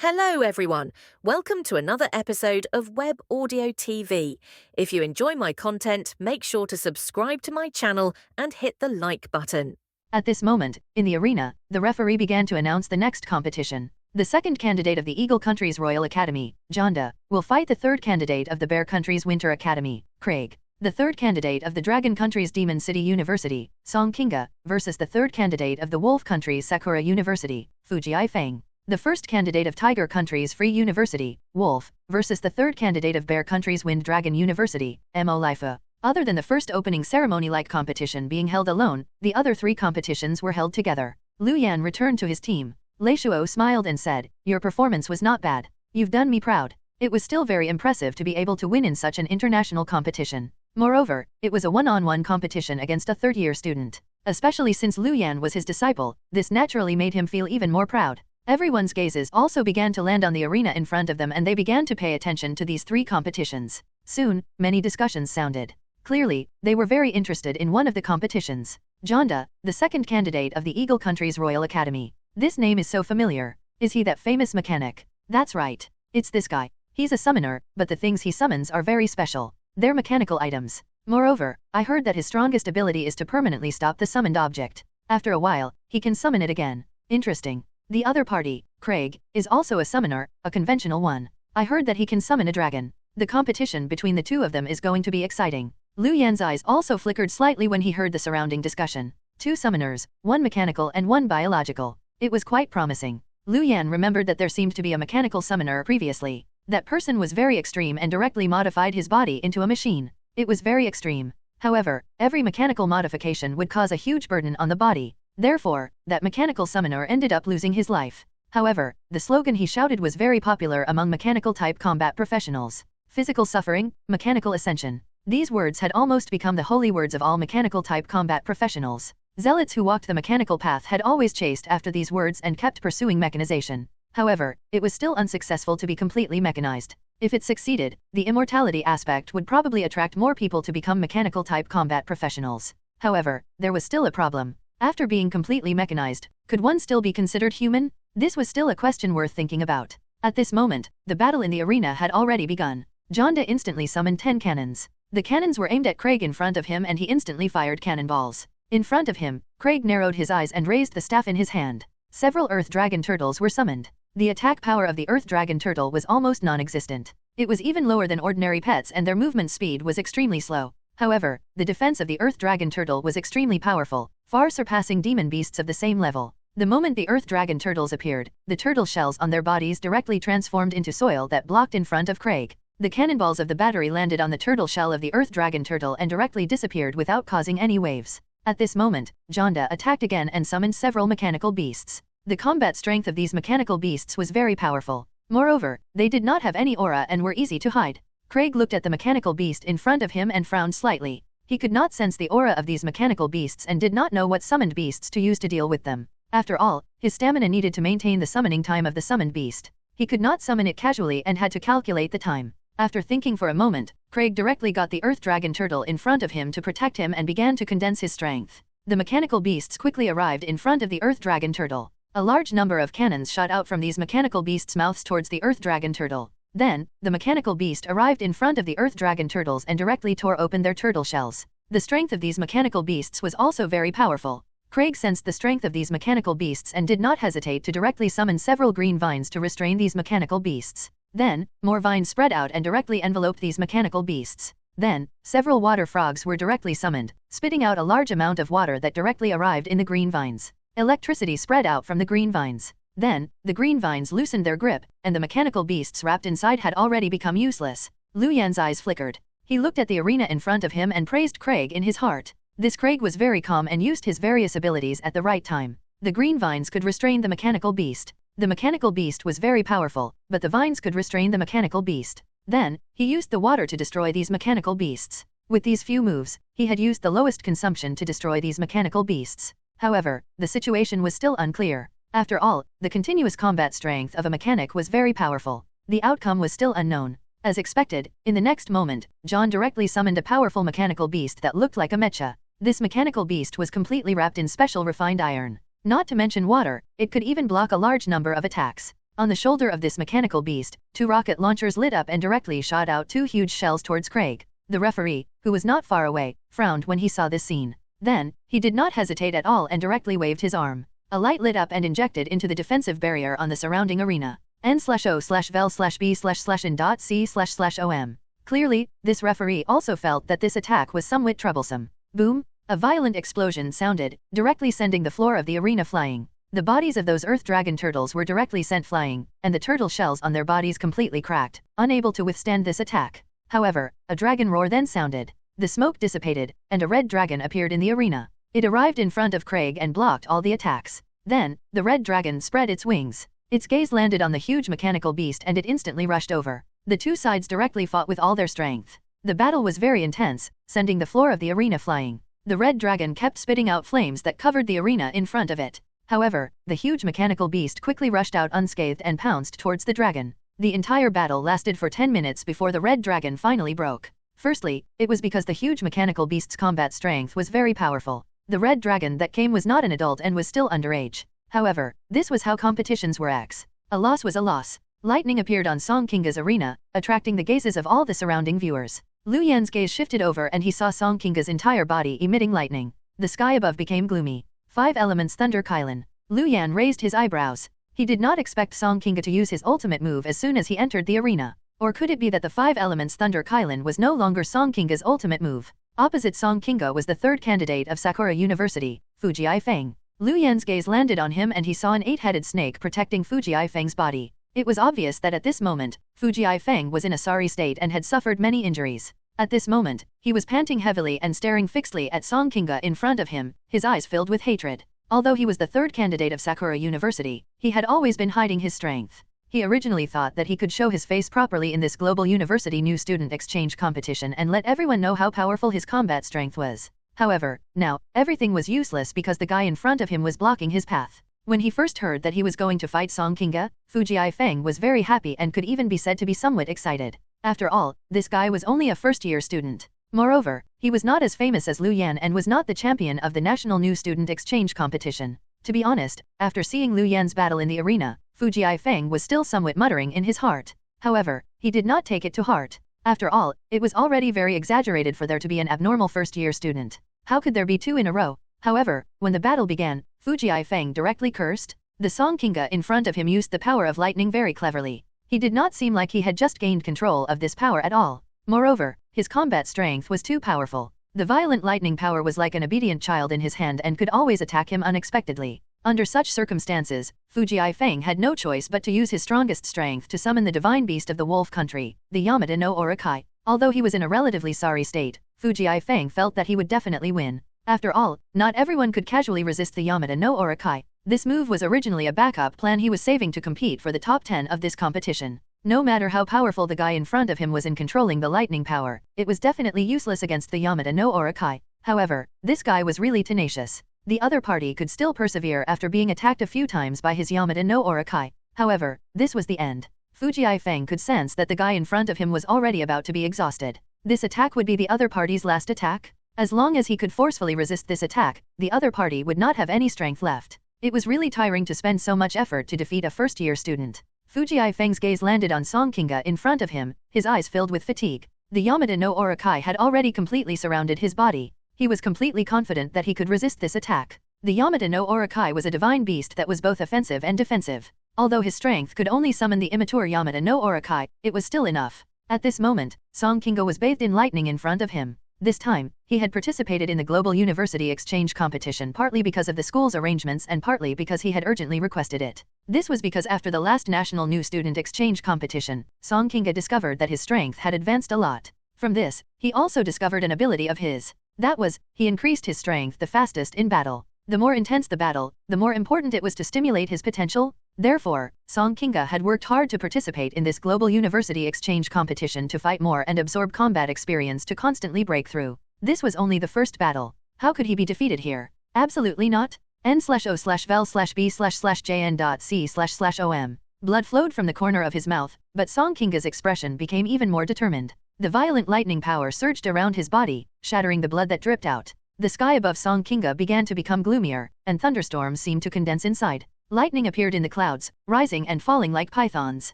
Hello, everyone. Welcome to another episode of Web Audio TV. If you enjoy my content, make sure to subscribe to my channel and hit the like button. At this moment, in the arena, the referee began to announce the next competition. The second candidate of the Eagle Country's Royal Academy, Jonda, will fight the third candidate of the Bear Country's Winter Academy, Craig. The third candidate of the Dragon Country's Demon City University, Song Kinga, versus the third candidate of the Wolf Country's Sakura University, Fuji Feng. The first candidate of Tiger Country's Free University, Wolf, versus the third candidate of Bear Country's Wind Dragon University, Mo Lifa. Other than the first opening ceremony-like competition being held alone, the other three competitions were held together. Liu Yan returned to his team. Lei Shuo smiled and said, "Your performance was not bad. You've done me proud." It was still very impressive to be able to win in such an international competition. Moreover, it was a one-on-one competition against a third-year student. Especially since Liu Yan was his disciple, this naturally made him feel even more proud. Everyone's gazes also began to land on the arena in front of them and they began to pay attention to these three competitions. Soon, many discussions sounded. Clearly, they were very interested in one of the competitions. Jonda, the second candidate of the Eagle Country's Royal Academy. This name is so familiar. Is he that famous mechanic? That's right. It's this guy. He's a summoner, but the things he summons are very special. They're mechanical items. Moreover, I heard that his strongest ability is to permanently stop the summoned object. After a while, he can summon it again. Interesting. The other party, Craig, is also a summoner, a conventional one. I heard that he can summon a dragon. The competition between the two of them is going to be exciting. Liu Yan's eyes also flickered slightly when he heard the surrounding discussion. Two summoners, one mechanical and one biological. It was quite promising. Liu Yan remembered that there seemed to be a mechanical summoner previously. That person was very extreme and directly modified his body into a machine. It was very extreme. However, every mechanical modification would cause a huge burden on the body. Therefore, that mechanical summoner ended up losing his life. However, the slogan he shouted was very popular among mechanical-type combat professionals. Physical suffering, mechanical ascension. These words had almost become the holy words of all mechanical-type combat professionals. Zealots who walked the mechanical path had always chased after these words and kept pursuing mechanization. However, it was still unsuccessful to be completely mechanized. If it succeeded, the immortality aspect would probably attract more people to become mechanical-type combat professionals. However, there was still a problem. After being completely mechanized, could one still be considered human? This was still a question worth thinking about. At this moment, the battle in the arena had already begun. Jonda instantly summoned 10 cannons. The cannons were aimed at Craig in front of him and he instantly fired cannonballs. In front of him, Craig narrowed his eyes and raised the staff in his hand. Several Earth Dragon Turtles were summoned. The attack power of the Earth Dragon Turtle was almost non-existent. It was even lower than ordinary pets and their movement speed was extremely slow. However, the defense of the Earth Dragon Turtle was extremely powerful, far surpassing demon beasts of the same level. The moment the Earth Dragon Turtles appeared, the turtle shells on their bodies directly transformed into soil that blocked in front of Craig. The cannonballs of the battery landed on the turtle shell of the Earth Dragon Turtle and directly disappeared without causing any waves. At this moment, Jonda attacked again and summoned several mechanical beasts. The combat strength of these mechanical beasts was very powerful. Moreover, they did not have any aura and were easy to hide. Craig looked at the mechanical beast in front of him and frowned slightly. He could not sense the aura of these mechanical beasts and did not know what summoned beasts to use to deal with them. After all, his stamina needed to maintain the summoning time of the summoned beast. He could not summon it casually and had to calculate the time. After thinking for a moment, Craig directly got the Earth Dragon Turtle in front of him to protect him and began to condense his strength. The mechanical beasts quickly arrived in front of the Earth Dragon Turtle. A large number of cannons shot out from these mechanical beasts' mouths towards the Earth Dragon Turtle. Then, the mechanical beast arrived in front of the Earth Dragon Turtles and directly tore open their turtle shells. The strength of these mechanical beasts was also very powerful. Craig sensed the strength of these mechanical beasts and did not hesitate to directly summon several green vines to restrain these mechanical beasts. Then, more vines spread out and directly enveloped these mechanical beasts. Then, several water frogs were directly summoned, spitting out a large amount of water that directly arrived in the green vines. Electricity spread out from the green vines. Then, the green vines loosened their grip, and the mechanical beasts wrapped inside had already become useless. Liu Yan's eyes flickered. He looked at the arena in front of him and praised Craig in his heart. This Craig was very calm and used his various abilities at the right time. The green vines could restrain the mechanical beast. The mechanical beast was very powerful, but the vines could restrain the mechanical beast. Then, he used the water to destroy these mechanical beasts. With these few moves, he had used the lowest consumption to destroy these mechanical beasts. However, the situation was still unclear. After all, the continuous combat strength of a mechanic was very powerful. The outcome was still unknown. As expected, in the next moment, John directly summoned a powerful mechanical beast that looked like a mecha. This mechanical beast was completely wrapped in special refined iron. Not to mention water, it could even block a large number of attacks. On the shoulder of this mechanical beast, 2 rocket launchers lit up and directly shot out 2 huge shells towards Craig. The referee, who was not far away, frowned when he saw this scene. Then, he did not hesitate at all and directly waved his arm. A light lit up and injected into the defensive barrier on the surrounding arena. N/O/vel/b/n.c//om. Clearly, this referee also felt that this attack was somewhat troublesome. Boom! A violent explosion sounded, directly sending the floor of the arena flying. The bodies of those earth dragon turtles were directly sent flying, and the turtle shells on their bodies completely cracked, unable to withstand this attack. However, a dragon roar then sounded. The smoke dissipated, and a red dragon appeared in the arena. It arrived in front of Craig and blocked all the attacks. Then, the red dragon spread its wings. Its gaze landed on the huge mechanical beast and it instantly rushed over. The 2 sides directly fought with all their strength. The battle was very intense, sending the floor of the arena flying. The red dragon kept spitting out flames that covered the arena in front of it. However, the huge mechanical beast quickly rushed out unscathed and pounced towards the dragon. The entire battle lasted for 10 minutes before the red dragon finally broke. Firstly, it was because the huge mechanical beast's combat strength was very powerful. The red dragon that came was not an adult and was still underage. However, this was how competitions were. A loss was a loss. Lightning appeared on Song Kinga's arena, attracting the gazes of all the surrounding viewers. Liu Yan's gaze shifted over and he saw Song Kinga's entire body emitting lightning. The sky above became gloomy. 5 elements thunder Kylan. Liu Yan raised his eyebrows. He did not expect Song Kinga to use his ultimate move as soon as he entered the arena. Or could it be that the 5 elements thunder Kylan was no longer Song Kinga's ultimate move? Opposite Song Kinga was the 3rd candidate of Sakura University, Fuji Feng. Liu Yan's gaze landed on him and he saw an 8-headed snake protecting Fuji Feng's body. It was obvious that at this moment, Fuji Feng was in a sorry state and had suffered many injuries. At this moment, he was panting heavily and staring fixedly at Song Kinga in front of him, his eyes filled with hatred. Although he was the 3rd candidate of Sakura University, he had always been hiding his strength. He originally thought that he could show his face properly in this global university new student exchange competition and let everyone know how powerful his combat strength was. However, now, everything was useless because the guy in front of him was blocking his path. When he first heard that he was going to fight Song Kinga, Fuji Feng was very happy and could even be said to be somewhat excited. After all, this guy was only a first-year student. Moreover, he was not as famous as Liu Yan and was not the champion of the National New Student Exchange competition. To be honest, after seeing Liu Yan's battle in the arena, Fuji Feng was still somewhat muttering in his heart. However, he did not take it to heart. After all, it was already very exaggerated for there to be an abnormal first-year student. How could there be 2 in a row? However, when the battle began, Fuji Feng directly cursed. The Song Kinga in front of him used the power of lightning very cleverly. He did not seem like he had just gained control of this power at all. Moreover, his combat strength was too powerful. The violent lightning power was like an obedient child in his hand and could always attack him unexpectedly. Under such circumstances, Fuji Feng had no choice but to use his strongest strength to summon the divine beast of the wolf country, the Yamada no Orokai. Although he was in a relatively sorry state, Fuji Feng felt that he would definitely win. After all, not everyone could casually resist the Yamada no Orokai. This move was originally a backup plan he was saving to compete for the top 10 of this competition. No matter how powerful the guy in front of him was in controlling the lightning power, it was definitely useless against the Yamada no Orokai. However, this guy was really tenacious. The other party could still persevere after being attacked a few times by his Yamada no Orokai. However, this was the end. Fuji Feng could sense that the guy in front of him was already about to be exhausted. This attack would be the other party's last attack? As long as he could forcefully resist this attack, the other party would not have any strength left. It was really tiring to spend so much effort to defeat a first-year student. Fuji Feng's gaze landed on Song Kinga in front of him, his eyes filled with fatigue. The Yamada no Orokai had already completely surrounded his body. He was completely confident that he could resist this attack. The Yamada no Orokai was a divine beast that was both offensive and defensive. Although his strength could only summon the immature Yamada no Orokai, it was still enough. At this moment, Song Kinga was bathed in lightning in front of him. This time, he had participated in the Global University Exchange competition partly because of the school's arrangements and partly because he had urgently requested it. This was because after the last National New Student Exchange competition, Song Kinga discovered that his strength had advanced a lot. From this, he also discovered an ability of his. That was, he increased his strength the fastest in battle. The more intense the battle, the more important it was to stimulate his potential. Therefore, Song Kinga had worked hard to participate in this Global University Exchange competition to fight more and absorb combat experience to constantly break through. This was only the first battle. How could he be defeated here? Absolutely not. N/O/vel/b/jn.c//om. Blood flowed from the corner of his mouth, but Song Kinga's expression became even more determined. The violent lightning power surged around his body, shattering the blood that dripped out. The sky above Song Kinga began to become gloomier, and thunderstorms seemed to condense inside. Lightning appeared in the clouds, rising and falling like pythons.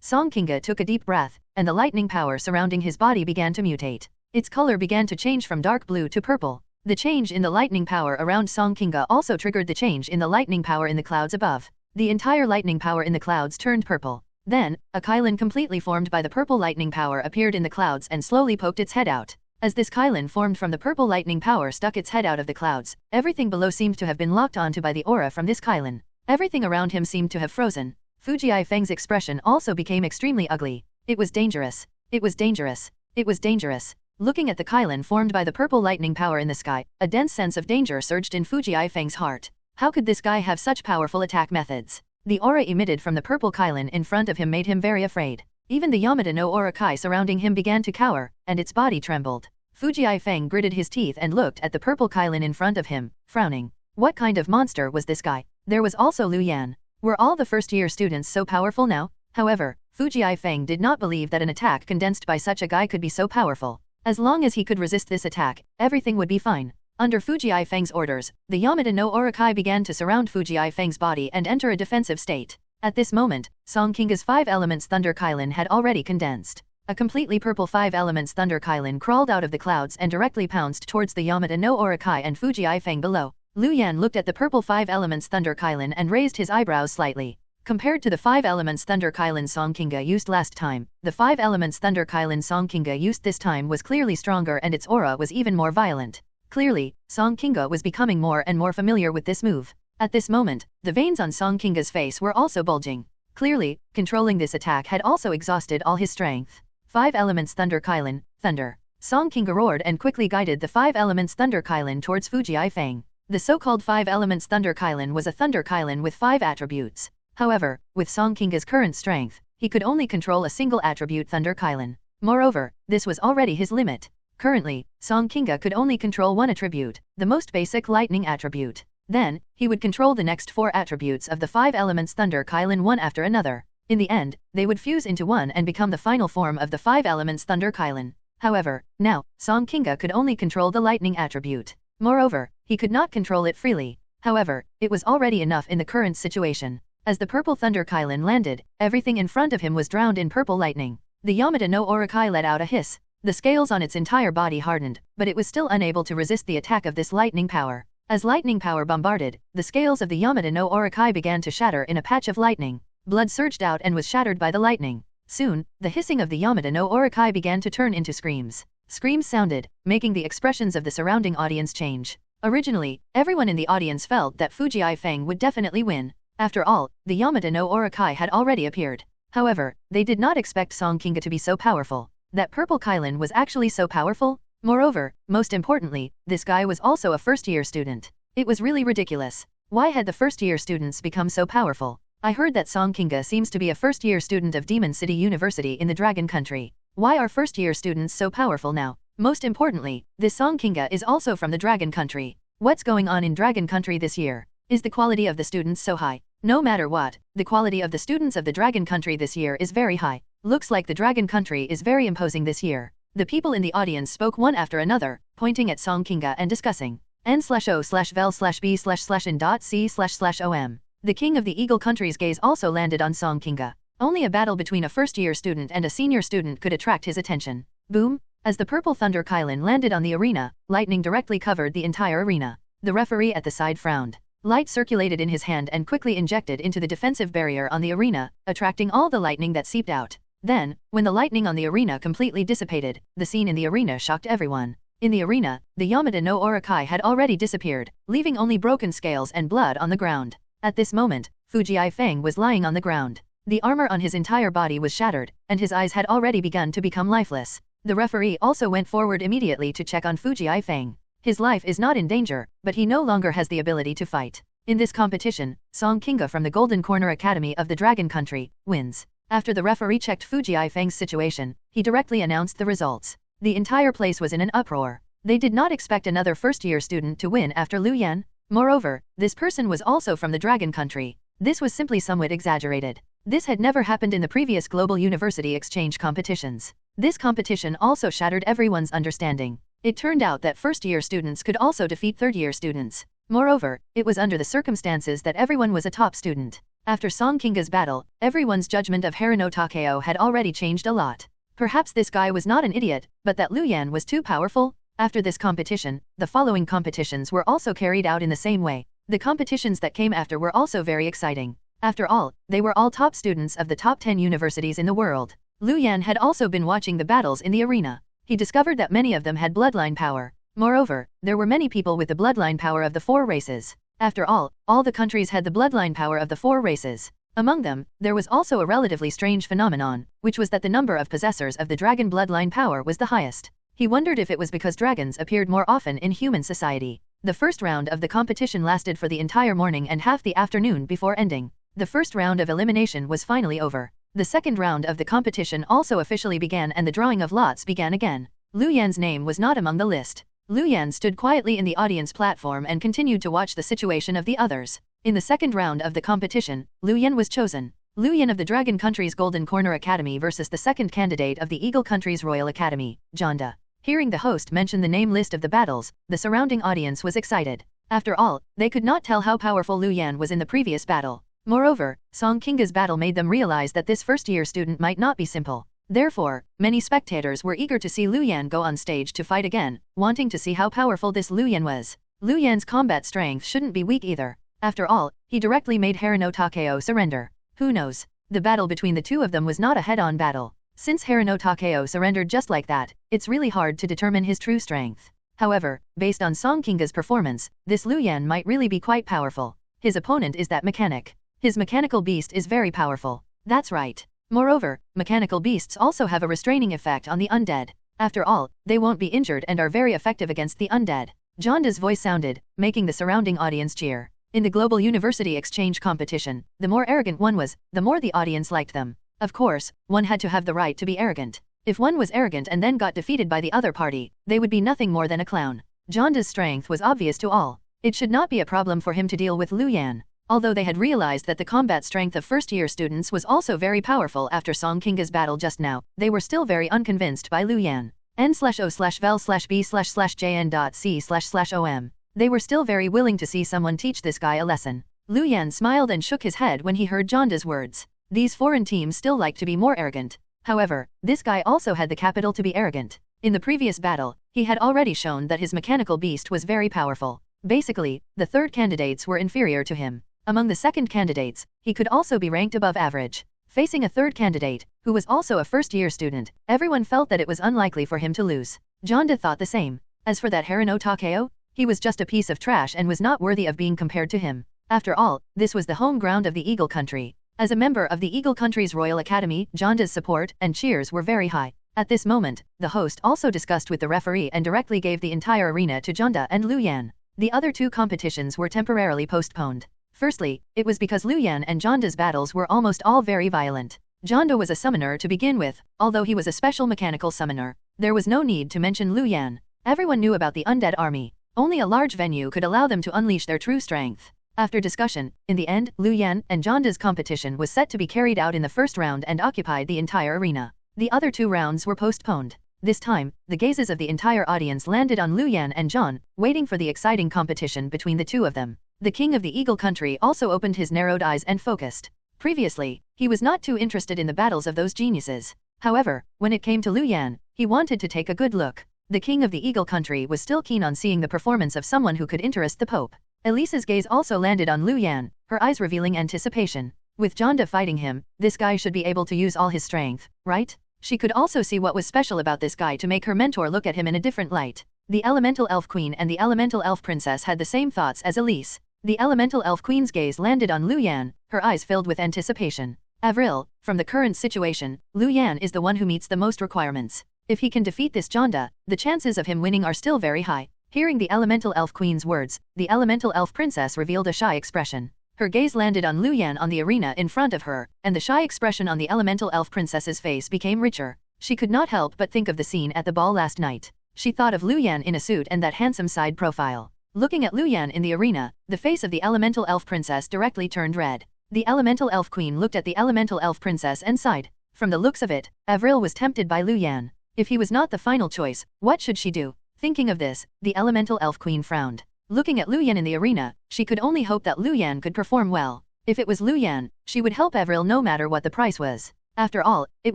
Song Kinga took a deep breath, and the lightning power surrounding his body began to mutate. Its color began to change from dark blue to purple. The change in the lightning power around Song Kinga also triggered the change in the lightning power in the clouds above. The entire lightning power in the clouds turned purple. Then, a Kylan completely formed by the purple lightning power appeared in the clouds and slowly poked its head out. As this Kylan formed from the purple lightning power stuck its head out of the clouds, everything below seemed to have been locked onto by the aura from this Kylan. Everything around him seemed to have frozen. Fujii Feng's expression also became extremely ugly. It was dangerous. It was dangerous. It was dangerous. Looking at the Kylan formed by the purple lightning power in the sky, a dense sense of danger surged in Fujii Feng's heart. How could this guy have such powerful attack methods? The aura emitted from the purple Kylan in front of him made him very afraid. Even the Yamada no Aura Kai surrounding him began to cower, and its body trembled. Fujii Feng gritted his teeth and looked at the purple Kylan in front of him, frowning. What kind of monster was this guy? There was also Liu Yan. Were all the first-year students so powerful now? However, Fujii Feng did not believe that an attack condensed by such a guy could be so powerful. As long as he could resist this attack, everything would be fine. Under Fujii Feng's orders, the Yamada no Aura Kai began to surround Fujii Feng's body and enter a defensive state. At this moment, Song Kinga's 5 elements Thunder Kylan had already condensed. A completely purple 5 elements Thunder Kylan crawled out of the clouds and directly pounced towards the Yamada no Aura Kai and Fujii Feng below. Liu Yan looked at the purple 5 elements Thunder Kylan and raised his eyebrows slightly. Compared to the 5 elements Thunder Kylan Song Kinga used last time, the 5 elements Thunder Kylan Song Kinga used this time was clearly stronger and its aura was even more violent. Clearly, Song Kinga was becoming more and more familiar with this move. At this moment, the veins on Song Kinga's face were also bulging. Clearly, controlling this attack had also exhausted all his strength. 5 elements Thunder Kylan, Thunder. Song Kinga roared and quickly guided the 5 elements Thunder Kylan towards Fujii Feng. The so-called 5 elements Thunder Kylan was a Thunder Kylan with 5 attributes. However, with Song Kinga's current strength, he could only control a single attribute Thunder Kylan. Moreover, this was already his limit. Currently, Song Kinga could only control one attribute, the most basic lightning attribute. Then, he would control the next 4 attributes of the 5 elements Thunder Kylan one after another. In the end, they would fuse into one and become the final form of the 5 elements Thunder Kylan. However, now, Song Kinga could only control the lightning attribute. Moreover, he could not control it freely. However, it was already enough in the current situation. As the purple Thunder Kylan landed, everything in front of him was drowned in purple lightning. The Yamada no Aura Kai let out a hiss. The scales on its entire body hardened, but it was still unable to resist the attack of this lightning power. As lightning power bombarded, the scales of the Yamada no Aura Kai began to shatter in a patch of lightning. Blood surged out and was shattered by the lightning. Soon, the hissing of the Yamada no Aura Kai began to turn into screams. Screams sounded, making the expressions of the surrounding audience change. Originally, everyone in the audience felt that Fujii Feng would definitely win. After all, the Yamada no Aura Kai had already appeared. However, they did not expect Song Kinga to be so powerful. That purple Kylan was actually so powerful? Moreover, most importantly, this guy was also a first-year student. It was really ridiculous. Why had the first-year students become so powerful? I heard that Song Kinga seems to be a first-year student of Demon City University in the Dragon Country. Why are first-year students so powerful now? Most importantly, this Song Kinga is also from the Dragon Country. What's going on in Dragon Country this year? Is the quality of the students so high? No matter what, the quality of the students of the Dragon Country this year is very high. Looks like the Dragon Country is very imposing this year. The people in the audience spoke one after another, pointing at Song Kinga and discussing. n/o/vel/b/in.c//om. The king of the Eagle Country's gaze also landed on Song Kinga. Only a battle between a first-year student and a senior student could attract his attention. Boom! As the purple Thunder Kylan landed on the arena, lightning directly covered the entire arena. The referee at the side frowned. Light circulated in his hand and quickly injected into the defensive barrier on the arena, attracting all the lightning that seeped out. Then, when the lightning on the arena completely dissipated, the scene in the arena shocked everyone. In the arena, the Yamada no Aura Kai had already disappeared, leaving only broken scales and blood on the ground. At this moment, Fujii Feng was lying on the ground. The armor on his entire body was shattered, and his eyes had already begun to become lifeless. The referee also went forward immediately to check on Fujii Feng. His life is not in danger, but he no longer has the ability to fight. In this competition, Song Kinga from the Golden Corner Academy of the Dragon Country wins. After the referee checked Fujii Feng's situation, he directly announced the results. The entire place was in an uproar. They did not expect another first-year student to win after Liu Yan. Moreover, this person was also from the Dragon Country. This was simply somewhat exaggerated. This had never happened in the previous global university exchange competitions. This competition also shattered everyone's understanding. It turned out that first-year students could also defeat third-year students. Moreover, it was under the circumstances that everyone was a top student. After Song Kinga's battle, everyone's judgment of Haruno Takeo had already changed a lot. Perhaps this guy was not an idiot, but that Lu Yan was too powerful? After this competition, the following competitions were also carried out in the same way. The competitions that came after were also very exciting. After all, they were all top students of the top 10 universities in the world. Lu Yan had also been watching the battles in the arena. He discovered that many of them had bloodline power. Moreover, there were many people with the bloodline power of the 4 races. After all the countries had the bloodline power of the 4 races. Among them, there was also a relatively strange phenomenon, which was that the number of possessors of the dragon bloodline power was the highest. He wondered if it was because dragons appeared more often in human society. The first round of the competition lasted for the entire morning and half the afternoon before ending. The first round of elimination was finally over. The second round of the competition also officially began and the drawing of lots began again. Lu Yan's name was not among the list. Lu Yan stood quietly in the audience platform and continued to watch the situation of the others. In the second round of the competition, Lu Yan was chosen. Lu Yan of the Dragon Country's Golden Corner Academy versus the second candidate of the Eagle Country's Royal Academy, Jonda. Hearing the host mention the name list of the battles, the surrounding audience was excited. After all, they could not tell how powerful Lu Yan was in the previous battle. Moreover, Song Kinga's battle made them realize that this first-year student might not be simple. Therefore, many spectators were eager to see Lu Yan go on stage to fight again, wanting to see how powerful this Lu Yan was. Lu Yan's combat strength shouldn't be weak either. After all, he directly made Haruno Takeo surrender. Who knows? The battle between the two of them was not a head-on battle. Since Haruno Takeo surrendered just like that, it's really hard to determine his true strength. However, based on Song Kinga's performance, this Lu Yan might really be quite powerful. His opponent is that mechanic. His mechanical beast is very powerful. That's right. Moreover, mechanical beasts also have a restraining effect on the undead. After all, they won't be injured and are very effective against the undead. Jonda's voice sounded, making the surrounding audience cheer. In the global university exchange competition, the more arrogant one was, the more the audience liked them. Of course, one had to have the right to be arrogant. If one was arrogant and then got defeated by the other party, they would be nothing more than a clown. Jonda's strength was obvious to all. It should not be a problem for him to deal with Lu Yan. Although they had realized that the combat strength of first-year students was also very powerful after Song Kinga's battle just now, they were still very unconvinced by Lu Yan. n/o/vel/b/jn.c//om. They were still very willing to see someone teach this guy a lesson. Lu Yan smiled and shook his head when he heard Jonda's words. These foreign teams still like to be more arrogant. However, this guy also had the capital to be arrogant. In the previous battle, he had already shown that his mechanical beast was very powerful. Basically, the third candidates were inferior to him. Among the second candidates, he could also be ranked above average. Facing a third candidate, who was also a first-year student, everyone felt that it was unlikely for him to lose. Jonda thought the same. As for that Haruno Takeo, he was just a piece of trash and was not worthy of being compared to him. After all, this was the home ground of the Eagle Country. As a member of the Eagle Country's Royal Academy, Jonda's support and cheers were very high. At this moment, the host also discussed with the referee and directly gave the entire arena to Jonda and Lu Yan. The other two competitions were temporarily postponed. Firstly, it was because Lu Yan and Jonda's battles were almost all very violent. Jonda was a summoner to begin with, although he was a special mechanical summoner. There was no need to mention Lu Yan. Everyone knew about the undead army. Only a large venue could allow them to unleash their true strength. After discussion, in the end, Lu Yan and Jonda's competition was set to be carried out in the first round and occupied the entire arena. The other 2 rounds were postponed. This time, the gazes of the entire audience landed on Lu Yan and John, waiting for the exciting competition between the two of them. The king of the Eagle Country also opened his narrowed eyes and focused. Previously, he was not too interested in the battles of those geniuses. However, when it came to Lu Yan, he wanted to take a good look. The king of the Eagle Country was still keen on seeing the performance of someone who could interest the Pope. Elisa's gaze also landed on Lu Yan, her eyes revealing anticipation. With Jonda fighting him, this guy should be able to use all his strength, right? She could also see what was special about this guy to make her mentor look at him in a different light. The Elemental Elf Queen and the Elemental Elf Princess had the same thoughts as Elise. The Elemental Elf Queen's gaze landed on Lu Yan, her eyes filled with anticipation. Avril, from the current situation, Lu Yan is the one who meets the most requirements. If he can defeat this Jonda, the chances of him winning are still very high. Hearing the Elemental Elf Queen's words, the Elemental Elf Princess revealed a shy expression. Her gaze landed on Lu Yan on the arena in front of her, and the shy expression on the Elemental Elf Princess's face became richer. She could not help but think of the scene at the ball last night. She thought of Lu Yan in a suit and that handsome side profile. Looking at Lu Yan in the arena, the face of the Elemental Elf Princess directly turned red. The Elemental Elf Queen looked at the Elemental Elf Princess and sighed. From the looks of it, Avril was tempted by Lu Yan. If he was not the final choice, what should she do? Thinking of this, the Elemental Elf Queen frowned. Looking at Lu Yan in the arena, she could only hope that Lu Yan could perform well. If it was Lu Yan, she would help Avril no matter what the price was. After all, it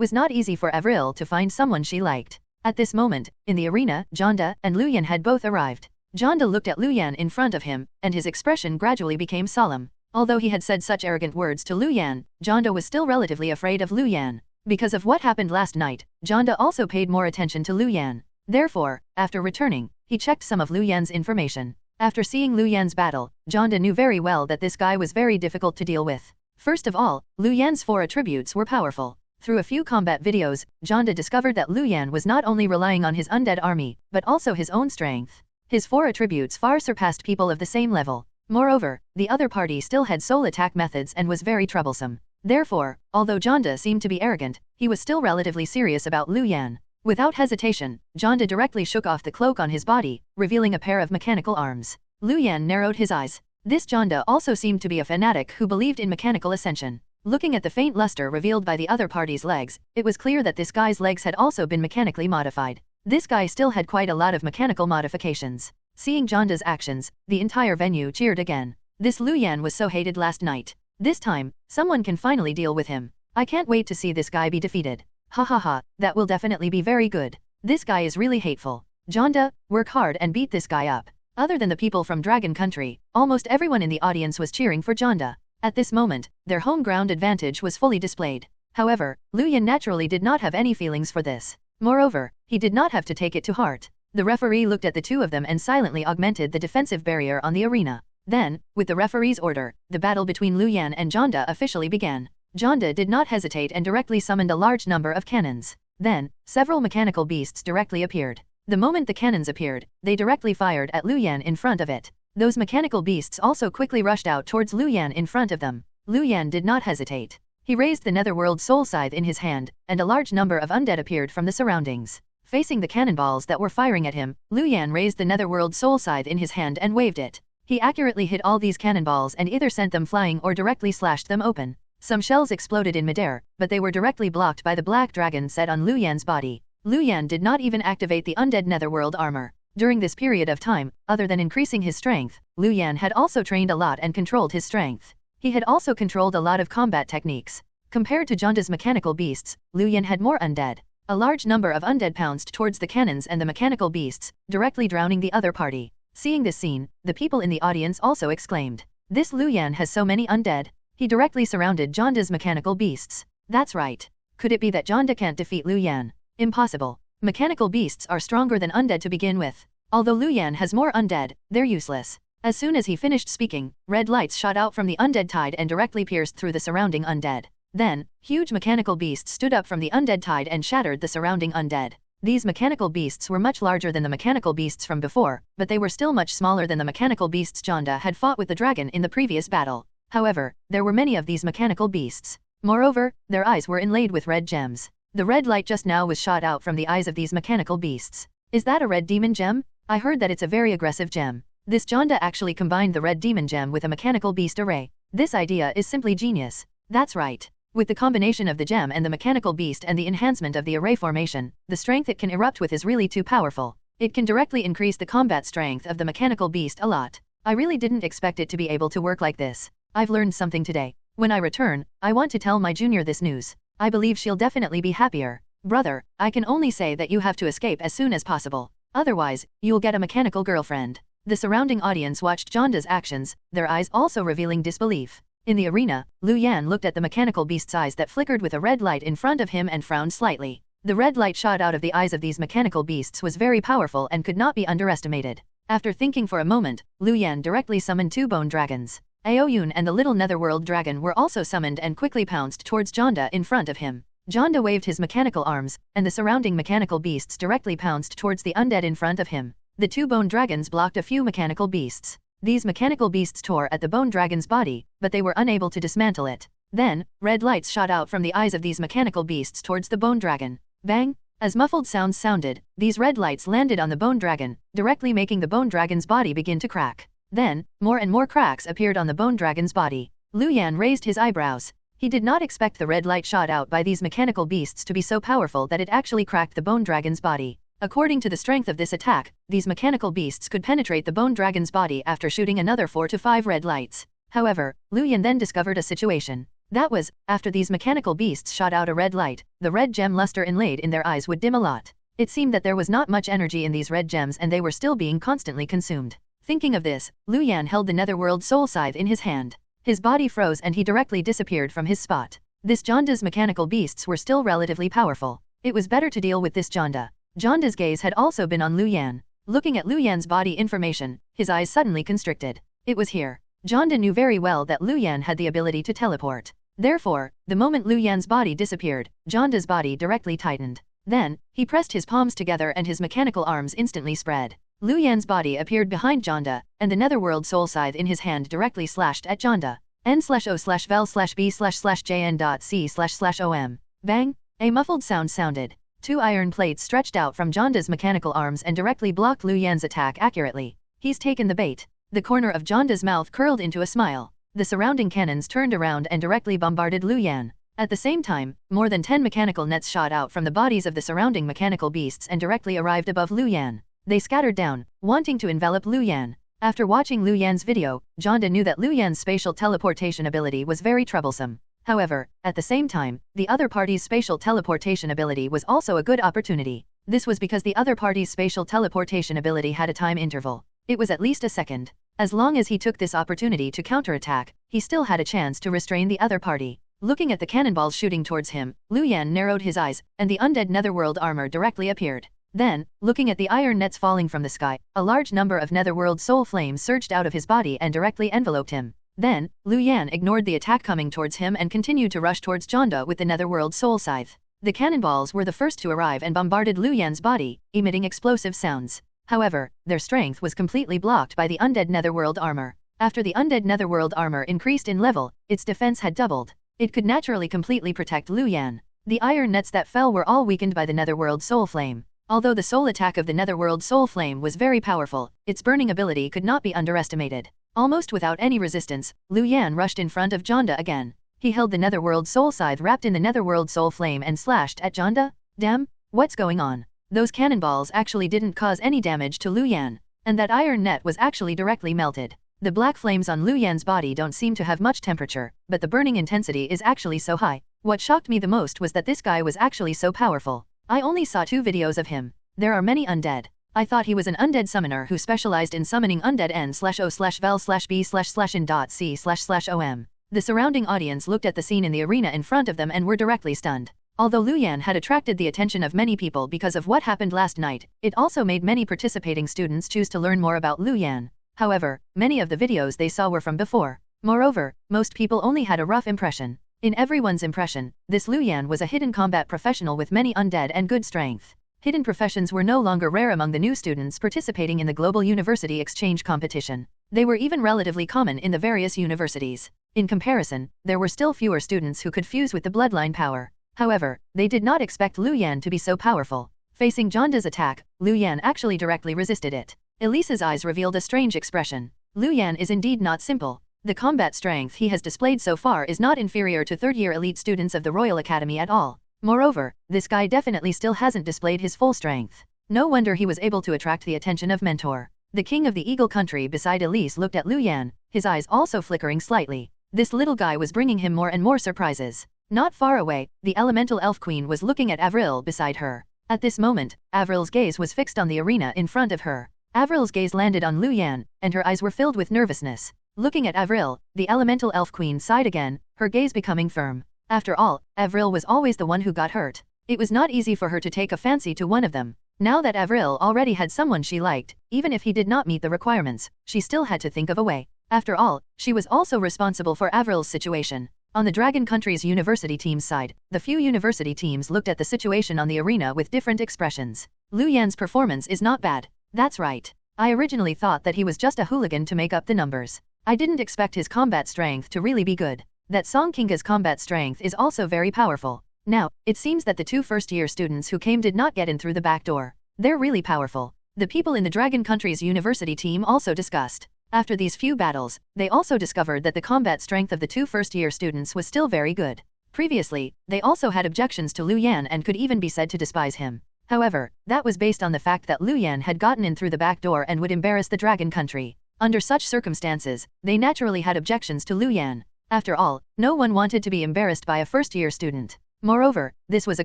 was not easy for Avril to find someone she liked. At this moment, in the arena, Jonda and Lu Yan had both arrived. Jonda looked at Lu Yan in front of him, and his expression gradually became solemn. Although he had said such arrogant words to Lu Yan, Jonda was still relatively afraid of Lu Yan. Because of what happened last night, Jonda also paid more attention to Lu Yan. Therefore, after returning, he checked some of Lu Yan's information. After seeing Lu Yan's battle, Jonda knew very well that this guy was very difficult to deal with. First of all, Lu Yan's 4 attributes were powerful. Through a few combat videos, Jonda discovered that Lu Yan was not only relying on his undead army, but also his own strength. His 4 attributes far surpassed people of the same level. Moreover, the other party still had soul attack methods and was very troublesome. Therefore, although Jonda seemed to be arrogant, he was still relatively serious about Lu Yan. Without hesitation, Jonda directly shook off the cloak on his body, revealing a pair of mechanical arms. Lu Yan narrowed his eyes. This Jonda also seemed to be a fanatic who believed in mechanical ascension. Looking at the faint luster revealed by the other party's legs, it was clear that this guy's legs had also been mechanically modified. This guy still had quite a lot of mechanical modifications. Seeing Jonda's actions, the entire venue cheered again. This Lu Yan was so hated last night. This time, someone can finally deal with him. I can't wait to see this guy be defeated. Ha ha ha, that will definitely be very good. This guy is really hateful. Jonda, work hard and beat this guy up. Other than the people from Dragon Country, almost everyone in the audience was cheering for Jonda. At this moment, their home ground advantage was fully displayed. However, Lu Yan naturally did not have any feelings for this. Moreover, he did not have to take it to heart. The referee looked at the two of them and silently augmented the defensive barrier on the arena. Then, with the referee's order, the battle between Lu Yan and Jonda officially began. Jonda did not hesitate and directly summoned a large number of cannons. Then, several mechanical beasts directly appeared. The moment the cannons appeared, they directly fired at Lu Yan in front of it. Those mechanical beasts also quickly rushed out towards Lu Yan in front of them. Lu Yan did not hesitate. He raised the Netherworld Soul Scythe in his hand, and a large number of undead appeared from the surroundings. Facing the cannonballs that were firing at him, Lu Yan raised the Netherworld Soul Scythe in his hand and waved it. He accurately hit all these cannonballs and either sent them flying or directly slashed them open. Some shells exploded in midair, but they were directly blocked by the black dragon set on Lu Yan's body. Lu Yan did not even activate the undead Netherworld armor. During this period of time, other than increasing his strength, Lu Yan had also trained a lot and controlled his strength. He had also controlled a lot of combat techniques. Compared to Jonda's mechanical beasts, Lu Yan had more undead. A large number of undead pounced towards the cannons and the mechanical beasts, directly drowning the other party. Seeing this scene, the people in the audience also exclaimed, "This Lu Yan has so many undead." He directly surrounded Jonda's mechanical beasts. That's right. Could it be that Jonda can't defeat Lu Yan? Impossible. Mechanical beasts are stronger than undead to begin with. Although Lu Yan has more undead, they're useless. As soon as he finished speaking, red lights shot out from the undead tide and directly pierced through the surrounding undead. Then, huge mechanical beasts stood up from the undead tide and shattered the surrounding undead. These mechanical beasts were much larger than the mechanical beasts from before, but they were still much smaller than the mechanical beasts Jonda had fought with the dragon in the previous battle. However, there were many of these mechanical beasts. Moreover, their eyes were inlaid with red gems. The red light just now was shot out from the eyes of these mechanical beasts. Is that a red demon gem? I heard that it's a very aggressive gem. This Jonda actually combined the red demon gem with a mechanical beast array. This idea is simply genius. That's right. With the combination of the gem and the mechanical beast and the enhancement of the array formation, the strength it can erupt with is really too powerful. It can directly increase the combat strength of the mechanical beast a lot. I really didn't expect it to be able to work like this. I've learned something today. When I return, I want to tell my junior this news. I believe she'll definitely be happier. Brother, I can only say that you have to escape as soon as possible. Otherwise, you'll get a mechanical girlfriend. The surrounding audience watched Jonda's actions, their eyes also revealing disbelief. In the arena, Lu Yan looked at the mechanical beast's eyes that flickered with a red light in front of him and frowned slightly. The red light shot out of the eyes of these mechanical beasts was very powerful and could not be underestimated. After thinking for a moment, Lu Yan directly summoned 2 bone dragons. Aoyun and the little netherworld dragon were also summoned and quickly pounced towards Jonda in front of him. Jonda waved his mechanical arms, and the surrounding mechanical beasts directly pounced towards the undead in front of him. The 2 bone dragons blocked a few mechanical beasts. These mechanical beasts tore at the bone dragon's body, but they were unable to dismantle it. Then, red lights shot out from the eyes of these mechanical beasts towards the bone dragon. Bang! As muffled sounds sounded, these red lights landed on the bone dragon, directly making the bone dragon's body begin to crack. Then, more and more cracks appeared on the bone dragon's body. Lu Yan raised his eyebrows. He did not expect the red light shot out by these mechanical beasts to be so powerful that it actually cracked the bone dragon's body. According to the strength of this attack, these mechanical beasts could penetrate the bone dragon's body after shooting another 4 to 5 red lights. However, Lu Yan then discovered a situation. That was, after these mechanical beasts shot out a red light, the red gem luster inlaid in their eyes would dim a lot. It seemed that there was not much energy in these red gems and they were still being constantly consumed. Thinking of this, Lu Yan held the netherworld soul scythe in his hand. His body froze and he directly disappeared from his spot. This Jonda's mechanical beasts were still relatively powerful. It was better to deal with this Jonda. Jonda's gaze had also been on Lu Yan. Looking at Lu Yan's body information, his eyes suddenly constricted. It was here. Jonda knew very well that Lu Yan had the ability to teleport. Therefore, the moment Lu Yan's body disappeared, Jonda's body directly tightened. Then, he pressed his palms together and his mechanical arms instantly spread. Lu Yan's body appeared behind Jonda, and the netherworld soul scythe in his hand directly slashed at Jonda. N/O/vel/b/jn.c//om. Bang! A muffled sound sounded. 2 iron plates stretched out from Jonda's mechanical arms and directly blocked Lu Yan's attack accurately. He's taken the bait. The corner of Jonda's mouth curled into a smile. The surrounding cannons turned around and directly bombarded Lu Yan. At the same time, more than 10 mechanical nets shot out from the bodies of the surrounding mechanical beasts and directly arrived above Lu Yan. They scattered down, wanting to envelop Lu Yan. After watching Lu Yan's video, Jonda knew that Lu Yan's spatial teleportation ability was very troublesome. However, at the same time, the other party's spatial teleportation ability was also a good opportunity. This was because the other party's spatial teleportation ability had a time interval. It was at least a second. As long as he took this opportunity to counterattack, he still had a chance to restrain the other party. Looking at the cannonballs shooting towards him, Lu Yan narrowed his eyes, and the undead netherworld armor directly appeared. Then, looking at the iron nets falling from the sky, a large number of netherworld soul flames surged out of his body and directly enveloped him. Then, Lu Yan ignored the attack coming towards him and continued to rush towards Jonda with the netherworld soul scythe. The cannonballs were the first to arrive and bombarded Lu Yan's body, emitting explosive sounds. However, their strength was completely blocked by the undead netherworld armor. After the undead netherworld armor increased in level, its defense had doubled. It could naturally completely protect Lu Yan. The iron nets that fell were all weakened by the netherworld soul flame. Although the soul attack of the netherworld soul flame was very powerful, its burning ability could not be underestimated. Almost without any resistance, Lu Yan rushed in front of Jonda again. He held the netherworld soul scythe wrapped in the netherworld soul flame and slashed at Jonda. Damn, what's going on? Those cannonballs actually didn't cause any damage to Lu Yan, and that iron net was actually directly melted. The black flames on Lu Yan's body don't seem to have much temperature, but the burning intensity is actually so high. What shocked me the most was that this guy was actually so powerful. I only saw 2 videos of him. There are many undead. I thought he was an undead summoner who specialized in summoning undead N/O/vel/b/in.c//om. The surrounding audience looked at the scene in the arena in front of them and were directly stunned. Although Lu Yan had attracted the attention of many people because of what happened last night, it also made many participating students choose to learn more about Lu Yan. However, many of the videos they saw were from before. Moreover, most people only had a rough impression. In everyone's impression, this Lu Yan was a hidden combat professional with many undead and good strength. Hidden professions were no longer rare among the new students participating in the global university exchange competition. They were even relatively common in the various universities. In comparison, there were still fewer students who could fuse with the bloodline power. However, they did not expect Lu Yan to be so powerful. Facing Jonda's attack, Lu Yan actually directly resisted it. Elise's eyes revealed a strange expression. Lu Yan is indeed not simple. The combat strength he has displayed so far is not inferior to third-year elite students of the Royal Academy at all. Moreover, this guy definitely still hasn't displayed his full strength. No wonder he was able to attract the attention of Mentor. The king of the Eagle country beside Elise looked at Lu Yan, his eyes also flickering slightly. This little guy was bringing him more and more surprises. Not far away, the elemental elf queen was looking at Avril beside her. At this moment, Avril's gaze was fixed on the arena in front of her. Avril's gaze landed on Lu Yan, and her eyes were filled with nervousness. Looking at Avril, the elemental elf queen sighed again, her gaze becoming firm. After all, Avril was always the one who got hurt. It was not easy for her to take a fancy to one of them. Now that Avril already had someone she liked, even if he did not meet the requirements, she still had to think of a way. After all, she was also responsible for Avril's situation. On the Dragon Country's university team's side, the few university teams looked at the situation on the arena with different expressions. Lu Yan's performance is not bad. That's right. I originally thought that he was just a hooligan to make up the numbers. I didn't expect his combat strength to really be good. That Song Kinga's combat strength is also very powerful. Now, it seems that the 2 first-year students who came did not get in through the back door. They're really powerful. The people in the Dragon Country's university team also discussed. After these few battles, they also discovered that the combat strength of the 2 first-year students was still very good. Previously, they also had objections to Lu Yan and could even be said to despise him. However, that was based on the fact that Lu Yan had gotten in through the back door and would embarrass the dragon country. Under such circumstances, they naturally had objections to Lu Yan. After all, no one wanted to be embarrassed by a first-year student. Moreover, this was a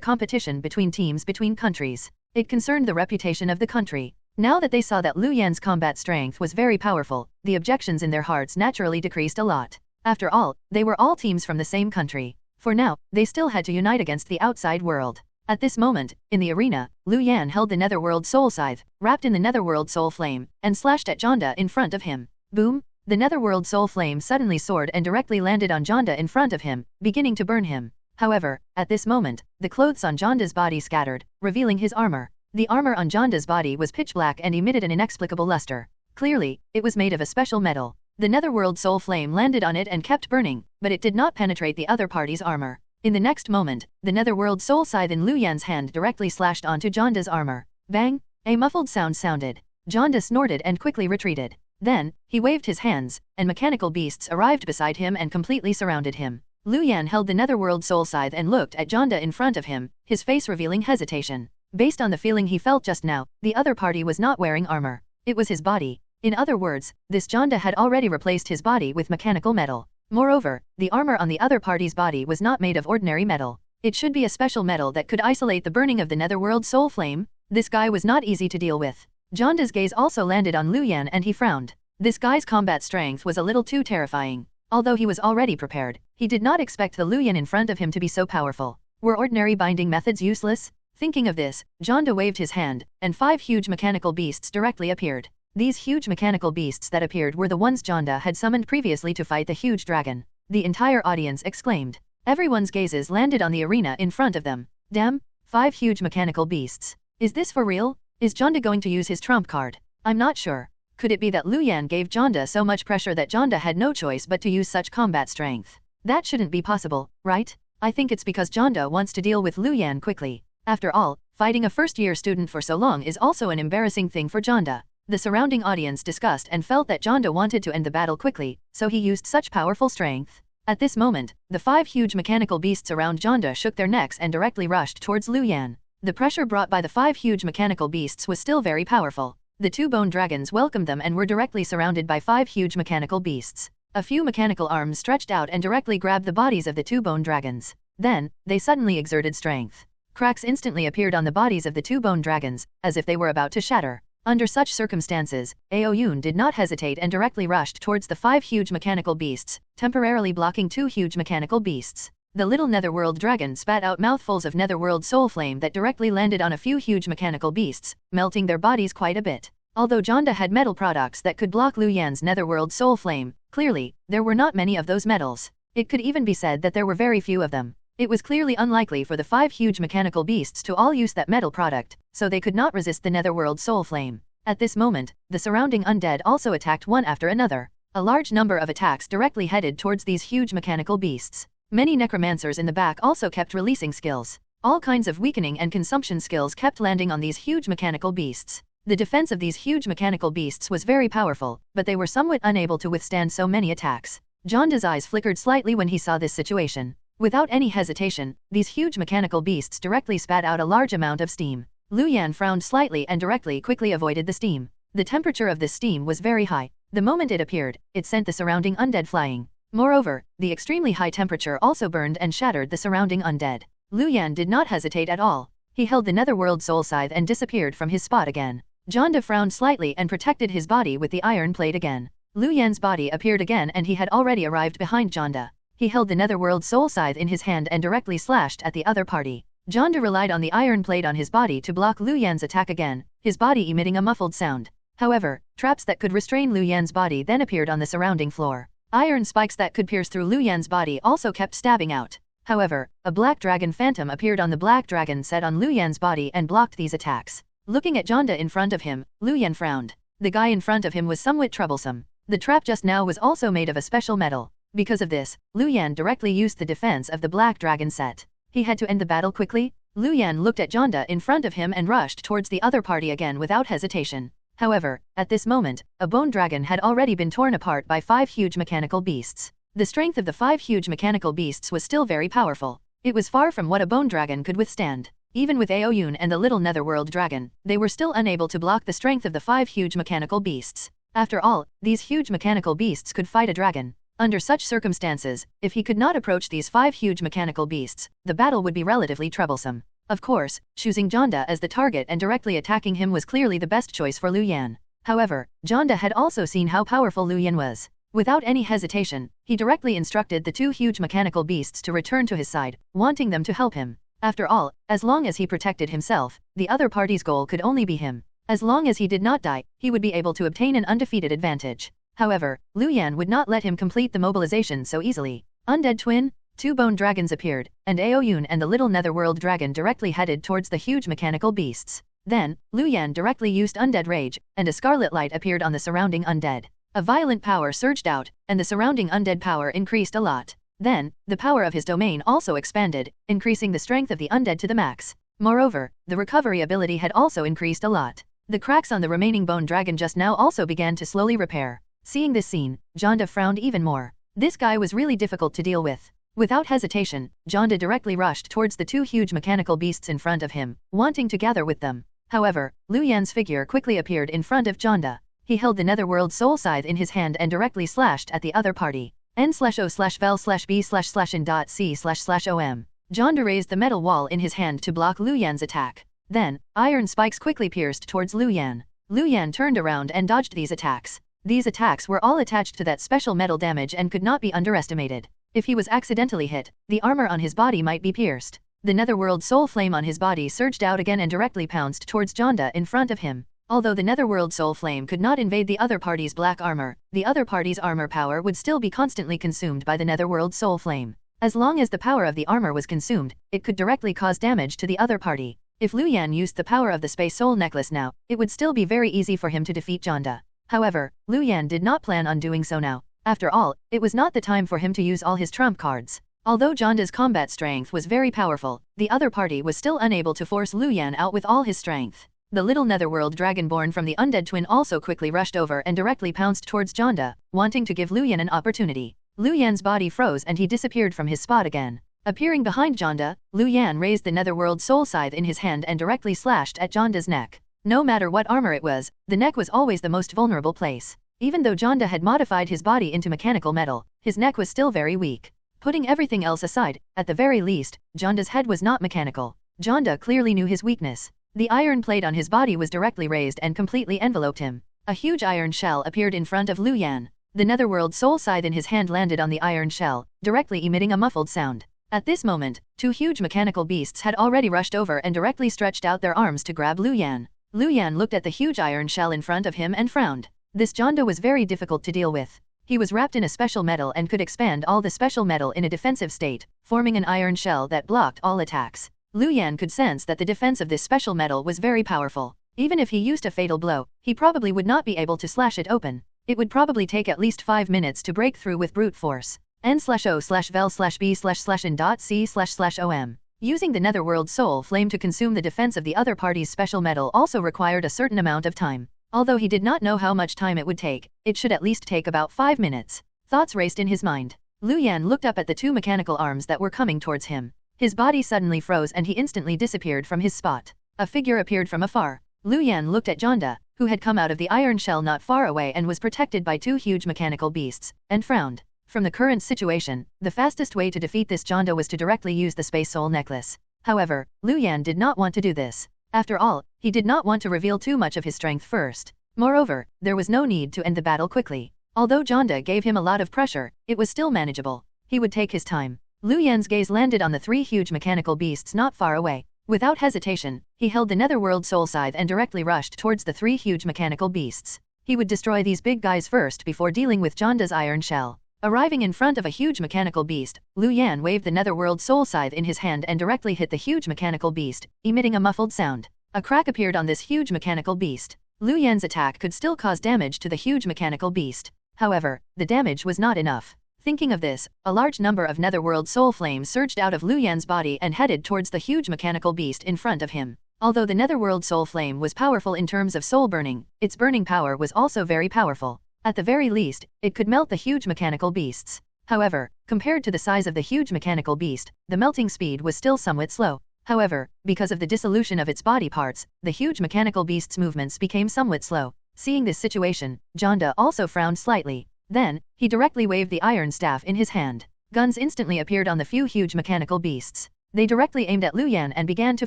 competition between teams between countries. It concerned the reputation of the country. Now that they saw that Lu Yan's combat strength was very powerful, the objections in their hearts naturally decreased a lot. After all, they were all teams from the same country. For now, they still had to unite against the outside world. At this moment, in the arena, Lu Yan held the Netherworld Soul Scythe, wrapped in the Netherworld Soul Flame, and slashed at Jonda in front of him. Boom! The Netherworld Soul Flame suddenly soared and directly landed on Jonda in front of him, beginning to burn him. However, at this moment, the clothes on Jonda's body scattered, revealing his armor. The armor on Jonda's body was pitch black and emitted an inexplicable luster. Clearly, it was made of a special metal. The Netherworld Soul Flame landed on it and kept burning, but it did not penetrate the other party's armor. In the next moment, the Netherworld Soul Scythe in Lu Yan's hand directly slashed onto Jonda's armor. Bang! A muffled sound sounded. Jonda snorted and quickly retreated. Then, he waved his hands, and mechanical beasts arrived beside him and completely surrounded him. Lu Yan held the Netherworld Soul Scythe and looked at Jonda in front of him, his face revealing hesitation. Based on the feeling he felt just now, the other party was not wearing armor. It was his body. In other words, this Jonda had already replaced his body with mechanical metal. Moreover, the armor on the other party's body was not made of ordinary metal. It should be a special metal that could isolate the burning of the Netherworld Soul Flame. This guy was not easy to deal with. Jonda's gaze also landed on Lu Yan and he frowned. This guy's combat strength was a little too terrifying. Although he was already prepared, he did not expect the Lu Yan in front of him to be so powerful. Were ordinary binding methods useless? Thinking of this, Jonda waved his hand, and 5 huge mechanical beasts directly appeared. These huge mechanical beasts that appeared were the ones Jonda had summoned previously to fight the huge dragon. The entire audience exclaimed. Everyone's gazes landed on the arena in front of them. Damn, 5 huge mechanical beasts. Is this for real? Is Jonda going to use his trump card? I'm not sure. Could it be that Lu Yan gave Jonda so much pressure that Jonda had no choice but to use such combat strength? That shouldn't be possible, right? I think it's because Jonda wants to deal with Lu Yan quickly. After all, fighting a first-year student for so long is also an embarrassing thing for Jonda. The surrounding audience discussed and felt that Jonda wanted to end the battle quickly, so he used such powerful strength. At this moment, the 5 huge mechanical beasts around Jonda shook their necks and directly rushed towards Lu Yan. The pressure brought by the 5 huge mechanical beasts was still very powerful. The 2 bone dragons welcomed them and were directly surrounded by 5 huge mechanical beasts. A few mechanical arms stretched out and directly grabbed the bodies of the 2 bone dragons. Then, they suddenly exerted strength. Cracks instantly appeared on the bodies of the 2 bone dragons, as if they were about to shatter. Under such circumstances, Aoyun did not hesitate and directly rushed towards the 5 huge mechanical beasts, temporarily blocking 2 huge mechanical beasts. The little Netherworld dragon spat out mouthfuls of Netherworld soul flame that directly landed on a few huge mechanical beasts, melting their bodies quite a bit. Although Jonda had metal products that could block Lu Yan's Netherworld soul flame, clearly, there were not many of those metals. It could even be said that there were very few of them. It was clearly unlikely for the 5 huge mechanical beasts to all use that metal product, so they could not resist the Netherworld soul flame. At this moment, the surrounding undead also attacked one after another. A large number of attacks directly headed towards these huge mechanical beasts. Many necromancers in the back also kept releasing skills. All kinds of weakening and consumption skills kept landing on these huge mechanical beasts. The defense of these huge mechanical beasts was very powerful, but they were somewhat unable to withstand so many attacks. Jonda's eyes flickered slightly when he saw this situation. Without any hesitation, these huge mechanical beasts directly spat out a large amount of steam. Lu Yan frowned slightly and quickly avoided the steam. The temperature of this steam was very high. The moment it appeared, it sent the surrounding undead flying. Moreover, the extremely high temperature also burned and shattered the surrounding undead. Lu Yan did not hesitate at all. He held the Netherworld soul scythe and disappeared from his spot again. Jonda frowned slightly and protected his body with the iron plate again. Lu Yan's body appeared again and he had already arrived behind Jonda. He held the Netherworld soul scythe in his hand and directly slashed at the other party. Jonda relied on the iron plate on his body to block Lu Yan's attack again, his body emitting a muffled sound. However, traps that could restrain Lu Yan's body then appeared on the surrounding floor. Iron spikes that could pierce through Lu Yan's body also kept stabbing out. However, a black dragon phantom appeared on the black dragon set on Lu Yan's body and blocked these attacks. Looking at Jonda in front of him, Lu Yan frowned. The guy in front of him was somewhat troublesome. The trap just now was also made of a special metal. Because of this, Lu Yan directly used the defense of the black dragon set. He had to end the battle quickly. Lu Yan looked at Jonda in front of him and rushed towards the other party again without hesitation. However, at this moment, a bone dragon had already been torn apart by 5 huge mechanical beasts. The strength of the 5 huge mechanical beasts was still very powerful. It was far from what a bone dragon could withstand. Even with Aoyun and the little netherworld dragon, they were still unable to block the strength of the 5 huge mechanical beasts. After all, these huge mechanical beasts could fight a dragon. Under such circumstances, if he could not approach these 5 huge mechanical beasts, the battle would be relatively troublesome. Of course, choosing Jonda as the target and directly attacking him was clearly the best choice for Lu Yan. However, Jonda had also seen how powerful Lu Yan was. Without any hesitation, he directly instructed the 2 huge mechanical beasts to return to his side, wanting them to help him. After all, as long as he protected himself, the other party's goal could only be him. As long as he did not die, he would be able to obtain an undefeated advantage. However, Lu Yan would not let him complete the mobilization so easily. Undead Twin, 2 bone dragons appeared, and Aoyun and the little netherworld dragon directly headed towards the huge mechanical beasts. Then, Lu Yan directly used Undead Rage, and a scarlet light appeared on the surrounding undead. A violent power surged out, and the surrounding undead power increased a lot. Then, the power of his domain also expanded, increasing the strength of the undead to the max. Moreover, the recovery ability had also increased a lot. The cracks on the remaining bone dragon just now also began to slowly repair. Seeing this scene, Jonda frowned even more. This guy was really difficult to deal with. Without hesitation, Jonda directly rushed towards the 2 huge mechanical beasts in front of him, wanting to gather with them. However, Lu Yan's figure quickly appeared in front of Jonda. He held the netherworld soul scythe in his hand and directly slashed at the other party. N/O/vel/B/C/om. Jonda raised the metal wall in his hand to block Lu Yan's attack. Then, iron spikes quickly pierced towards Lu Yan. Lu Yan turned around and dodged these attacks. These attacks were all attached to that special metal damage and could not be underestimated. If he was accidentally hit, the armor on his body might be pierced. The netherworld soul flame on his body surged out again and directly pounced towards Jonda in front of him. Although the netherworld soul flame could not invade the other party's black armor, the other party's armor power would still be constantly consumed by the netherworld soul flame. As long as the power of the armor was consumed, it could directly cause damage to the other party. If Lu Yan used the power of the Space Soul Necklace now, it would still be very easy for him to defeat Jonda. However, Lu Yan did not plan on doing so now. After all, it was not the time for him to use all his trump cards. Although Jonda's combat strength was very powerful, the other party was still unable to force Lu Yan out with all his strength. The little netherworld dragon born from the undead twin also quickly rushed over and directly pounced towards Jonda, wanting to give Lu Yan an opportunity. Lu Yan's body froze and he disappeared from his spot again. Appearing behind Jonda, Lu Yan raised the netherworld soul scythe in his hand and directly slashed at Jonda's neck. No matter what armor it was, the neck was always the most vulnerable place. Even though Jonda had modified his body into mechanical metal, his neck was still very weak. Putting everything else aside, at the very least, Jonda's head was not mechanical. Jonda clearly knew his weakness. The iron plate on his body was directly raised and completely enveloped him. A huge iron shell appeared in front of Lu Yan. The netherworld soul scythe in his hand landed on the iron shell, directly emitting a muffled sound. At this moment, 2 huge mechanical beasts had already rushed over and directly stretched out their arms to grab Lu Yan. Lu Yan looked at the huge iron shell in front of him and frowned. This Jonda was very difficult to deal with. He was wrapped in a special metal and could expand all the special metal in a defensive state, forming an iron shell that blocked all attacks. Lu Yan could sense that the defense of this special metal was very powerful. Even if he used a fatal blow, he probably would not be able to slash it open. It would probably take at least 5 minutes to break through with brute force. N/O/vel/B/C/om. Using the netherworld soul flame to consume the defense of the other party's special metal also required a certain amount of time. Although he did not know how much time it would take, it should at least take about 5 minutes. Thoughts raced in his mind. Lu Yan looked up at the 2 mechanical arms that were coming towards him. His body suddenly froze and he instantly disappeared from his spot. A figure appeared from afar. Lu Yan looked at Jonda, who had come out of the iron shell not far away and was protected by 2 huge mechanical beasts, and frowned. From the current situation, the fastest way to defeat this Jonda was to directly use the Space Soul Necklace. However, Lu Yan did not want to do this. After all, he did not want to reveal too much of his strength first. Moreover, there was no need to end the battle quickly. Although Jonda gave him a lot of pressure, it was still manageable. He would take his time. Lu Yan's gaze landed on the 3 huge mechanical beasts not far away. Without hesitation, he held the netherworld soul scythe and directly rushed towards the 3 huge mechanical beasts. He would destroy these big guys first before dealing with Jonda's iron shell. Arriving in front of a huge mechanical beast, Lu Yan waved the netherworld soul scythe in his hand and directly hit the huge mechanical beast, emitting a muffled sound. A crack appeared on this huge mechanical beast. Lu Yan's attack could still cause damage to the huge mechanical beast. However, the damage was not enough. Thinking of this, a large number of netherworld soul flames surged out of Lu Yan's body and headed towards the huge mechanical beast in front of him. Although the netherworld soul flame was powerful in terms of soul burning, its burning power was also very powerful. At the very least, it could melt the huge mechanical beasts. However, compared to the size of the huge mechanical beast, the melting speed was still somewhat slow. However, because of the dissolution of its body parts, the huge mechanical beast's movements became somewhat slow. Seeing this situation, Jonda also frowned slightly. Then, he directly waved the iron staff in his hand. Guns instantly appeared on the few huge mechanical beasts. They directly aimed at Lu Yan and began to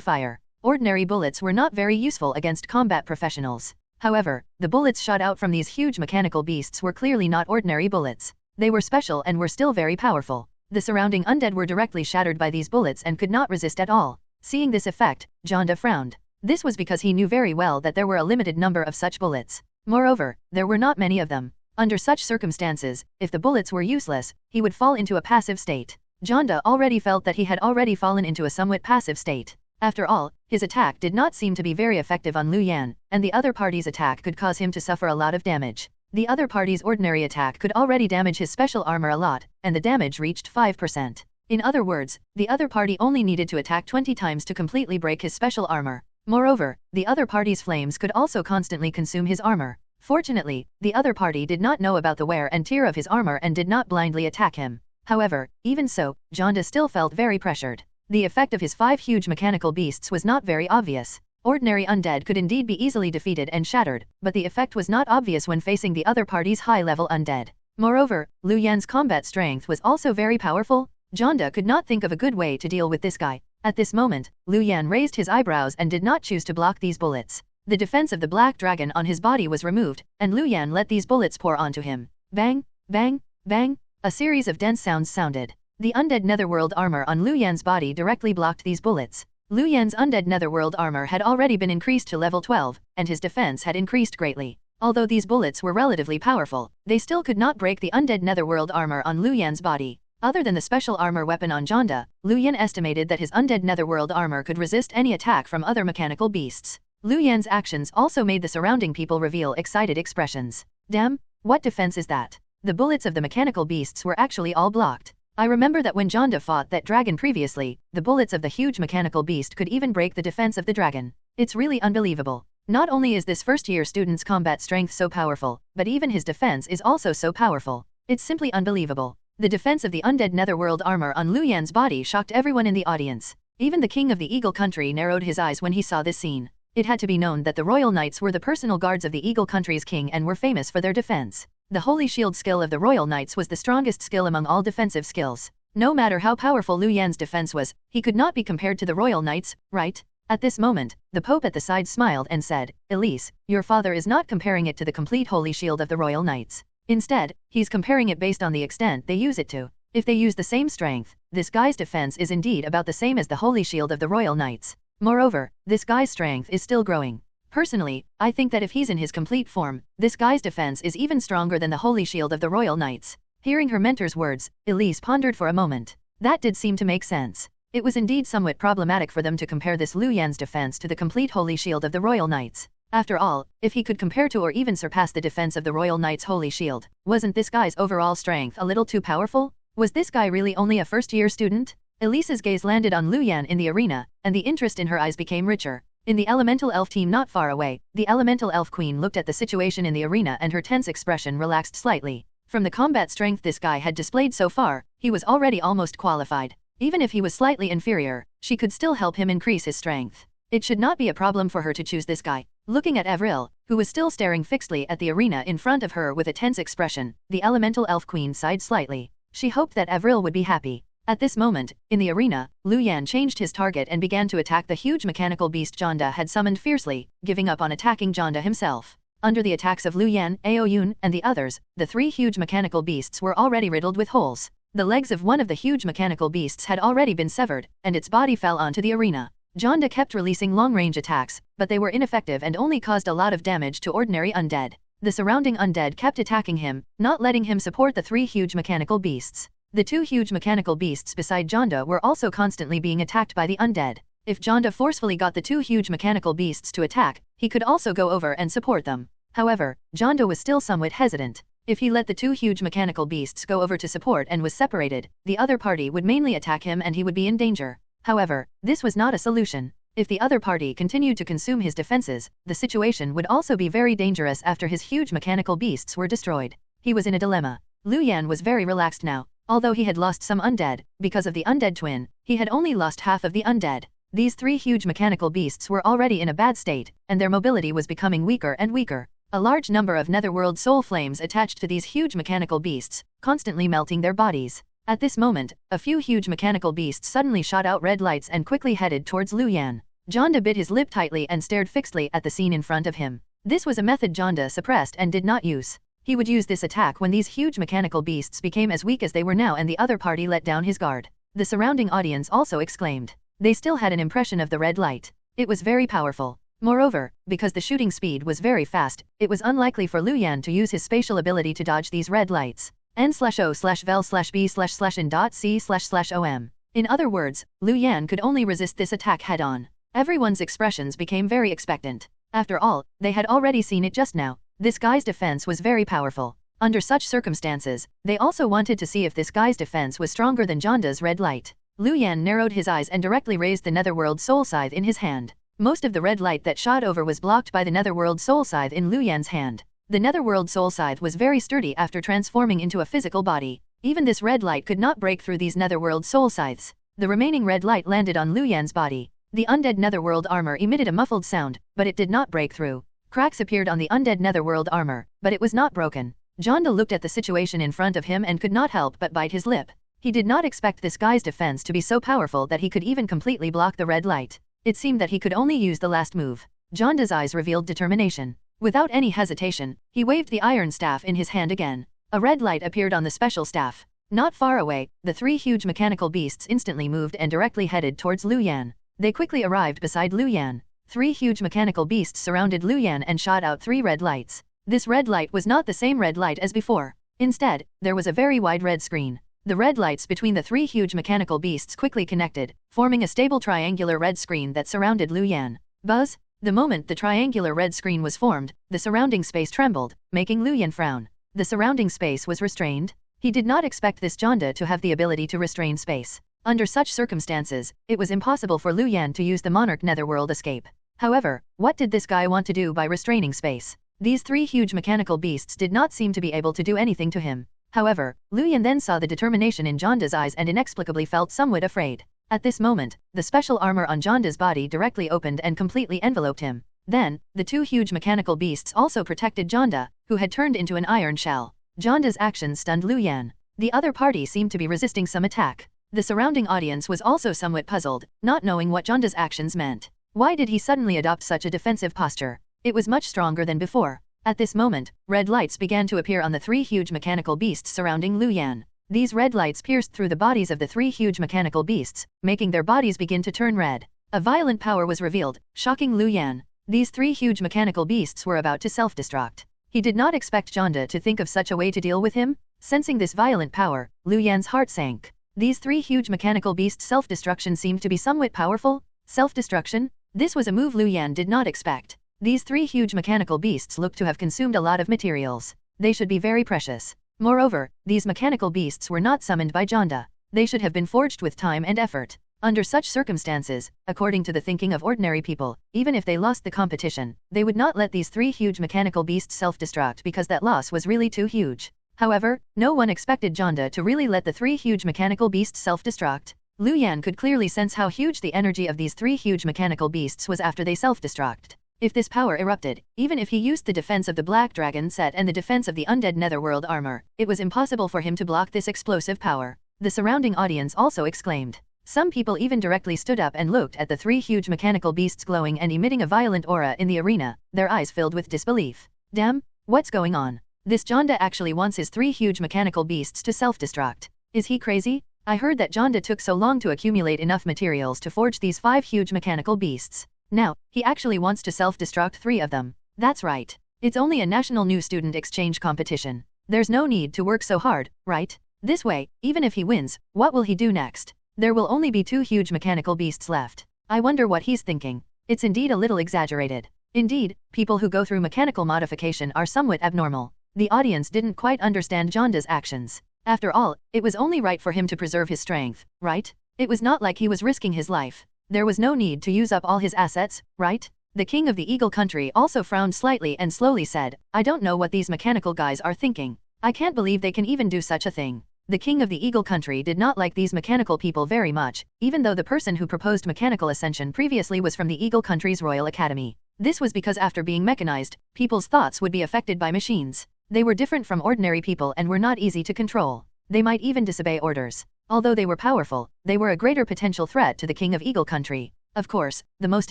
fire. Ordinary bullets were not very useful against combat professionals. However, the bullets shot out from these huge mechanical beasts were clearly not ordinary bullets. They were special and were still very powerful. The surrounding undead were directly shattered by these bullets and could not resist at all. Seeing this effect, Jonda frowned. This was because he knew very well that there were a limited number of such bullets. Moreover, there were not many of them. Under such circumstances, if the bullets were useless, he would fall into a passive state. Jonda already felt that he had already fallen into a somewhat passive state. After all, his attack did not seem to be very effective on Lu Yan, and the other party's attack could cause him to suffer a lot of damage. The other party's ordinary attack could already damage his special armor a lot, and the damage reached 5%. In other words, the other party only needed to attack 20 times to completely break his special armor. Moreover, the other party's flames could also constantly consume his armor. Fortunately, the other party did not know about the wear and tear of his armor and did not blindly attack him. However, even so, Jonda still felt very pressured. The effect of his 5 huge mechanical beasts was not very obvious. Ordinary undead could indeed be easily defeated and shattered, but the effect was not obvious when facing the other party's high-level undead. Moreover, Lu Yan's combat strength was also very powerful. Jonda could not think of a good way to deal with this guy. At this moment, Lu Yan raised his eyebrows and did not choose to block these bullets. The defense of the black dragon on his body was removed, and Lu Yan let these bullets pour onto him. Bang, bang, bang, a series of dense sounds sounded. The undead netherworld armor on Lu Yan's body directly blocked these bullets. Lu Yan's undead netherworld armor had already been increased to level 12, and his defense had increased greatly. Although these bullets were relatively powerful, they still could not break the undead netherworld armor on Lu Yan's body. Other than the special armor weapon on Jonda, Lu Yan estimated that his undead netherworld armor could resist any attack from other mechanical beasts. Lu Yan's actions also made the surrounding people reveal excited expressions. Damn, what defense is that? The bullets of the mechanical beasts were actually all blocked. I remember that when Jonda fought that dragon previously, the bullets of the huge mechanical beast could even break the defense of the dragon. It's really unbelievable. Not only is this first-year student's combat strength so powerful, but even his defense is also so powerful. It's simply unbelievable. The defense of the undead netherworld armor on Lu Yan's body shocked everyone in the audience. Even the king of the Eagle Country narrowed his eyes when he saw this scene. It had to be known that the royal knights were the personal guards of the Eagle Country's king and were famous for their defense. The holy shield skill of the royal knights was the strongest skill among all defensive skills. No matter how powerful Lu Yan's defense was, he could not be compared to the royal knights, right? At this moment, the pope at the side smiled and said, Elise, your father is not comparing it to the complete holy shield of the royal knights. Instead, he's comparing it based on the extent they use it to. If they use the same strength, this guy's defense is indeed about the same as the holy shield of the royal knights. Moreover, this guy's strength is still growing. Personally, I think that if he's in his complete form, this guy's defense is even stronger than the holy shield of the royal knights. Hearing her mentor's words, Elise pondered for a moment. That did seem to make sense. It was indeed somewhat problematic for them to compare this Lu Yan's defense to the complete holy shield of the royal knights. After all, if he could compare to or even surpass the defense of the royal knight's holy shield, wasn't this guy's overall strength a little too powerful? Was this guy really only a first-year student? Elise's gaze landed on Lu Yan in the arena, and the interest in her eyes became richer. In the elemental elf team not far away, the elemental elf queen looked at the situation in the arena and her tense expression relaxed slightly. From the combat strength this guy had displayed so far, he was already almost qualified. Even if he was slightly inferior, she could still help him increase his strength. It should not be a problem for her to choose this guy. Looking at Avril, who was still staring fixedly at the arena in front of her with a tense expression, the elemental elf queen sighed slightly. She hoped that Avril would be happy. At this moment, in the arena, Lu Yan changed his target and began to attack the huge mechanical beast Jonda had summoned fiercely, giving up on attacking Jonda himself. Under the attacks of Lu Yan, Aoyun, and the others, the 3 huge mechanical beasts were already riddled with holes. The legs of one of the huge mechanical beasts had already been severed, and its body fell onto the arena. Jonda kept releasing long-range attacks, but they were ineffective and only caused a lot of damage to ordinary undead. The surrounding undead kept attacking him, not letting him support the 3 huge mechanical beasts. The 2 huge mechanical beasts beside Jonda were also constantly being attacked by the undead. If Jonda forcefully got the 2 huge mechanical beasts to attack, he could also go over and support them. However, Jonda was still somewhat hesitant. If he let the 2 huge mechanical beasts go over to support and was separated, the other party would mainly attack him and he would be in danger. However, this was not a solution. If the other party continued to consume his defenses, the situation would also be very dangerous after his huge mechanical beasts were destroyed. He was in a dilemma. Lu Yan was very relaxed now. Although he had lost some undead, because of the undead twin, he had only lost half of the undead. These three huge mechanical beasts were already in a bad state, and their mobility was becoming weaker and weaker. A large number of netherworld soul flames attached to these huge mechanical beasts, constantly melting their bodies. At this moment, a few huge mechanical beasts suddenly shot out red lights and quickly headed towards Lu Yan. Jonda bit his lip tightly and stared fixedly at the scene in front of him. This was a method Jonda suppressed and did not use. He would use this attack when these huge mechanical beasts became as weak as they were now and the other party let down his guard. The surrounding audience also exclaimed. They still had an impression of the red light. It was very powerful. Moreover, because the shooting speed was very fast, it was unlikely for Lu Yan to use his spatial ability to dodge these red lights. N/O/vel/b/in.c//om. In other words, Lu Yan could only resist this attack head-on. Everyone's expressions became very expectant. After all, they had already seen it just now. This guy's defense was very powerful. Under such circumstances, they also wanted to see if this guy's defense was stronger than Jonda's red light. Lu Yan narrowed his eyes and directly raised the netherworld soul scythe in his hand. Most of the red light that shot over was blocked by the netherworld soul scythe in Lu Yan's hand. The netherworld soul scythe was very sturdy after transforming into a physical body. Even this red light could not break through these netherworld soul scythes. The remaining red light landed on Lu Yan's body. The undead netherworld armor emitted a muffled sound, but it did not break through. Cracks appeared on the undead netherworld armor, but it was not broken. Jonda looked at the situation in front of him and could not help but bite his lip. He did not expect this guy's defense to be so powerful that he could even completely block the red light. It seemed that he could only use the last move. Jonda's eyes revealed determination. Without any hesitation, he waved the iron staff in his hand again. A red light appeared on the special staff. Not far away, the three huge mechanical beasts instantly moved and directly headed towards Lu Yan. They quickly arrived beside Lu Yan. Three huge mechanical beasts surrounded Lu Yan and shot out three red lights. This red light was not the same red light as before. Instead, there was a very wide red screen. The red lights between the three huge mechanical beasts quickly connected, forming a stable triangular red screen that surrounded Lu Yan. Buzz! The moment the triangular red screen was formed, the surrounding space trembled, making Lu Yan frown. The surrounding space was restrained. He did not expect this Jonda to have the ability to restrain space. Under such circumstances, it was impossible for Lu Yan to use the Monarch Netherworld escape. However, what did this guy want to do by restraining space? These three huge mechanical beasts did not seem to be able to do anything to him. However, Lu Yan then saw the determination in Jonda's eyes and inexplicably felt somewhat afraid. At this moment, the special armor on Jonda's body directly opened and completely enveloped him. Then, the two huge mechanical beasts also protected Jonda, who had turned into an iron shell. Jonda's actions stunned Lu Yan. The other party seemed to be resisting some attack. The surrounding audience was also somewhat puzzled, not knowing what Jonda's actions meant. Why did he suddenly adopt such a defensive posture? It was much stronger than before. At this moment, red lights began to appear on the three huge mechanical beasts surrounding Lu Yan. These red lights pierced through the bodies of the three huge mechanical beasts, making their bodies begin to turn red. A violent power was revealed, shocking Lu Yan. These three huge mechanical beasts were about to self-destruct. He did not expect Jonda to think of such a way to deal with him. Sensing this violent power, Lu Yan's heart sank. These three huge mechanical beasts' self-destruction seemed to be somewhat powerful. Self-destruction? This was a move Lu Yan did not expect. These three huge mechanical beasts looked to have consumed a lot of materials. They should be very precious. Moreover, these mechanical beasts were not summoned by Jonda. They should have been forged with time and effort. Under such circumstances, according to the thinking of ordinary people, even if they lost the competition, they would not let these three huge mechanical beasts self-destruct because that loss was really too huge. However, no one expected Jonda to really let the three huge mechanical beasts self-destruct. Lu Yan could clearly sense how huge the energy of these three huge mechanical beasts was after they self-destruct. If this power erupted, even if he used the defense of the Black Dragon set and the defense of the undead netherworld armor, it was impossible for him to block this explosive power. The surrounding audience also exclaimed. Some people even directly stood up and looked at the three huge mechanical beasts glowing and emitting a violent aura in the arena, their eyes filled with disbelief. Damn, what's going on? This Jonda actually wants his three huge mechanical beasts to self-destruct. Is he crazy? I heard that Jonda took so long to accumulate enough materials to forge these 5 huge mechanical beasts. Now, he actually wants to self-destruct 3 of them. That's right. It's only a national new student exchange competition. There's no need to work so hard, right? This way, even if he wins, what will he do next? There will only be 2 huge mechanical beasts left. I wonder what he's thinking. It's indeed a little exaggerated. Indeed, people who go through mechanical modification are somewhat abnormal. The audience didn't quite understand Jonda's actions. After all, it was only right for him to preserve his strength, right? It was not like he was risking his life. There was no need to use up all his assets, right? The king of the Eagle country also frowned slightly and slowly said, I don't know what these mechanical guys are thinking. I can't believe they can even do such a thing. The king of the Eagle country did not like these mechanical people very much, even though the person who proposed mechanical ascension previously was from the Eagle country's royal academy. This was because after being mechanized, people's thoughts would be affected by machines. They were different from ordinary people and were not easy to control. They might even disobey orders. Although they were powerful, they were a greater potential threat to the king of Eagle country. Of course, the most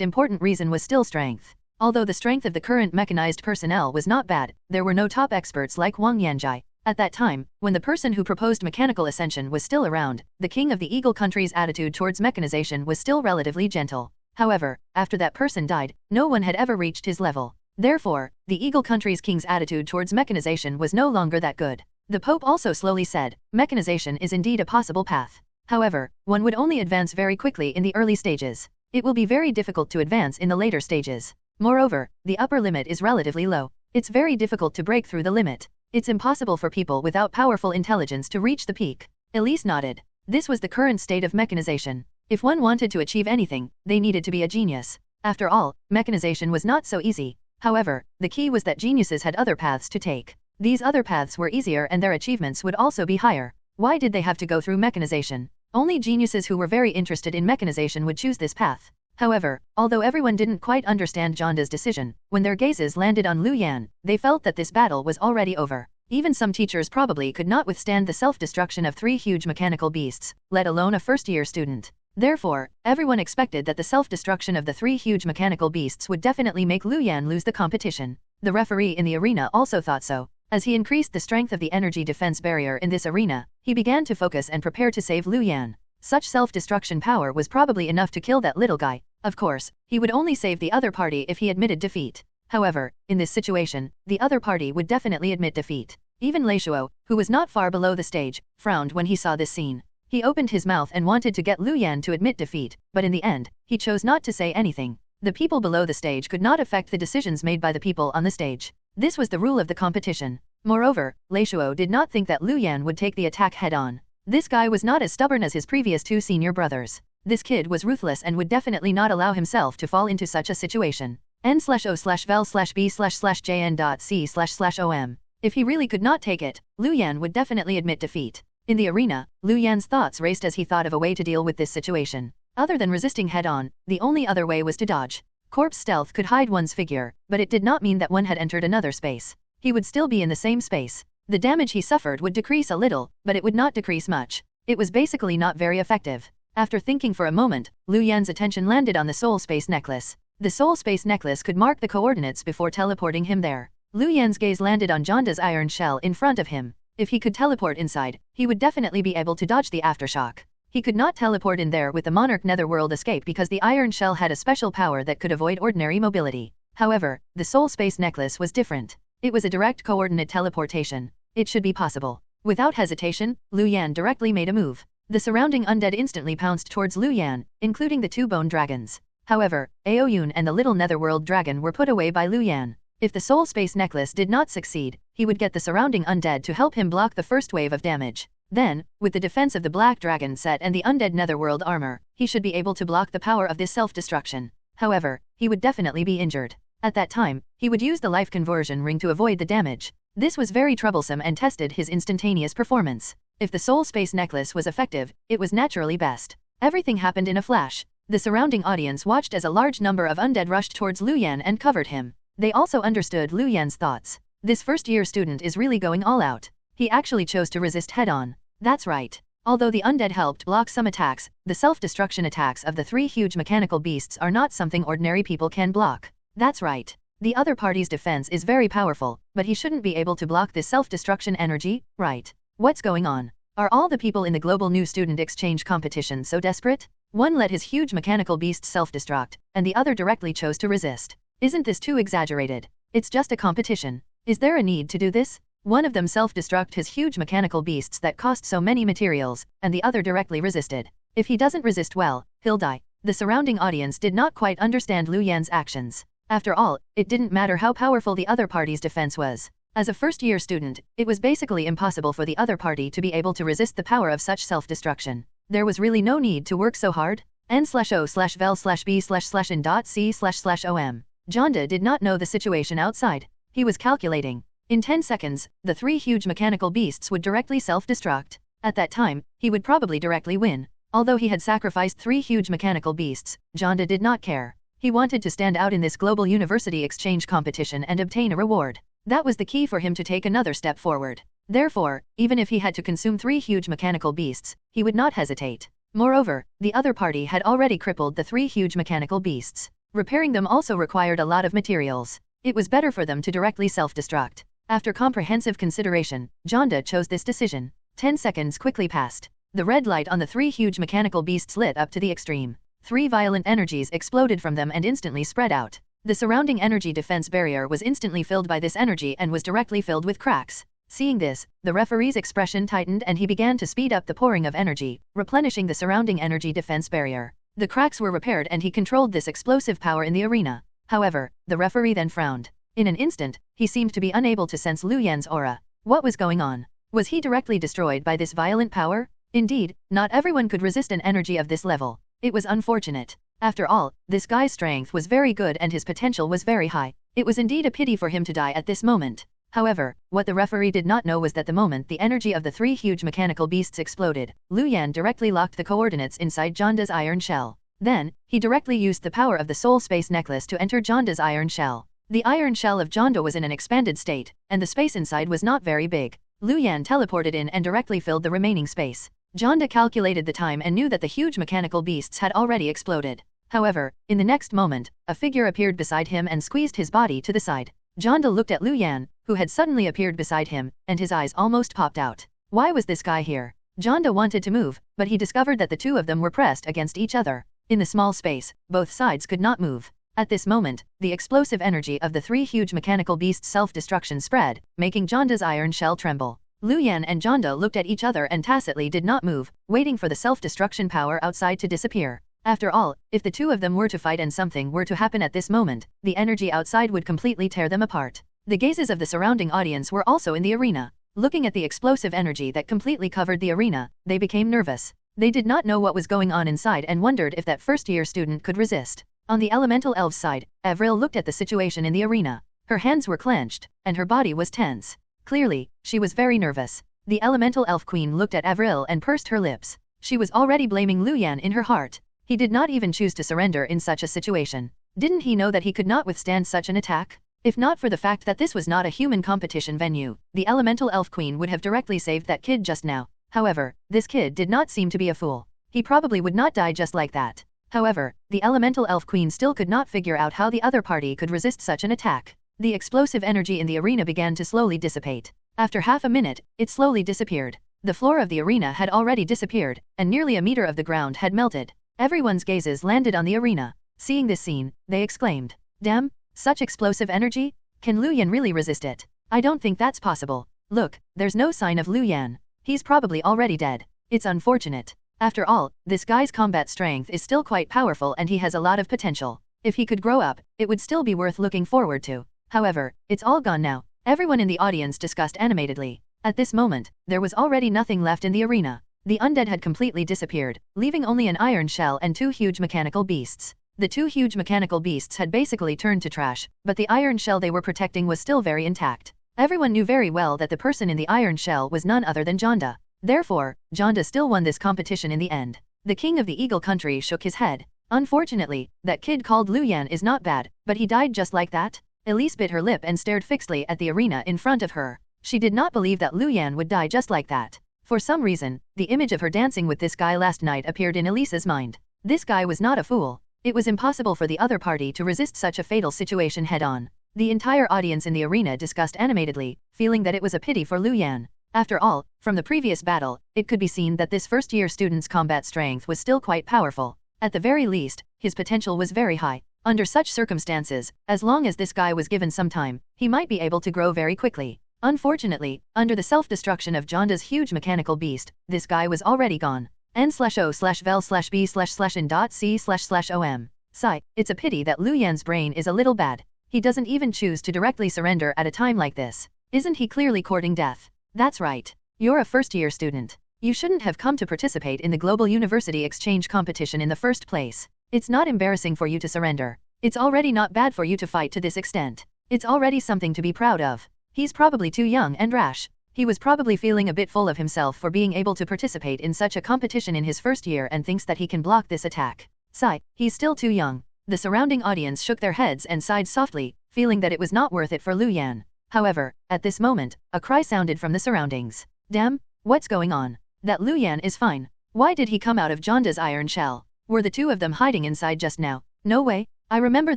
important reason was still strength. Although the strength of the current mechanized personnel was not bad, there were no top experts like Wang Yanjai. At that time, when the person who proposed mechanical ascension was still around, the king of the Eagle country's attitude towards mechanization was still relatively gentle. However, after that person died, no one had ever reached his level. Therefore, the Eagle country's king's attitude towards mechanization was no longer that good. The Pope also slowly said, mechanization is indeed a possible path. However, one would only advance very quickly in the early stages. It will be very difficult to advance in the later stages. Moreover, the upper limit is relatively low. It's very difficult to break through the limit. It's impossible for people without powerful intelligence to reach the peak. Elise nodded. This was the current state of mechanization. If one wanted to achieve anything, they needed to be a genius. After all, mechanization was not so easy. However, the key was that geniuses had other paths to take. These other paths were easier and their achievements would also be higher. Why did they have to go through mechanization? Only geniuses who were very interested in mechanization would choose this path. However, although everyone didn't quite understand Zhanda's decision, when their gazes landed on Lu Yan, they felt that this battle was already over. Even some teachers probably could not withstand the self-destruction of 3 huge mechanical beasts, let alone a first-year student. Therefore, everyone expected that the self-destruction of the 3 huge mechanical beasts would definitely make Lu Yan lose the competition. The referee in the arena also thought so. As he increased the strength of the energy defense barrier in this arena, he began to focus and prepare to save Lu Yan. Such self-destruction power was probably enough to kill that little guy. Of course, he would only save the other party if he admitted defeat. However, in this situation, the other party would definitely admit defeat. Even Leishuo, who was not far below the stage, frowned when he saw this scene. He opened his mouth and wanted to get Lu Yan to admit defeat, but in the end, he chose not to say anything. The people below the stage could not affect the decisions made by the people on the stage. This was the rule of the competition. Moreover, Leishuo did not think that Lu Yan would take the attack head-on. This guy was not as stubborn as his previous 2 senior brothers. This kid was ruthless and would definitely not allow himself to fall into such a situation. n/o/vel/b/jn.c//om. If he really could not take it, Lu Yan would definitely admit defeat. In the arena, Lu Yan's thoughts raced as he thought of a way to deal with this situation. Other than resisting head-on, the only other way was to dodge. Corpse stealth could hide one's figure, but it did not mean that one had entered another space. He would still be in the same space. The damage he suffered would decrease a little, but it would not decrease much. It was basically not very effective. After thinking for a moment, Lu Yan's attention landed on the Soul Space Necklace. The Soul Space Necklace could mark the coordinates before teleporting him there. Lu Yan's gaze landed on Zhanda's iron shell in front of him. If he could teleport inside, he would definitely be able to dodge the aftershock. He could not teleport in there with the Monarch Netherworld escape because the iron shell had a special power that could avoid ordinary mobility. However, the Soul Space Necklace was different. It was a direct coordinate teleportation. It should be possible. Without hesitation, Lu Yan directly made a move. The surrounding undead instantly pounced towards Lu Yan, including the 2 bone dragons. However, Aoyun and the little Netherworld dragon were put away by Lu Yan. If the Soul Space Necklace did not succeed, he would get the surrounding undead to help him block the first wave of damage. Then, with the defense of the Black Dragon set and the undead Netherworld armor, he should be able to block the power of this self-destruction. However, he would definitely be injured. At that time, he would use the life conversion ring to avoid the damage. This was very troublesome and tested his instantaneous performance. If the Soul Space Necklace was effective, it was naturally best. Everything happened in a flash. The surrounding audience watched as a large number of undead rushed towards Lu Yan and covered him. They also understood Lu Yan's thoughts. This first-year student is really going all out. He actually chose to resist head-on. That's right. Although the undead helped block some attacks, the self-destruction attacks of the 3 huge mechanical beasts are not something ordinary people can block. That's right. The other party's defense is very powerful, but he shouldn't be able to block this self-destruction energy, right? What's going on? Are all the people in the global new student exchange competition so desperate? One let his huge mechanical beast self-destruct, and the other directly chose to resist. Isn't this too exaggerated? It's just a competition. Is there a need to do this? One of them self-destruct his huge mechanical beasts that cost so many materials, and the other directly resisted. If he doesn't resist well, he'll die. The surrounding audience did not quite understand Lu Yan's actions. After all, it didn't matter how powerful the other party's defense was. As a first-year student, it was basically impossible for the other party to be able to resist the power of such self-destruction. There was really no need to work so hard. n/o/vel/b/in.c//om. Zhanda did not know the situation outside. He was calculating. In 10 seconds, the 3 huge mechanical beasts would directly self-destruct. At that time, he would probably directly win. Although he had sacrificed 3 huge mechanical beasts, Jonda did not care. He wanted to stand out in this global university exchange competition and obtain a reward. That was the key for him to take another step forward. Therefore, even if he had to consume 3 huge mechanical beasts, he would not hesitate. Moreover, the other party had already crippled the 3 huge mechanical beasts. Repairing them also required a lot of materials. It was better for them to directly self-destruct. After comprehensive consideration, Jonda chose this decision. 10 seconds quickly passed. The red light on the 3 huge mechanical beasts lit up to the extreme. 3 violent energies exploded from them and instantly spread out. The surrounding energy defense barrier was instantly filled by this energy and was directly filled with cracks. Seeing this, the referee's expression tightened and he began to speed up the pouring of energy, replenishing the surrounding energy defense barrier. The cracks were repaired and he controlled this explosive power in the arena. However, the referee then frowned. In an instant, he seemed to be unable to sense Lu Yan's aura. What was going on? Was he directly destroyed by this violent power? Indeed, not everyone could resist an energy of this level. It was unfortunate. After all, this guy's strength was very good and his potential was very high. It was indeed a pity for him to die at this moment. However, what the referee did not know was that the moment the energy of the 3 huge mechanical beasts exploded, Lu Yan directly locked the coordinates inside Jonda's iron shell. Then, he directly used the power of the soul space necklace to enter Jonda's iron shell. The iron shell of Jonda was in an expanded state, and the space inside was not very big. Lu Yan teleported in and directly filled the remaining space. Jonda calculated the time and knew that the huge mechanical beasts had already exploded. However, in the next moment, a figure appeared beside him and squeezed his body to the side. Jonda looked at Lu Yan, who had suddenly appeared beside him, and his eyes almost popped out. Why was this guy here? Jonda wanted to move, but he discovered that the 2 of them were pressed against each other. In the small space, both sides could not move. At this moment, the explosive energy of the 3 huge mechanical beasts' self-destruction spread, making Jonda's iron shell tremble. Lu Yan and Jonda looked at each other and tacitly did not move, waiting for the self-destruction power outside to disappear. After all, if the 2 of them were to fight and something were to happen at this moment, the energy outside would completely tear them apart. The gazes of the surrounding audience were also in the arena. Looking at the explosive energy that completely covered the arena, they became nervous. They did not know what was going on inside and wondered if that first-year student could resist. On the elemental elves side, Avril looked at the situation in the arena. Her hands were clenched, and her body was tense. Clearly, she was very nervous. The elemental elf queen looked at Avril and pursed her lips. She was already blaming Lu Yan in her heart. He did not even choose to surrender in such a situation. Didn't he know that he could not withstand such an attack? If not for the fact that this was not a human competition venue, the elemental elf queen would have directly saved that kid just now. However, this kid did not seem to be a fool. He probably would not die just like that. However, the elemental elf queen still could not figure out how the other party could resist such an attack. The explosive energy in the arena began to slowly dissipate. After half a minute, it slowly disappeared. The floor of the arena had already disappeared, and nearly a meter of the ground had melted. Everyone's gazes landed on the arena. Seeing this scene, they exclaimed, "Damn, such explosive energy? Can Lu Yan really resist it? I don't think that's possible. Look, there's no sign of Lu Yan. He's probably already dead. It's unfortunate. After all, this guy's combat strength is still quite powerful and he has a lot of potential. If he could grow up, it would still be worth looking forward to. However, it's all gone now." Everyone in the audience discussed animatedly. At this moment, there was already nothing left in the arena. The undead had completely disappeared, leaving only an iron shell and 2 huge mechanical beasts. The 2 huge mechanical beasts had basically turned to trash, but the iron shell they were protecting was still very intact. Everyone knew very well that the person in the iron shell was none other than Jonda. Therefore, Jonda still won this competition in the end. The king of the Eagle country shook his head. Unfortunately, that kid called Lu Yan is not bad, but he died just like that. Elise bit her lip and stared fixedly at the arena in front of her. She did not believe that Lu Yan would die just like that. For some reason, the image of her dancing with this guy last night appeared in Elise's mind. This guy was not a fool. It was impossible for the other party to resist such a fatal situation head-on. The entire audience in the arena discussed animatedly, feeling that it was a pity for Lu Yan. After all, from the previous battle, it could be seen that this first-year student's combat strength was still quite powerful. At the very least, his potential was very high. Under such circumstances, as long as this guy was given some time, he might be able to grow very quickly. Unfortunately, under the self-destruction of Jonda's huge mechanical beast, this guy was already gone. n/o/vel/b/in.c//om. Sigh, it's a pity that Lu Yan's brain is a little bad. He doesn't even choose to directly surrender at a time like this. Isn't he clearly courting death? That's right. You're a first-year student. You shouldn't have come to participate in the global university exchange competition in the first place. It's not embarrassing for you to surrender. It's already not bad for you to fight to this extent. It's already something to be proud of. He's probably too young and rash. He was probably feeling a bit full of himself for being able to participate in such a competition in his first year and thinks that he can block this attack. Sigh, he's still too young. The surrounding audience shook their heads and sighed softly, feeling that it was not worth it for Lu Yan. However, at this moment, a cry sounded from the surroundings. Damn, what's going on? That Lu Yan is fine. Why did he come out of Jonda's iron shell? Were the two of them hiding inside just now? No way. I remember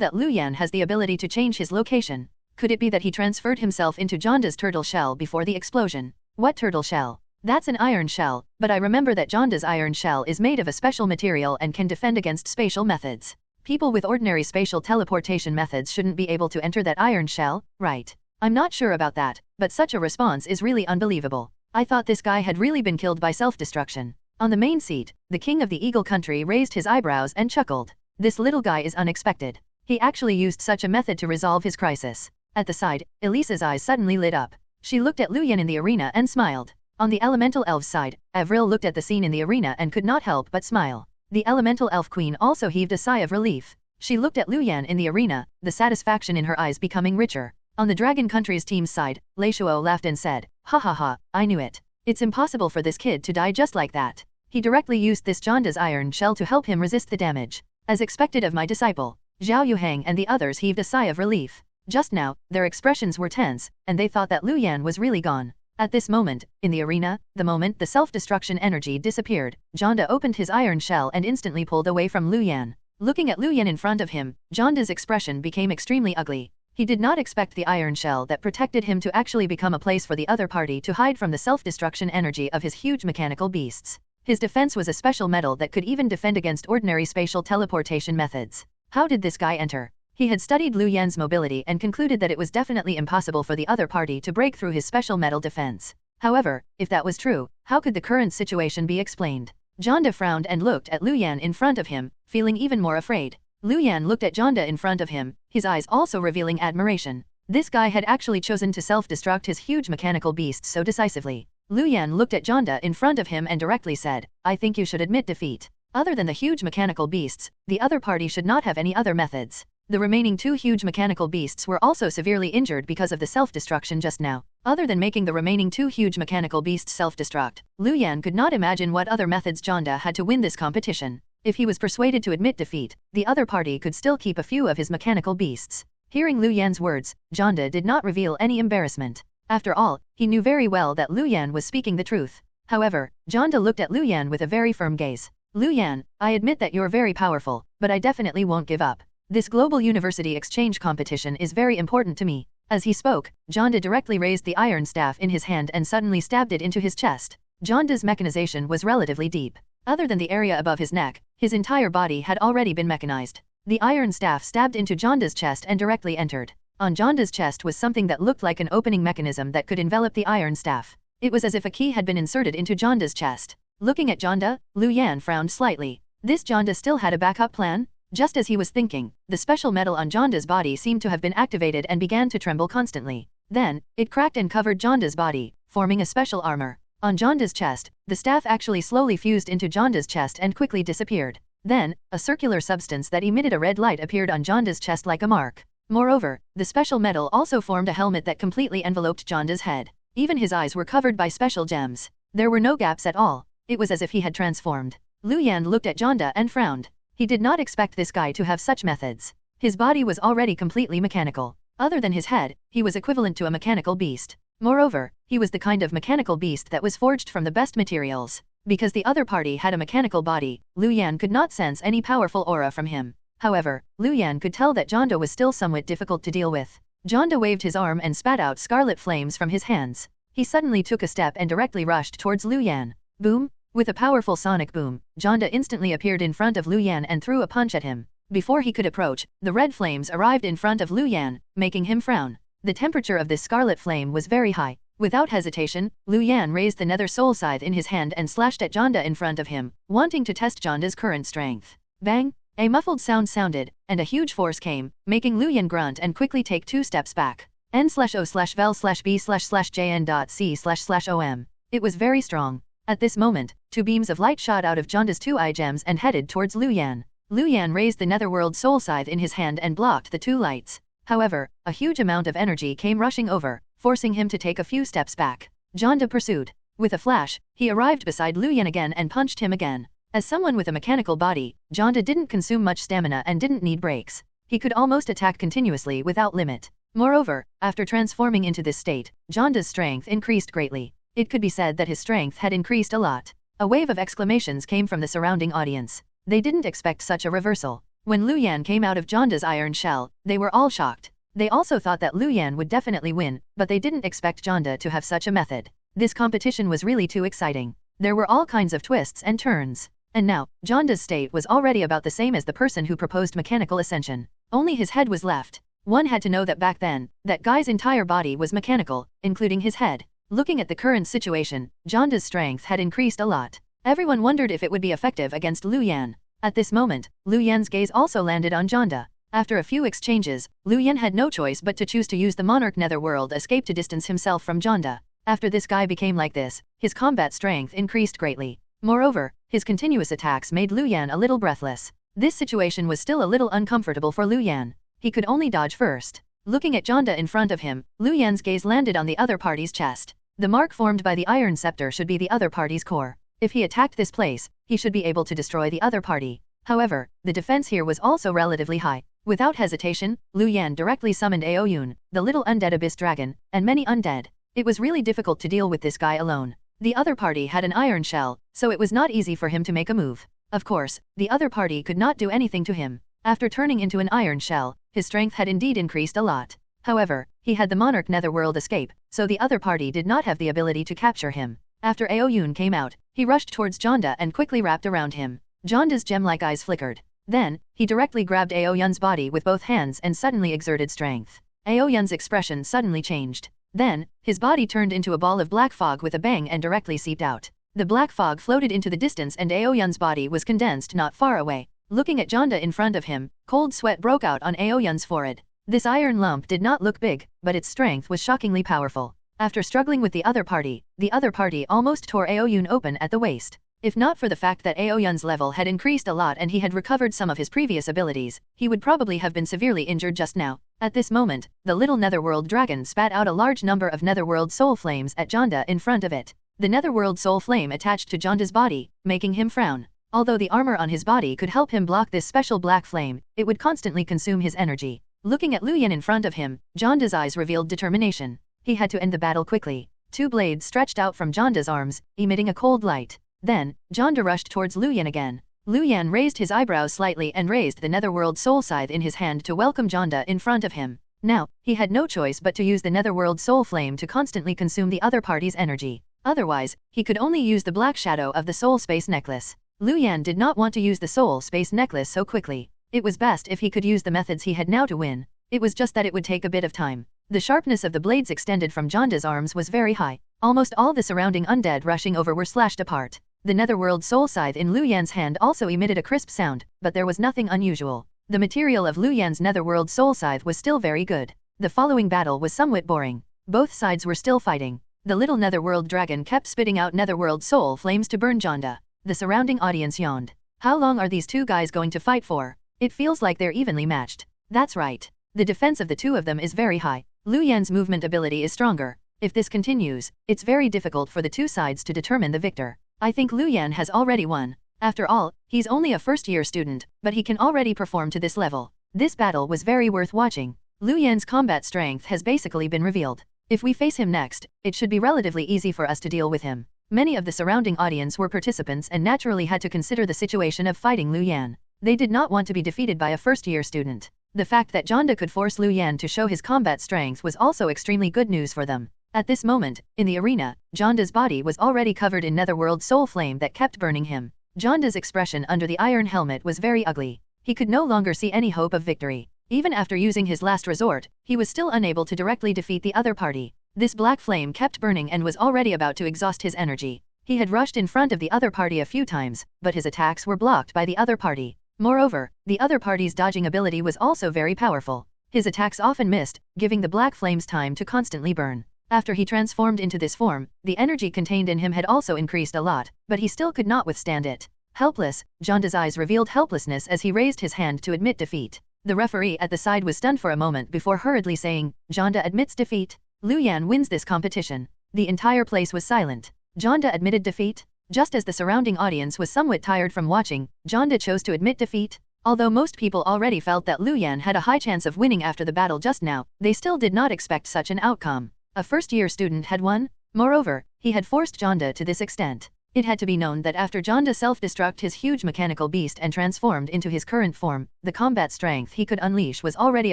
that Lu Yan has the ability to change his location. Could it be that he transferred himself into Jonda's turtle shell before the explosion? What turtle shell? That's an iron shell, but I remember that Jonda's iron shell is made of a special material and can defend against spatial methods. People with ordinary spatial teleportation methods shouldn't be able to enter that iron shell, right? I'm not sure about that, but such a response is really unbelievable. I thought this guy had really been killed by self-destruction. On the main seat, the king of the Eagle country raised his eyebrows and chuckled. This little guy is unexpected. He actually used such a method to resolve his crisis. At the side, Elisa's eyes suddenly lit up. She looked at Lu Yan in the arena and smiled. On the elemental elf's side, Avril looked at the scene in the arena and could not help but smile. The elemental elf queen also heaved a sigh of relief. She looked at Lu Yan in the arena, the satisfaction in her eyes becoming richer. On the Dragon Country's team's side, Lei Shuo laughed and said, "Ha ha ha, I knew it. It's impossible for this kid to die just like that. He directly used this Jonda's iron shell to help him resist the damage. As expected of my disciple." Zhao Yuhang and the others heaved a sigh of relief. Just now, their expressions were tense, and they thought that Lu Yan was really gone. At this moment, in the arena, the moment the self-destruction energy disappeared, Jonda opened his iron shell and instantly pulled away from Lu Yan. Looking at Lu Yan in front of him, Jonda's expression became extremely ugly. He did not expect the iron shell that protected him to actually become a place for the other party to hide from the self-destruction energy of his huge mechanical beasts. His defense was a special metal that could even defend against ordinary spatial teleportation methods. How did this guy enter? He had studied Lu Yan's mobility and concluded that it was definitely impossible for the other party to break through his special metal defense. However, if that was true, how could the current situation be explained? Jonda frowned and looked at Lu Yan in front of him, feeling even more afraid. Lu Yan looked at Jonda in front of him, his eyes also revealing admiration. This guy had actually chosen to self-destruct his huge mechanical beast so decisively. Lu Yan looked at Jonda in front of him and directly said, "I think you should admit defeat. Other than the huge mechanical beasts, the other party should not have any other methods." The remaining two huge mechanical beasts were also severely injured because of the self-destruction just now. Other than making the remaining two huge mechanical beasts self-destruct, Lu Yan could not imagine what other methods Jonda had to win this competition. If he was persuaded to admit defeat, the other party could still keep a few of his mechanical beasts. Hearing Lu Yan's words, Jonda did not reveal any embarrassment. After all, he knew very well that Lu Yan was speaking the truth. However, Jonda looked at Lu Yan with a very firm gaze. "Lu Yan, I admit that you're very powerful, but I definitely won't give up. This global university exchange competition is very important to me." As he spoke, Jonda directly raised the iron staff in his hand and suddenly stabbed it into his chest. Jonda's mechanization was relatively deep. Other than the area above his neck, his entire body had already been mechanized. The iron staff stabbed into Jonda's chest and directly entered. On Jonda's chest was something that looked like an opening mechanism that could envelop the iron staff. It was as if a key had been inserted into Jonda's chest. Looking at Jonda, Lu Yan frowned slightly. This Jonda still had a backup plan? Just as he was thinking, the special metal on Jonda's body seemed to have been activated and began to tremble constantly. Then, it cracked and covered Jonda's body, forming a special armor. On Jonda's chest, the staff actually slowly fused into Jonda's chest and quickly disappeared. Then, a circular substance that emitted a red light appeared on Jonda's chest like a mark. Moreover, the special metal also formed a helmet that completely enveloped Jonda's head. Even his eyes were covered by special gems. There were no gaps at all. It was as if he had transformed. Lu Yan looked at Jonda and frowned. He did not expect this guy to have such methods. His body was already completely mechanical. Other than his head, he was equivalent to a mechanical beast. Moreover, he was the kind of mechanical beast that was forged from the best materials. Because the other party had a mechanical body, Lu Yan could not sense any powerful aura from him. However, Lu Yan could tell that Jonda was still somewhat difficult to deal with. Jonda waved his arm and spat out scarlet flames from his hands. He suddenly took a step and directly rushed towards Lu Yan. Boom! With a powerful sonic boom, Jonda instantly appeared in front of Lu Yan and threw a punch at him. Before he could approach, the red flames arrived in front of Lu Yan, making him frown. The temperature of this scarlet flame was very high. Without hesitation, Lu Yan raised the nether soul scythe in his hand and slashed at Jonda in front of him, wanting to test Jonda's current strength. Bang! A muffled sound sounded, and a huge force came, making Lu Yan grunt and quickly take 2 steps back. N/O/vel/b/jn.c//om. It was very strong. At this moment, 2 beams of light shot out of Jonda's 2 eye gems and headed towards Lu Yan. Lu Yan raised the netherworld soul scythe in his hand and blocked the 2 lights. However, a huge amount of energy came rushing over, forcing him to take a few steps back. Jonda pursued. With a flash, he arrived beside Lu Yan again and punched him again. As someone with a mechanical body, Jonda didn't consume much stamina and didn't need breaks. He could almost attack continuously without limit. Moreover, after transforming into this state, Jonda's strength increased greatly. It could be said that his strength had increased a lot. A wave of exclamations came from the surrounding audience. They didn't expect such a reversal. When Lu Yan came out of Jonda's iron shell, they were all shocked. They also thought that Lu Yan would definitely win, but they didn't expect Jonda to have such a method. This competition was really too exciting. There were all kinds of twists and turns. And now, Jonda's state was already about the same as the person who proposed mechanical ascension. Only his head was left. One had to know that back then, that guy's entire body was mechanical, including his head. Looking at the current situation, Jonda's strength had increased a lot. Everyone wondered if it would be effective against Lu Yan. At this moment, Lu Yan's gaze also landed on Jonda. After a few exchanges, Lu Yan had no choice but to choose to use the Monarch Netherworld escape to distance himself from Jonda. After this guy became like this, his combat strength increased greatly. Moreover, his continuous attacks made Lu Yan a little breathless. This situation was still a little uncomfortable for Lu Yan. He could only dodge first. Looking at Jonda in front of him, Lu Yan's gaze landed on the other party's chest. The mark formed by the iron scepter should be the other party's core. If he attacked this place, he should be able to destroy the other party. However, the defense here was also relatively high. Without hesitation, Lu Yan directly summoned Aoyun, the little undead abyss dragon, and many undead. It was really difficult to deal with this guy alone. The other party had an iron shell, so it was not easy for him to make a move. Of course, the other party could not do anything to him. After turning into an iron shell, his strength had indeed increased a lot. However, he had the Monarch Netherworld escape, so the other party did not have the ability to capture him. After Aoyun came out, he rushed towards Jonda and quickly wrapped around him. Jonda's gem-like eyes flickered. Then, he directly grabbed Aoyun's body with both hands and suddenly exerted strength. Aoyun's expression suddenly changed. Then, his body turned into a ball of black fog with a bang and directly seeped out. The black fog floated into the distance and Aoyun's body was condensed not far away. Looking at Jonda in front of him, cold sweat broke out on Aoyun's forehead. This iron lump did not look big, but its strength was shockingly powerful. After struggling with the other party almost tore Aoyun open at the waist. If not for the fact that Aoyun's level had increased a lot and he had recovered some of his previous abilities, he would probably have been severely injured just now. At this moment, the little Netherworld dragon spat out a large number of Netherworld soul flames at Jonda in front of it. The Netherworld soul flame attached to Jonda's body, making him frown. Although the armor on his body could help him block this special black flame, it would constantly consume his energy. Looking at Lu Yan in front of him, Jonda's eyes revealed determination. He had to end the battle quickly. Two blades stretched out from Jonda's arms, emitting a cold light. Then, Jonda rushed towards Lu Yan again. Lu Yan raised his eyebrows slightly and raised the Netherworld soul scythe in his hand to welcome Jonda in front of him. Now, he had no choice but to use the Netherworld soul flame to constantly consume the other party's energy. Otherwise, he could only use the black shadow of the soul space necklace. Lu Yan did not want to use the soul space necklace so quickly. It was best if he could use the methods he had now to win. It was just that it would take a bit of time. The sharpness of the blades extended from Jonda's arms was very high. Almost all the surrounding undead rushing over were slashed apart. The Netherworld soul scythe in Lu Yan's hand also emitted a crisp sound, but there was nothing unusual. The material of Lu Yan's Netherworld soul scythe was still very good. The following battle was somewhat boring. Both sides were still fighting. The little Netherworld dragon kept spitting out Netherworld soul flames to burn Jonda. The surrounding audience yawned. How long are these two guys going to fight for? It feels like they're evenly matched. That's right. The defense of the two of them is very high. Lu Yan's movement ability is stronger. If this continues, it's very difficult for the two sides to determine the victor. I think Lu Yan has already won. After all, he's only a first-year student, but he can already perform to this level. This battle was very worth watching. Lu Yan's combat strength has basically been revealed. If we face him next, it should be relatively easy for us to deal with him. Many of the surrounding audience were participants and naturally had to consider the situation of fighting Lu Yan. They did not want to be defeated by a first-year student. The fact that Jonda could force Lu Yan to show his combat strength was also extremely good news for them. At this moment, in the arena, Jonda's body was already covered in Netherworld soul flame that kept burning him. Jonda's expression under the iron helmet was very ugly. He could no longer see any hope of victory. Even after using his last resort, he was still unable to directly defeat the other party. This black flame kept burning and was already about to exhaust his energy. He had rushed in front of the other party a few times, but his attacks were blocked by the other party. Moreover, the other party's dodging ability was also very powerful. His attacks often missed, giving the black flames time to constantly burn. After he transformed into this form, the energy contained in him had also increased a lot, but he still could not withstand it. Helpless, Jonda's eyes revealed helplessness as he raised his hand to admit defeat. The referee at the side was stunned for a moment before hurriedly saying, "Jonda admits defeat. Lu Yan wins this competition." The entire place was silent. Jonda admitted defeat? Just as the surrounding audience was somewhat tired from watching, Jonda chose to admit defeat. Although most people already felt that Lu Yan had a high chance of winning after the battle just now, they still did not expect such an outcome. A first-year student had won? Moreover, he had forced Jonda to this extent. It had to be known that after Jonda self-destruct his huge mechanical beast and transformed into his current form, the combat strength he could unleash was already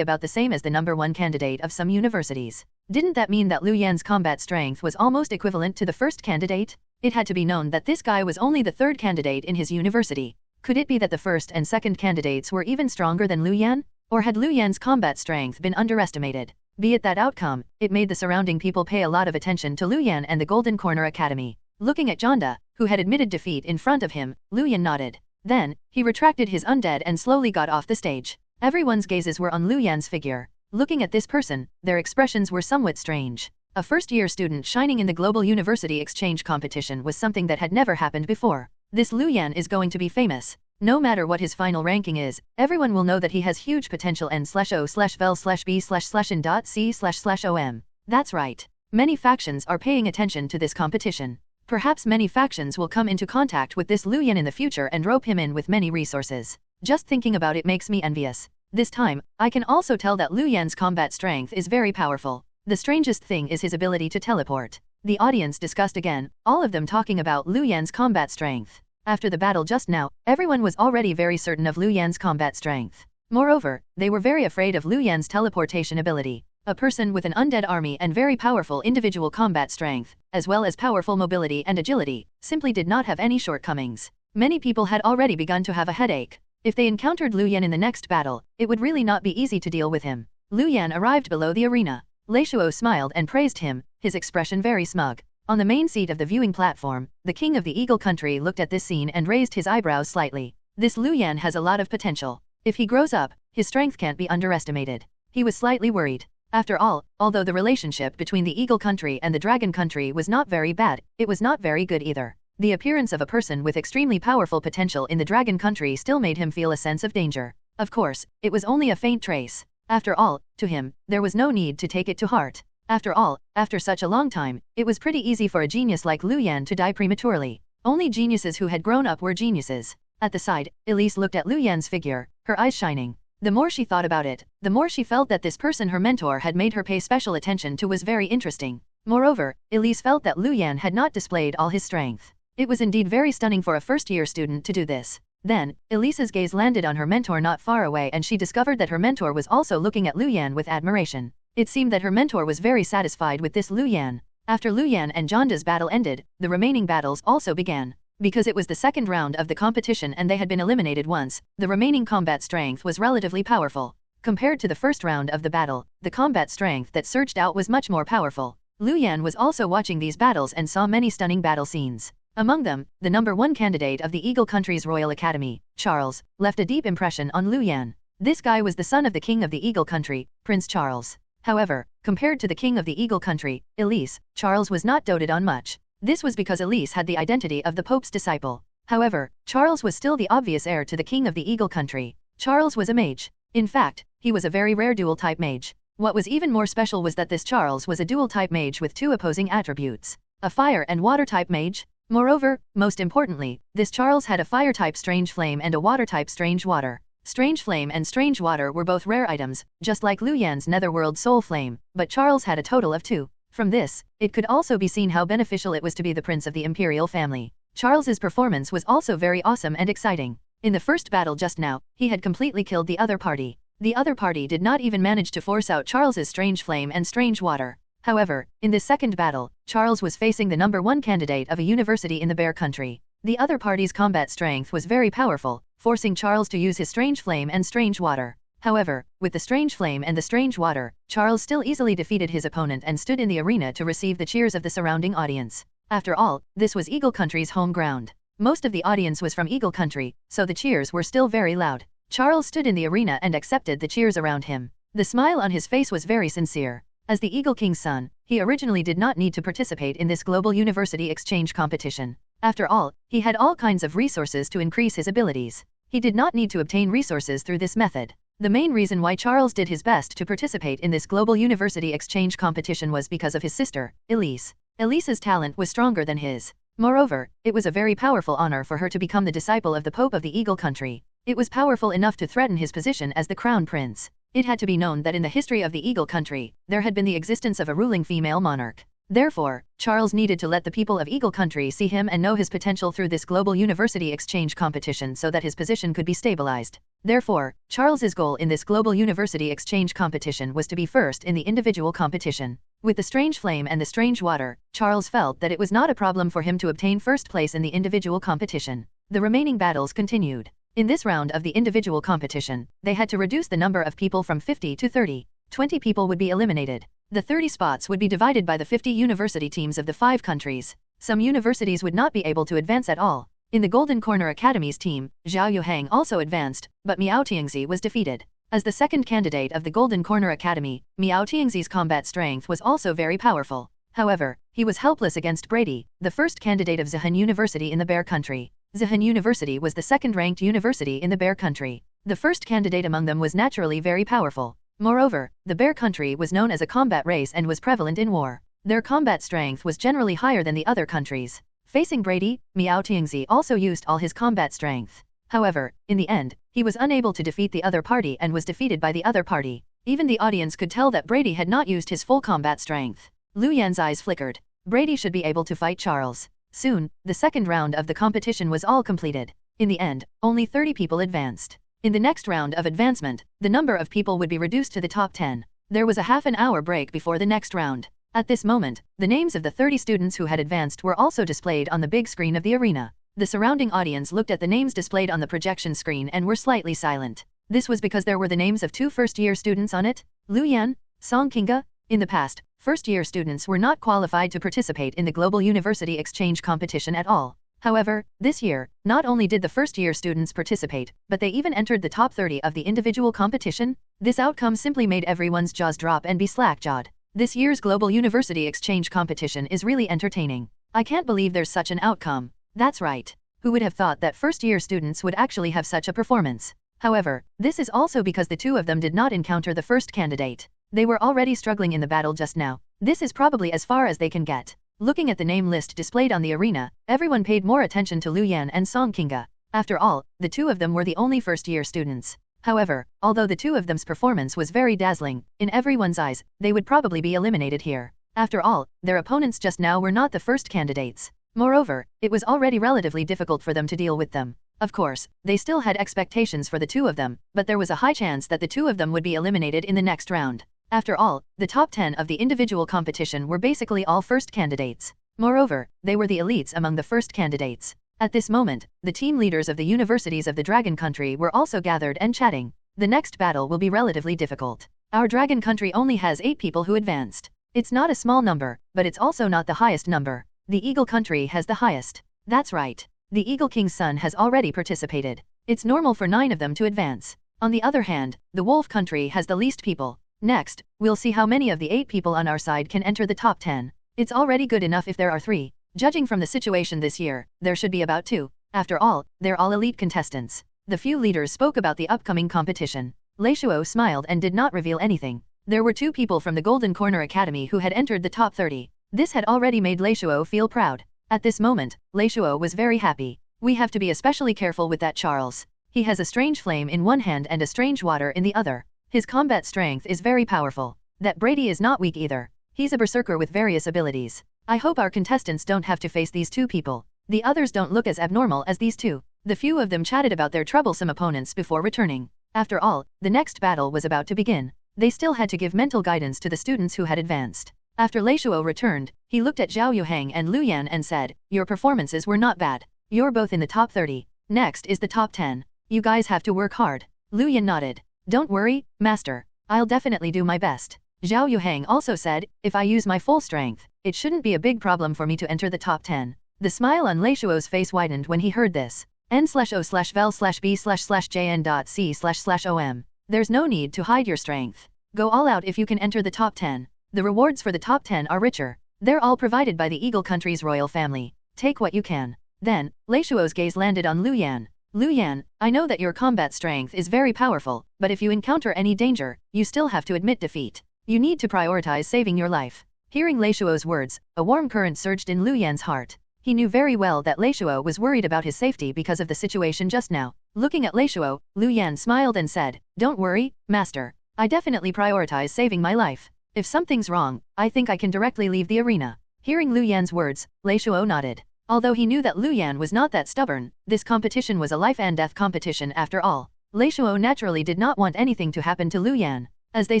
about the same as the #1 candidate of some universities. Didn't that mean that Lu Yan's combat strength was almost equivalent to the first candidate? It had to be known that this guy was only the third candidate in his university. Could it be that the first and second candidates were even stronger than Lu Yan? Or had Lu Yan's combat strength been underestimated? Be it that outcome, it made the surrounding people pay a lot of attention to Lu Yan and the Golden Corner Academy. Looking at Jonda, who had admitted defeat in front of him, Lu Yan nodded. Then, he retracted his undead and slowly got off the stage. Everyone's gazes were on Lu Yan's figure. Looking at this person, their expressions were somewhat strange. A first-year student shining in the Global University Exchange competition was something that had never happened before. This Lu Yan is going to be famous. No matter what his final ranking is, everyone will know that he has huge potential n/o/vel/b/in.c//om. That's right. Many factions are paying attention to this competition. Perhaps many factions will come into contact with this Lu Yan in the future and rope him in with many resources. Just thinking about it makes me envious. This time, I can also tell that Lu Yan's combat strength is very powerful. The strangest thing is his ability to teleport. The audience discussed again, all of them talking about Lu Yan's combat strength. After the battle just now, everyone was already very certain of Lu Yan's combat strength. Moreover, they were very afraid of Lu Yan's teleportation ability. A person with an undead army and very powerful individual combat strength, as well as powerful mobility and agility, simply did not have any shortcomings. Many people had already begun to have a headache. If they encountered Lu Yan in the next battle, it would really not be easy to deal with him. Lu Yan arrived below the arena. Leishuo smiled and praised him, his expression very smug. On the main seat of the viewing platform, the king of the Eagle country looked at this scene and raised his eyebrows slightly. This Lu Yan has a lot of potential. If he grows up, his strength can't be underestimated. He was slightly worried. After all, although the relationship between the Eagle country and the Dragon country was not very bad, it was not very good either. The appearance of a person with extremely powerful potential in the Dragon country still made him feel a sense of danger. Of course, it was only a faint trace. After all, to him, there was no need to take it to heart. After all, after such a long time, it was pretty easy for a genius like Lu Yan to die prematurely. Only geniuses who had grown up were geniuses. At the side, Elise looked at Lu Yan's figure, her eyes shining. The more she thought about it, the more she felt that this person her mentor had made her pay special attention to was very interesting. Moreover, Elise felt that Lu Yan had not displayed all his strength. It was indeed very stunning for a first-year student to do this. Then, Elise's gaze landed on her mentor not far away and she discovered that her mentor was also looking at Lu Yan with admiration. It seemed that her mentor was very satisfied with this Lu Yan. After Lu Yan and Jonda's battle ended, the remaining battles also began. Because it was the second round of the competition and they had been eliminated once, the remaining combat strength was relatively powerful. Compared to the first round of the battle, the combat strength that surged out was much more powerful. Lu Yan was also watching these battles and saw many stunning battle scenes. Among them, the #1 candidate of the Eagle country's Royal Academy, Charles, left a deep impression on Lu Yan. This guy was the son of the king of the Eagle country, Prince Charles. However, compared to the king of the Eagle country, Elise, Charles was not doted on much. This was because Elise had the identity of the Pope's disciple. However, Charles was still the obvious heir to the king of the Eagle country. Charles was a mage. In fact, he was a very rare dual-type mage. What was even more special was that this Charles was a dual-type mage with two opposing attributes. A fire and water-type mage. Moreover, most importantly, this Charles had a fire-type strange flame and a water-type strange water. Strange flame and strange water were both rare items, just like Lu Yan's netherworld soul flame, but Charles had a total of two. From this, it could also be seen how beneficial it was to be the prince of the imperial family. Charles's performance was also very awesome and exciting. In the first battle just now, he had completely killed the other party. The other party did not even manage to force out Charles's strange flame and strange water. However, in this second battle, Charles was facing the #1 candidate of a university in the Bear Country. The other party's combat strength was very powerful, forcing Charles to use his strange flame and strange water. However, with the strange flame and the strange water, Charles still easily defeated his opponent and stood in the arena to receive the cheers of the surrounding audience. After all, this was Eagle Country's home ground. Most of the audience was from Eagle Country, so the cheers were still very loud. Charles stood in the arena and accepted the cheers around him. The smile on his face was very sincere. As the Eagle King's son, he originally did not need to participate in this global university exchange competition. After all, he had all kinds of resources to increase his abilities. He did not need to obtain resources through this method. The main reason why Charles did his best to participate in this global university exchange competition was because of his sister, Elise. Elisa's talent was stronger than his. Moreover, it was a very powerful honor for her to become the disciple of the Pope of the Eagle Country. It was powerful enough to threaten his position as the Crown Prince. It had to be known that in the history of the Eagle Country, there had been the existence of a ruling female monarch. Therefore, Charles needed to let the people of Eagle Country see him and know his potential through this global university exchange competition so that his position could be stabilized. Therefore, Charles's goal in this global university exchange competition was to be first in the individual competition. With the strange flame and the strange water, Charles felt that it was not a problem for him to obtain first place in the individual competition. The remaining battles continued. In this round of the individual competition, they had to reduce the number of people from 50 to 30. 20 people would be eliminated. The 30 spots would be divided by the 50 university teams of the 5 countries. Some universities would not be able to advance at all. In the Golden Corner Academy's team, Zhao Yuhang also advanced, but Miao Tiangzi was defeated. As the second candidate of the Golden Corner Academy, Miao Tiangzi's combat strength was also very powerful. However, he was helpless against Brady, the first candidate of Zhehan University in the Bear Country. Zhehan University was the second-ranked university in the Bear Country. The first candidate among them was naturally very powerful. Moreover, the Bear Country was known as a combat race and was prevalent in war. Their combat strength was generally higher than the other countries. Facing Brady, Miao Tiangzi also used all his combat strength. However, in the end, he was unable to defeat the other party and was defeated by the other party. Even the audience could tell that Brady had not used his full combat strength. Liu Yan's eyes flickered. Brady should be able to fight Charles. Soon, the second round of the competition was all completed. In the end, only 30 people advanced. In the next round of advancement, the number of people would be reduced to the top 10. There was a half an hour break before the next round. At this moment, the names of the 30 students who had advanced were also displayed on the big screen of the arena. The surrounding audience looked at the names displayed on the projection screen and were slightly silent. This was because there were the names of 2 first-year students on it, Liu Yan, Song Qingge. In the past, first-year students were not qualified to participate in the Global University Exchange competition at all. However, this year, not only did the first-year students participate, but they even entered the top 30 of the individual competition. This outcome simply made everyone's jaws drop and be slack-jawed. This year's Global University Exchange competition is really entertaining. I can't believe there's such an outcome. That's right. Who would have thought that first-year students would actually have such a performance? However, this is also because the 2 of them did not encounter the first candidate. They were already struggling in the battle just now. This is probably as far as they can get. Looking at the name list displayed on the arena, everyone paid more attention to Liu Yan and Song Qingge. After all, the 2 of them were the only first-year students. However, although the 2 of them's performance was very dazzling, in everyone's eyes, they would probably be eliminated here. After all, their opponents just now were not the first candidates. Moreover, it was already relatively difficult for them to deal with them. Of course, they still had expectations for the 2 of them, but there was a high chance that the 2 of them would be eliminated in the next round. After all, the top 10 of the individual competition were basically all first candidates. Moreover, they were the elites among the first candidates. At this moment, the team leaders of the universities of the Dragon Country were also gathered and chatting. The next battle will be relatively difficult. Our Dragon Country only has 8 people who advanced. It's not a small number, but it's also not the highest number. The Eagle Country has the highest. That's right. The Eagle King's son has already participated. It's normal for 9 of them to advance. On the other hand, the Wolf Country has the least people. Next, we'll see how many of the 8 people on our side can enter the top 10. It's already good enough if there are 3. Judging from the situation this year, there should be about 2. After all, they're all elite contestants. The few leaders spoke about the upcoming competition. Lei Shuo smiled and did not reveal anything. There were 2 people from the Golden Corner Academy who had entered the top 30. This had already made Lei Shuo feel proud. At this moment, Lei Shuo was very happy. We have to be especially careful with that Charles. He has a strange flame in one hand and a strange water in the other. His combat strength is very powerful. That Brady is not weak either. He's a berserker with various abilities. I hope our contestants don't have to face these 2 people. The others don't look as abnormal as these 2. The few of them chatted about their troublesome opponents before returning. After all, the next battle was about to begin. They still had to give mental guidance to the students who had advanced. After Lei Shuo returned, he looked at Zhao Yuhang and Liu Yan and said, "Your performances were not bad. You're both in the top 30. Next is the top 10. You guys have to work hard." Liu Yan nodded. "Don't worry, master. I'll definitely do my best." Zhao Yuhang also said, "If I use my full strength, it shouldn't be a big problem for me to enter the top 10. The smile on Lei Shuo's face widened when he heard this. n/o/vel/b/jn.c//om. There's no need to hide your strength. Go all out if you can enter the top 10. The rewards for the top 10 are richer. They're all provided by the Eagle Country's royal family. Take what you can." Then, Lei Shuo's gaze landed on Liu Yan. "Liu Yan, I know that your combat strength is very powerful, but if you encounter any danger, you still have to admit defeat. You need to prioritize saving your life. Hearing Leishuo's words, a warm current surged in Lu Yan's heart. He knew very well that Leishuo was worried about his safety because of the situation just now. Looking at Leishuo, Lu Yan smiled and said, "Don't worry, master. I definitely prioritize saving my life. If something's wrong, I think I can directly leave the arena." Hearing Lu Yan's words, Leishuo nodded. Although he knew that Lu Yan was not that stubborn, this competition was a life and death competition after all. Leishuo naturally did not want anything to happen to Lu Yan. As they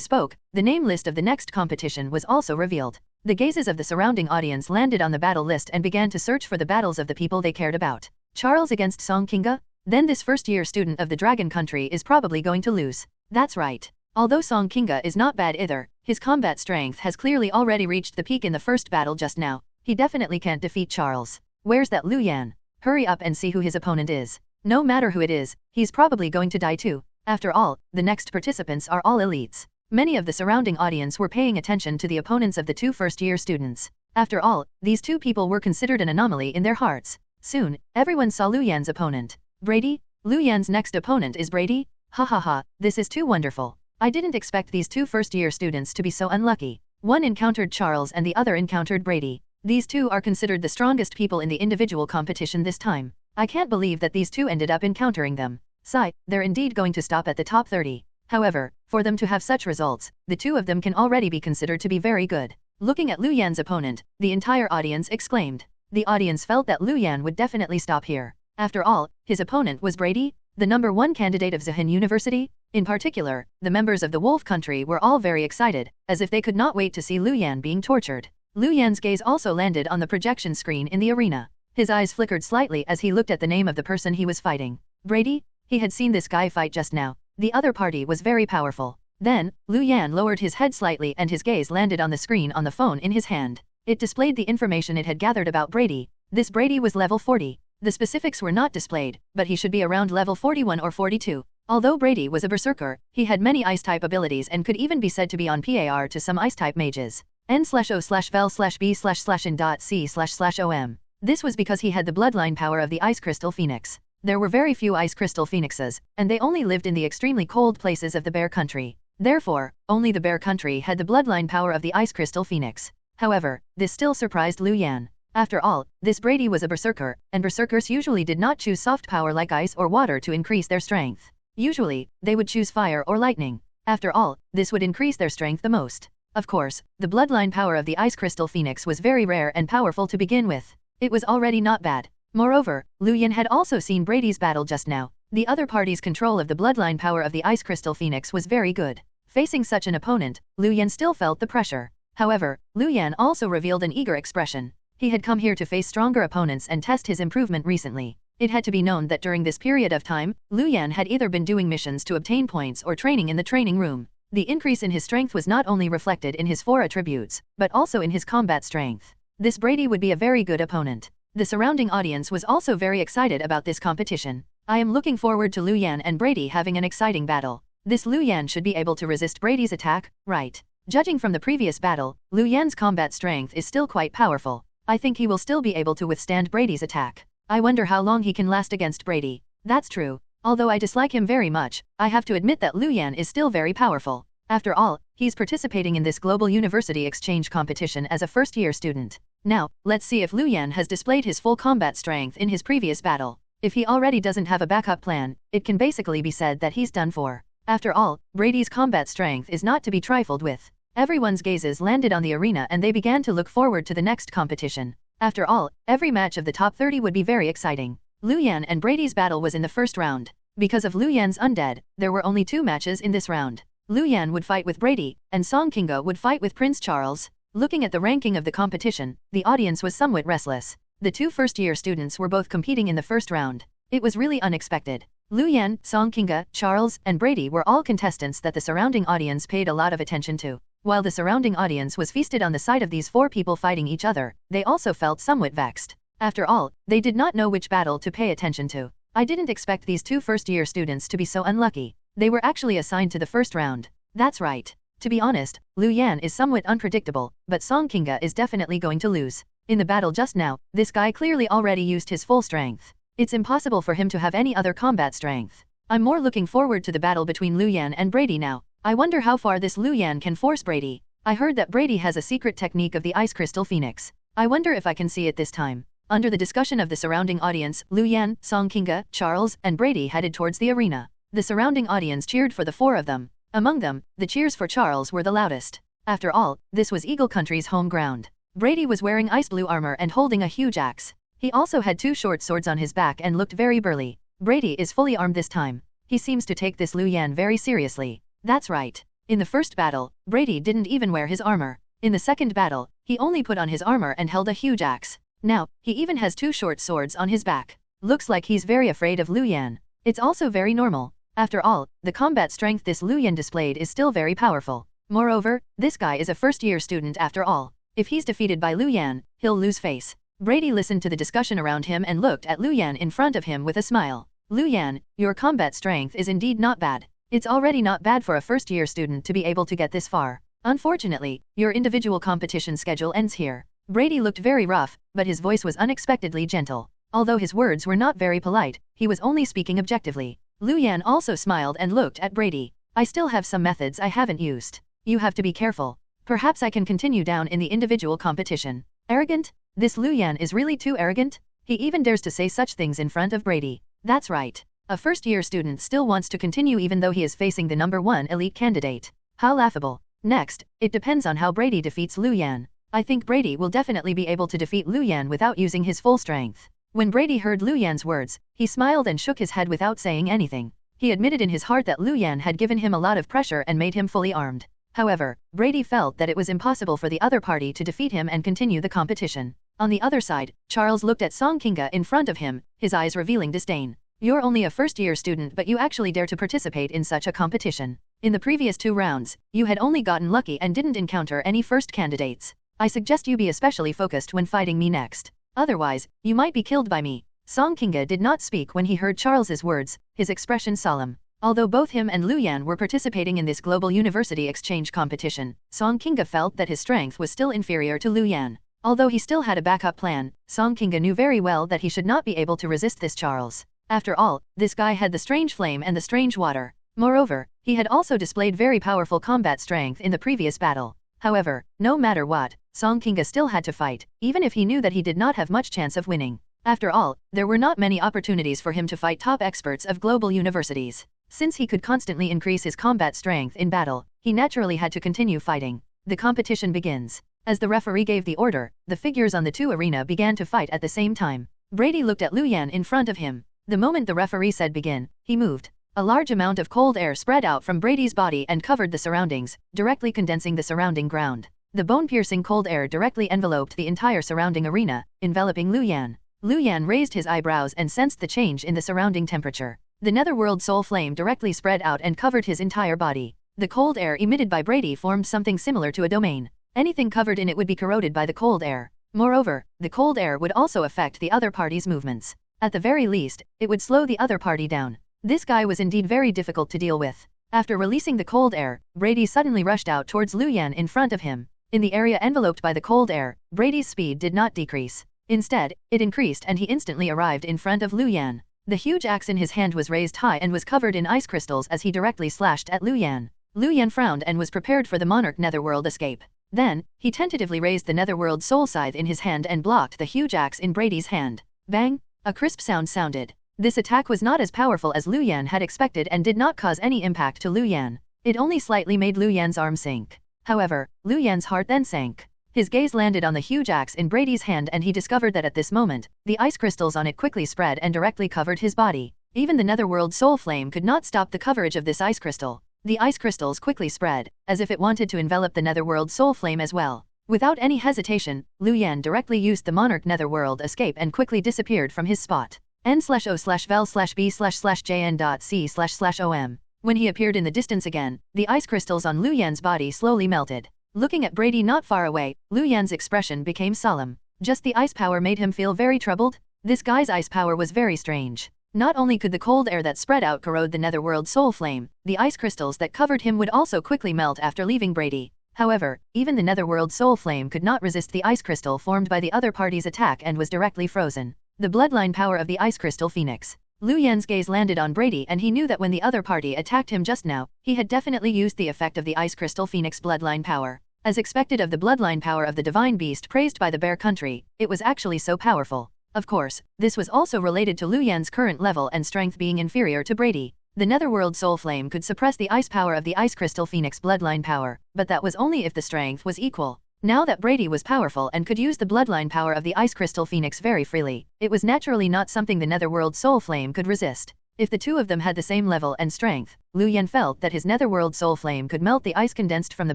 spoke, the name list of the next competition was also revealed. The gazes of the surrounding audience landed on the battle list and began to search for the battles of the people they cared about. Charles against Song Kinga? Then this first-year student of the Dragon Country is probably going to lose. That's right. Although Song Kinga is not bad either, his combat strength has clearly already reached the peak in the first battle just now. He definitely can't defeat Charles. Where's that Lu Yan? Hurry up and see who his opponent is. No matter who it is, he's probably going to die too. After all, the next participants are all elites. Many of the surrounding audience were paying attention to the opponents of the two first-year students. After all, these two people were considered an anomaly in their hearts. Soon, everyone saw Lu Yan's opponent. Brady? Lu Yan's next opponent is Brady? Ha ha ha, this is too wonderful. I didn't expect these two first-year students to be so unlucky. One encountered Charles and the other encountered Brady. These two are considered the strongest people in the individual competition this time. I can't believe that these two ended up encountering them. Sigh, they're indeed going to stop at the top 30. However, for them to have such results, the two of them can already be considered to be very good. Looking at Lu Yan's opponent, the entire audience exclaimed. The audience felt that Lu Yan would definitely stop here. After all, his opponent was Brady, the number one candidate of Zihin University. In particular, the members of the Wolf Country were all very excited, as if they could not wait to see Lu Yan being tortured. Lu Yan's gaze also landed on the projection screen in the arena. His eyes flickered slightly as he looked at the name of the person he was fighting. Brady? He had seen this guy fight just now. The other party was very powerful. Then, Lu Yan lowered his head slightly and his gaze landed on the screen on the phone in his hand. It displayed the information it had gathered about Brady. This Brady was level 40. The specifics were not displayed, but he should be around level 41 or 42. Although Brady was a berserker, he had many ice-type abilities and could even be said to be on par to some ice-type mages. N/O/vel/B/in.C//OM. This was because he had the bloodline power of the Ice Crystal Phoenix. There were very few Ice Crystal Phoenixes, and they only lived in the extremely cold places of the Bear Country. Therefore, only the Bear Country had the bloodline power of the Ice Crystal Phoenix. However, this still surprised Lu Yan. After all, this Brady was a berserker, and berserkers usually did not choose soft power like ice or water to increase their strength. Usually, they would choose fire or lightning. After all, this would increase their strength the most. Of course, the bloodline power of the Ice Crystal Phoenix was very rare and powerful to begin with. It was already not bad. Moreover, Lu Yan had also seen Brady's battle just now. The other party's control of the bloodline power of the Ice Crystal Phoenix was very good. Facing such an opponent, Lu Yan still felt the pressure. However, Lu Yan also revealed an eager expression. He had come here to face stronger opponents and test his improvement recently. It had to be known that during this period of time, Lu Yan had either been doing missions to obtain points or training in the training room. The increase in his strength was not only reflected in his 4 attributes, but also in his combat strength. This Brady would be a very good opponent. The surrounding audience was also very excited about this competition. I am looking forward to Lu Yan and Brady having an exciting battle. This Lu Yan should be able to resist Brady's attack, right? Judging from the previous battle, Lu Yan's combat strength is still quite powerful. I think he will still be able to withstand Brady's attack. I wonder how long he can last against Brady. That's true. Although I dislike him very much, I have to admit that Lu Yan is still very powerful. After all, he's participating in this global university exchange competition as a first-year student. Now, let's see if Lu Yan has displayed his full combat strength in his previous battle. If he already doesn't have a backup plan, it can basically be said that he's done for. After all, Brady's combat strength is not to be trifled with. Everyone's gazes landed on the arena and they began to look forward to the next competition. After all, every match of the top 30 would be very exciting. Lu Yan and Brady's battle was in the first round. Because of Lu Yan's undead, there were only 2 matches in this round. Lu Yan would fight with Brady, and Song Kinga would fight with Prince Charles. Looking at the ranking of the competition, the audience was somewhat restless. The 2 first-year students were both competing in the first round. It was really unexpected. Lu Yan, Song Kinga, Charles, and Brady were all contestants that the surrounding audience paid a lot of attention to. While the surrounding audience was feasted on the sight of these 4 people fighting each other, they also felt somewhat vexed. After all, they did not know which battle to pay attention to. I didn't expect these 2 first-year students to be so unlucky. They were actually assigned to the first round. That's right. To be honest, Lu Yan is somewhat unpredictable, but Song Kinga is definitely going to lose. In the battle just now, this guy clearly already used his full strength. It's impossible for him to have any other combat strength. I'm more looking forward to the battle between Lu Yan and Brady now. I wonder how far this Lu Yan can force Brady. I heard that Brady has a secret technique of the Ice Crystal Phoenix. I wonder if I can see it this time. Under the discussion of the surrounding audience, Lu Yan, Song Kinga, Charles, and Brady headed towards the arena. The surrounding audience cheered for the four of them. Among them, the cheers for Charles were the loudest. After all, this was Eagle Country's home ground. Brady was wearing ice blue armor and holding a huge axe. He also had 2 short swords on his back and looked very burly. Brady is fully armed this time. He seems to take this Lu Yan very seriously. That's right. In the first battle, Brady didn't even wear his armor. In the second battle, he only put on his armor and held a huge axe. Now, he even has 2 short swords on his back. Looks like he's very afraid of Lu Yan. It's also very normal. After all, the combat strength this Lu Yan displayed is still very powerful. Moreover, this guy is a first-year student after all. If he's defeated by Lu Yan, he'll lose face. Brady listened to the discussion around him and looked at Lu Yan in front of him with a smile. Lu Yan, your combat strength is indeed not bad. It's already not bad for a first-year student to be able to get this far. Unfortunately, your individual competition schedule ends here. Brady looked very rough, but his voice was unexpectedly gentle. Although his words were not very polite, he was only speaking objectively. Lu Yan also smiled and looked at Brady. I still have some methods I haven't used. You have to be careful. Perhaps I can continue down in the individual competition. Arrogant? This Lu Yan is really too arrogant? He even dares to say such things in front of Brady. That's right. A first-year student still wants to continue even though he is facing the #1 elite candidate. How laughable. Next, it depends on how Brady defeats Lu Yan. I think Brady will definitely be able to defeat Lu Yan without using his full strength. When Brady heard Lu Yan's words, he smiled and shook his head without saying anything. He admitted in his heart that Lu Yan had given him a lot of pressure and made him fully armed. However, Brady felt that it was impossible for the other party to defeat him and continue the competition. On the other side, Charles looked at Song Kinga in front of him, his eyes revealing disdain. You're only a first-year student but you actually dare to participate in such a competition. In the previous 2 rounds, you had only gotten lucky and didn't encounter any first candidates. I suggest you be especially focused when fighting me next. Otherwise, you might be killed by me. Song Kinga did not speak when he heard Charles's words, his expression solemn. Although both him and Lu Yan were participating in this global university exchange competition, Song Kinga felt that his strength was still inferior to Lu Yan. Although he still had a backup plan, Song Kinga knew very well that he should not be able to resist this Charles. After all, this guy had the strange flame and the strange water. Moreover, he had also displayed very powerful combat strength in the previous battle. However, no matter what, Song Kinga still had to fight, even if he knew that he did not have much chance of winning. After all, there were not many opportunities for him to fight top experts of global universities. Since he could constantly increase his combat strength in battle, he naturally had to continue fighting. The competition begins. As the referee gave the order, the figures on the 2 arena began to fight at the same time. Brady looked at Lu Yan in front of him. The moment the referee said begin, he moved. A large amount of cold air spread out from Brady's body and covered the surroundings, directly condensing the surrounding ground. The bone-piercing cold air directly enveloped the entire surrounding arena, enveloping Lu Yan. Lu Yan raised his eyebrows and sensed the change in the surrounding temperature. The netherworld soul flame directly spread out and covered his entire body. The cold air emitted by Brady formed something similar to a domain. Anything covered in it would be corroded by the cold air. Moreover, the cold air would also affect the other party's movements. At the very least, it would slow the other party down. This guy was indeed very difficult to deal with. After releasing the cold air, Brady suddenly rushed out towards Lu Yan in front of him. In the area enveloped by the cold air, Brady's speed did not decrease. Instead, it increased and he instantly arrived in front of Lu Yan. The huge axe in his hand was raised high and was covered in ice crystals as he directly slashed at Lu Yan. Lu Yan frowned and was prepared for the monarch netherworld escape. Then, he tentatively raised the netherworld soul scythe in his hand and blocked the huge axe in Brady's hand. Bang! A crisp sound sounded. This attack was not as powerful as Lu Yan had expected and did not cause any impact to Lu Yan. It only slightly made Lu Yan's arm sink. However, Lu Yan's heart then sank. His gaze landed on the huge axe in Brady's hand and he discovered that at this moment, the ice crystals on it quickly spread and directly covered his body. Even the netherworld soul flame could not stop the coverage of this ice crystal. The ice crystals quickly spread, as if it wanted to envelop the netherworld soul flame as well. Without any hesitation, Lu Yan directly used the monarch netherworld escape and quickly disappeared from his spot. N/O/vel/B/jn.C//OM. When he appeared in the distance again, the ice crystals on Lu Yan's body slowly melted. Looking at Brady not far away, Lu Yan's expression became solemn. Just the ice power made him feel very troubled? This guy's ice power was very strange. Not only could the cold air that spread out corrode the netherworld soul flame, the ice crystals that covered him would also quickly melt after leaving Brady. However, even the netherworld soul flame could not resist the ice crystal formed by the other party's attack and was directly frozen. The bloodline power of the ice crystal phoenix. Lu Yan's gaze landed on Brady and he knew that when the other party attacked him just now, he had definitely used the effect of the ice crystal phoenix bloodline power. As expected of the bloodline power of the divine beast praised by the bear country, it was actually so powerful. Of course, this was also related to Lu Yan's current level and strength being inferior to Brady. The Netherworld Soul Flame could suppress the ice power of the Ice Crystal Phoenix bloodline power, but that was only if the strength was equal. Now that Brady was powerful and could use the bloodline power of the Ice Crystal Phoenix very freely, it was naturally not something the Netherworld Soul Flame could resist. If the two of them had the same level and strength, Lu Yan felt that his Netherworld Soul Flame could melt the ice condensed from the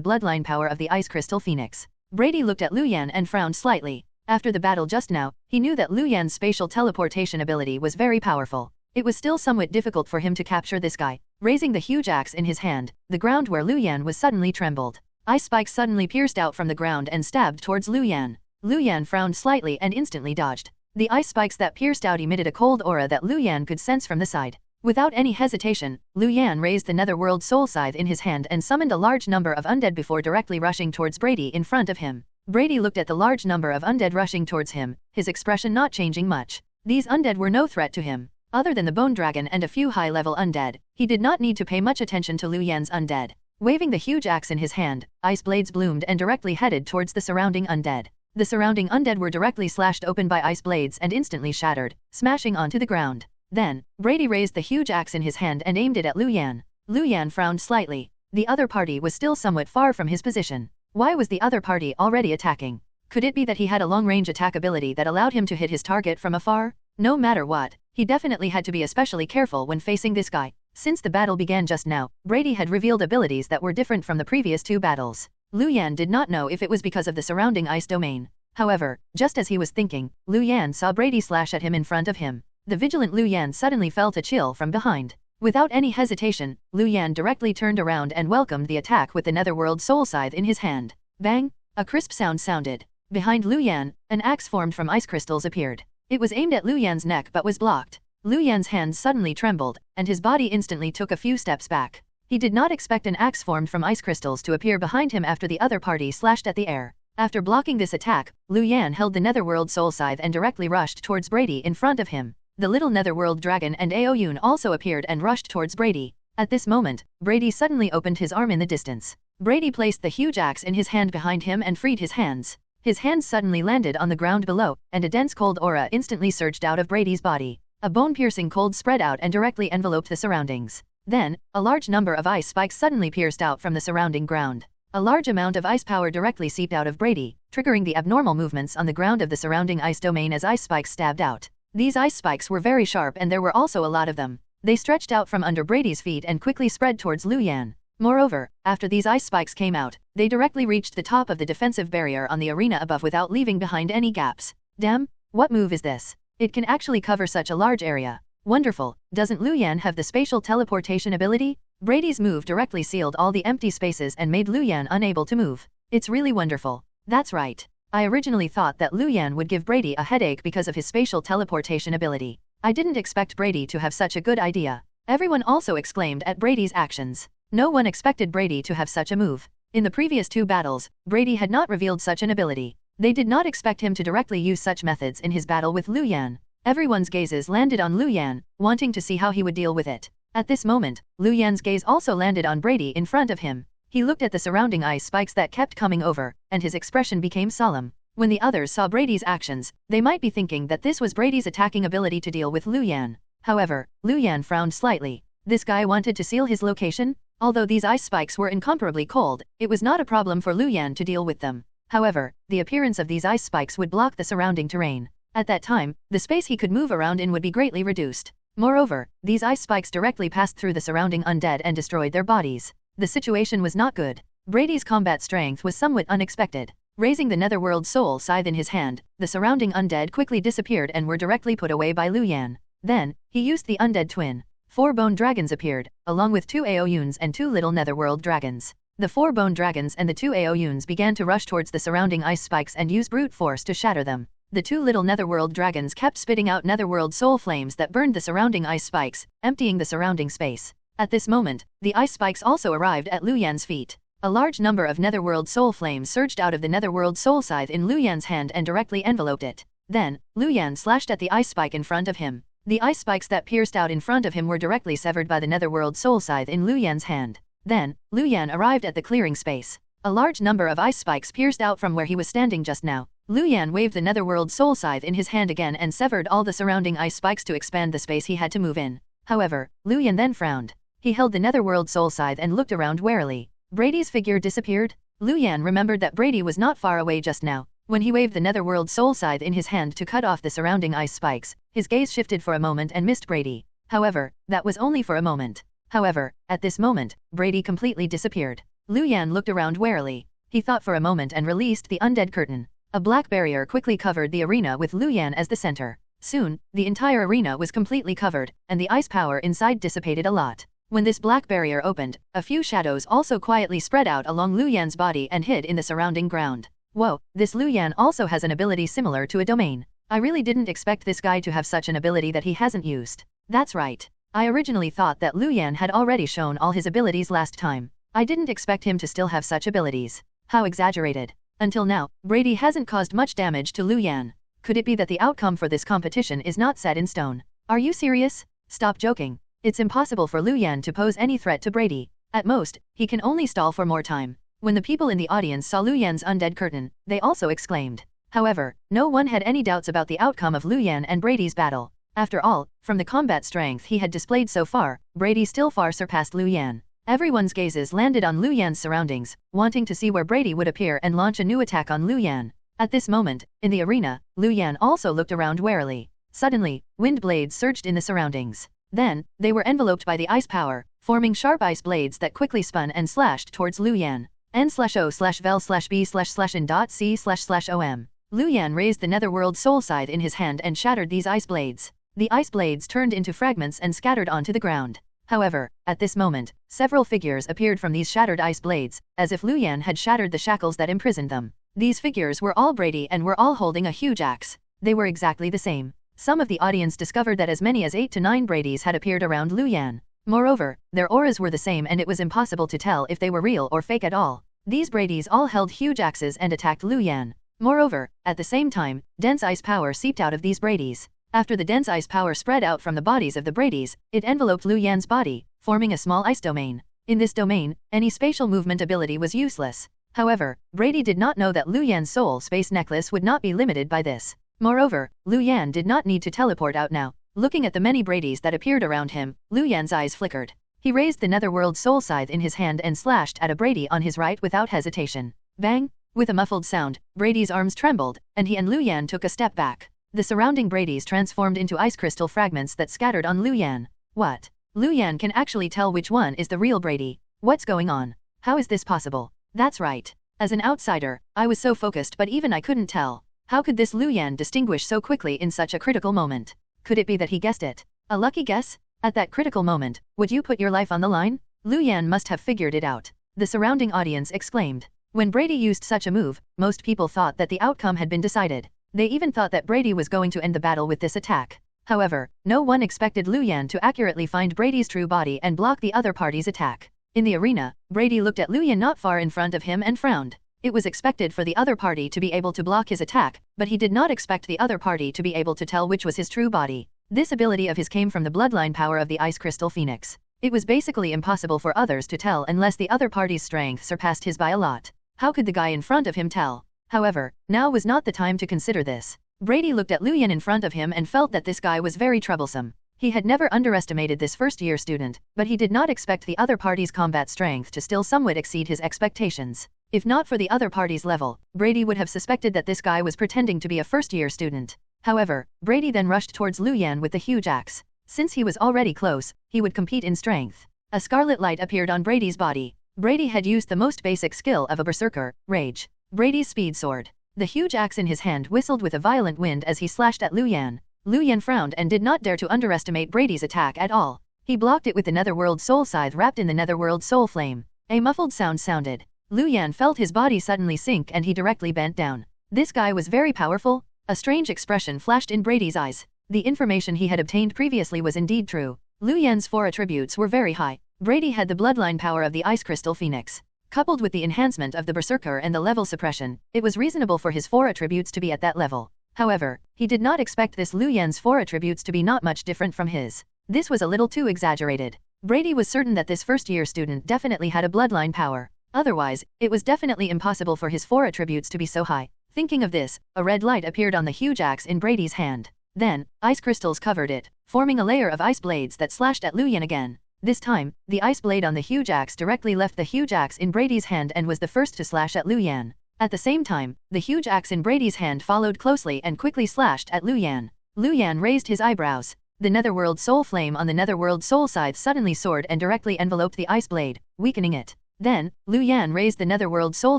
bloodline power of the Ice Crystal Phoenix. Brady looked at Lu Yan and frowned slightly. After the battle just now, he knew that Lu Yan's spatial teleportation ability was very powerful. It was still somewhat difficult for him to capture this guy. Raising the huge axe in his hand, the ground where Lu Yan was suddenly trembled. Ice spikes suddenly pierced out from the ground and stabbed towards Lu Yan. Lu Yan frowned slightly and instantly dodged. The ice spikes that pierced out emitted a cold aura that Lu Yan could sense from the side. Without any hesitation, Lu Yan raised the Netherworld Soul Scythe in his hand and summoned a large number of undead before directly rushing towards Brady in front of him. Brady looked at the large number of undead rushing towards him, his expression not changing much. These undead were no threat to him. Other than the Bone Dragon and a few high-level undead, he did not need to pay much attention to Lu Yan's undead. Waving the huge axe in his hand, ice blades bloomed and directly headed towards the surrounding undead. The surrounding undead were directly slashed open by ice blades and instantly shattered, smashing onto the ground. Then, Brady raised the huge axe in his hand and aimed it at Lu Yan. Lu Yan frowned slightly. The other party was still somewhat far from his position. Why was the other party already attacking? Could it be that he had a long-range attack ability that allowed him to hit his target from afar? No matter what, he definitely had to be especially careful when facing this guy. Since the battle began just now, Brady had revealed abilities that were different from the previous two battles. Lu Yan did not know if it was because of the surrounding ice domain. However, just as he was thinking, Lu Yan saw Brady slash at him in front of him. The vigilant Lu Yan suddenly felt a chill from behind. Without any hesitation, Lu Yan directly turned around and welcomed the attack with the Netherworld Soul Scythe in his hand. Bang! A crisp sound sounded. Behind Lu Yan, an axe formed from ice crystals appeared. It was aimed at Lu Yan's neck but was blocked. Lu Yan's hands suddenly trembled, and his body instantly took a few steps back. He did not expect an axe formed from ice crystals to appear behind him after the other party slashed at the air. After blocking this attack, Lu Yan held the Netherworld Soul Scythe and directly rushed towards Brady in front of him. The little Netherworld Dragon and Aoyun also appeared and rushed towards Brady. At this moment, Brady suddenly opened his arm in the distance. Brady placed the huge axe in his hand behind him and freed his hands. His hands suddenly landed on the ground below, and a dense cold aura instantly surged out of Brady's body. A bone-piercing cold spread out and directly enveloped the surroundings. Then, a large number of ice spikes suddenly pierced out from the surrounding ground. A large amount of ice power directly seeped out of Brady, triggering the abnormal movements on the ground of the surrounding ice domain as ice spikes stabbed out. These ice spikes were very sharp and there were also a lot of them. They stretched out from under Brady's feet and quickly spread towards Lu Yan. Moreover, after these ice spikes came out, they directly reached the top of the defensive barrier on the arena above without leaving behind any gaps. Damn, what move is this? It can actually cover such a large area. Wonderful, doesn't Lu Yan have the spatial teleportation ability? Brady's move directly sealed all the empty spaces and made Lu Yan unable to move. It's really wonderful. That's right. I originally thought that Lu Yan would give Brady a headache because of his spatial teleportation ability. I didn't expect Brady to have such a good idea. Everyone also exclaimed at Brady's actions. No one expected Brady to have such a move. In the previous two battles, Brady had not revealed such an ability. They did not expect him to directly use such methods in his battle with Lu Yan. Everyone's gazes landed on Lu Yan, wanting to see how he would deal with it. At this moment, Lu Yan's gaze also landed on Brady in front of him. He looked at the surrounding ice spikes that kept coming over, and his expression became solemn. When the others saw Brady's actions, they might be thinking that this was Brady's attacking ability to deal with Lu Yan. However, Lu Yan frowned slightly. This guy wanted to seal his location? Although these ice spikes were incomparably cold, it was not a problem for Lu Yan to deal with them. However, the appearance of these ice spikes would block the surrounding terrain. At that time, the space he could move around in would be greatly reduced. Moreover, these ice spikes directly passed through the surrounding undead and destroyed their bodies. The situation was not good. Brady's combat strength was somewhat unexpected. Raising the Netherworld Soul Scythe in his hand, the surrounding undead quickly disappeared and were directly put away by Lu Yan. Then, he used the undead twin. 4 bone dragons appeared, along with 2 Aoyuns and 2 little Netherworld dragons. The 4 bone dragons and the 2 Aoyuns began to rush towards the surrounding ice spikes and use brute force to shatter them. The 2 little Netherworld dragons kept spitting out Netherworld soul flames that burned the surrounding ice spikes, emptying the surrounding space. At this moment, the ice spikes also arrived at Lu Yan's feet. A large number of Netherworld soul flames surged out of the Netherworld Soul Scythe in Lu Yan's hand and directly enveloped it. Then, Lu Yan slashed at the ice spike in front of him. The ice spikes that pierced out in front of him were directly severed by the Netherworld Soul Scythe in Lu Yan's hand. Then, Lu Yan arrived at the clearing space. A large number of ice spikes pierced out from where he was standing just now. Lu Yan waved the Netherworld Soul Scythe in his hand again and severed all the surrounding ice spikes to expand the space he had to move in. However, Lu Yan then frowned. He held the Netherworld Soul Scythe and looked around warily. Brady's figure disappeared? Lu Yan remembered that Brady was not far away just now. When he waved the Netherworld Soul Scythe in his hand to cut off the surrounding ice spikes, his gaze shifted for a moment and missed Brady. However, that was only for a moment. However, at this moment, Brady completely disappeared. Lu Yan looked around warily. He thought for a moment and released the undead curtain. A black barrier quickly covered the arena with Lu Yan as the center. Soon, the entire arena was completely covered, and the ice power inside dissipated a lot. When this black barrier opened, a few shadows also quietly spread out along Lu Yan's body and hid in the surrounding ground. Whoa, this Lu Yan also has an ability similar to a domain. I really didn't expect this guy to have such an ability that he hasn't used. That's right. I originally thought that Lu Yan had already shown all his abilities last time. I didn't expect him to still have such abilities. How exaggerated. Until now, Brady hasn't caused much damage to Lu Yan. Could it be that the outcome for this competition is not set in stone? Are you serious? Stop joking. It's impossible for Lu Yan to pose any threat to Brady. At most, he can only stall for more time. When the people in the audience saw Lu Yan's undead curtain, they also exclaimed. However, no one had any doubts about the outcome of Lu Yan and Brady's battle. After all, from the combat strength he had displayed so far, Brady still far surpassed Lu Yan. Everyone's gazes landed on Lu Yan's surroundings, wanting to see where Brady would appear and launch a new attack on Lu Yan. At this moment, in the arena, Lu Yan also looked around warily. Suddenly, wind blades surged in the surroundings. Then, they were enveloped by the ice power, forming sharp ice blades that quickly spun and slashed towards Lu Yan. N/O/vel/B//in.C//om. Lu Yan raised the Netherworld Soul Scythe in his hand and shattered these ice blades. The ice blades turned into fragments and scattered onto the ground. However, at this moment, several figures appeared from these shattered ice blades, as if Lu Yan had shattered the shackles that imprisoned them. These figures were all Brady and were all holding a huge axe. They were exactly the same. Some of the audience discovered that as many as 8 to 9 Bradys had appeared around Lu Yan. Moreover, their auras were the same and it was impossible to tell if they were real or fake at all. These Bradys all held huge axes and attacked Lu Yan. Moreover, at the same time, dense ice power seeped out of these Bradys. After the dense ice power spread out from the bodies of the Bradys, it enveloped Lu Yan's body, forming a small ice domain. In this domain, any spatial movement ability was useless. However, Brady did not know that Lu Yan's soul space necklace would not be limited by this. Moreover, Lu Yan did not need to teleport out now. Looking at the many Bradys that appeared around him, Lu Yan's eyes flickered. He raised the Netherworld Soul Scythe in his hand and slashed at a Brady on his right without hesitation. Bang! With a muffled sound, Brady's arms trembled, and he and Lu Yan took a step back. The surrounding Bradys transformed into ice crystal fragments that scattered on Lu Yan. What? Lu Yan can actually tell which one is the real Brady. What's going on? How is this possible? That's right. As an outsider, I was so focused but even I couldn't tell. How could this Lu Yan distinguish so quickly in such a critical moment? Could it be that he guessed it? A lucky guess? At that critical moment, would you put your life on the line? Lu Yan must have figured it out. The surrounding audience exclaimed. When Brady used such a move, most people thought that the outcome had been decided. They even thought that Brady was going to end the battle with this attack. However, no one expected Lu Yan to accurately find Brady's true body and block the other party's attack. In the arena, Brady looked at Lu Yan not far in front of him and frowned. It was expected for the other party to be able to block his attack, but he did not expect the other party to be able to tell which was his true body. This ability of his came from the bloodline power of the Ice Crystal Phoenix. It was basically impossible for others to tell unless the other party's strength surpassed his by a lot. How could the guy in front of him tell? However, now was not the time to consider this. Brady looked at Lu Yan in front of him and felt that this guy was very troublesome. He had never underestimated this first-year student, but he did not expect the other party's combat strength to still somewhat exceed his expectations. If not for the other party's level, Brady would have suspected that this guy was pretending to be a first-year student. However, Brady then rushed towards Lu Yan with the huge axe. Since he was already close, he would compete in strength. A scarlet light appeared on Brady's body. Brady had used the most basic skill of a berserker, rage. Brady's speed soared. The huge axe in his hand whistled with a violent wind as he slashed at Lu Yan. Lu Yan frowned and did not dare to underestimate Brady's attack at all. He blocked it with the Netherworld Soul Scythe wrapped in the Netherworld Soul Flame. A muffled sound sounded. Lu Yan felt his body suddenly sink and he directly bent down. This guy was very powerful. A strange expression flashed in Brady's eyes. The information he had obtained previously was indeed true. Lu Yan's 4 attributes were very high. Brady had the bloodline power of the Ice Crystal Phoenix. Coupled with the enhancement of the Berserker and the level suppression, it was reasonable for his 4 attributes to be at that level. However, he did not expect this Lu Yan's 4 attributes to be not much different from his. This was a little too exaggerated. Brady was certain that this first-year student definitely had a bloodline power. Otherwise, it was definitely impossible for his 4 attributes to be so high. Thinking of this, a red light appeared on the huge axe in Brady's hand. Then, ice crystals covered it, forming a layer of ice blades that slashed at Liu Yan again. This time, the ice blade on the huge axe directly left the huge axe in Brady's hand and was the first to slash at Liu Yan. At the same time, the huge axe in Brady's hand followed closely and quickly slashed at Liu Yan. Liu Yan raised his eyebrows. The Netherworld Soul Flame on the Netherworld Soul Scythe suddenly soared and directly enveloped the ice blade, weakening it. Then, Liu Yan raised the Netherworld Soul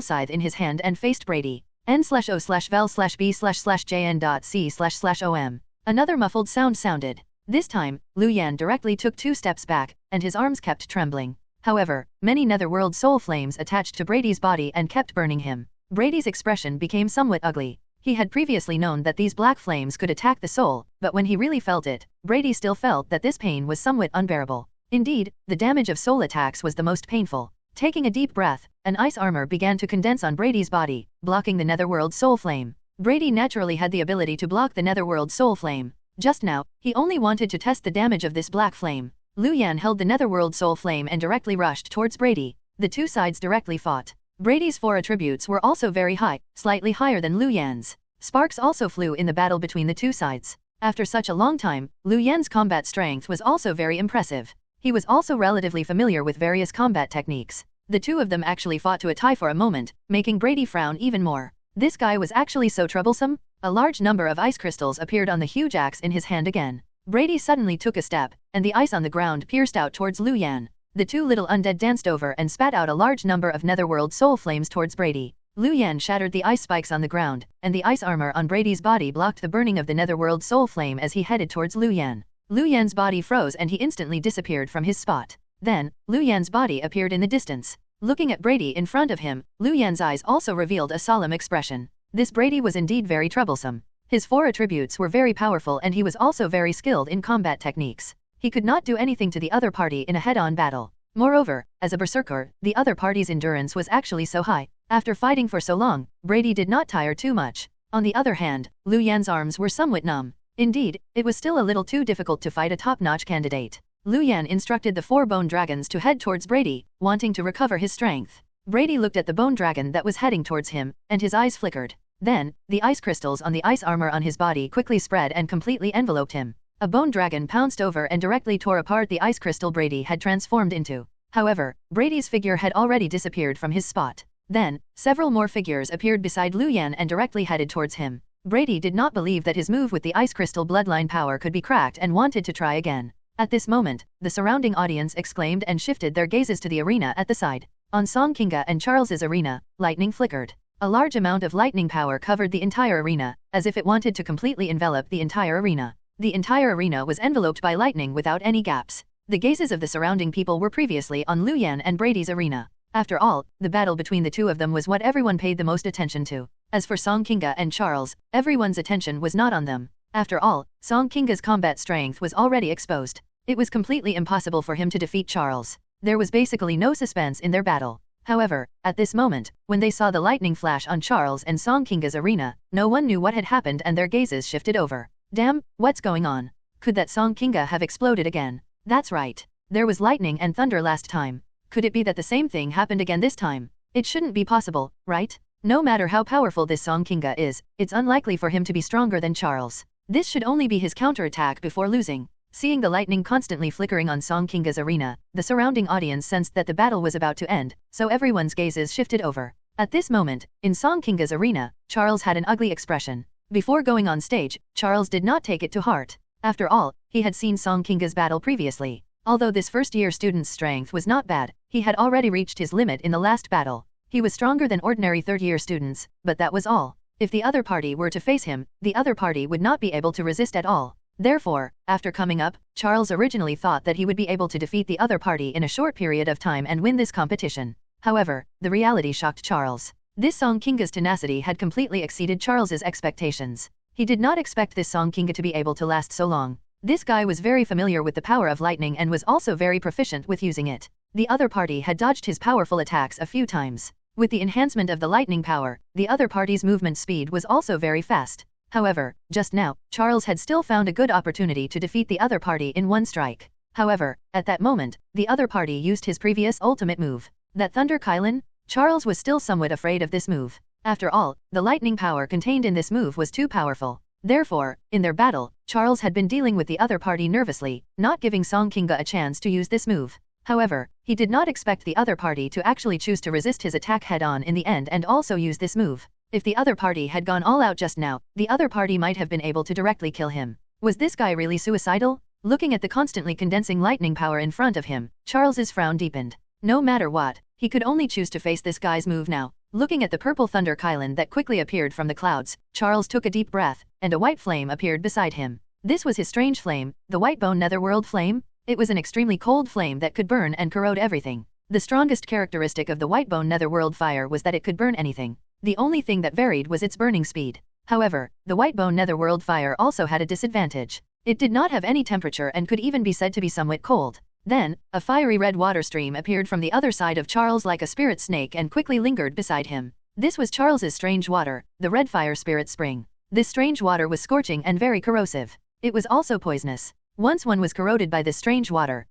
Scythe in his hand and faced Brady. N/O/vel/b/jn.c//om. Another muffled sound sounded. This time, Liu Yan directly took 2 steps back, and his arms kept trembling. However, many Netherworld Soul Flames attached to Brady's body and kept burning him. Brady's expression became somewhat ugly. He had previously known that these black flames could attack the soul, but when he really felt it, Brady still felt that this pain was somewhat unbearable. Indeed, the damage of soul attacks was the most painful. Taking a deep breath, an ice armor began to condense on Brady's body, blocking the Netherworld Soul Flame. Brady naturally had the ability to block the Netherworld Soul Flame. Just now, he only wanted to test the damage of this black flame. Liu Yan held the Netherworld Soul Flame and directly rushed towards Brady. The two sides directly fought. Brady's 4 attributes were also very high, slightly higher than Liu Yan's. Sparks also flew in the battle between the two sides. After such a long time, Liu Yan's combat strength was also very impressive. He was also relatively familiar with various combat techniques. The two of them actually fought to a tie for a moment, making Brady frown even more. This guy was actually so troublesome. A large number of ice crystals appeared on the huge axe in his hand again. Brady suddenly took a step, and the ice on the ground pierced out towards Liu Yan. The 2 little undead danced over and spat out a large number of Netherworld Soul Flames towards Brady. Liu Yan shattered the ice spikes on the ground, and the ice armor on Brady's body blocked the burning of the Netherworld Soul Flame as he headed towards Liu Yan. Liu Yan's body froze and he instantly disappeared from his spot. Then, Liu Yan's body appeared in the distance. Looking at Brady in front of him, Liu Yan's eyes also revealed a solemn expression. This Brady was indeed very troublesome. His 4 attributes were very powerful and he was also very skilled in combat techniques. He could not do anything to the other party in a head-on battle. Moreover, as a berserker, the other party's endurance was actually so high. After fighting for so long, Brady did not tire too much. On the other hand, Liu Yan's arms were somewhat numb. Indeed, it was still a little too difficult to fight a top-notch candidate. Liu Yan instructed the 4 bone dragons to head towards Brady, wanting to recover his strength. Brady looked at the bone dragon that was heading towards him, and his eyes flickered. Then, the ice crystals on the ice armor on his body quickly spread and completely enveloped him. A bone dragon pounced over and directly tore apart the ice crystal Brady had transformed into. However, Brady's figure had already disappeared from his spot. Then, several more figures appeared beside Liu Yan and directly headed towards him. Brady did not believe that his move with the ice crystal bloodline power could be cracked and wanted to try again. At this moment, the surrounding audience exclaimed and shifted their gazes to the arena at the side. On Song Kinga and Charles's arena, lightning flickered. A large amount of lightning power covered the entire arena, as if it wanted to completely envelop the entire arena. The entire arena was enveloped by lightning without any gaps. The gazes of the surrounding people were previously on Liu Yan and Brady's arena. After all, the battle between the two of them was what everyone paid the most attention to. As for Song Kinga and Charles, everyone's attention was not on them. After all, Song Kinga's combat strength was already exposed. It was completely impossible for him to defeat Charles. There was basically no suspense in their battle. However, at this moment, when they saw the lightning flash on Charles and Song Kinga's arena, no one knew what had happened and their gazes shifted over. Damn, what's going on? Could that Song Kinga have exploded again? That's right. There was lightning and thunder last time. Could it be that the same thing happened again this time? It shouldn't be possible, right? No matter how powerful this Song Kinga is, it's unlikely for him to be stronger than Charles. This should only be his counterattack before losing. Seeing the lightning constantly flickering on Song Kinga's arena, the surrounding audience sensed that the battle was about to end, so everyone's gazes shifted over. At this moment, in Song Kinga's arena, Charles had an ugly expression. Before going on stage, Charles did not take it to heart. After all, he had seen Song Kinga's battle previously. Although this first-year student's strength was not bad, he had already reached his limit in the last battle. He was stronger than ordinary third-year students, but that was all. If the other party were to face him, the other party would not be able to resist at all. Therefore, after coming up, Charles originally thought that he would be able to defeat the other party in a short period of time and win this competition. However, the reality shocked Charles. This Song Kinga's tenacity had completely exceeded Charles's expectations. He did not expect this Song Kinga to be able to last so long. This guy was very familiar with the power of lightning and was also very proficient with using it. The other party had dodged his powerful attacks a few times. With the enhancement of the lightning power, the other party's movement speed was also very fast. However, just now, Charles had still found a good opportunity to defeat the other party in one strike. However, at that moment, the other party used his previous ultimate move. That Thunder Kylin? Charles was still somewhat afraid of this move. After all, the lightning power contained in this move was too powerful. Therefore, in their battle, Charles had been dealing with the other party nervously, not giving Song Kinga a chance to use this move. However, he did not expect the other party to actually choose to resist his attack head-on in the end and also use this move. If the other party had gone all out just now, the other party might have been able to directly kill him. Was this guy really suicidal? Looking at the constantly condensing lightning power in front of him, Charles's frown deepened. No matter what, he could only choose to face this guy's move now. Looking at the purple thunder Kylan that quickly appeared from the clouds, Charles took a deep breath, and a white flame appeared beside him. This was his strange flame, the Whitebone Netherworld flame. It was an extremely cold flame that could burn and corrode everything. The strongest characteristic of the Whitebone Netherworld fire was that it could burn anything. The only thing that varied was its burning speed. However, the Whitebone Netherworld fire also had a disadvantage. It did not have any temperature and could even be said to be somewhat cold. Then, a fiery red water stream appeared from the other side of Charles like a spirit snake and quickly lingered beside him. This was Charles's strange water, the red fire spirit spring. This strange water was scorching and very corrosive. It was also poisonous. Once one was corroded by this strange water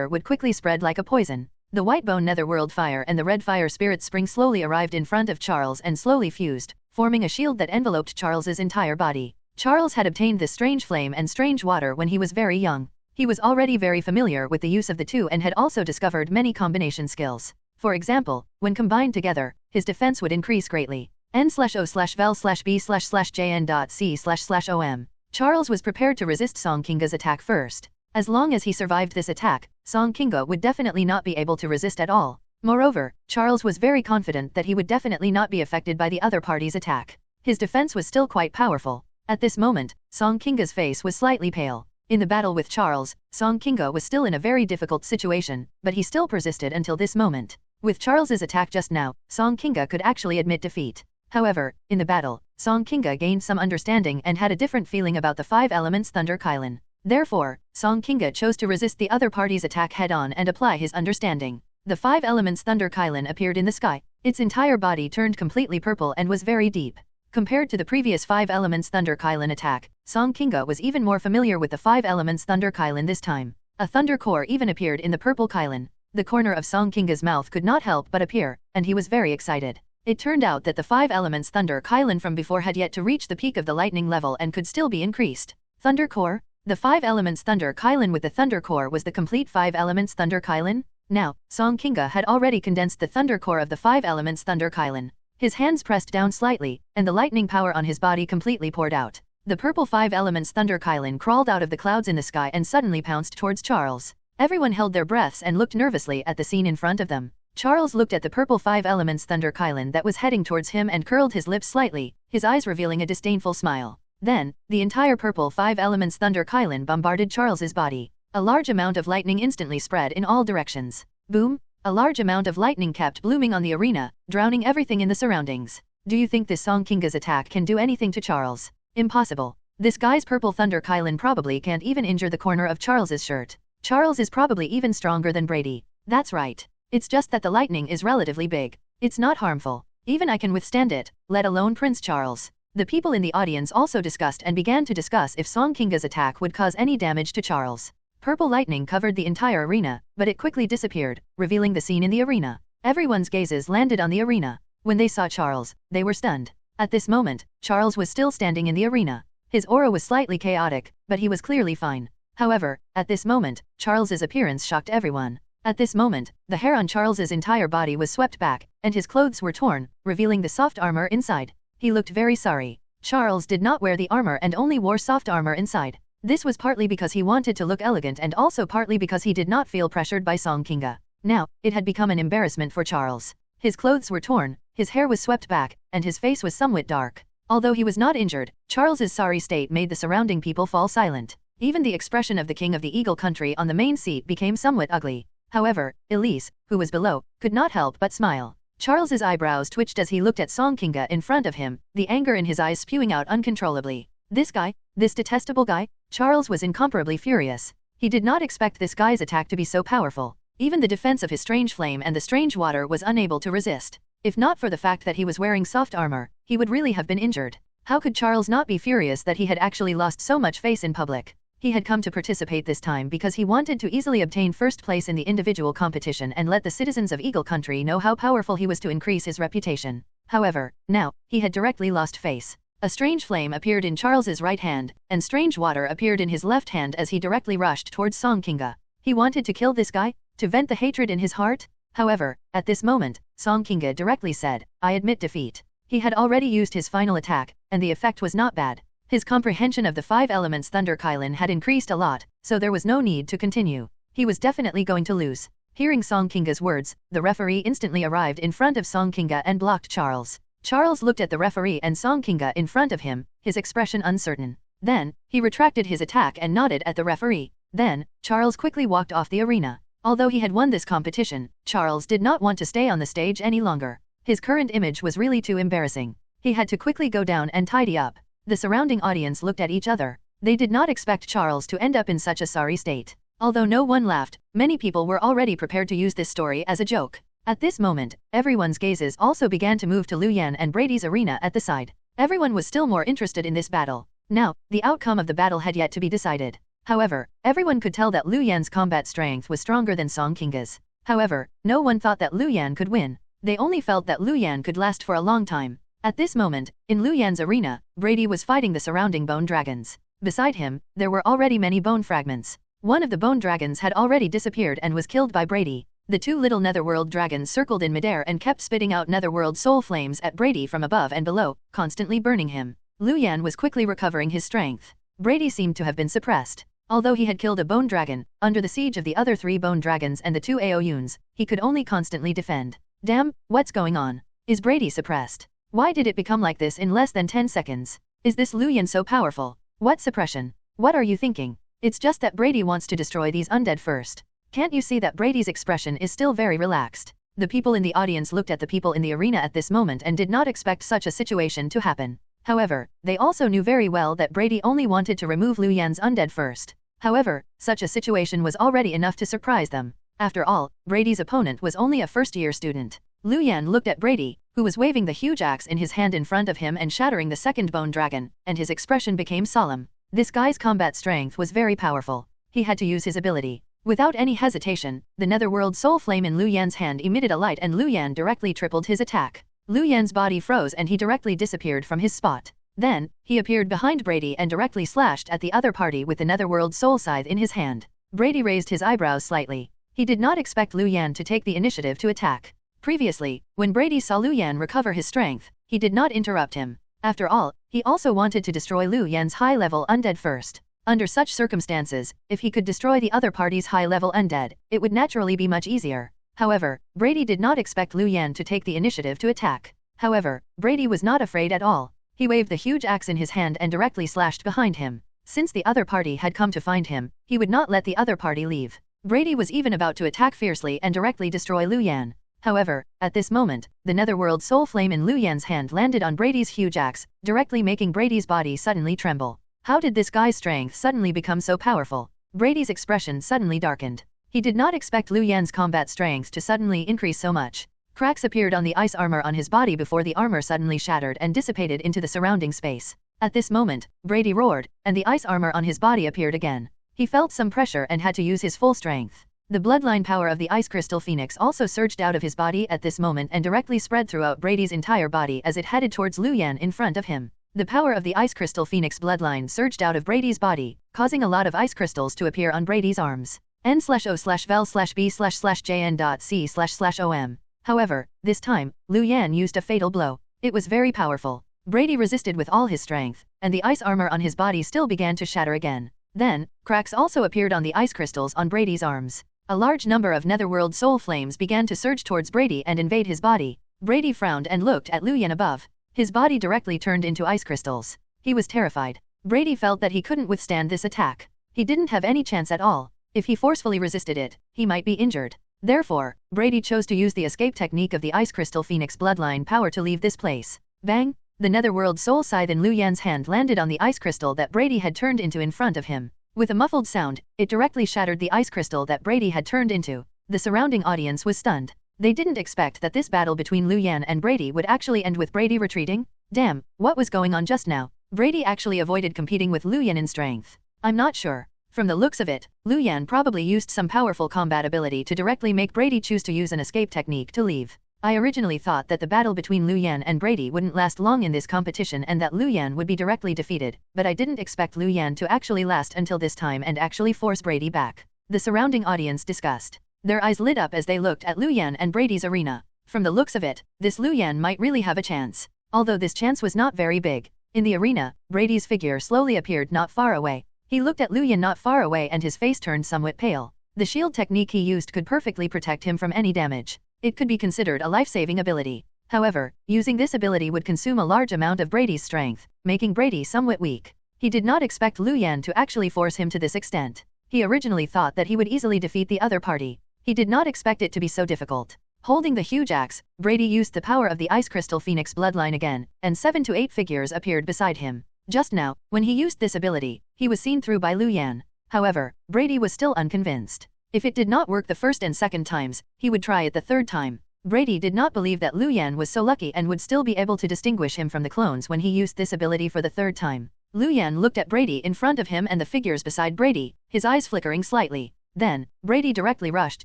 would quickly spread like a poison. The Whitebone Netherworld fire and the red fire spirit spring slowly arrived in front of Charles and slowly fused, forming a shield that enveloped Charles's entire body. Charles had obtained this strange flame and strange water when he was very young. He was already very familiar with the use of the two and had also discovered many combination skills. For example, when combined together, his defense would increase greatly. N/O/vel/B/jn.C//om. Charles was prepared to resist Song Kinga's attack first. As long as he survived this attack, Song Kinga would definitely not be able to resist at all. Moreover, Charles was very confident that he would definitely not be affected by the other party's attack. His defense was still quite powerful. At this moment, Song Kinga's face was slightly pale. In the battle with Charles, Song Kinga was still in a very difficult situation, but he still persisted until this moment. With Charles's attack just now, Song Kinga could actually admit defeat. However, in the battle, Song Kinga gained some understanding and had a different feeling about the 5 elements Thunder Kylan. Therefore, Song Kinga chose to resist the other party's attack head-on and apply his understanding. The 5 elements Thunder Kylan appeared in the sky. Its entire body turned completely purple and was very deep. Compared to the previous 5 elements Thunder Kylan attack, Song Kinga was even more familiar with the 5 elements Thunder Kylan this time. A thunder core even appeared in the purple Kylan. The corner of Song Kinga's mouth could not help but appear, and he was very excited. It turned out that the 5 elements Thunder Kylan from before had yet to reach the peak of the lightning level and could still be increased. Thunder core? The 5 elements Thunder Kylan with the thunder core was the complete 5 elements Thunder Kylan? Now, Song Kinga had already condensed the thunder core of the 5 elements Thunder Kylan. His hands pressed down slightly, and the lightning power on his body completely poured out. The purple 5 elements Thunder Kylan crawled out of the clouds in the sky and suddenly pounced towards Charles. Everyone held their breaths and looked nervously at the scene in front of them. Charles looked at the purple 5 elements Thunder Kylan that was heading towards him and curled his lips slightly, his eyes revealing a disdainful smile. Then, the entire purple 5 elements Thunder Kylan bombarded Charles's body. A large amount of lightning instantly spread in all directions. Boom! A large amount of lightning kept blooming on the arena, drowning everything in the surroundings. Do you think this Song Kinga's attack can do anything to Charles? Impossible. This guy's purple Thunder Kylan probably can't even injure the corner of Charles's shirt. Charles is probably even stronger than Brady. That's right. It's just that the lightning is relatively big. It's not harmful. Even I can withstand it, let alone Prince Charles. The people in the audience also discussed and began to discuss if Song Kinga's attack would cause any damage to Charles. Purple lightning covered the entire arena, but it quickly disappeared, revealing the scene in the arena. Everyone's gazes landed on the arena. When they saw Charles, they were stunned. At this moment, Charles was still standing in the arena. His aura was slightly chaotic, but he was clearly fine. However, at this moment, Charles's appearance shocked everyone. At this moment, the hair on Charles's entire body was swept back, and his clothes were torn, revealing the soft armor inside. He looked very sorry. Charles did not wear the armor and only wore soft armor inside. This was partly because he wanted to look elegant and also partly because he did not feel pressured by Song Kinga. Now, it had become an embarrassment for Charles. His clothes were torn, his hair was swept back, and his face was somewhat dark. Although he was not injured, Charles's sorry state made the surrounding people fall silent. Even the expression of the king of the Eagle country on the main seat became somewhat ugly. However, Elise, who was below, could not help but smile. Charles's eyebrows twitched as he looked at Song Kinga in front of him, the anger in his eyes spewing out uncontrollably. This guy? This detestable guy? Charles was incomparably furious. He did not expect this guy's attack to be so powerful. Even the defense of his strange flame and the strange water was unable to resist. If not for the fact that he was wearing soft armor, he would really have been injured. How could Charles not be furious that he had actually lost so much face in public? He had come to participate this time because he wanted to easily obtain first place in the individual competition and let the citizens of Eagle Country know how powerful he was to increase his reputation. However, now, he had directly lost face. A strange flame appeared in Charles's right hand, and strange water appeared in his left hand as he directly rushed towards Song Kinga. He wanted to kill this guy? To vent the hatred in his heart? However, at this moment, Song Kinga directly said, "I admit defeat." He had already used his final attack, and the effect was not bad. His comprehension of the 5 elements Thunder Kylin had increased a lot, so there was no need to continue. He was definitely going to lose. Hearing Song Kinga's words, the referee instantly arrived in front of Song Kinga and blocked Charles. Charles looked at the referee and Song Kinga in front of him, his expression uncertain. Then, he retracted his attack and nodded at the referee. Then, Charles quickly walked off the arena. Although he had won this competition, Charles did not want to stay on the stage any longer. His current image was really too embarrassing. He had to quickly go down and tidy up. The surrounding audience looked at each other. They did not expect Charles to end up in such a sorry state. Although no one laughed, many people were already prepared to use this story as a joke. At this moment, everyone's gazes also began to move to Liu Yan and Brady's arena at the side. Everyone was still more interested in this battle. Now, the outcome of the battle had yet to be decided. However, everyone could tell that Liu Yan's combat strength was stronger than Song Kinga's. However, no one thought that Liu Yan could win. They only felt that Liu Yan could last for a long time. At this moment, in Liu Yan's arena, Brady was fighting the surrounding bone dragons. Beside him, there were already many bone fragments. One of the bone dragons had already disappeared and was killed by Brady. The 2 little netherworld dragons circled in midair and kept spitting out netherworld soul flames at Brady from above and below, constantly burning him. Liu Yan was quickly recovering his strength. Brady seemed to have been suppressed. Although he had killed a bone dragon, under the siege of the other 3 bone dragons and the 2 Aoyuns, he could only constantly defend. Damn, what's going on? Is Brady suppressed? Why did it become like this in less than 10 seconds? Is this Liu Yan so powerful? What suppression? What are you thinking? It's just that Brady wants to destroy these undead first. Can't you see that Brady's expression is still very relaxed? The people in the audience looked at the people in the arena at this moment and did not expect such a situation to happen. However, they also knew very well that Brady only wanted to remove Liu Yan's undead first. However, such a situation was already enough to surprise them. After all, Brady's opponent was only a first-year student. Liu Yan looked at Brady, who was waving the huge axe in his hand in front of him and shattering the second bone dragon, and his expression became solemn. This guy's combat strength was very powerful. He had to use his ability. Without any hesitation, the netherworld soul flame in Liu Yan's hand emitted a light and Liu Yan directly tripled his attack. Liu Yan's body froze and he directly disappeared from his spot. Then, he appeared behind Brady and directly slashed at the other party with the netherworld soul scythe in his hand. Brady raised his eyebrows slightly. He did not expect Liu Yan to take the initiative to attack. Previously, when Brady saw Liu Yan recover his strength, he did not interrupt him. After all, he also wanted to destroy Liu Yan's high-level undead first. Under such circumstances, if he could destroy the other party's high-level undead, it would naturally be much easier. However, Brady did not expect Liu Yan to take the initiative to attack. However, Brady was not afraid at all. He waved the huge axe in his hand and directly slashed behind him. Since the other party had come to find him, he would not let the other party leave. Brady was even about to attack fiercely and directly destroy Liu Yan. However, at this moment, the netherworld soul flame in Liu Yan's hand landed on Brady's huge axe, directly making Brady's body suddenly tremble. How did this guy's strength suddenly become so powerful? Brady's expression suddenly darkened. He did not expect Liu Yan's combat strength to suddenly increase so much. Cracks appeared on the ice armor on his body before the armor suddenly shattered and dissipated into the surrounding space. At this moment, Brady roared, and the ice armor on his body appeared again. He felt some pressure and had to use his full strength. The bloodline power of the ice crystal phoenix also surged out of his body at this moment and directly spread throughout Brady's entire body as it headed towards Liu Yan in front of him. The power of the ice crystal phoenix bloodline surged out of Brady's body, causing a lot of ice crystals to appear on Brady's arms. N/O/vel/B/jn.C//OM. However, this time, Liu Yan used a fatal blow. It was very powerful. Brady resisted with all his strength, and the ice armor on his body still began to shatter again. Then, cracks also appeared on the ice crystals on Brady's arms. A large number of netherworld soul flames began to surge towards Brady and invade his body. Brady frowned and looked at Liu Yan above. His body directly turned into ice crystals. He was terrified. Brady felt that he couldn't withstand this attack. He didn't have any chance at all. If he forcefully resisted it, he might be injured. Therefore, Brady chose to use the escape technique of the ice crystal phoenix bloodline power to leave this place. Bang! The netherworld soul scythe in Liu Yan's hand landed on the ice crystal that Brady had turned into in front of him. With a muffled sound, it directly shattered the ice crystal that Brady had turned into. The surrounding audience was stunned. They didn't expect that this battle between Liu Yan and Brady would actually end with Brady retreating. Damn, what was going on just now? Brady actually avoided competing with Liu Yan in strength. I'm not sure. From the looks of it, Lu Yan probably used some powerful combat ability to directly make Brady choose to use an escape technique to leave. I originally thought that the battle between Lu Yan and Brady wouldn't last long in this competition and that Lu Yan would be directly defeated, but I didn't expect Lu Yan to actually last until this time and actually force Brady back. The surrounding audience discussed. Their eyes lit up as they looked at Lu Yan and Brady's arena. From the looks of it, this Lu Yan might really have a chance. Although this chance was not very big. In the arena, Brady's figure slowly appeared not far away. He looked at Lu Yan not far away and his face turned somewhat pale. The shield technique he used could perfectly protect him from any damage. It could be considered a life-saving ability. However, using this ability would consume a large amount of Brady's strength, making Brady somewhat weak. He did not expect Lu Yan to actually force him to this extent. He originally thought that he would easily defeat the other party. He did not expect it to be so difficult. Holding the huge axe, Brady used the power of the Ice Crystal Phoenix bloodline again, and 7 to 8 figures appeared beside him. Just now, when he used this ability, he was seen through by Lu Yan. However, Brady was still unconvinced. If it did not work the first and second times, he would try it the third time. Brady did not believe that Lu Yan was so lucky and would still be able to distinguish him from the clones when he used this ability for the third time. Lu Yan looked at Brady in front of him and the figures beside Brady, his eyes flickering slightly. Then, Brady directly rushed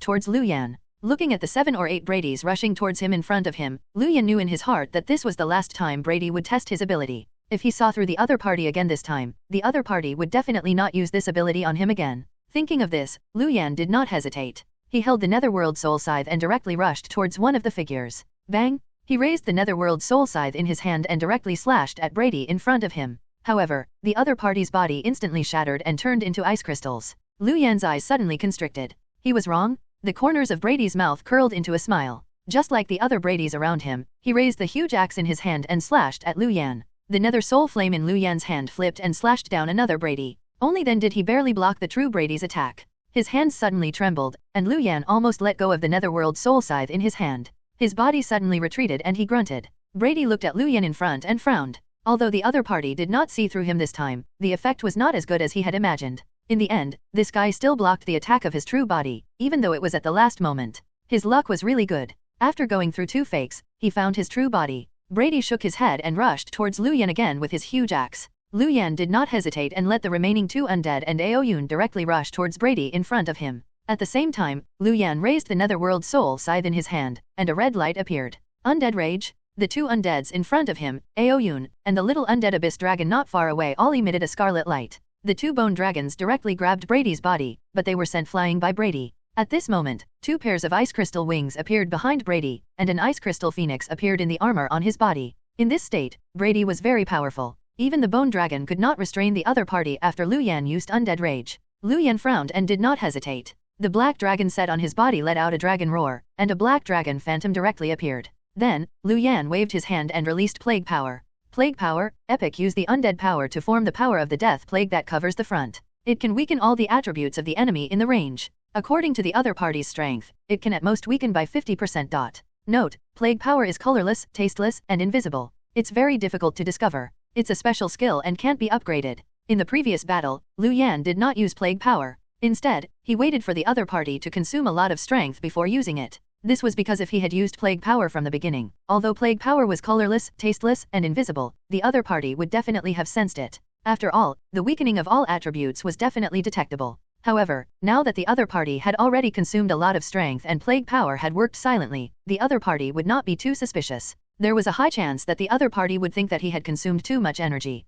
towards Lu Yan. Looking at the 7 or 8 Bradys rushing towards him in front of him, Lu Yan knew in his heart that this was the last time Brady would test his ability. If he saw through the other party again this time, the other party would definitely not use this ability on him again. Thinking of this, Lu Yan did not hesitate. He held the Netherworld Soul Scythe and directly rushed towards one of the figures. Bang! He raised the Netherworld Soul Scythe in his hand and directly slashed at Brady in front of him. However, the other party's body instantly shattered and turned into ice crystals. Lu Yan's eyes suddenly constricted. He was wrong? The corners of Brady's mouth curled into a smile. Just like the other Bradys around him, he raised the huge axe in his hand and slashed at Lu Yan. The nether soul flame in Lu Yan's hand flipped and slashed down another Brady. Only then did he barely block the true Brady's attack. His hands suddenly trembled, and Lu Yan almost let go of the Netherworld Soul Scythe in his hand. His body suddenly retreated and he grunted. Brady looked at Lu Yan in front and frowned. Although the other party did not see through him this time, the effect was not as good as he had imagined. In the end, this guy still blocked the attack of his true body, even though it was at the last moment. His luck was really good. After going through 2 fakes, he found his true body. Brady shook his head and rushed towards Lu Yan again with his huge axe. Lu Yan did not hesitate and let the remaining 2 undead and Aoyun directly rush towards Brady in front of him. At the same time, Lu Yan raised the Netherworld Soul Scythe in his hand, and a red light appeared. Undead Rage? The 2 undeads in front of him, Aoyun, and the little undead Abyss Dragon not far away all emitted a scarlet light. The 2 bone dragons directly grabbed Brady's body, but they were sent flying by Brady. At this moment, 2 pairs of ice crystal wings appeared behind Brady, and an ice crystal phoenix appeared in the armor on his body. In this state, Brady was very powerful. Even the bone dragon could not restrain the other party after Lu Yan used Undead Rage. Lu Yan frowned and did not hesitate. The black dragon set on his body let out a dragon roar, and a black dragon phantom directly appeared. Then, Lu Yan waved his hand and released Plague Power. Plague Power, Epic use the undead power to form the power of the death plague that covers the front. It can weaken all the attributes of the enemy in the range. According to the other party's strength, it can at most weaken by 50%. Note, Plague Power is colorless, tasteless, and invisible. It's very difficult to discover. It's a special skill and can't be upgraded. In the previous battle, Lu Yan did not use Plague Power. Instead, he waited for the other party to consume a lot of strength before using it. This was because if he had used Plague Power from the beginning, although Plague Power was colorless, tasteless, and invisible, the other party would definitely have sensed it. After all, the weakening of all attributes was definitely detectable. However, now that the other party had already consumed a lot of strength and Plague Power had worked silently, the other party would not be too suspicious. There was a high chance that the other party would think that he had consumed too much energy.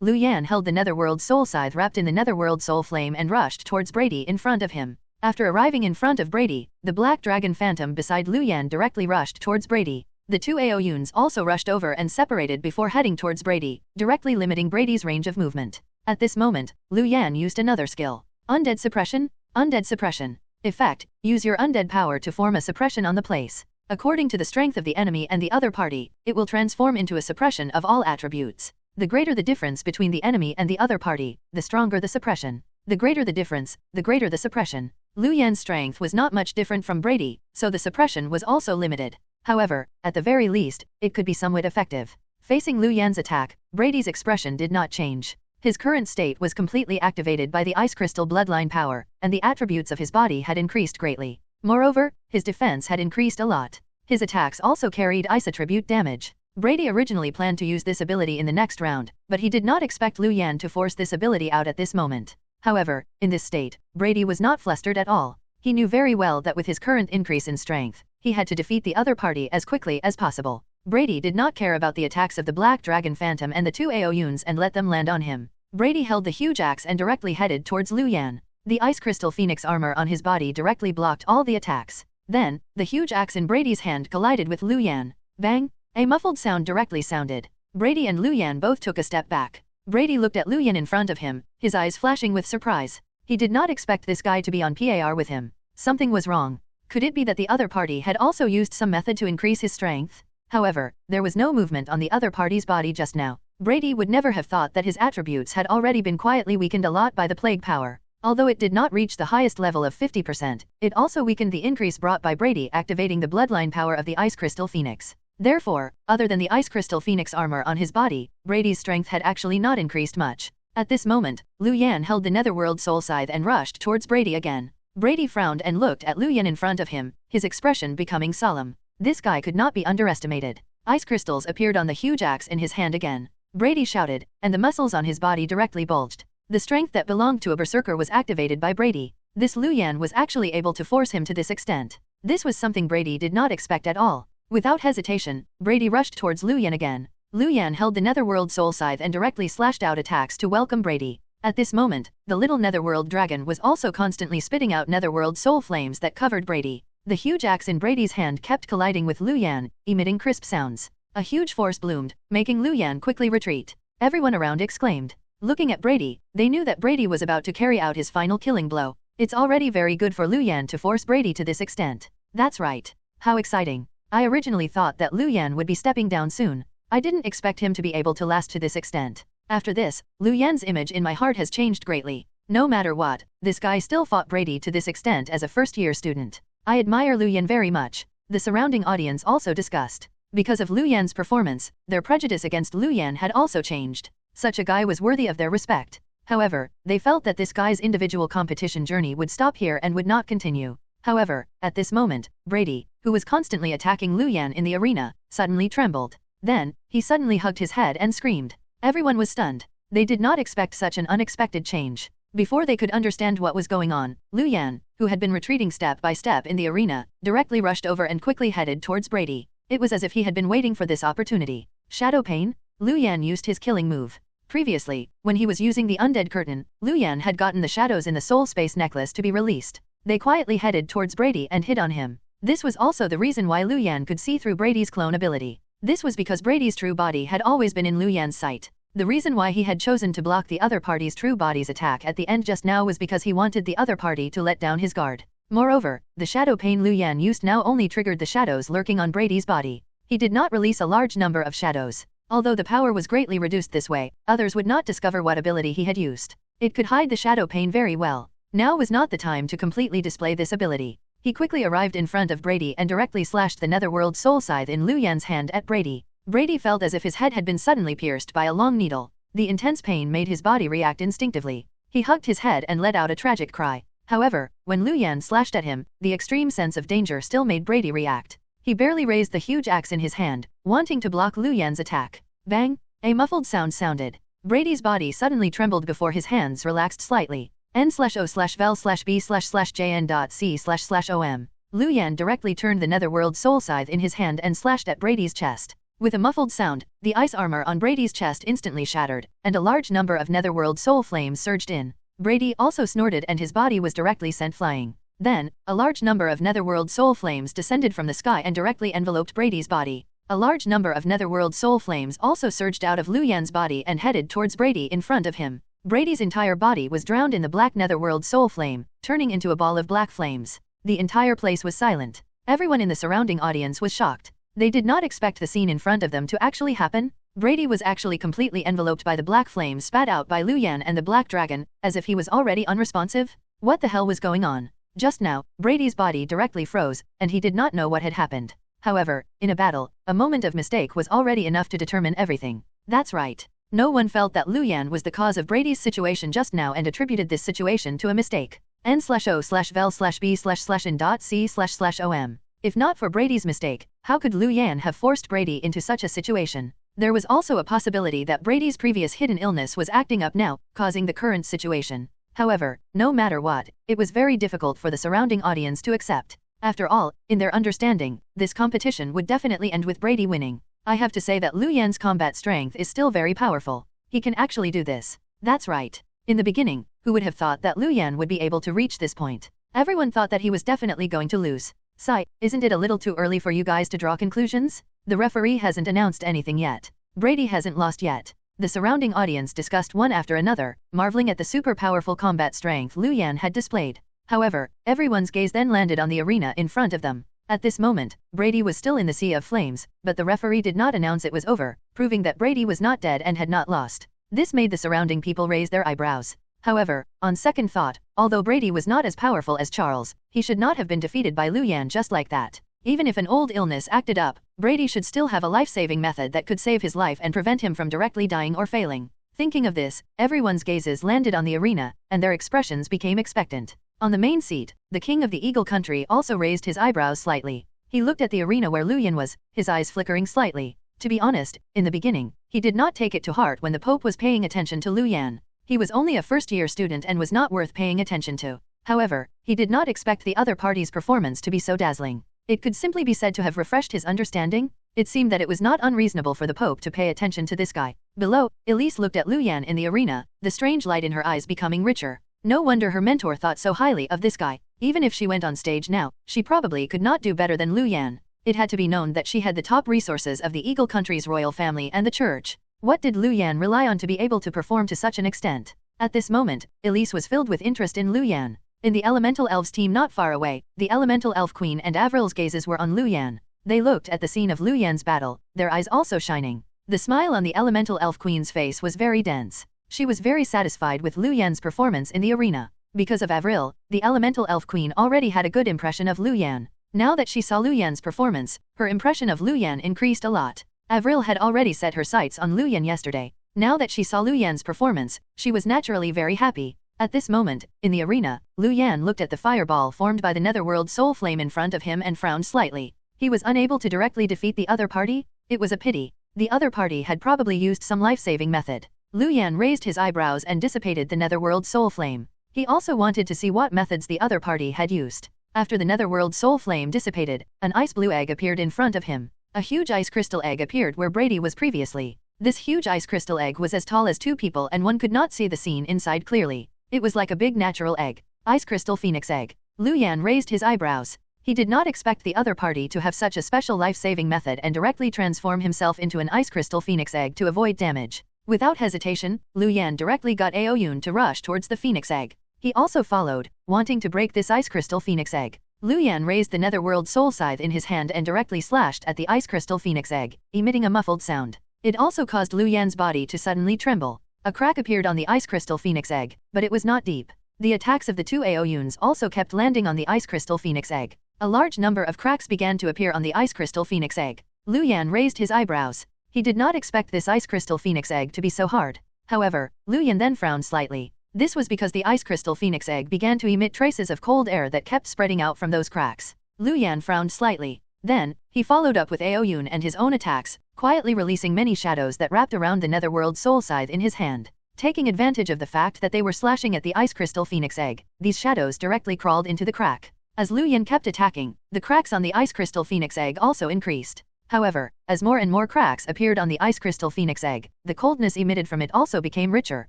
Lu Yan held the Netherworld Soul Scythe wrapped in the Netherworld Soul Flame and rushed towards Brady in front of him. After arriving in front of Brady, the Black Dragon Phantom beside Lu Yan directly rushed towards Brady. The 2 Aoyuns also rushed over and separated before heading towards Brady, directly limiting Brady's range of movement. At this moment, Lu Yan used another skill. Undead Suppression? Undead Suppression. Effect, use your undead power to form a suppression on the place. According to the strength of the enemy and the other party, it will transform into a suppression of all attributes. The greater the difference between the enemy and the other party, the stronger the suppression. The greater the difference, the greater the suppression. Lu Yan's strength was not much different from Brady, so the suppression was also limited. However, at the very least, it could be somewhat effective. Facing Lu Yan's attack, Brady's expression did not change. His current state was completely activated by the Ice Crystal bloodline power, and the attributes of his body had increased greatly. Moreover, his defense had increased a lot. His attacks also carried ice attribute damage. Brady originally planned to use this ability in the next round, but he did not expect Lu Yan to force this ability out at this moment. However, in this state, Brady was not flustered at all. He knew very well that with his current increase in strength, he had to defeat the other party as quickly as possible. Brady did not care about the attacks of the Black Dragon Phantom and the two Aoyuns and let them land on him. Brady held the huge axe and directly headed towards Liu Yan. The Ice Crystal Phoenix armor on his body directly blocked all the attacks. Then, the huge axe in Brady's hand collided with Liu Yan. Bang! A muffled sound directly sounded. Brady and Liu Yan both took a step back. Brady looked at Liu Yan in front of him, his eyes flashing with surprise. He did not expect this guy to be on par with him. Something was wrong. Could it be that the other party had also used some method to increase his strength? However, there was no movement on the other party's body just now. Brady would never have thought that his attributes had already been quietly weakened a lot by the plague power. Although it did not reach the highest level of 50%, it also weakened the increase brought by Brady activating the bloodline power of the Ice Crystal Phoenix. Therefore, other than the Ice Crystal Phoenix armor on his body, Brady's strength had actually not increased much. At this moment, Liu Yan held the Netherworld Soul Scythe and rushed towards Brady again. Brady frowned and looked at Liu Yan in front of him, his expression becoming solemn. This guy could not be underestimated. Ice crystals appeared on the huge axe in his hand again. Brady shouted, and the muscles on his body directly bulged. The strength that belonged to a berserker was activated by Brady. This Liu Yan was actually able to force him to this extent. This was something Brady did not expect at all. Without hesitation, Brady rushed towards Liu Yan again. Liu Yan held the Netherworld Soul Scythe and directly slashed out attacks to welcome Brady. At this moment, the little Netherworld dragon was also constantly spitting out Netherworld soul flames that covered Brady. The huge axe in Brady's hand kept colliding with Liu Yan, emitting crisp sounds. A huge force bloomed, making Liu Yan quickly retreat. Everyone around exclaimed. Looking at Brady, they knew that Brady was about to carry out his final killing blow. It's already very good for Liu Yan to force Brady to this extent. That's right. How exciting. I originally thought that Liu Yan would be stepping down soon. I didn't expect him to be able to last to this extent. After this, Liu Yan's image in my heart has changed greatly. No matter what, this guy still fought Brady to this extent as a first-year student. I admire Liu Yan very much. The surrounding audience also discussed. Because of Liu Yan's performance, their prejudice against Liu Yan had also changed. Such a guy was worthy of their respect. However, they felt that this guy's individual competition journey would stop here and would not continue. However, at this moment, Brady, who was constantly attacking Liu Yan in the arena, suddenly trembled. Then, he suddenly hugged his head and screamed. Everyone was stunned. They did not expect such an unexpected change. Before they could understand what was going on, Liu Yan, who had been retreating step by step in the arena, directly rushed over and quickly headed towards Brady. It was as if he had been waiting for this opportunity. Shadow Pain? Liu Yan used his killing move. Previously, when he was using the Undead Curtain, Liu Yan had gotten the shadows in the Soul Space Necklace to be released. They quietly headed towards Brady and hit on him. This was also the reason why Liu Yan could see through Brady's clone ability. This was because Brady's true body had always been in Liu Yan's sight. The reason why he had chosen to block the other party's true body's attack at the end just now was because he wanted the other party to let down his guard. Moreover, the shadow pain Liu Yan used now only triggered the shadows lurking on Brady's body. He did not release a large number of shadows. Although the power was greatly reduced this way, others would not discover what ability he had used. It could hide the shadow pain very well. Now was not the time to completely display this ability. He quickly arrived in front of Brady and directly slashed the Netherworld Soul Scythe in Liu Yan's hand at Brady. Brady felt as if his head had been suddenly pierced by a long needle. The intense pain made his body react instinctively. He hugged his head and let out a tragic cry. However, when Liu Yan slashed at him, the extreme sense of danger still made Brady react. He barely raised the huge axe in his hand, wanting to block Liu Yan's attack. Bang! A muffled sound sounded. Brady's body suddenly trembled before his hands relaxed slightly. N/O/vel/b/jn.c//om. Liu Yan directly turned the Netherworld Soul Scythe in his hand and slashed at Brady's chest. With a muffled sound, the ice armor on Brady's chest instantly shattered, and a large number of Netherworld soul flames surged in. Brady also snorted and his body was directly sent flying. Then, a large number of Netherworld soul flames descended from the sky and directly enveloped Brady's body. A large number of Netherworld soul flames also surged out of Liu Yan's body and headed towards Brady in front of him. Brady's entire body was drowned in the black Netherworld soul flame, turning into a ball of black flames. The entire place was silent. Everyone in the surrounding audience was shocked. They did not expect the scene in front of them to actually happen. Brady was actually completely enveloped by the black flames spat out by Liu Yan and the Black Dragon, as if he was already unresponsive. What the hell was going on? Just now, Brady's body directly froze, and he did not know what had happened. However, in a battle, a moment of mistake was already enough to determine everything. That's right. No one felt that Liu Yan was the cause of Brady's situation just now and attributed this situation to a mistake. N/O/vel/b//n.c//om. If not for Brady's mistake, how could Liu Yan have forced Brady into such a situation? There was also a possibility that Brady's previous hidden illness was acting up now, causing the current situation. However, no matter what, it was very difficult for the surrounding audience to accept. After all, in their understanding, this competition would definitely end with Brady winning. I have to say that Lu Yan's combat strength is still very powerful. He can actually do this. That's right. In the beginning, who would have thought that Lu Yan would be able to reach this point? Everyone thought that he was definitely going to lose. Sigh, isn't it a little too early for you guys to draw conclusions? The referee hasn't announced anything yet. Brady hasn't lost yet. The surrounding audience discussed one after another, marveling at the super powerful combat strength Lu Yan had displayed. However, everyone's gaze then landed on the arena in front of them. At this moment, Brady was still in the sea of flames, but the referee did not announce it was over, proving that Brady was not dead and had not lost. This made the surrounding people raise their eyebrows. However, on second thought, although Brady was not as powerful as Charles, he should not have been defeated by Lu Yan just like that. Even if an old illness acted up, Brady should still have a life-saving method that could save his life and prevent him from directly dying or failing. Thinking of this, everyone's gazes landed on the arena, and their expressions became expectant. On the main seat, the king of the Eagle country also raised his eyebrows slightly. He looked at the arena where Lu Yan was, his eyes flickering slightly. To be honest, in the beginning, he did not take it to heart when the Pope was paying attention to Lu Yan. He was only a first-year student and was not worth paying attention to. However, he did not expect the other party's performance to be so dazzling. It could simply be said to have refreshed his understanding. It seemed that it was not unreasonable for the Pope to pay attention to this guy. Below, Elise looked at Lu Yan in the arena, the strange light in her eyes becoming richer. No wonder her mentor thought so highly of this guy. Even if she went on stage now, she probably could not do better than Lu Yan. It had to be known that she had the top resources of the Eagle country's royal family and the church. What did Lu Yan rely on to be able to perform to such an extent? At this moment, Elise was filled with interest in Lu Yan. In the Elemental Elves team not far away, the Elemental Elf Queen and Avril's gazes were on Lu Yan. They looked at the scene of Lu Yan's battle, their eyes also shining. The smile on the Elemental Elf Queen's face was very dense. She was very satisfied with Lu Yan's performance in the arena. Because of Avril, the Elemental Elf Queen already had a good impression of Lu Yan. Now that she saw Lu Yan's performance, her impression of Lu Yan increased a lot. Avril had already set her sights on Lu Yan yesterday. Now that she saw Lu Yan's performance, she was naturally very happy. At this moment, in the arena, Lu Yan looked at the fireball formed by the Netherworld Soul Flame in front of him and frowned slightly. He was unable to directly defeat the other party? It was a pity. The other party had probably used some life-saving method. Lu Yan raised his eyebrows and dissipated the Netherworld Soul Flame. He also wanted to see what methods the other party had used. After the Netherworld Soul Flame dissipated, an ice blue egg appeared in front of him. A huge ice crystal egg appeared where Brady was previously. This huge ice crystal egg was as tall as 2 people and one could not see the scene inside clearly. It was like a big natural egg. Ice crystal phoenix egg. Lu Yan raised his eyebrows. He did not expect the other party to have such a special life-saving method and directly transform himself into an ice crystal phoenix egg to avoid damage. Without hesitation, Lu Yan directly got Aoyun to rush towards the phoenix egg. He also followed, wanting to break this ice crystal phoenix egg. Lu Yan raised the Netherworld Soul Scythe in his hand and directly slashed at the ice crystal phoenix egg, emitting a muffled sound. It also caused Lu Yan's body to suddenly tremble. A crack appeared on the ice crystal phoenix egg, but it was not deep. The attacks of the 2 Aoyuns also kept landing on the ice crystal phoenix egg. A large number of cracks began to appear on the ice crystal phoenix egg. Lu Yan raised his eyebrows. He did not expect this ice crystal phoenix egg to be so hard. However, Lu Yan then frowned slightly. This was because the ice crystal phoenix egg began to emit traces of cold air that kept spreading out from those cracks. Lu Yan frowned slightly. Then, he followed up with Aoyun and his own attacks, quietly releasing many shadows that wrapped around the Netherworld Soul Scythe in his hand. Taking advantage of the fact that they were slashing at the ice crystal phoenix egg, these shadows directly crawled into the crack. As Lu Yan kept attacking, the cracks on the ice crystal phoenix egg also increased. However, as more and more cracks appeared on the ice crystal phoenix egg, the coldness emitted from it also became richer,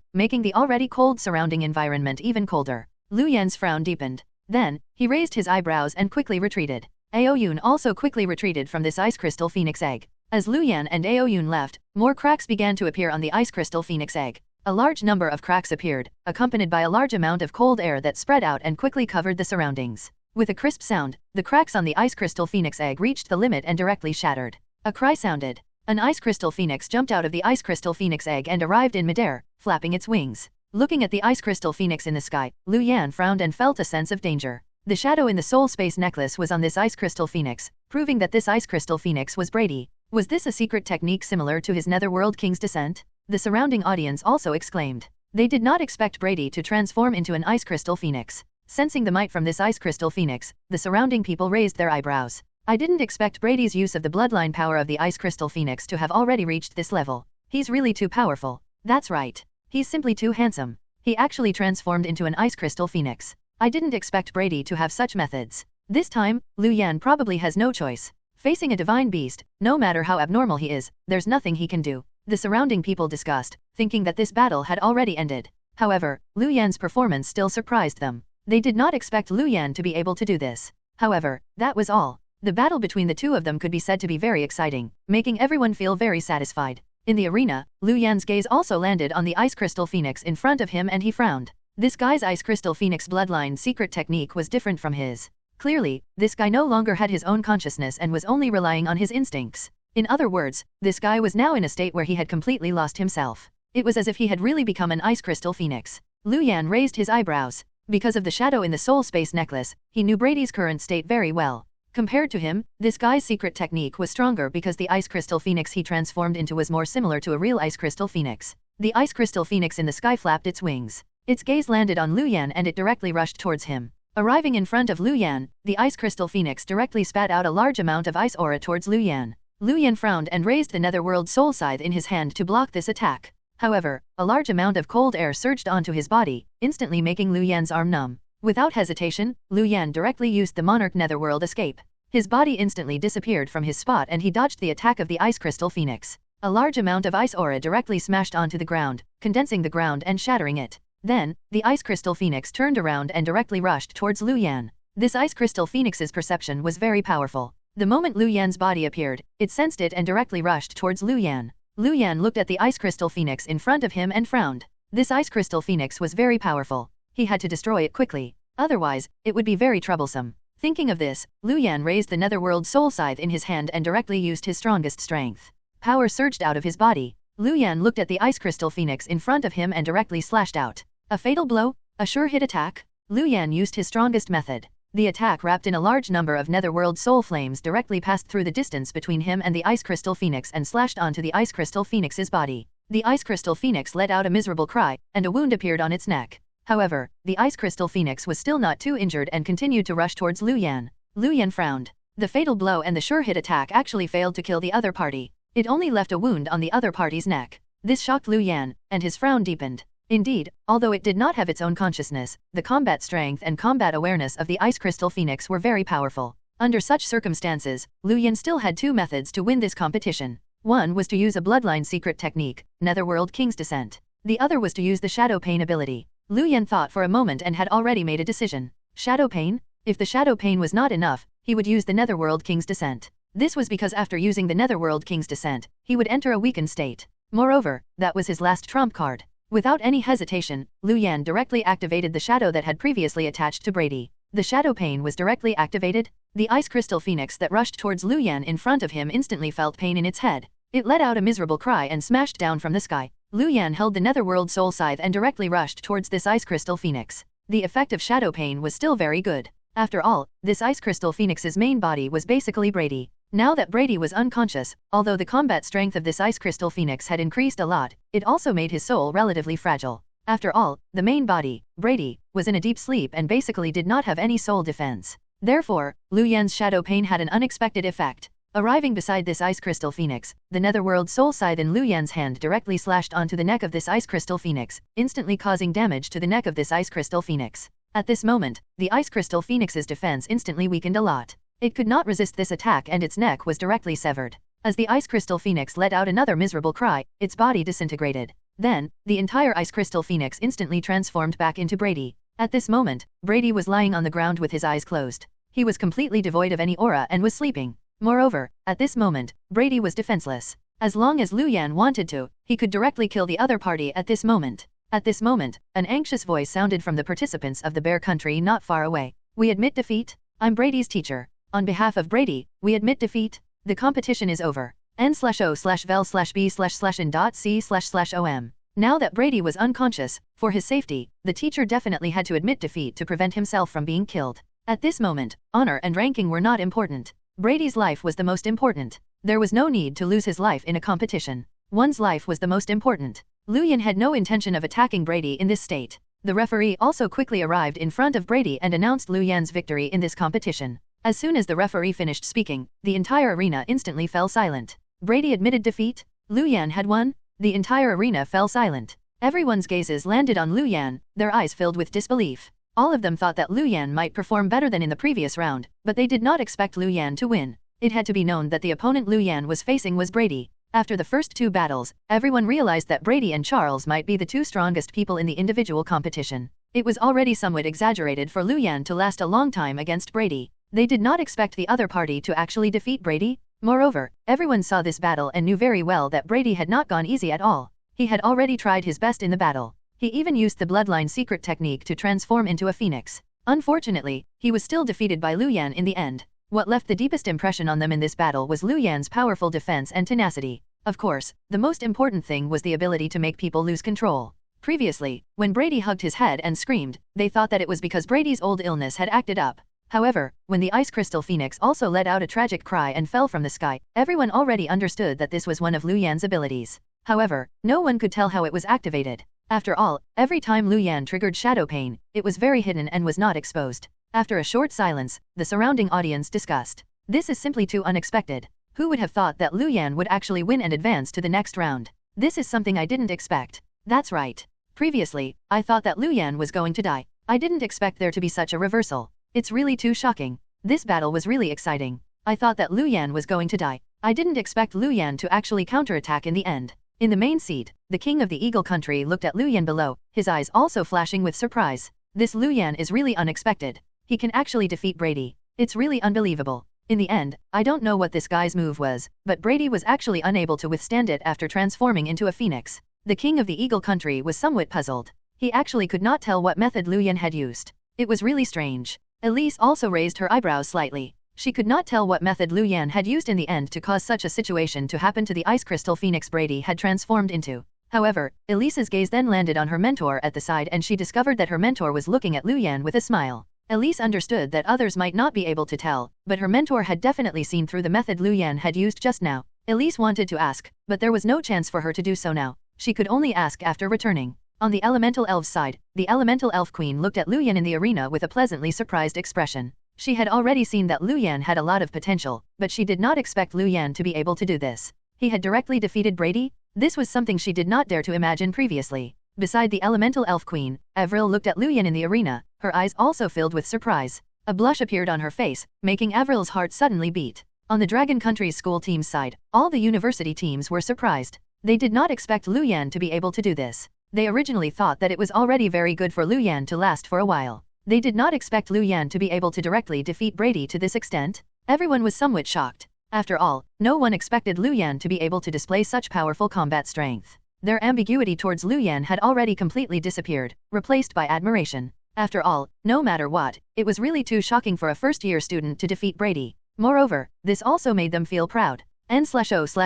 making the already cold surrounding environment even colder. Lu Yan's frown deepened. Then, he raised his eyebrows and quickly retreated. Aoyun also quickly retreated from this ice crystal phoenix egg. As Lu Yan and Aoyun left, more cracks began to appear on the ice crystal phoenix egg. A large number of cracks appeared, accompanied by a large amount of cold air that spread out and quickly covered the surroundings. With a crisp sound, the cracks on the ice crystal phoenix egg reached the limit and directly shattered. A cry sounded. An ice crystal phoenix jumped out of the ice crystal phoenix egg and arrived in midair, flapping its wings. Looking at the ice crystal phoenix in the sky, Lu Yan frowned and felt a sense of danger. The shadow in the soul space necklace was on this ice crystal phoenix, proving that this ice crystal phoenix was Brady. Was this a secret technique similar to his Netherworld King's descent? The surrounding audience also exclaimed. They did not expect Brady to transform into an ice crystal phoenix. Sensing the might from this ice crystal phoenix, the surrounding people raised their eyebrows. I didn't expect Brady's use of the bloodline power of the ice crystal phoenix to have already reached this level. He's really too powerful. That's right. He's simply too handsome. He actually transformed into an ice crystal phoenix. I didn't expect Brady to have such methods. This time, Liu Yan probably has no choice. Facing a divine beast, no matter how abnormal he is, there's nothing he can do. The surrounding people discussed, thinking that this battle had already ended. However, Liu Yan's performance still surprised them. They did not expect Liu Yan to be able to do this. However, that was all. The battle between the two of them could be said to be very exciting, making everyone feel very satisfied. In the arena, Liu Yan's gaze also landed on the ice crystal phoenix in front of him and he frowned. This guy's ice crystal phoenix bloodline secret technique was different from his. Clearly, this guy no longer had his own consciousness and was only relying on his instincts. In other words, this guy was now in a state where he had completely lost himself. It was as if he had really become an ice crystal phoenix. Liu Yan raised his eyebrows. Because of the shadow in the soul space necklace, he knew Brady's current state very well. Compared to him, this guy's secret technique was stronger because the ice crystal phoenix he transformed into was more similar to a real ice crystal phoenix. The ice crystal phoenix in the sky flapped its wings. Its gaze landed on Liu Yan and it directly rushed towards him. Arriving in front of Liu Yan, the ice crystal phoenix directly spat out a large amount of ice aura towards Liu Yan. Liu Yan frowned and raised the netherworld soul scythe in his hand to block this attack. However, a large amount of cold air surged onto his body, instantly making Liu Yan's arm numb. Without hesitation, Liu Yan directly used the monarch netherworld escape. His body instantly disappeared from his spot and he dodged the attack of the ice crystal phoenix. A large amount of ice aura directly smashed onto the ground, condensing the ground and shattering it. Then, the ice crystal phoenix turned around and directly rushed towards Liu Yan. This ice crystal phoenix's perception was very powerful. The moment Liu Yan's body appeared, it sensed it and directly rushed towards Liu Yan. Liu Yan looked at the ice crystal phoenix in front of him and frowned. This ice crystal phoenix was very powerful. He had to destroy it quickly. Otherwise, it would be very troublesome. Thinking of this, Liu Yan raised the netherworld soul scythe in his hand and directly used his strongest strength. Power surged out of his body. Liu Yan looked at the ice crystal phoenix in front of him and directly slashed out. A fatal blow? A sure hit attack? Liu Yan used his strongest method. The attack wrapped in a large number of netherworld soul flames directly passed through the distance between him and the ice crystal phoenix and slashed onto the ice crystal phoenix's body. The ice crystal phoenix let out a miserable cry, and a wound appeared on its neck. However, the ice crystal phoenix was still not too injured and continued to rush towards Liu Yan. Liu Yan frowned. The fatal blow and the sure hit attack actually failed to kill the other party. It only left a wound on the other party's neck. This shocked Liu Yan, and his frown deepened. Indeed, although it did not have its own consciousness, the combat strength and combat awareness of the ice crystal phoenix were very powerful. Under such circumstances, Liu Yan still had two methods to win this competition. One was to use a bloodline secret technique, Netherworld King's Descent. The other was to use the Shadow Pain ability. Liu Yan thought for a moment and had already made a decision. Shadow Pain? If the Shadow Pain was not enough, he would use the Netherworld King's Descent. This was because after using the Netherworld King's Descent, he would enter a weakened state. Moreover, that was his last trump card. Without any hesitation, Liu Yan directly activated the shadow that had previously attached to Brady. The Shadow Pain was directly activated. The ice crystal phoenix that rushed towards Liu Yan in front of him instantly felt pain in its head. It let out a miserable cry and smashed down from the sky. Liu Yan held the Netherworld Soul Scythe and directly rushed towards this ice crystal phoenix. The effect of Shadow Pain was still very good. After all, this ice crystal phoenix's main body was basically Brady. Now that Brady was unconscious, although the combat strength of this ice crystal phoenix had increased a lot, it also made his soul relatively fragile. After all, the main body, Brady, was in a deep sleep and basically did not have any soul defense. Therefore, Liu Yan's Shadow Pain had an unexpected effect. Arriving beside this ice crystal phoenix, the Netherworld Soul Scythe in Liu Yan's hand directly slashed onto the neck of this ice crystal phoenix, instantly causing damage to the neck of this ice crystal phoenix. At this moment, the ice crystal phoenix's defense instantly weakened a lot. It could not resist this attack and its neck was directly severed. As the ice crystal phoenix let out another miserable cry, its body disintegrated. Then, the entire ice crystal phoenix instantly transformed back into Brady. At this moment, Brady was lying on the ground with his eyes closed. He was completely devoid of any aura and was sleeping. Moreover, at this moment, Brady was defenseless. As long as Liu Yan wanted to, he could directly kill the other party at this moment. At this moment, an anxious voice sounded from the participants of the Bear Country not far away. We admit defeat? I'm Brady's teacher. On behalf of Brady, we admit defeat. The competition is over. n/o/vel/b/n.c//om. Now that Brady was unconscious, for his safety, the teacher definitely had to admit defeat to prevent himself from being killed. At this moment, honor and ranking were not important. Brady's life was the most important. There was no need to lose his life in a competition. One's life was the most important. Liu Yan had no intention of attacking Brady in this state. The referee also quickly arrived in front of Brady and announced Liu Yan's victory in this competition. As soon as the referee finished speaking, the entire arena instantly fell silent. Brady admitted defeat? Liu Yan had won? The entire arena fell silent. Everyone's gazes landed on Lu Yan, their eyes filled with disbelief. All of them thought that Lu Yan might perform better than in the previous round, but they did not expect Lu Yan to win. It had to be known that the opponent Lu Yan was facing was Brady. After the first two battles, everyone realized that Brady and Charles might be the two strongest people in the individual competition. It was already somewhat exaggerated for Lu Yan to last a long time against Brady. They did not expect the other party to actually defeat Brady. Moreover, everyone saw this battle and knew very well that Brady had not gone easy at all. He had already tried his best in the battle. He even used the bloodline secret technique to transform into a phoenix. Unfortunately, he was still defeated by Lu Yan in the end. What left the deepest impression on them in this battle was Lu Yan's powerful defense and tenacity. Of course, the most important thing was the ability to make people lose control. Previously, when Brady hugged his head and screamed, they thought that it was because Brady's old illness had acted up. However, when the ice crystal phoenix also let out a tragic cry and fell from the sky, everyone already understood that this was one of Lu Yan's abilities. However, no one could tell how it was activated. After all, every time Lu Yan triggered shadow pain, it was very hidden and was not exposed. After a short silence, the surrounding audience discussed. This is simply too unexpected. Who would have thought that Lu Yan would actually win and advance to the next round? This is something I didn't expect. That's right. Previously, I thought that Lu Yan was going to die. I didn't expect there to be such a reversal. It's really too shocking. This battle was really exciting. I thought that Lu Yan was going to die. I didn't expect Lu Yan to actually counterattack in the end. In the main seat, the king of the Eagle country looked at Lu Yan below, his eyes also flashing with surprise. This Lu Yan is really unexpected. He can actually defeat Brady. It's really unbelievable. In the end, I don't know what this guy's move was, but Brady was actually unable to withstand it after transforming into a phoenix. The king of the Eagle country was somewhat puzzled. He actually could not tell what method Lu Yan had used. It was really strange. Elise also raised her eyebrows slightly. She could not tell what method Lu Yan had used in the end to cause such a situation to happen to the ice crystal phoenix Brady had transformed into. However, Elise's gaze then landed on her mentor at the side and she discovered that her mentor was looking at Lu Yan with a smile. Elise understood that others might not be able to tell, but her mentor had definitely seen through the method Lu Yan had used just now. Elise wanted to ask, but there was no chance for her to do so now. She could only ask after returning. On the elemental elf's side, the elemental elf queen looked at Lu Yan in the arena with a pleasantly surprised expression. She had already seen that Lu Yan had a lot of potential, but she did not expect Lu Yan to be able to do this. He had directly defeated Brady? This was something she did not dare to imagine previously. Beside the elemental elf queen, Avril looked at Lu Yan in the arena, her eyes also filled with surprise. A blush appeared on her face, making Avril's heart suddenly beat. On the Dragon Country's school team's side, all the university teams were surprised. They did not expect Lu Yan to be able to do this. They originally thought that it was already very good for Lu Yan to last for a while. They did not expect Lu Yan to be able to directly defeat Brady to this extent. Everyone was somewhat shocked. After all, no one expected Lu Yan to be able to display such powerful combat strength. Their ambiguity towards Lu Yan had already completely disappeared, replaced by admiration. After all, no matter what, it was really too shocking for a first-year student to defeat Brady. Moreover, this also made them feel proud. n/o/vel/b/n.c//om.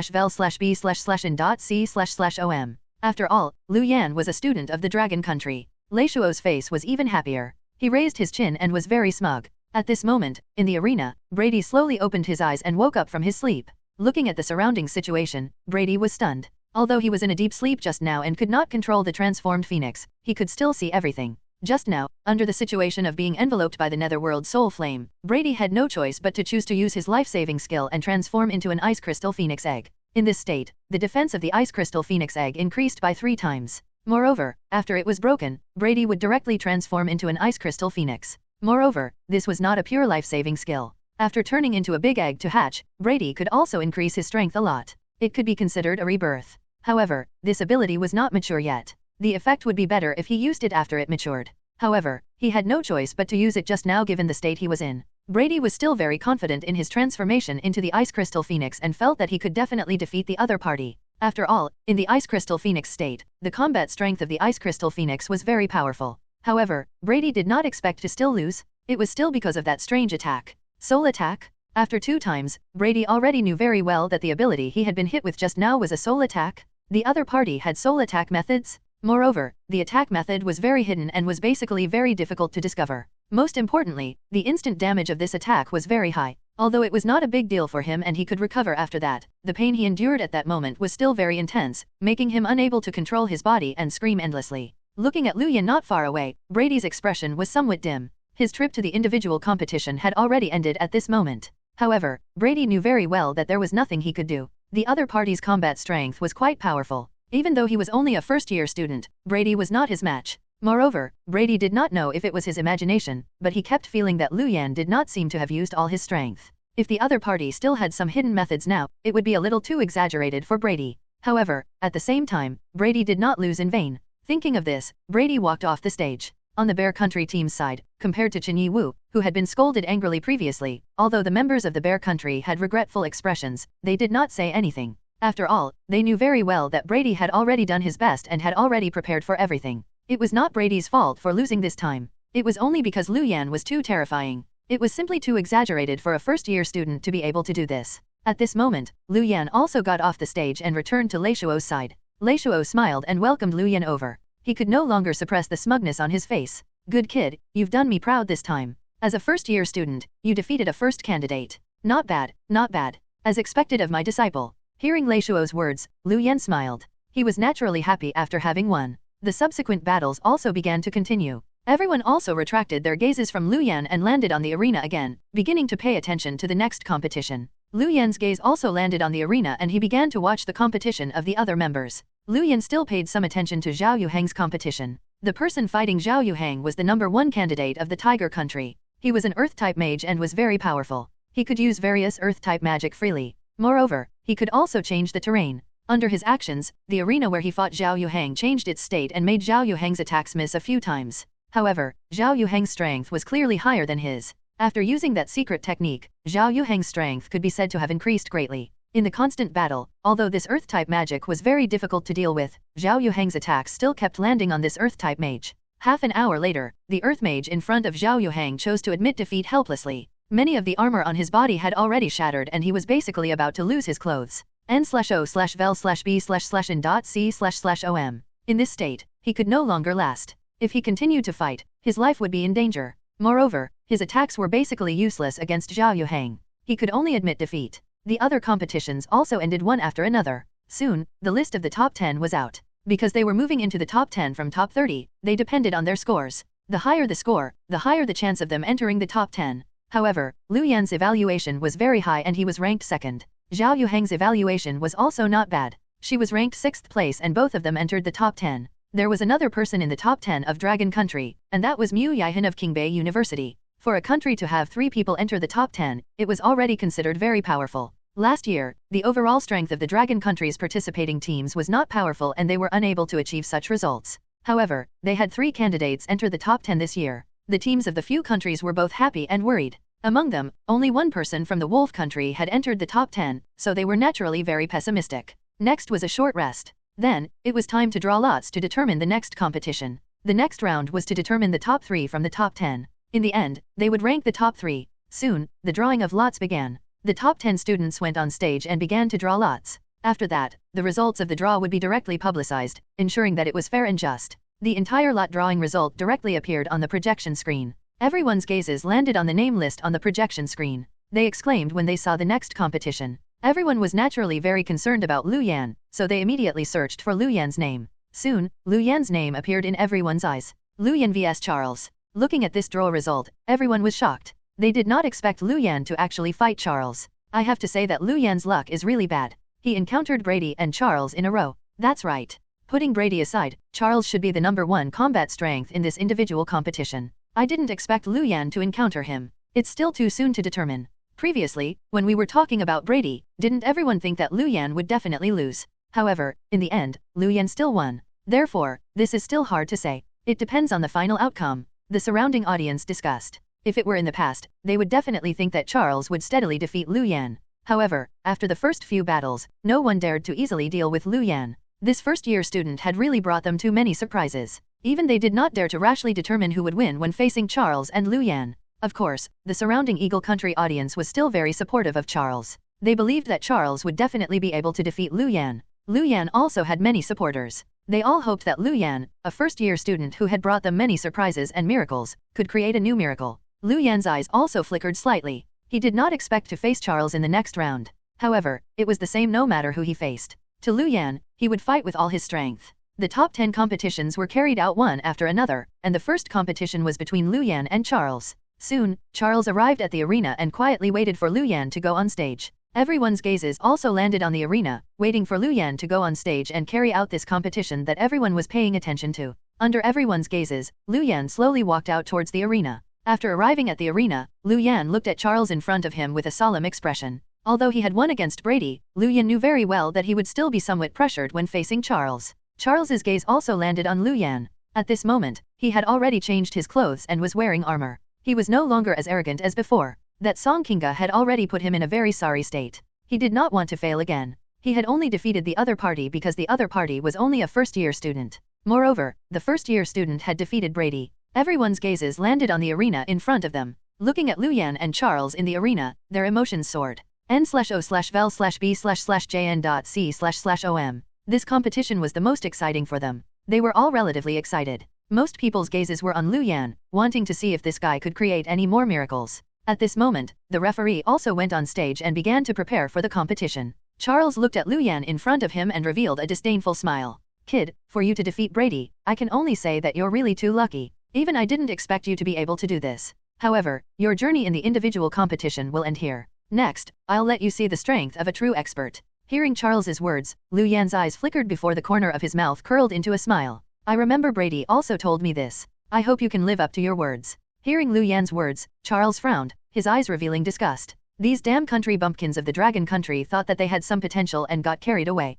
After all, Lu Yan was a student of the Dragon Country. Lei Shuo's face was even happier. He raised his chin and was very smug. At this moment, in the arena, Brady slowly opened his eyes and woke up from his sleep. Looking at the surrounding situation, Brady was stunned. Although he was in a deep sleep just now and could not control the transformed phoenix, he could still see everything. Just now, under the situation of being enveloped by the netherworld soul flame, Brady had no choice but to choose to use his life-saving skill and transform into an ice crystal phoenix egg. In this state, the defense of the ice crystal phoenix egg increased by 3 times. Moreover, after it was broken, Brady would directly transform into an ice crystal phoenix. Moreover, this was not a pure life-saving skill. After turning into a big egg to hatch, Brady could also increase his strength a lot. It could be considered a rebirth. However, this ability was not mature yet. The effect would be better if he used it after it matured. However, he had no choice but to use it just now given the state he was in. Brady was still very confident in his transformation into the ice crystal phoenix and felt that he could definitely defeat the other party. After all, in the ice crystal phoenix state, the combat strength of the ice crystal phoenix was very powerful. However, Brady did not expect to still lose. It was still because of that strange attack. Soul attack? After 2 times, Brady already knew very well that the ability he had been hit with just now was a soul attack. The other party had soul attack methods. Moreover, the attack method was very hidden and was basically very difficult to discover. Most importantly, the instant damage of this attack was very high. Although it was not a big deal for him and he could recover after that, the pain he endured at that moment was still very intense, making him unable to control his body and scream endlessly. Looking at Lu Yan not far away, Brady's expression was somewhat dim. His trip to the individual competition had already ended at this moment. However, Brady knew very well that there was nothing he could do. The other party's combat strength was quite powerful. Even though he was only a first-year student, Brady was not his match. Moreover, Brady did not know if it was his imagination, but he kept feeling that Liu Yan did not seem to have used all his strength. If the other party still had some hidden methods now, it would be a little too exaggerated for Brady. However, at the same time, Brady did not lose in vain. Thinking of this, Brady walked off the stage. On the Bear Country team's side, compared to Chen Yiwu, who had been scolded angrily previously, although the members of the Bear Country had regretful expressions, they did not say anything. After all, they knew very well that Brady had already done his best and had already prepared for everything. It was not Brady's fault for losing this time. It was only because Liu Yan was too terrifying. It was simply too exaggerated for a first-year student to be able to do this. At this moment, Liu Yan also got off the stage and returned to Lei Shuo's side. Lei Shuo smiled and welcomed Liu Yan over. He could no longer suppress the smugness on his face. Good kid, you've done me proud this time. As a first-year student, you defeated a first candidate. Not bad, not bad. As expected of my disciple. Hearing Lei Shuo's words, Liu Yan smiled. He was naturally happy after having won. The subsequent battles also began to continue. Everyone also retracted their gazes from Liu Yan and landed on the arena again, beginning to pay attention to the next competition. Liu Yan's gaze also landed on the arena and he began to watch the competition of the other members. Liu Yan still paid some attention to Zhao Yuhang's competition. The person fighting Zhao Yuhang was the #1 candidate of the Tiger Country. He was an Earth-type mage and was very powerful. He could use various Earth-type magic freely. Moreover, he could also change the terrain. Under his actions, the arena where he fought Zhao Yuhang changed its state and made Zhao Yuhang's attacks miss a few times. However, Zhao Yuhang's strength was clearly higher than his. After using that secret technique, Zhao Yuhang's strength could be said to have increased greatly. In the constant battle, although this Earth-type magic was very difficult to deal with, Zhao Yuhang's attacks still kept landing on this Earth-type mage. Half an hour later, the Earth mage in front of Zhao Yuhang chose to admit defeat helplessly. Many of the armor on his body had already shattered and he was basically about to lose his clothes. N/O/vel/b/in.c//om. In this state, he could no longer last. If he continued to fight, his life would be in danger. Moreover, his attacks were basically useless against Zhao Yuhang. He could only admit defeat. The other competitions also ended one after another. Soon, the list of the top 10 was out. Because they were moving into the top 10 from top 30, they depended on their scores. The higher the score, the higher the chance of them entering the top 10. However, Liu Yan's evaluation was very high and he was ranked second. Zhao Yuhang's evaluation was also not bad. She was ranked 6th place and both of them entered the top 10. There was another person in the top 10 of Dragon Country, and that was Mu Yihan of Qingbei University. For a country to have 3 people enter the top 10, it was already considered very powerful. Last year, the overall strength of the Dragon Country's participating teams was not powerful and they were unable to achieve such results. However, they had 3 candidates enter the top 10 this year. The teams of the few countries were both happy and worried. Among them, only one person from the Wolf Country had entered the top 10, so they were naturally very pessimistic. Next was a short rest. Then, it was time to draw lots to determine the next competition. The next round was to determine the top 3 from the top 10. In the end, they would rank the top 3. Soon, the drawing of lots began. The top 10 students went on stage and began to draw lots. After that, the results of the draw would be directly publicized, ensuring that it was fair and just. The entire lot drawing result directly appeared on the projection screen. Everyone's gazes landed on the name list on the projection screen. They exclaimed when they saw the next competition. Everyone was naturally very concerned about Liu Yan, so they immediately searched for Liu Yan's name. Soon, Liu Yan's name appeared in everyone's eyes. Liu Yan vs Charles. Looking at this draw result, everyone was shocked. They did not expect Liu Yan to actually fight Charles. I have to say that Liu Yan's luck is really bad. He encountered Brady and Charles in a row. That's right. Putting Brady aside, Charles should be the #1 combat strength in this individual competition. I didn't expect Liu Yan to encounter him. It's still too soon to determine. Previously, when we were talking about Brady, didn't everyone think that Liu Yan would definitely lose? However, in the end, Liu Yan still won. Therefore, this is still hard to say. It depends on the final outcome. The surrounding audience discussed. If it were in the past, they would definitely think that Charles would steadily defeat Liu Yan. However, after the first few battles, no one dared to easily deal with Liu Yan. This first-year student had really brought them too many surprises. Even they did not dare to rashly determine who would win when facing Charles and Liu Yan. Of course, the surrounding Eagle Country audience was still very supportive of Charles. They believed that Charles would definitely be able to defeat Liu Yan. Liu Yan also had many supporters. They all hoped that Liu Yan, a first-year student who had brought them many surprises and miracles, could create a new miracle. Liu Yan's eyes also flickered slightly. He did not expect to face Charles in the next round. However, it was the same no matter who he faced. To Liu Yan, he would fight with all his strength. The top 10 competitions were carried out one after another, and the first competition was between Liu Yan and Charles. Soon, Charles arrived at the arena and quietly waited for Liu Yan to go on stage. Everyone's gazes also landed on the arena, waiting for Lu Yan to go on stage and carry out this competition that everyone was paying attention to. Under everyone's gazes, Lu Yan slowly walked out towards the arena. After arriving at the arena, Lu Yan looked at Charles in front of him with a solemn expression. Although he had won against Brady, Lu Yan knew very well that he would still be somewhat pressured when facing Charles. Charles's gaze also landed on Lu Yan. At this moment, he had already changed his clothes and was wearing armor. He was no longer as arrogant as before. That Song Kinga had already put him in a very sorry state. He did not want to fail again. He had only defeated the other party because the other party was only a first-year student. Moreover, the first-year student had defeated Brady. Everyone's gazes landed on the arena in front of them. Looking at Lu Yan and Charles in the arena, their emotions soared. N/O/vel/b/jn.c//om. This competition was the most exciting for them. They were all relatively excited. Most people's gazes were on Lu Yan, wanting to see if this guy could create any more miracles. At this moment, the referee also went on stage and began to prepare for the competition. Charles looked at Lu Yan in front of him and revealed a disdainful smile. Kid, for you to defeat Brady, I can only say that you're really too lucky. Even I didn't expect you to be able to do this. However, your journey in the individual competition will end here. Next, I'll let you see the strength of a true expert. Hearing Charles's words, Lu Yan's eyes flickered before the corner of his mouth curled into a smile. I remember Brady also told me this. I hope you can live up to your words. Hearing Lu Yan's words, Charles frowned, his eyes revealing disgust. These damn country bumpkins of the Dragon Country thought that they had some potential and got carried away.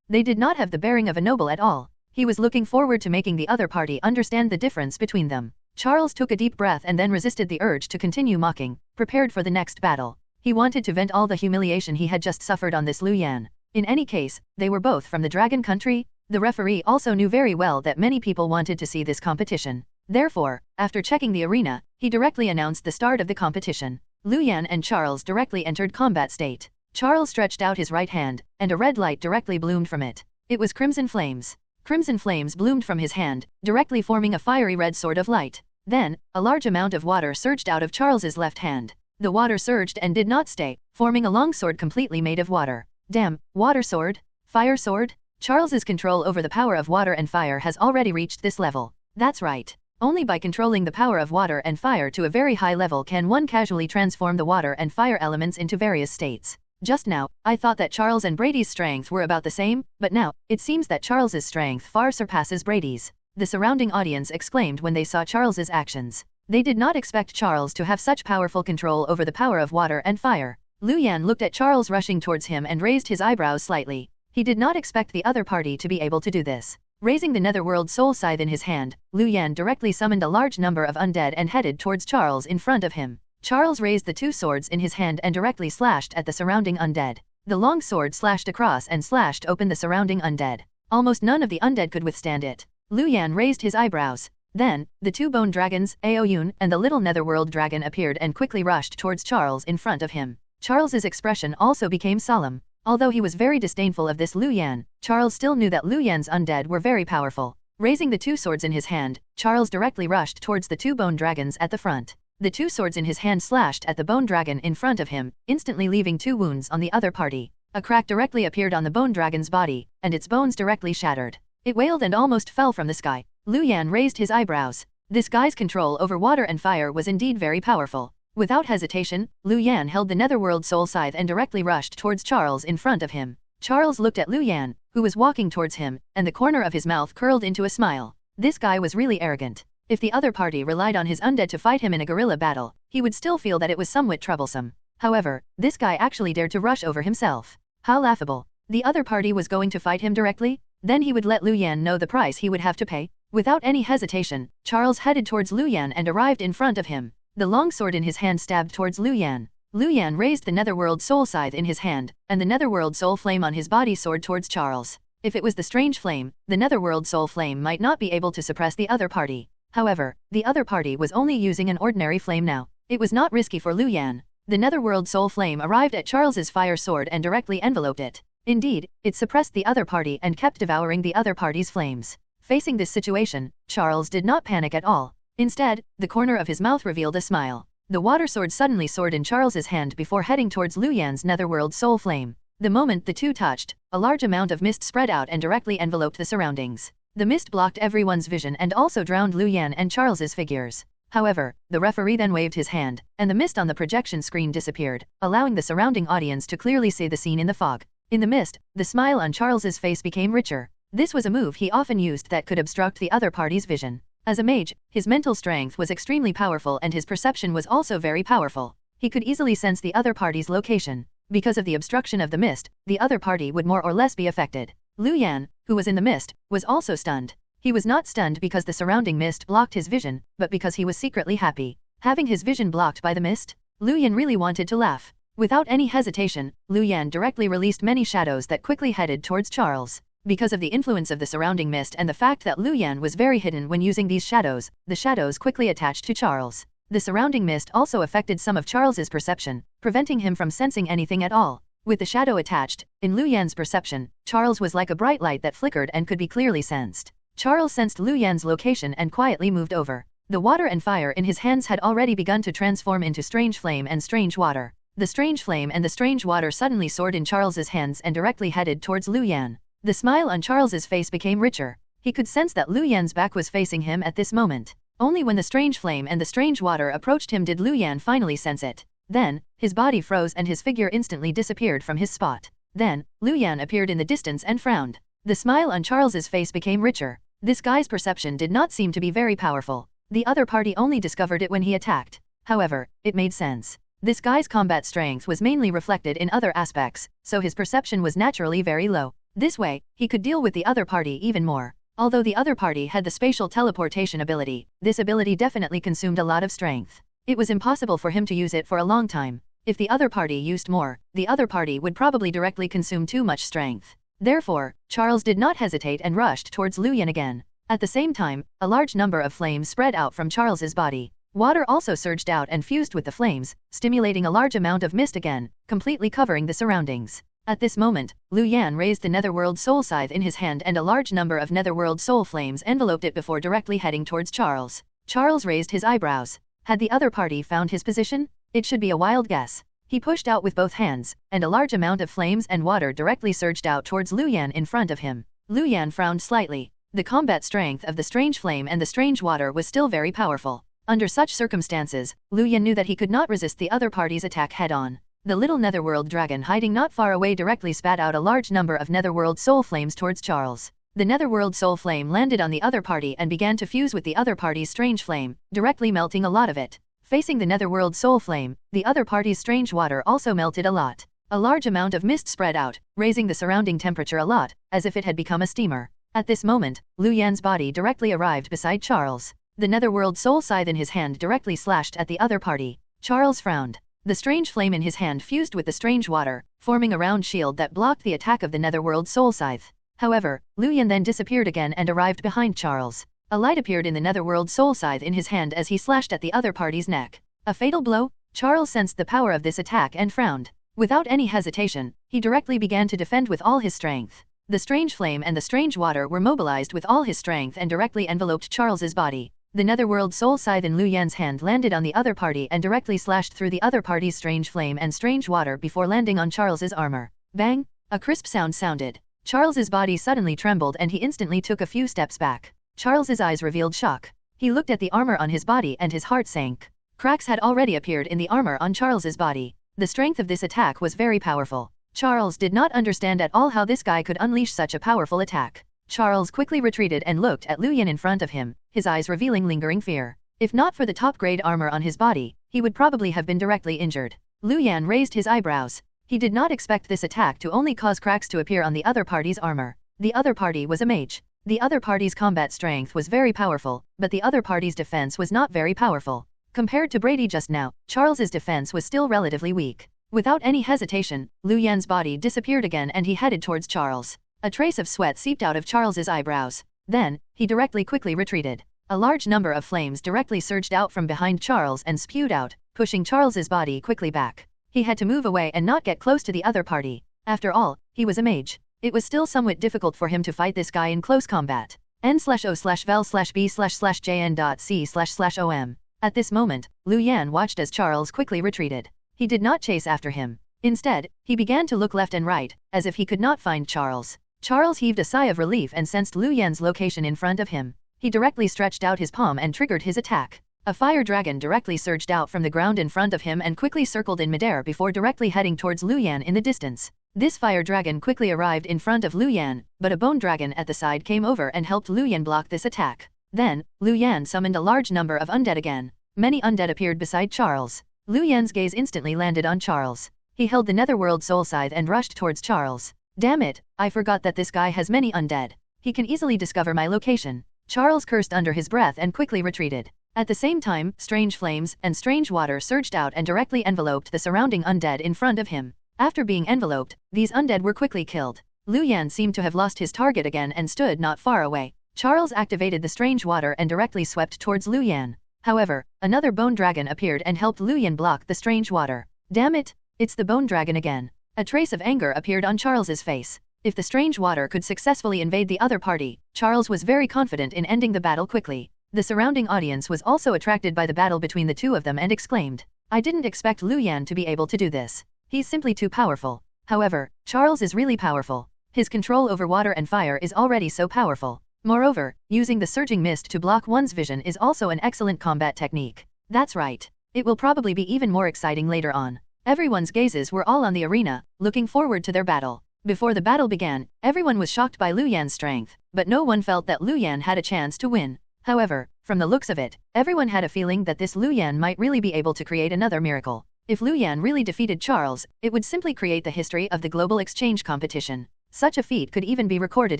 They did not have the bearing of a noble at all. He was looking forward to making the other party understand the difference between them. Charles took a deep breath and then resisted the urge to continue mocking, prepared for the next battle. He wanted to vent all the humiliation he had just suffered on this Lu Yan. In any case, they were both from the Dragon Country. The referee also knew very well that many people wanted to see this competition. Therefore, after checking the arena, he directly announced the start of the competition. Lu Yan and Charles directly entered combat state. Charles stretched out his right hand, and a red light directly bloomed from it. It was crimson flames. Crimson flames bloomed from his hand, directly forming a fiery red sword of light. Then, a large amount of water surged out of Charles's left hand. The water surged and did not stay, forming a long sword completely made of water. Damn, water sword? Fire sword? Charles's control over the power of water and fire has already reached this level. That's right. Only by controlling the power of water and fire to a very high level can one casually transform the water and fire elements into various states. Just now, I thought that Charles and Brady's strength were about the same, but now, it seems that Charles's strength far surpasses Brady's. The surrounding audience exclaimed when they saw Charles's actions. They did not expect Charles to have such powerful control over the power of water and fire. Lu Yan looked at Charles rushing towards him and raised his eyebrows slightly. He did not expect the other party to be able to do this. Raising the Netherworld Soul Scythe in his hand, Lu Yan directly summoned a large number of undead and headed towards Charles in front of him. Charles raised the two swords in his hand and directly slashed at the surrounding undead. The long sword slashed across and slashed open the surrounding undead. Almost none of the undead could withstand it. Lu Yan raised his eyebrows. Then, the two bone dragons, Aoyun, and the little Netherworld dragon appeared and quickly rushed towards Charles in front of him. Charles's expression also became solemn. Although he was very disdainful of this Lu Yan, Charles still knew that Lu Yan's undead were very powerful. Raising the two swords in his hand, Charles directly rushed towards the two bone dragons at the front. The two swords in his hand slashed at the bone dragon in front of him, instantly leaving two wounds on the other party. A crack directly appeared on the bone dragon's body, and its bones directly shattered. It wailed and almost fell from the sky. Lu Yan raised his eyebrows. This guy's control over water and fire was indeed very powerful. Without hesitation, Lu Yan held the Netherworld Soul Scythe and directly rushed towards Charles in front of him. Charles looked at Lu Yan, who was walking towards him, and the corner of his mouth curled into a smile. This guy was really arrogant. If the other party relied on his undead to fight him in a guerrilla battle, he would still feel that it was somewhat troublesome. However, this guy actually dared to rush over himself. How laughable. The other party was going to fight him directly? Then he would let Lu Yan know the price he would have to pay. Without any hesitation, Charles headed towards Lu Yan and arrived in front of him. The long sword in his hand stabbed towards Lu Yan. Lu Yan raised the Netherworld Soul Scythe in his hand, and the Netherworld Soul Flame on his body soared towards Charles. If it was the strange flame, the Netherworld Soul Flame might not be able to suppress the other party. However, the other party was only using an ordinary flame now. It was not risky for Lu Yan. The Netherworld Soul Flame arrived at Charles's fire sword and directly enveloped it. Indeed, it suppressed the other party and kept devouring the other party's flames. Facing this situation, Charles did not panic at all. Instead, the corner of his mouth revealed a smile. The water sword suddenly soared in Charles's hand before heading towards Lu Yan's Netherworld Soul Flame. The moment the two touched, a large amount of mist spread out and directly enveloped the surroundings. The mist blocked everyone's vision and also drowned Lu Yan and Charles's figures. However, the referee then waved his hand, and the mist on the projection screen disappeared, allowing the surrounding audience to clearly see the scene in the fog. In the mist, the smile on Charles's face became richer. This was a move he often used that could obstruct the other party's vision. As a mage, his mental strength was extremely powerful and his perception was also very powerful. He could easily sense the other party's location. Because of the obstruction of the mist, the other party would more or less be affected. Lu Yan, who was in the mist, was also stunned. He was not stunned because the surrounding mist blocked his vision, but because he was secretly happy. Having his vision blocked by the mist, Lu Yan really wanted to laugh. Without any hesitation, Lu Yan directly released many shadows that quickly headed towards Charles. Because of the influence of the surrounding mist and the fact that Lu Yan was very hidden when using these shadows, the shadows quickly attached to Charles. The surrounding mist also affected some of Charles's perception, preventing him from sensing anything at all. With the shadow attached, in Lu Yan's perception, Charles was like a bright light that flickered and could be clearly sensed. Charles sensed Lu Yan's location and quietly moved over. The water and fire in his hands had already begun to transform into strange flame and strange water. The strange flame and the strange water suddenly soared in Charles's hands and directly headed towards Lu Yan. The smile on Charles's face became richer. He could sense that Lu Yan's back was facing him at this moment. Only when the strange flame and the strange water approached him did Lu Yan finally sense it. Then, his body froze and his figure instantly disappeared from his spot. Then, Lu Yan appeared in the distance and frowned. The smile on Charles's face became richer. This guy's perception did not seem to be very powerful. The other party only discovered it when he attacked. However, it made sense. This guy's combat strength was mainly reflected in other aspects, so his perception was naturally very low. This way, he could deal with the other party even more. Although the other party had the spatial teleportation ability, this ability definitely consumed a lot of strength. It was impossible for him to use it for a long time. If the other party used more, the other party would probably directly consume too much strength. Therefore, Charles did not hesitate and rushed towards Lu Yan again. At the same time, a large number of flames spread out from Charles's body. Water also surged out and fused with the flames, stimulating a large amount of mist again, completely covering the surroundings. At this moment, Lu Yan raised the Netherworld Soul Scythe in his hand and a large number of Netherworld Soul Flames enveloped it before directly heading towards Charles. Charles raised his eyebrows. Had the other party found his position? It should be a wild guess. He pushed out with both hands, and a large amount of flames and water directly surged out towards Lu Yan in front of him. Lu Yan frowned slightly. The combat strength of the strange flame and the strange water was still very powerful. Under such circumstances, Lu Yan knew that he could not resist the other party's attack head-on. The little Netherworld dragon hiding not far away directly spat out a large number of Netherworld soul flames towards Charles. The Netherworld soul flame landed on the other party and began to fuse with the other party's strange flame, directly melting a lot of it. Facing the Netherworld soul flame, the other party's strange water also melted a lot. A large amount of mist spread out, raising the surrounding temperature a lot, as if it had become a steamer. At this moment, Lu Yan's body directly arrived beside Charles. The Netherworld soul scythe in his hand directly slashed at the other party. Charles frowned. The strange flame in his hand fused with the strange water, forming a round shield that blocked the attack of the Netherworld soul scythe. However, Lu Yan then disappeared again and arrived behind Charles. A light appeared in the Netherworld soul scythe in his hand as he slashed at the other party's neck. A fatal blow? Charles sensed the power of this attack and frowned. Without any hesitation, he directly began to defend with all his strength. The strange flame and the strange water were mobilized with all his strength and directly enveloped Charles's body. The Netherworld soul scythe in Lu Yan's hand landed on the other party and directly slashed through the other party's strange flame and strange water before landing on Charles's armor. Bang! A crisp sound sounded. Charles's body suddenly trembled and he instantly took a few steps back. Charles's eyes revealed shock. He looked at the armor on his body and his heart sank. Cracks had already appeared in the armor on Charles's body. The strength of this attack was very powerful. Charles did not understand at all how this guy could unleash such a powerful attack. Charles quickly retreated and looked at Lu Yan in front of him, his eyes revealing lingering fear. If not for the top-grade armor on his body, he would probably have been directly injured. Lu Yan raised his eyebrows. He did not expect this attack to only cause cracks to appear on the other party's armor. The other party was a mage. The other party's combat strength was very powerful, but the other party's defense was not very powerful. Compared to Brady just now, Charles's defense was still relatively weak. Without any hesitation, Lu Yan's body disappeared again and he headed towards Charles. A trace of sweat seeped out of Charles's eyebrows. Then, he quickly retreated. A large number of flames directly surged out from behind Charles and spewed out, pushing Charles's body quickly back. He had to move away and not get close to the other party. After all, he was a mage. It was still somewhat difficult for him to fight this guy in close combat. n/o/vel/b/jn.c//om. At this moment, Lu Yan watched as Charles quickly retreated. He did not chase after him. Instead, he began to look left and right, as if he could not find Charles. Charles heaved a sigh of relief and sensed Lu Yan's location in front of him. He directly stretched out his palm and triggered his attack. A fire dragon directly surged out from the ground in front of him and quickly circled in midair before directly heading towards Lu Yan in the distance. This fire dragon quickly arrived in front of Lu Yan, but a bone dragon at the side came over and helped Lu Yan block this attack. Then, Lu Yan summoned a large number of undead again. Many undead appeared beside Charles. Lu Yan's gaze instantly landed on Charles. He held the Netherworld Soul Scythe and rushed towards Charles. Damn it, I forgot that this guy has many undead. He can easily discover my location. Charles cursed under his breath and quickly retreated. At the same time, strange flames and strange water surged out and directly enveloped the surrounding undead in front of him. After being enveloped, these undead were quickly killed. Lu Yan seemed to have lost his target again and stood not far away. Charles activated the strange water and directly swept towards Lu Yan. However, another bone dragon appeared and helped Lu Yan block the strange water. Damn it, it's the bone dragon again. A trace of anger appeared on Charles's face. If the strange water could successfully invade the other party, Charles was very confident in ending the battle quickly. The surrounding audience was also attracted by the battle between the two of them and exclaimed, "I didn't expect Lu Yan to be able to do this. He's simply too powerful." However, Charles is really powerful. His control over water and fire is already so powerful. Moreover, using the surging mist to block one's vision is also an excellent combat technique. That's right. It will probably be even more exciting later on. Everyone's gazes were all on the arena, looking forward to their battle. Before the battle began, everyone was shocked by Lu Yan's strength, but no one felt that Lu Yan had a chance to win. However, from the looks of it, everyone had a feeling that this Lu Yan might really be able to create another miracle. If Lu Yan really defeated Charles, it would simply create the history of the global exchange competition. Such a feat could even be recorded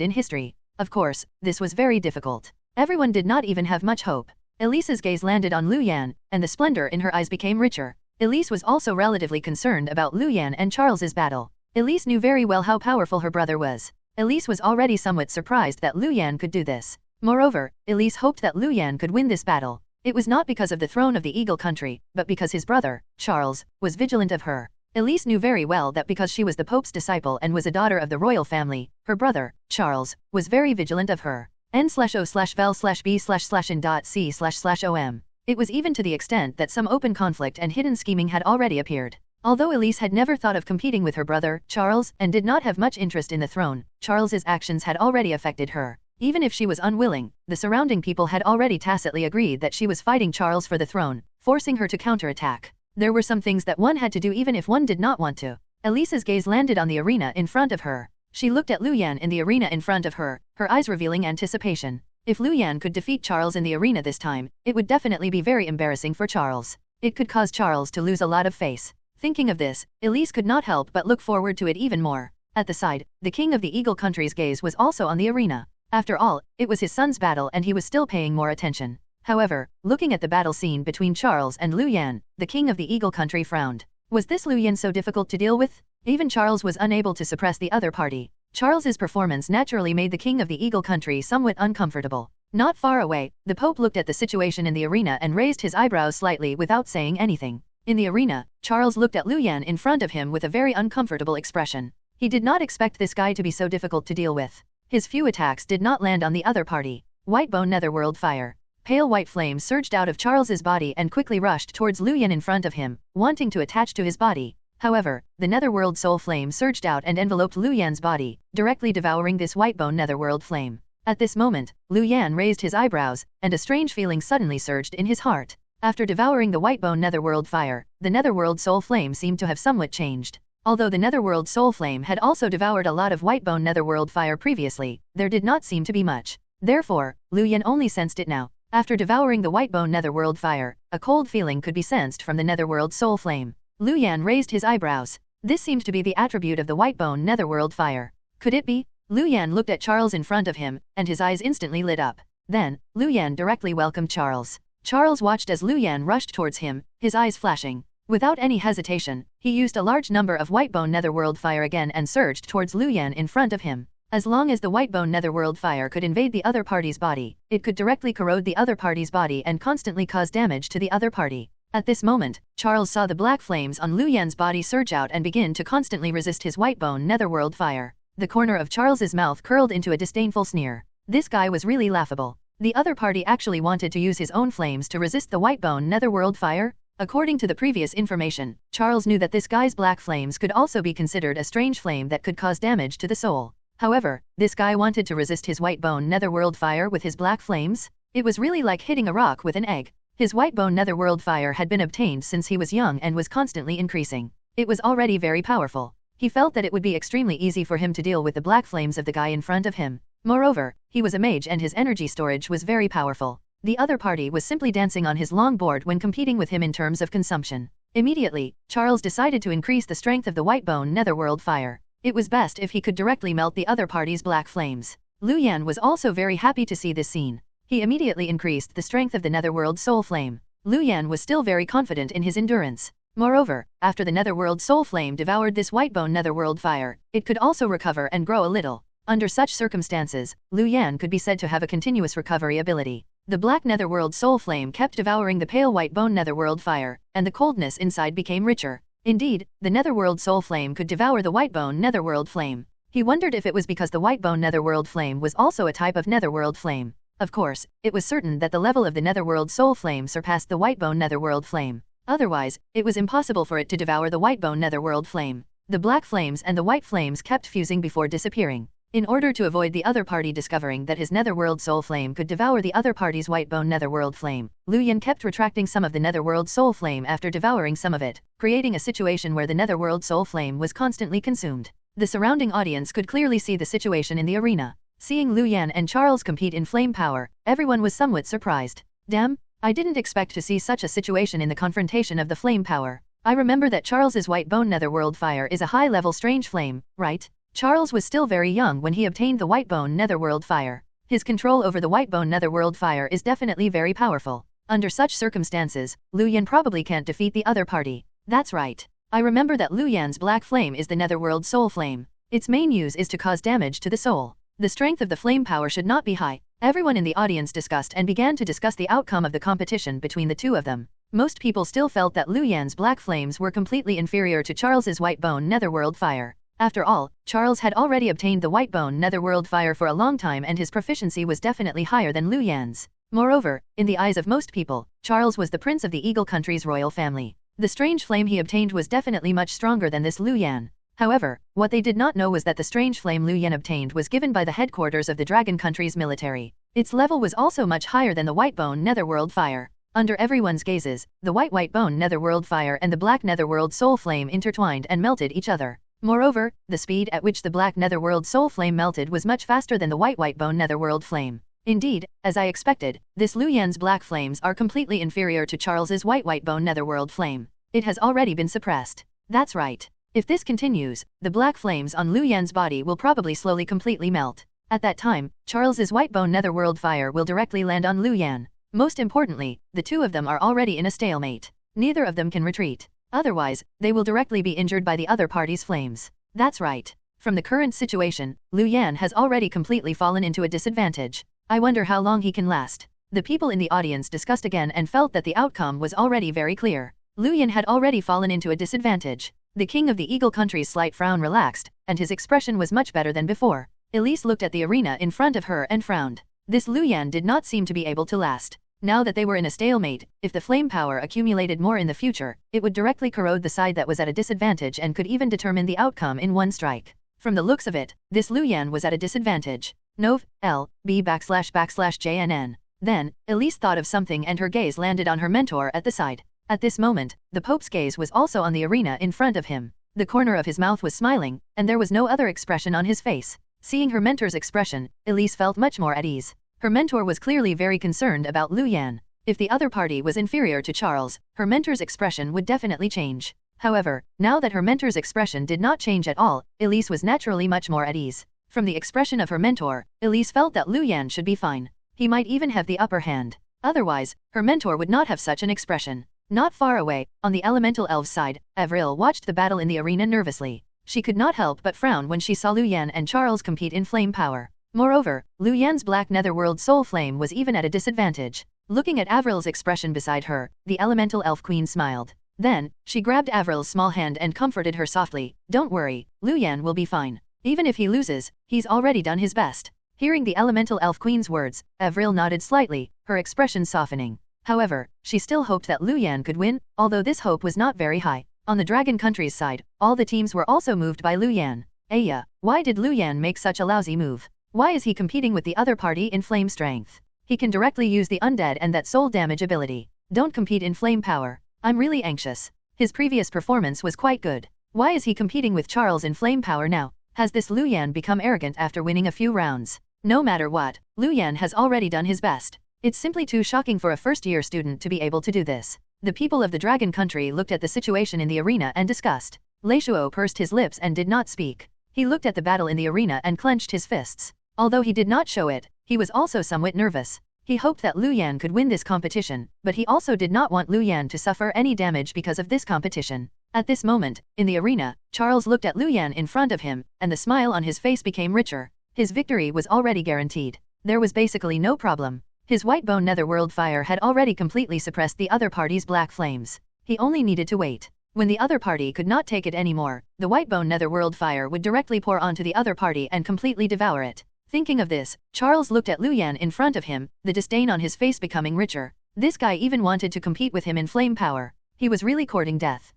in history. Of course, this was very difficult. Everyone did not even have much hope. Elise's gaze landed on Lu Yan, and the splendor in her eyes became richer. Elise was also relatively concerned about Lu Yan and Charles's battle. Elise knew very well how powerful her brother was. Elise was already somewhat surprised that Lu Yan could do this. Moreover, Elise hoped that Lu Yan could win this battle. It was not because of the throne of the Eagle Country, but because his brother, Charles, was vigilant of her. Elise knew very well that because she was the Pope's disciple and was a daughter of the royal family, her brother, Charles, was very vigilant of her. n/o/vel/b/in.c//om. It was even to the extent that some open conflict and hidden scheming had already appeared. Although Elise had never thought of competing with her brother, Charles, and did not have much interest in the throne, Charles's actions had already affected her. Even if she was unwilling, the surrounding people had already tacitly agreed that she was fighting Charles for the throne, forcing her to counterattack. There were some things that one had to do even if one did not want to. Elise's gaze landed on the arena in front of her. She looked at Lu Yan in the arena in front of her, her eyes revealing anticipation. If Lu Yan could defeat Charles in the arena this time, it would definitely be very embarrassing for Charles. It could cause Charles to lose a lot of face. Thinking of this, Elise could not help but look forward to it even more. At the side, the king of the Eagle Country's gaze was also on the arena. After all, it was his son's battle and he was still paying more attention. However, looking at the battle scene between Charles and Lu Yan, the king of the Eagle Country frowned. Was this Lu Yan so difficult to deal with? Even Charles was unable to suppress the other party. Charles's performance naturally made the king of the Eagle Country somewhat uncomfortable. Not far away, the Pope looked at the situation in the arena and raised his eyebrows slightly without saying anything. In the arena, Charles looked at Lu Yan in front of him with a very uncomfortable expression. He did not expect this guy to be so difficult to deal with. His few attacks did not land on the other party. Whitebone Netherworld Fire. Pale white flames surged out of Charles's body and quickly rushed towards Lu Yan in front of him, wanting to attach to his body. However, the Netherworld Soul Flame surged out and enveloped Lu Yan's body, directly devouring this Whitebone Netherworld Flame. At this moment, Lu Yan raised his eyebrows, and a strange feeling suddenly surged in his heart. After devouring the Whitebone Netherworld Fire, the Netherworld Soul Flame seemed to have somewhat changed. Although the Netherworld Soul Flame had also devoured a lot of Whitebone Netherworld Fire previously, there did not seem to be much. Therefore, Lu Yan only sensed it now. After devouring the Whitebone Netherworld Fire, a cold feeling could be sensed from the Netherworld Soul Flame. Lu Yan raised his eyebrows. This seemed to be the attribute of the Whitebone Netherworld Fire. Could it be? Lu Yan looked at Charles in front of him, and his eyes instantly lit up. Then, Lu Yan directly welcomed Charles. Charles watched as Lu Yan rushed towards him, his eyes flashing. Without any hesitation, he used a large number of Whitebone Netherworld Fire again and surged towards Lu Yan in front of him. As long as the Whitebone Netherworld Fire could invade the other party's body, it could directly corrode the other party's body and constantly cause damage to the other party. At this moment, Charles saw the black flames on Lu Yan's body surge out and begin to constantly resist his Whitebone Netherworld Fire. The corner of Charles's mouth curled into a disdainful sneer. This guy was really laughable. The other party actually wanted to use his own flames to resist the Whitebone Netherworld Fire? According to the previous information, Charles knew that this guy's black flames could also be considered a strange flame that could cause damage to the soul. However, this guy wanted to resist his Whitebone Netherworld Fire with his black flames? It was really like hitting a rock with an egg. His white bone netherworld fire had been obtained since he was young and was constantly increasing. It was already very powerful. He felt that it would be extremely easy for him to deal with the black flames of the guy in front of him. Moreover, he was a mage and his energy storage was very powerful. The other party was simply dancing on his long board when competing with him in terms of consumption. Immediately, Charles decided to increase the strength of the white bone netherworld fire. It was best if he could directly melt the other party's black flames. Lu Yan was also very happy to see this scene. He immediately increased the strength of the netherworld soul flame. Lu Yan was still very confident in his endurance. Moreover, after the netherworld soul flame devoured this white bone netherworld fire, it could also recover and grow a little. Under such circumstances, Lu Yan could be said to have a continuous recovery ability. The black netherworld soul flame kept devouring the pale white bone netherworld fire, and the coldness inside became richer. Indeed, the netherworld soul flame could devour the white bone netherworld flame. He wondered if it was because the white bone netherworld flame was also a type of netherworld flame. Of course, it was certain that the level of the netherworld soul flame surpassed the white bone netherworld flame. Otherwise, it was impossible for it to devour the white bone netherworld flame. The black flames and the white flames kept fusing before disappearing. In order to avoid the other party discovering that his netherworld soul flame could devour the other party's white bone netherworld flame, Lu Yan kept retracting some of the netherworld soul flame after devouring some of it, creating a situation where the netherworld soul flame was constantly consumed. The surrounding audience could clearly see the situation in the arena. Seeing Lu Yan and Charles compete in flame power, everyone was somewhat surprised. Damn, I didn't expect to see such a situation in the confrontation of the flame power. I remember that Charles's white bone netherworld fire is a high-level strange flame, right? Charles was still very young when he obtained the white bone netherworld fire. His control over the white bone netherworld fire is definitely very powerful. Under such circumstances, Lu Yan probably can't defeat the other party. That's right. I remember that Lu Yan's black flame is the netherworld soul flame. Its main use is to cause damage to the soul. The strength of the flame power should not be high. Everyone in the audience discussed and began to discuss the outcome of the competition between the two of them. Most people still felt that Lu Yan's black flames were completely inferior to Charles's white bone netherworld fire. After all, Charles had already obtained the white bone netherworld fire for a long time and his proficiency was definitely higher than Lu Yan's. Moreover, in the eyes of most people, Charles was the prince of the Eagle country's royal family. The strange flame he obtained was definitely much stronger than this Lu Yan. However, what they did not know was that the strange flame Lu Yan obtained was given by the headquarters of the Dragon country's military. Its level was also much higher than the white bone netherworld fire. Under everyone's gazes, the white bone netherworld fire and the black netherworld soul flame intertwined and melted each other. Moreover, the speed at which the black netherworld soul flame melted was much faster than the white bone netherworld flame. Indeed, as I expected, this Lu Yan's black flames are completely inferior to Charles's white bone netherworld flame. It has already been suppressed. That's right. If this continues, the black flames on Lu Yan's body will probably slowly completely melt. At that time, Charles's white bone netherworld fire will directly land on Lu Yan. Most importantly, the two of them are already in a stalemate. Neither of them can retreat. Otherwise, they will directly be injured by the other party's flames. That's right. From the current situation, Lu Yan has already completely fallen into a disadvantage. I wonder how long he can last. The people in the audience discussed again and felt that the outcome was already very clear. Lu Yan had already fallen into a disadvantage. The king of the Eagle country's slight frown relaxed, and his expression was much better than before. Elise looked at the arena in front of her and frowned. This Lu Yan did not seem to be able to last. Now that they were in a stalemate, if the flame power accumulated more in the future, it would directly corrode the side that was at a disadvantage and could even determine the outcome in one strike. From the looks of it, this Lu Yan was at a disadvantage. Nov, L, B /JNN. Then, Elise thought of something and her gaze landed on her mentor at the side. At this moment, the Pope's gaze was also on the arena in front of him. The corner of his mouth was smiling, and there was no other expression on his face. Seeing her mentor's expression, Elise felt much more at ease. Her mentor was clearly very concerned about Lu Yan. If the other party was inferior to Charles, her mentor's expression would definitely change. However, now that her mentor's expression did not change at all, Elise was naturally much more at ease. From the expression of her mentor, Elise felt that Lu Yan should be fine. He might even have the upper hand. Otherwise, her mentor would not have such an expression. Not far away, on the elemental elf's side, Avril watched the battle in the arena nervously. She could not help but frown when she saw Lu Yan and Charles compete in flame power. Moreover, Lu Yan's black netherworld soul flame was even at a disadvantage. Looking at Avril's expression beside her, the elemental elf queen smiled. Then, she grabbed Avril's small hand and comforted her softly. Don't worry, Lu Yan will be fine. Even if he loses, he's already done his best. Hearing the elemental elf queen's words, Avril nodded slightly, her expression softening. However, she still hoped that Lu Yan could win, although this hope was not very high. On the Dragon country's side, all the teams were also moved by Lu Yan. Aya, why did Lu Yan make such a lousy move? Why is he competing with the other party in flame strength? He can directly use the undead and that soul damage ability. Don't compete in flame power. I'm really anxious. His previous performance was quite good. Why is he competing with Charles in flame power now? Has this Lu Yan become arrogant after winning a few rounds? No matter what, Lu Yan has already done his best. It's simply too shocking for a first-year student to be able to do this. The people of the Dragon Country looked at the situation in the arena and discussed. Leishuo pursed his lips and did not speak. He looked at the battle in the arena and clenched his fists. Although he did not show it, he was also somewhat nervous. He hoped that Lu Yan could win this competition, but he also did not want Lu Yan to suffer any damage because of this competition. At this moment, in the arena, Charles looked at Lu Yan in front of him, and the smile on his face became richer. His victory was already guaranteed. There was basically no problem. His white bone netherworld fire had already completely suppressed the other party's black flames. He only needed to wait. When the other party could not take it anymore, the white bone netherworld fire would directly pour onto the other party and completely devour it. Thinking of this, Charles looked at Lu Yan in front of him, the disdain on his face becoming richer. This guy even wanted to compete with him in flame power. He was really courting death.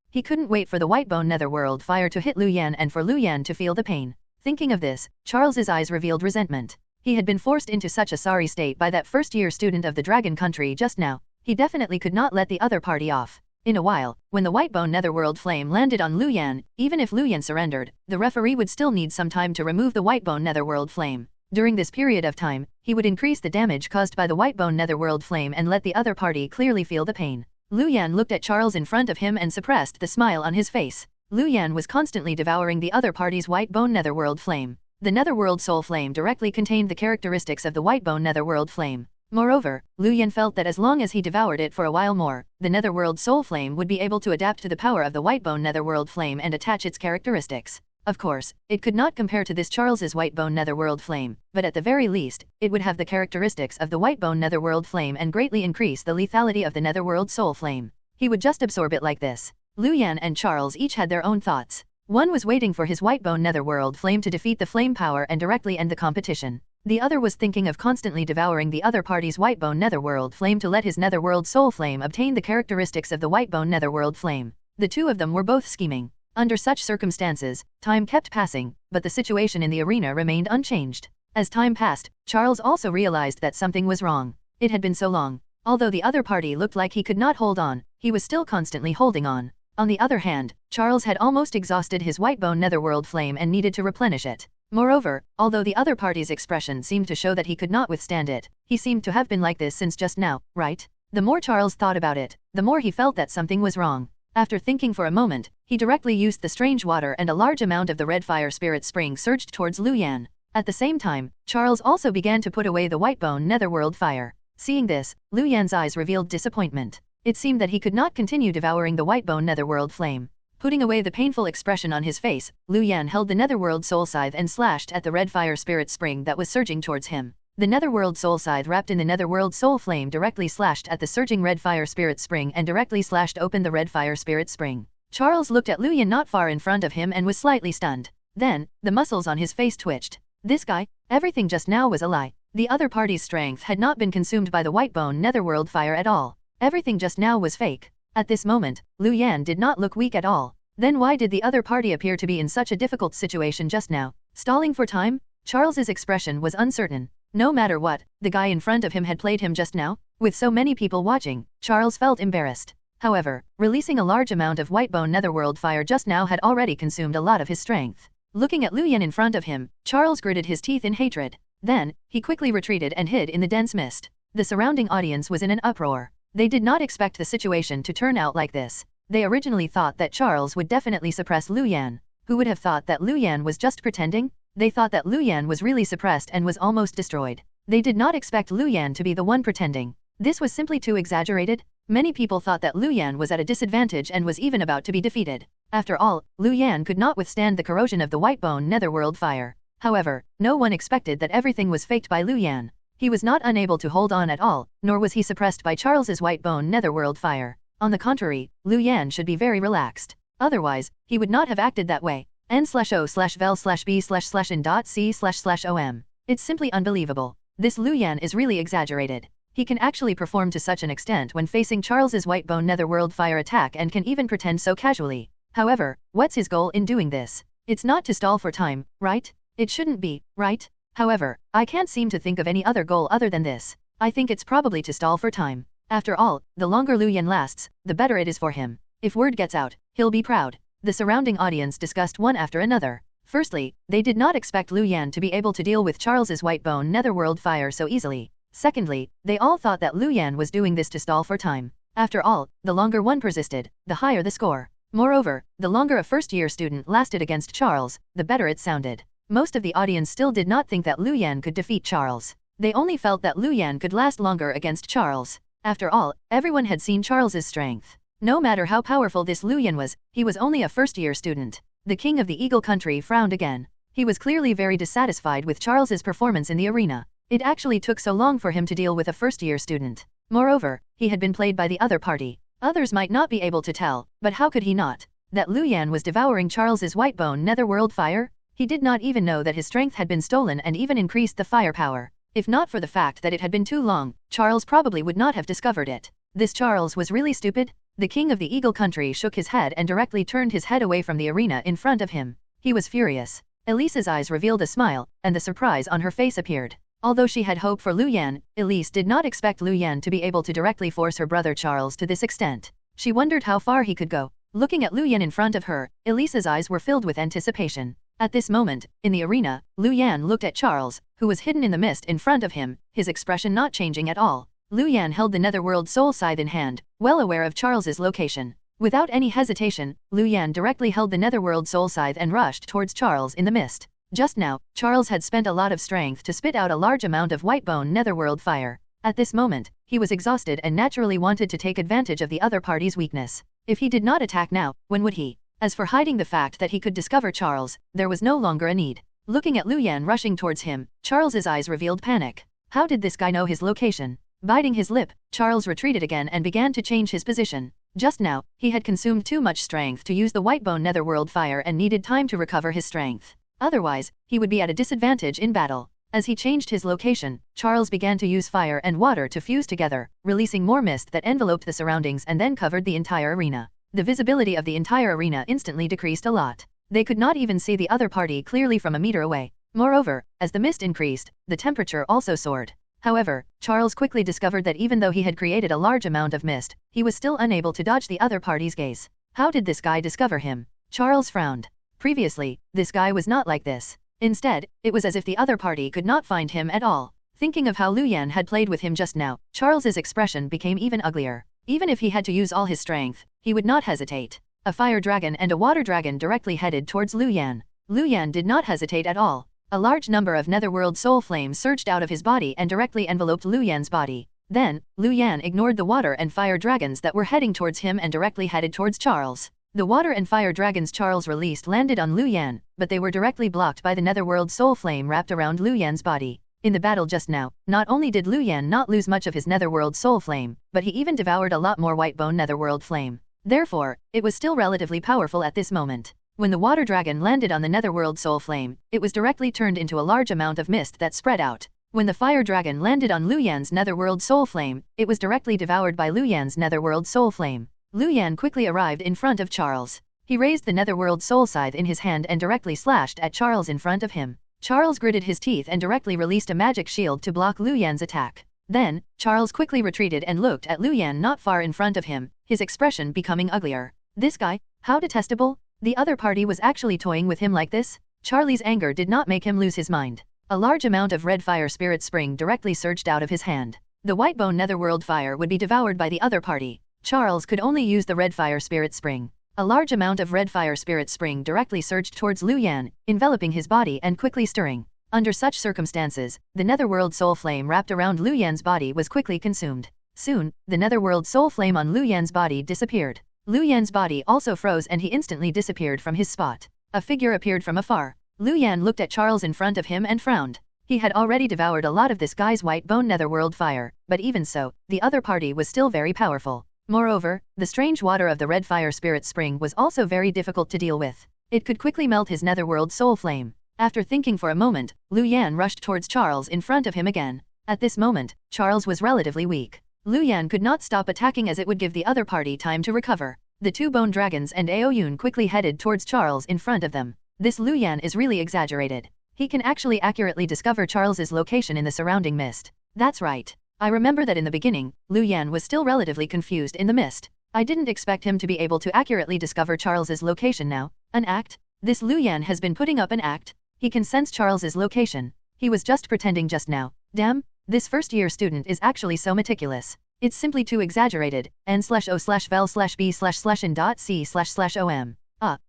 He couldn't wait for the white bone netherworld fire to hit Lu Yan and for Lu Yan to feel the pain. Thinking of this, Charles's eyes revealed resentment. He had been forced into such a sorry state by that first-year student of the Dragon Country just now. He definitely could not let the other party off. In a while, when the white bone netherworld flame landed on Lu Yan, even if Lu Yan surrendered, the referee would still need some time to remove the white bone netherworld flame. During this period of time, he would increase the damage caused by the white bone netherworld flame and let the other party clearly feel the pain. Lu Yan looked at Charles in front of him and suppressed the smile on his face. Lu Yan was constantly devouring the other party's white bone netherworld flame. The netherworld soul flame directly contained the characteristics of the white bone netherworld flame. Moreover, Lu Yan felt that as long as he devoured it for a while more, the netherworld soul flame would be able to adapt to the power of the white bone netherworld flame and attach its characteristics. Of course, it could not compare to this Charles's white bone netherworld flame, but at the very least, it would have the characteristics of the white bone netherworld flame and greatly increase the lethality of the netherworld soul flame. He would just absorb it like this. Lu Yan and Charles each had their own thoughts. One was waiting for his white bone netherworld flame to defeat the flame power and directly end the competition. The other was thinking of constantly devouring the other party's white bone netherworld flame to let his netherworld soul flame obtain the characteristics of the white bone netherworld flame. The two of them were both scheming. Under such circumstances, time kept passing, but the situation in the arena remained unchanged. As time passed, Charles also realized that something was wrong. It had been so long. Although the other party looked like he could not hold on, he was still constantly holding on. On the other hand, Charles had almost exhausted his white bone netherworld flame and needed to replenish it. Moreover, although the other party's expression seemed to show that he could not withstand it, he seemed to have been like this since just now, right? The more Charles thought about it, the more he felt that something was wrong. After thinking for a moment, he directly used the strange water and a large amount of the red fire spirit spring surged towards Lu Yan. At the same time, Charles also began to put away the white bone netherworld fire. Seeing this, Lu Yan's eyes revealed disappointment. It seemed that he could not continue devouring the white bone netherworld flame. Putting away the painful expression on his face, Lu Yan held the netherworld soul scythe and slashed at the red fire spirit spring that was surging towards him. The netherworld soul scythe wrapped in the netherworld soul flame directly slashed at the surging red fire spirit spring and directly slashed open the red fire spirit spring. Charles looked at Lu Yan not far in front of him and was slightly stunned. Then, the muscles on his face twitched. This guy? Everything just now was a lie. The other party's strength had not been consumed by the white bone netherworld fire at all. Everything just now was fake. At this moment, Lu Yan did not look weak at all. Then why did the other party appear to be in such a difficult situation just now? Stalling for time? Charles's expression was uncertain. No matter what, the guy in front of him had played him just now. With so many people watching, Charles felt embarrassed. However, releasing a large amount of white bone netherworld fire just now had already consumed a lot of his strength. Looking at Lu Yan in front of him, Charles gritted his teeth in hatred. Then, he quickly retreated and hid in the dense mist. The surrounding audience was in an uproar. They did not expect the situation to turn out like this. They originally thought that Charles would definitely suppress Lu Yan. Who would have thought that Lu Yan was just pretending? They thought that Lu Yan was really suppressed and was almost destroyed. They did not expect Lu Yan to be the one pretending. This was simply too exaggerated. Many people thought that Lu Yan was at a disadvantage and was even about to be defeated. After all, Lu Yan could not withstand the corrosion of the white bone netherworld fire. However, no one expected that everything was faked by Lu Yan. He was not unable to hold on at all, nor was he suppressed by Charles's white bone netherworld fire. On the contrary, Lu Yan should be very relaxed. Otherwise, he would not have acted that way. n/o/vel/b/in.c//om. It's simply unbelievable. This Lu Yan is really exaggerated. He can actually perform to such an extent when facing Charles's white bone netherworld fire attack and can even pretend so casually. However, what's his goal in doing this? It's not to stall for time, right? It shouldn't be, right? However, I can't seem to think of any other goal other than this. I think it's probably to stall for time. After all, the longer Lu Yan lasts, the better it is for him. If word gets out, he'll be proud. The surrounding audience discussed one after another. Firstly, they did not expect Lu Yan to be able to deal with Charles's white bone netherworld fire so easily. Secondly, they all thought that Lu Yan was doing this to stall for time. After all, the longer one persisted, the higher the score. Moreover, the longer a first-year student lasted against Charles, the better it sounded. Most of the audience still did not think that Lu Yan could defeat Charles. They only felt that Lu Yan could last longer against Charles. After all, everyone had seen Charles's strength. No matter how powerful this Lu Yan was, he was only a first-year student. The king of the Eagle country frowned again. He was clearly very dissatisfied with Charles's performance in the arena. It actually took so long for him to deal with a first-year student. Moreover, he had been played by the other party. Others might not be able to tell, but how could he not? That Lu Yan was devouring Charles's white bone netherworld fire? He did not even know that his strength had been stolen and even increased the firepower. If not for the fact that it had been too long, Charles probably would not have discovered it. This Charles was really stupid? The king of the Eagle country shook his head and directly turned his head away from the arena in front of him. He was furious. Elise's eyes revealed a smile, and the surprise on her face appeared. Although she had hope for Lu Yan, Elise did not expect Lu Yan to be able to directly force her brother Charles to this extent. She wondered how far he could go. Looking at Lu Yan in front of her, Elise's eyes were filled with anticipation. At this moment, in the arena, Lu Yan looked at Charles, who was hidden in the mist in front of him, his expression not changing at all. Lu Yan held the Netherworld Soul Scythe in hand, well aware of Charles's location. Without any hesitation, Lu Yan directly held the Netherworld Soul Scythe and rushed towards Charles in the mist. Just now, Charles had spent a lot of strength to spit out a large amount of white bone netherworld fire. At this moment, he was exhausted and naturally wanted to take advantage of the other party's weakness. If he did not attack now, when would he? As for hiding the fact that he could discover Charles, there was no longer a need. Looking at Lu Yan rushing towards him, Charles's eyes revealed panic. How did this guy know his location? Biting his lip, Charles retreated again and began to change his position. Just now, he had consumed too much strength to use the white bone netherworld fire and needed time to recover his strength. Otherwise, he would be at a disadvantage in battle. As he changed his location, Charles began to use fire and water to fuse together, releasing more mist that enveloped the surroundings and then covered the entire arena. The visibility of the entire arena instantly decreased a lot. They could not even see the other party clearly from a meter away. Moreover, as the mist increased, the temperature also soared. However, Charles quickly discovered that even though he had created a large amount of mist, he was still unable to dodge the other party's gaze. How did this guy discover him? Charles frowned. Previously, this guy was not like this. Instead, it was as if the other party could not find him at all. Thinking of how Lu Yan had played with him just now, Charles's expression became even uglier. Even if he had to use all his strength, he would not hesitate. A fire dragon and a water dragon directly headed towards Lu Yan. Lu Yan did not hesitate at all. A large number of netherworld soul flames surged out of his body and directly enveloped Lu Yan's body. Then, Lu Yan ignored the water and fire dragons that were heading towards him and directly headed towards Charles. The water and fire dragons Charles released landed on Lu Yan, but they were directly blocked by the netherworld soul flame wrapped around Lu Yan's body. In the battle just now, not only did Lu Yan not lose much of his netherworld soul flame, but he even devoured a lot more white bone netherworld flame. Therefore, it was still relatively powerful at this moment. When the water dragon landed on the netherworld soul flame, it was directly turned into a large amount of mist that spread out. When the fire dragon landed on Lu Yan's netherworld soul flame, it was directly devoured by Lu Yan's netherworld soul flame. Lu Yan quickly arrived in front of Charles. He raised the netherworld soul scythe in his hand and directly slashed at Charles in front of him. Charles gritted his teeth and directly released a magic shield to block Lu Yan's attack. Then, Charles quickly retreated and looked at Lu Yan not far in front of him, his expression becoming uglier. This guy? How detestable? The other party was actually toying with him like this? Charlie's anger did not make him lose his mind. A large amount of red fire spirit spring directly surged out of his hand. The white bone netherworld fire would be devoured by the other party. Charles could only use the red fire spirit spring. A large amount of red fire spirit spring directly surged towards Lu Yan, enveloping his body and quickly stirring. Under such circumstances, the netherworld soul flame wrapped around Lu Yan's body was quickly consumed. Soon, the netherworld soul flame on Lu Yan's body disappeared. Lu Yan's body also froze and he instantly disappeared from his spot. A figure appeared from afar. Lu Yan looked at Charles in front of him and frowned. He had already devoured a lot of this guy's white bone netherworld fire, but even so, the other party was still very powerful. Moreover, the strange water of the red fire spirit spring was also very difficult to deal with. It could quickly melt his netherworld soul flame. After thinking for a moment, Lu Yan rushed towards Charles in front of him again. At this moment, Charles was relatively weak. Lu Yan could not stop attacking as it would give the other party time to recover. The two bone dragons and Aoyun quickly headed towards Charles in front of them. This Lu Yan is really exaggerated. He can actually accurately discover Charles's location in the surrounding mist. That's right. I remember that in the beginning, Lu Yan was still relatively confused in the mist. I didn't expect him to be able to accurately discover Charles's location now. An act? This Lu Yan has been putting up an act? He can sense Charles's location. He was just pretending just now. Damn, this first-year student is actually so meticulous. It's simply too exaggerated. n/o/vel/b/n.c//om.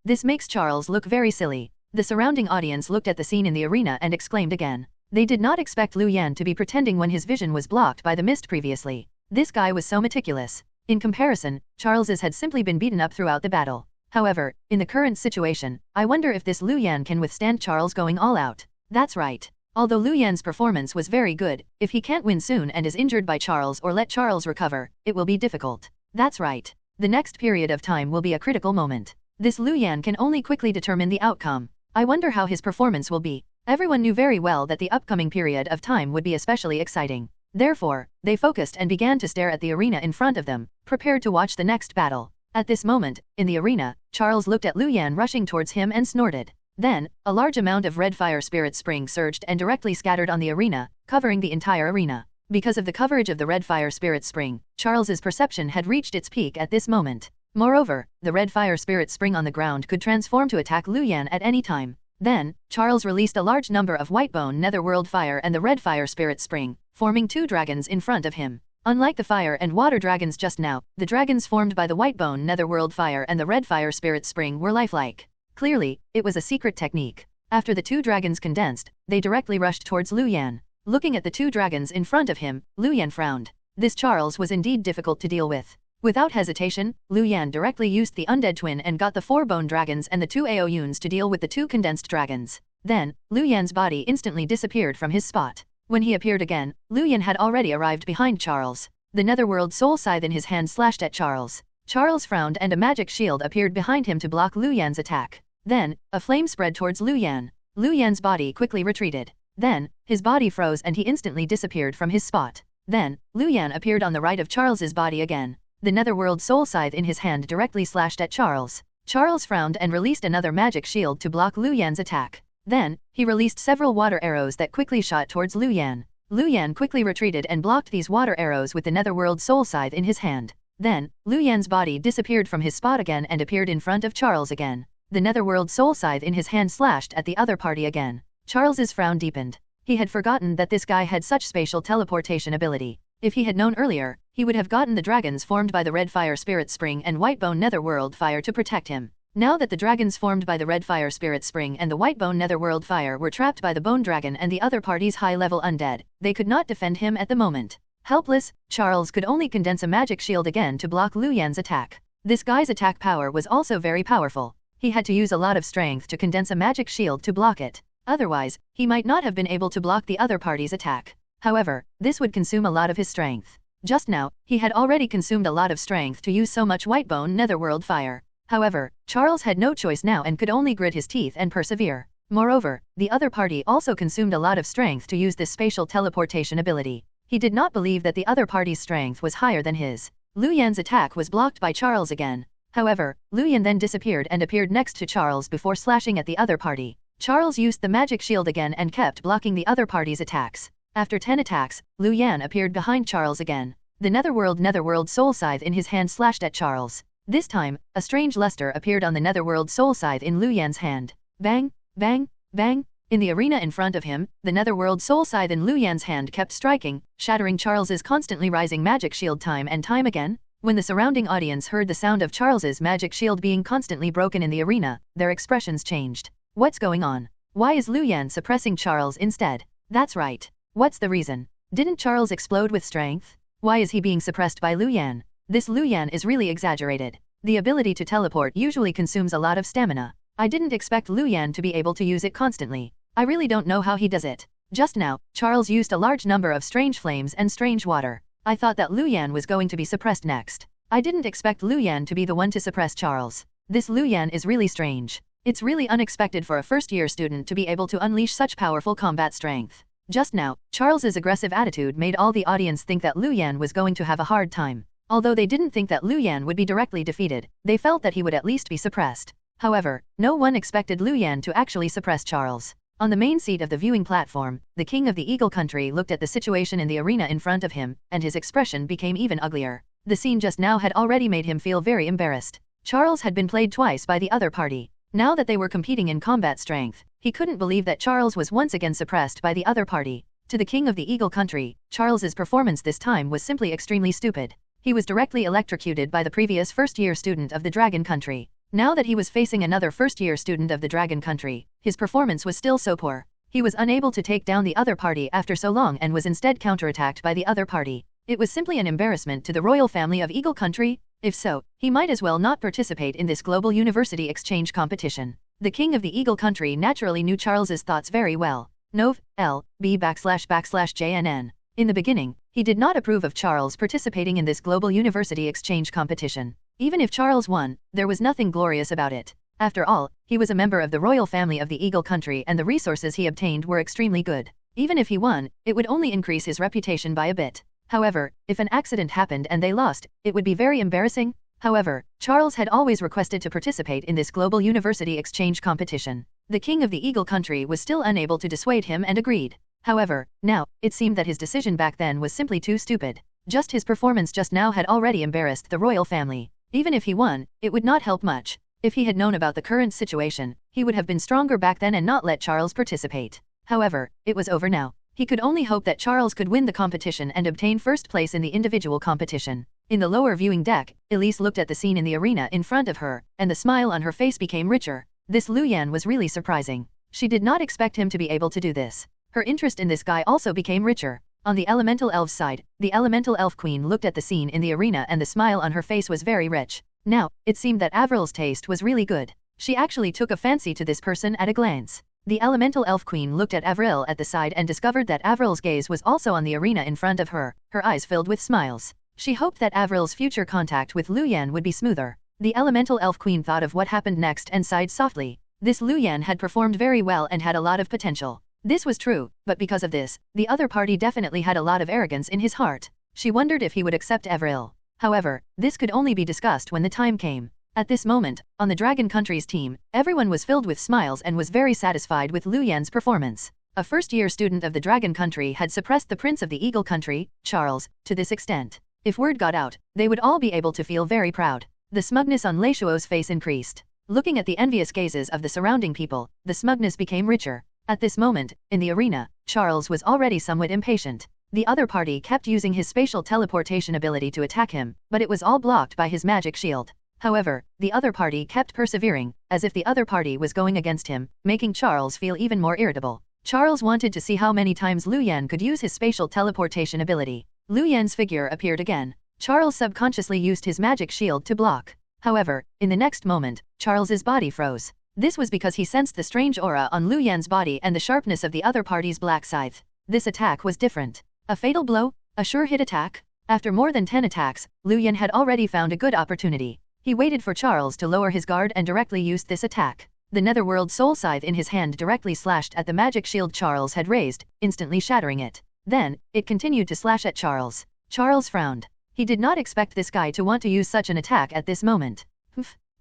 This makes Charles look very silly. The surrounding audience looked at the scene in the arena and exclaimed again. They did not expect Lu Yan to be pretending when his vision was blocked by the mist previously. This guy was so meticulous. In comparison, Charles's had simply been beaten up throughout the battle. However, in the current situation, I wonder if this Lu Yan can withstand Charles going all out. That's right. Although Lu Yan's performance was very good, if he can't win soon and is injured by Charles or let Charles recover, it will be difficult. That's right. The next period of time will be a critical moment. This Lu Yan can only quickly determine the outcome. I wonder how his performance will be. Everyone knew very well that the upcoming period of time would be especially exciting. Therefore, they focused and began to stare at the arena in front of them, prepared to watch the next battle. At this moment, in the arena, Charles looked at Lu Yan rushing towards him and snorted. Then, a large amount of red fire spirit spring surged and directly scattered on the arena, covering the entire arena. Because of the coverage of the red fire spirit spring, Charles's perception had reached its peak at this moment. Moreover, the red fire spirit spring on the ground could transform to attack Lu Yan at any time. Then, Charles released a large number of white-bone netherworld fire and the red fire spirit spring, forming two dragons in front of him. Unlike the fire and water dragons just now, the dragons formed by the white-bone netherworld fire and the red fire spirit spring were lifelike. Clearly, it was a secret technique. After the two dragons condensed, they directly rushed towards Lu Yan. Looking at the two dragons in front of him, Lu Yan frowned. This Charles was indeed difficult to deal with. Without hesitation, Lu Yan directly used the undead twin and got the four bone dragons and the two Aoyuns to deal with the two condensed dragons. Then, Lu Yan's body instantly disappeared from his spot. When he appeared again, Lu Yan had already arrived behind Charles. The netherworld soul scythe in his hand slashed at Charles. Charles frowned and a magic shield appeared behind him to block Lu Yan's attack. Then, a flame spread towards Lu Yan. Lu Yan's body quickly retreated. Then, his body froze and he instantly disappeared from his spot. Then, Lu Yan appeared on the right of Charles's body again. The netherworld soul scythe in his hand directly slashed at Charles. Charles frowned and released another magic shield to block Lu Yan's attack. Then, he released several water arrows that quickly shot towards Lu Yan. Lu Yan quickly retreated and blocked these water arrows with the netherworld soul scythe in his hand. Then, Lu Yan's body disappeared from his spot again and appeared in front of Charles again. The netherworld soul scythe in his hand slashed at the other party again. Charles's frown deepened. He had forgotten that this guy had such spatial teleportation ability. If he had known earlier, he would have gotten the dragons formed by the red fire spirit spring and white-bone netherworld fire to protect him. Now that the dragons formed by the red fire spirit spring and the white-bone netherworld fire were trapped by the bone dragon and the other party's high-level undead, they could not defend him at the moment. Helpless, Charles could only condense a magic shield again to block Lu Yan's attack. This guy's attack power was also very powerful. He had to use a lot of strength to condense a magic shield to block it. Otherwise, he might not have been able to block the other party's attack. However, this would consume a lot of his strength. Just now, he had already consumed a lot of strength to use so much white-bone netherworld fire. However, Charles had no choice now and could only grit his teeth and persevere. Moreover, the other party also consumed a lot of strength to use this spatial teleportation ability. He did not believe that the other party's strength was higher than his. Lu Yan's attack was blocked by Charles again. However, Lu Yan then disappeared and appeared next to Charles before slashing at the other party. Charles used the magic shield again and kept blocking the other party's attacks. After 10 attacks, Lu Yan appeared behind Charles again. The netherworld soul scythe in his hand slashed at Charles. This time, a strange luster appeared on the netherworld soul scythe in Lu Yan's hand. Bang, bang, bang. In the arena in front of him, the netherworld soul scythe in Lu Yan's hand kept striking, shattering Charles's constantly rising magic shield time and time again. When the surrounding audience heard the sound of Charles's magic shield being constantly broken in the arena, their expressions changed. What's going on? Why is Lu Yan suppressing Charles instead? That's right. What's the reason? Didn't Charles explode with strength? Why is he being suppressed by Lu Yan? This Lu Yan is really exaggerated. The ability to teleport usually consumes a lot of stamina. I didn't expect Lu Yan to be able to use it constantly. I really don't know how he does it. Just now, Charles used a large number of strange flames and strange water. I thought that Lu Yan was going to be suppressed next. I didn't expect Lu Yan to be the one to suppress Charles. This Lu Yan is really strange. It's really unexpected for a first-year student to be able to unleash such powerful combat strength. Just now, Charles's aggressive attitude made all the audience think that Lu Yan was going to have a hard time. Although they didn't think that Lu Yan would be directly defeated, they felt that he would at least be suppressed. However, no one expected Lu Yan to actually suppress Charles. On the main seat of the viewing platform, the king of the Eagle country looked at the situation in the arena in front of him, and his expression became even uglier. The scene just now had already made him feel very embarrassed. Charles had been played twice by the other party. Now that they were competing in combat strength, he couldn't believe that Charles was once again suppressed by the other party. To the king of the Eagle country, Charles's performance this time was simply extremely stupid. He was directly electrocuted by the previous first-year student of the Dragon country. Now that he was facing another first-year student of the Dragon country, his performance was still so poor. He was unable to take down the other party after so long and was instead counterattacked by the other party. It was simply an embarrassment to the royal family of Eagle country. If so, he might as well not participate in this global university exchange competition. The king of the Eagle country naturally knew Charles's thoughts very well. Nov. L.B//JNN. In the beginning, he did not approve of Charles participating in this global university exchange competition. Even if Charles won, there was nothing glorious about it. After all, he was a member of the royal family of the Eagle country and the resources he obtained were extremely good. Even if he won, it would only increase his reputation by a bit. However, if an accident happened and they lost, it would be very embarrassing. However, Charles had always requested to participate in this global university exchange competition. The king of the Eagle country was still unable to dissuade him and agreed. However, now, it seemed that his decision back then was simply too stupid. Just his performance just now had already embarrassed the royal family. Even if he won, it would not help much. If he had known about the current situation, he would have been stronger back then and not let Charles participate. However, it was over now. He could only hope that Charles could win the competition and obtain first place in the individual competition. In the lower viewing deck, Elise looked at the scene in the arena in front of her, and the smile on her face became richer. This Lu Yan was really surprising. She did not expect him to be able to do this. Her interest in this guy also became richer. On the elemental elf's side, the elemental elf queen looked at the scene in the arena and the smile on her face was very rich. Now, it seemed that Avril's taste was really good. She actually took a fancy to this person at a glance. The elemental elf queen looked at Avril at the side and discovered that Avril's gaze was also on the arena in front of her, her eyes filled with smiles. She hoped that Avril's future contact with Lu Yan would be smoother. The elemental elf queen thought of what happened next and sighed softly. This Lu Yan had performed very well and had a lot of potential. This was true, but because of this, the other party definitely had a lot of arrogance in his heart. She wondered if he would accept Avril. However, this could only be discussed when the time came. At this moment, on the Dragon Country's team, everyone was filled with smiles and was very satisfied with Lu Yan's performance. A first-year student of the Dragon Country had suppressed the Prince of the Eagle Country, Charles, to this extent. If word got out, they would all be able to feel very proud. The smugness on Lei Shuo's face increased. Looking at the envious gazes of the surrounding people, the smugness became richer. At this moment, in the arena, Charles was already somewhat impatient. The other party kept using his spatial teleportation ability to attack him, but it was all blocked by his magic shield. However, the other party kept persevering, as if the other party was going against him, making Charles feel even more irritable. Charles wanted to see how many times Lu Yan could use his spatial teleportation ability. Lu Yan's figure appeared again. Charles subconsciously used his magic shield to block. However, in the next moment, Charles's body froze. This was because he sensed the strange aura on Lu Yan's body and the sharpness of the other party's black scythe. This attack was different. A fatal blow? A sure hit attack? After more than 10 attacks, Lu Yan had already found a good opportunity. He waited for Charles to lower his guard and directly used this attack. The Netherworld Soul Scythe in his hand directly slashed at the magic shield Charles had raised, instantly shattering it. Then, it continued to slash at Charles. Charles frowned. He did not expect this guy to want to use such an attack at this moment.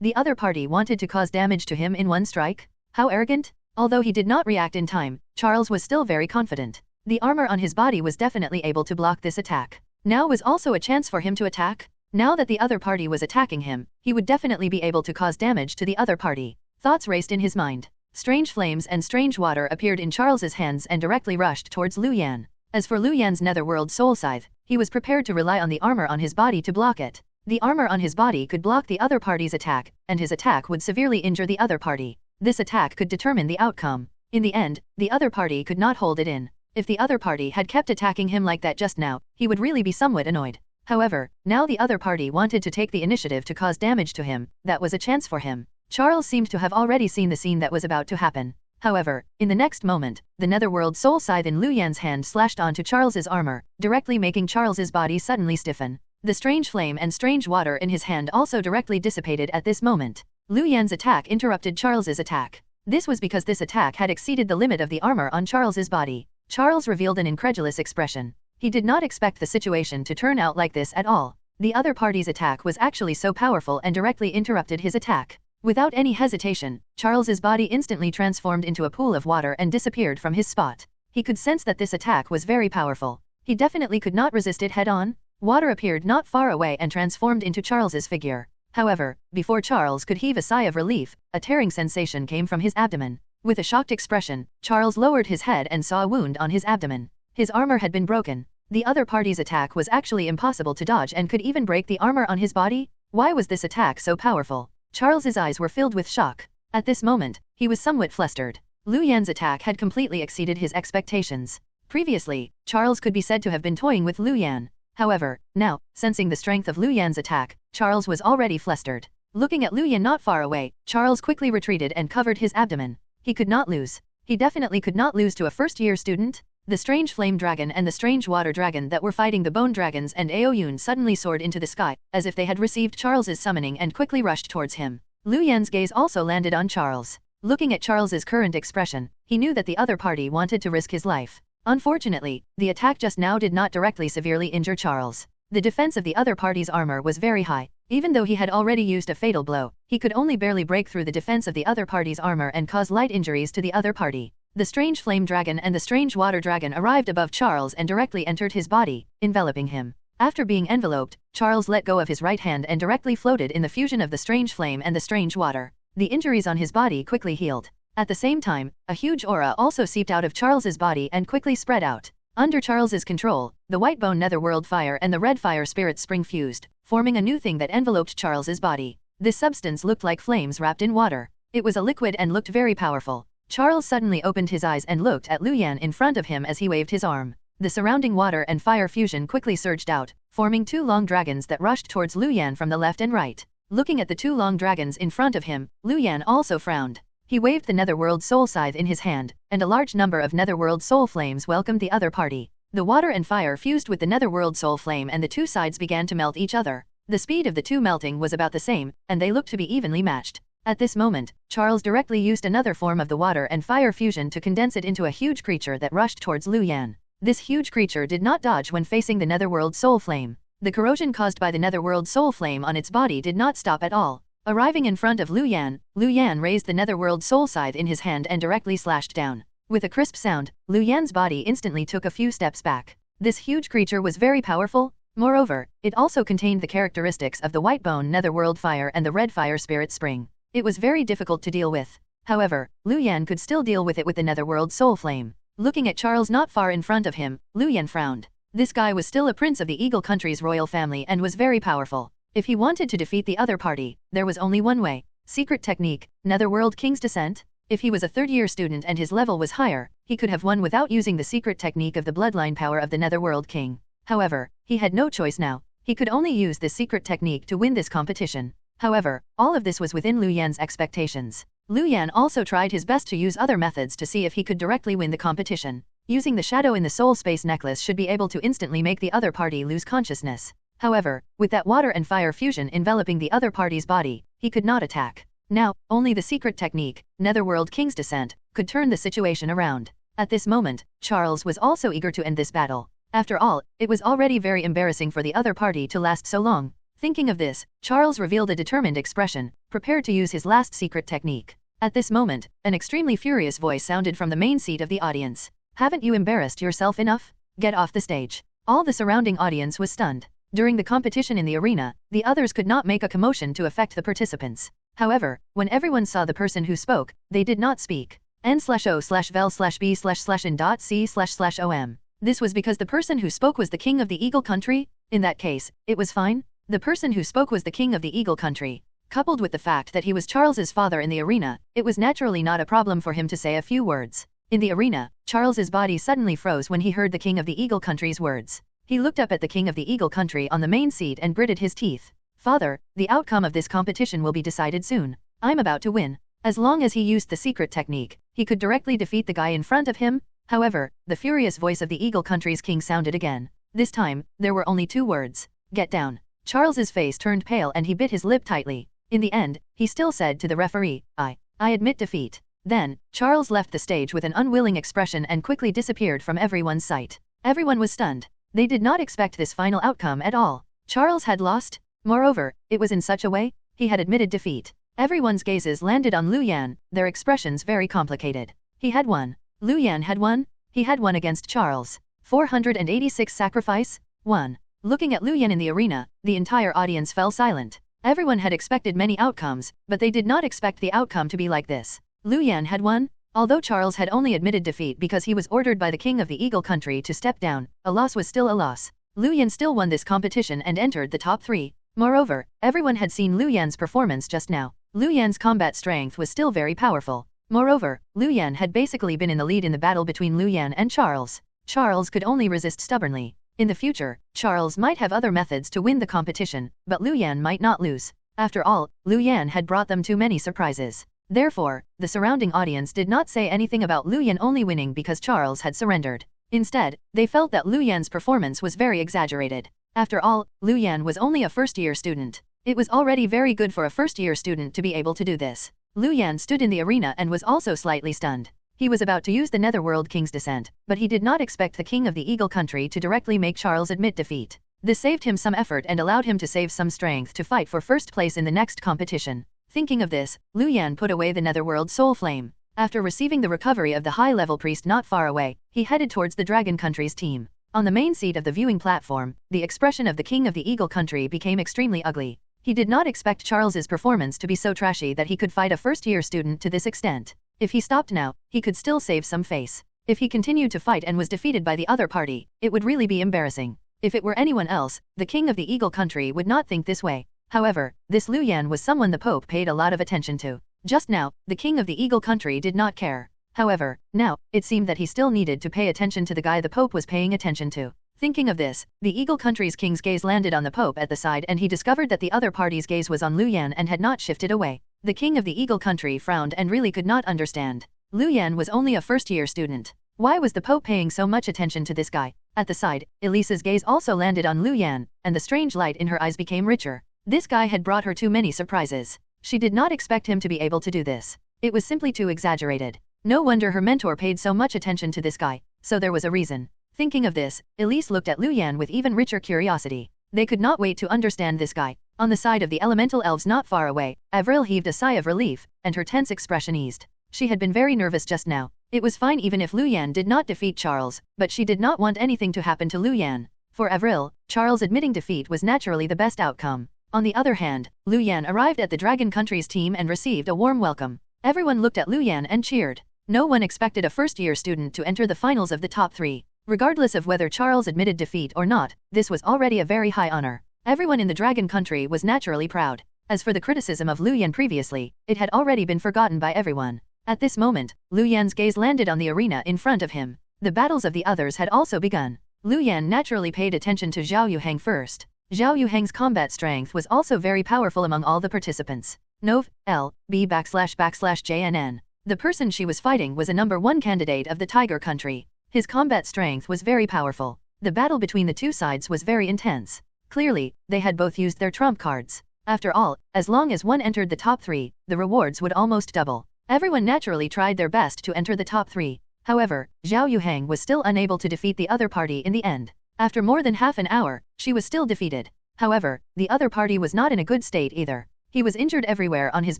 The other party wanted to cause damage to him in one strike? How arrogant! Although he did not react in time, Charles was still very confident. The armor on his body was definitely able to block this attack. Now was also a chance for him to attack. Now that the other party was attacking him, he would definitely be able to cause damage to the other party. Thoughts raced in his mind. Strange flames and strange water appeared in Charles's hands and directly rushed towards Lu Yan. As for Lu Yan's Netherworld Soul Scythe, he was prepared to rely on the armor on his body to block it. The armor on his body could block the other party's attack, and his attack would severely injure the other party. This attack could determine the outcome. In the end, the other party could not hold it in. If the other party had kept attacking him like that just now, he would really be somewhat annoyed. However, now the other party wanted to take the initiative to cause damage to him. That was a chance for him. Charles seemed to have already seen the scene that was about to happen. However, in the next moment, the Netherworld Soul Scythe in Lu Yan's hand slashed onto Charles's armor, directly making Charles's body suddenly stiffen. The strange flame and strange water in his hand also directly dissipated at this moment. Lu Yan's attack interrupted Charles's attack. This was because this attack had exceeded the limit of the armor on Charles's body. Charles revealed an incredulous expression. He did not expect the situation to turn out like this at all. The other party's attack was actually so powerful and directly interrupted his attack. Without any hesitation, Charles's body instantly transformed into a pool of water and disappeared from his spot. He could sense that this attack was very powerful. He definitely could not resist it head-on. Water appeared not far away and transformed into Charles's figure. However, before Charles could heave a sigh of relief, a tearing sensation came from his abdomen. With a shocked expression, Charles lowered his head and saw a wound on his abdomen. His armor had been broken. The other party's attack was actually impossible to dodge and could even break the armor on his body. Why was this attack so powerful? Charles's eyes were filled with shock. At this moment, he was somewhat flustered. Lu Yan's attack had completely exceeded his expectations. Previously, Charles could be said to have been toying with Lu Yan. However, now, sensing the strength of Lu Yan's attack, Charles was already flustered. Looking at Lu Yan not far away, Charles quickly retreated and covered his abdomen. He could not lose. He definitely could not lose to a first-year student. The strange flame dragon and the strange water dragon that were fighting the bone dragons and Aoyun suddenly soared into the sky, as if they had received Charles's summoning and quickly rushed towards him. Lu Yan's gaze also landed on Charles. Looking at Charles's current expression, he knew that the other party wanted to risk his life. Unfortunately, the attack just now did not directly severely injure Charles. The defense of the other party's armor was very high. Even though he had already used a fatal blow, he could only barely break through the defense of the other party's armor and cause light injuries to the other party. The strange flame dragon and the strange water dragon arrived above Charles and directly entered his body, enveloping him. After being enveloped, Charles let go of his right hand and directly floated in the fusion of the strange flame and the strange water. The injuries on his body quickly healed. At the same time, a huge aura also seeped out of Charles's body and quickly spread out. Under Charles's control, the white bone netherworld fire and the red fire spirit spring fused, forming a new thing that enveloped Charles's body. This substance looked like flames wrapped in water. It was a liquid and looked very powerful. Charles suddenly opened his eyes and looked at Lu Yan in front of him as he waved his arm. The surrounding water and fire fusion quickly surged out, forming two long dragons that rushed towards Lu Yan from the left and right. Looking at the two long dragons in front of him, Lu Yan also frowned. He waved the netherworld soul scythe in his hand, and a large number of netherworld soul flames welcomed the other party. The water and fire fused with the netherworld soul flame and the two sides began to melt each other. The speed of the two melting was about the same, and they looked to be evenly matched. At this moment, Charles directly used another form of the water and fire fusion to condense it into a huge creature that rushed towards Lu Yan. This huge creature did not dodge when facing the netherworld soul flame. The corrosion caused by the netherworld soul flame on its body did not stop at all. Arriving in front of Lu Yan raised the netherworld soul scythe in his hand and directly slashed down. With a crisp sound, Lu Yan's body instantly took a few steps back. This huge creature was very powerful. Moreover, it also contained the characteristics of the white bone netherworld fire and the red fire spirit spring. It was very difficult to deal with. However, Lu Yan could still deal with it with the netherworld soul flame. Looking at Charles not far in front of him, Lu Yan frowned. This guy was still a prince of the Eagle country's royal family and was very powerful. If he wanted to defeat the other party, there was only one way. Secret technique, Netherworld King's Descent. If he was a third-year student and his level was higher, he could have won without using the secret technique of the bloodline power of the Netherworld King. However, he had no choice now. He could only use this secret technique to win this competition. However, all of this was within Lu Yan's expectations. Lu Yan also tried his best to use other methods to see if he could directly win the competition. Using the shadow in the soul space necklace should be able to instantly make the other party lose consciousness. However, with that water and fire fusion enveloping the other party's body, he could not attack. Now, only the secret technique, Netherworld King's Descent, could turn the situation around. At this moment, Charles was also eager to end this battle. After all, it was already very embarrassing for the other party to last so long. Thinking of this, Charles revealed a determined expression, prepared to use his last secret technique. At this moment, an extremely furious voice sounded from the main seat of the audience. Haven't you embarrassed yourself enough? Get off the stage. All the surrounding audience was stunned. During the competition in the arena, the others could not make a commotion to affect the participants. However, when everyone saw the person who spoke, they did not speak. n/o/vel/b/in.c//om. This was because the person who spoke was the king of the Eagle country. In that case, it was fine. The person who spoke was the king of the Eagle country. Coupled with the fact that he was Charles's father in the arena, it was naturally not a problem for him to say a few words. In the arena, Charles's body suddenly froze when he heard the king of the Eagle country's words. He looked up at the king of the Eagle country on the main seat and gritted his teeth. Father, the outcome of this competition will be decided soon. I'm about to win. As long as he used the secret technique, he could directly defeat the guy in front of him. However, the furious voice of the Eagle country's king sounded again. This time, there were only two words. Get down. Charles's face turned pale and he bit his lip tightly. In the end, he still said to the referee, I admit defeat. Then, Charles left the stage with an unwilling expression and quickly disappeared from everyone's sight. Everyone was stunned. They did not expect this final outcome at all. Charles had lost. Moreover, it was in such a way, he had admitted defeat. Everyone's gazes landed on Lu Yan, their expressions very complicated. He had won. Lu Yan had won? He had won against Charles. 486 sacrifice? 1. Looking at Lu Yan in the arena, the entire audience fell silent. Everyone had expected many outcomes, but they did not expect the outcome to be like this. Lu Yan had won? Although Charles had only admitted defeat because he was ordered by the king of the Eagle country to step down, a loss was still a loss. Lu Yan still won this competition and entered the top 3. Moreover, everyone had seen Lu Yan's performance just now. Lu Yan's combat strength was still very powerful. Moreover, Lu Yan had basically been in the lead in the battle between Lu Yan and Charles. Charles could only resist stubbornly. In the future, Charles might have other methods to win the competition, but Lu Yan might not lose. After all, Lu Yan had brought them too many surprises. Therefore, the surrounding audience did not say anything about Lu Yan only winning because Charles had surrendered. Instead, they felt that Lu Yan's performance was very exaggerated. After all, Lu Yan was only a first-year student. It was already very good for a first-year student to be able to do this. Lu Yan stood in the arena and was also slightly stunned. He was about to use the Netherworld King's descent, but he did not expect the king of the Eagle country to directly make Charles admit defeat. This saved him some effort and allowed him to save some strength to fight for first place in the next competition. Thinking of this, Lu Yan put away the Netherworld Soul Flame. After receiving the recovery of the high-level priest not far away, he headed towards the Dragon Country's team. On the main seat of the viewing platform, the expression of the king of the Eagle country became extremely ugly. He did not expect Charles's performance to be so trashy that he could fight a first-year student to this extent. If he stopped now, he could still save some face. If he continued to fight and was defeated by the other party, it would really be embarrassing. If it were anyone else, the king of the Eagle country would not think this way. However, this Lu Yan was someone the Pope paid a lot of attention to. Just now, the king of the Eagle country did not care. However, now, it seemed that he still needed to pay attention to the guy the Pope was paying attention to. Thinking of this, the Eagle country's king's gaze landed on the Pope at the side and he discovered that the other party's gaze was on Lu Yan and had not shifted away. The king of the Eagle country frowned and really could not understand. Lu Yan was only a first-year student. Why was the Pope paying so much attention to this guy? At the side, Elisa's gaze also landed on Lu Yan, and the strange light in her eyes became richer. This guy had brought her too many surprises. She did not expect him to be able to do this. It was simply too exaggerated. No wonder her mentor paid so much attention to this guy, so there was a reason. Thinking of this, Elise looked at Lu Yan with even richer curiosity. They could not wait to understand this guy. On the side of the elemental elves not far away, Avril heaved a sigh of relief, and her tense expression eased. She had been very nervous just now. It was fine even if Lu Yan did not defeat Charles, but she did not want anything to happen to Lu Yan. For Avril, Charles admitting defeat was naturally the best outcome. On the other hand, Lu Yan arrived at the Dragon Country's team and received a warm welcome. Everyone looked at Lu Yan and cheered. No one expected a first-year student to enter the finals of the top 3. Regardless of whether Charles admitted defeat or not, this was already a very high honor. Everyone in the Dragon Country was naturally proud. As for the criticism of Lu Yan previously, it had already been forgotten by everyone. At this moment, Lu Yan's gaze landed on the arena in front of him. The battles of the others had also begun. Lu Yan naturally paid attention to Zhao Yuhang first. Zhao Yuhang's combat strength was also very powerful among all the participants. Nov. L. B /JNN. The person she was fighting was a number 1 candidate of the Tiger Country. His combat strength was very powerful. The battle between the two sides was very intense. Clearly, they had both used their trump cards. After all, as long as one entered the top 3, the rewards would almost double. Everyone naturally tried their best to enter the top 3. However, Zhao Yuhang was still unable to defeat the other party in the end. After more than half an hour, she was still defeated. However, the other party was not in a good state either. He was injured everywhere on his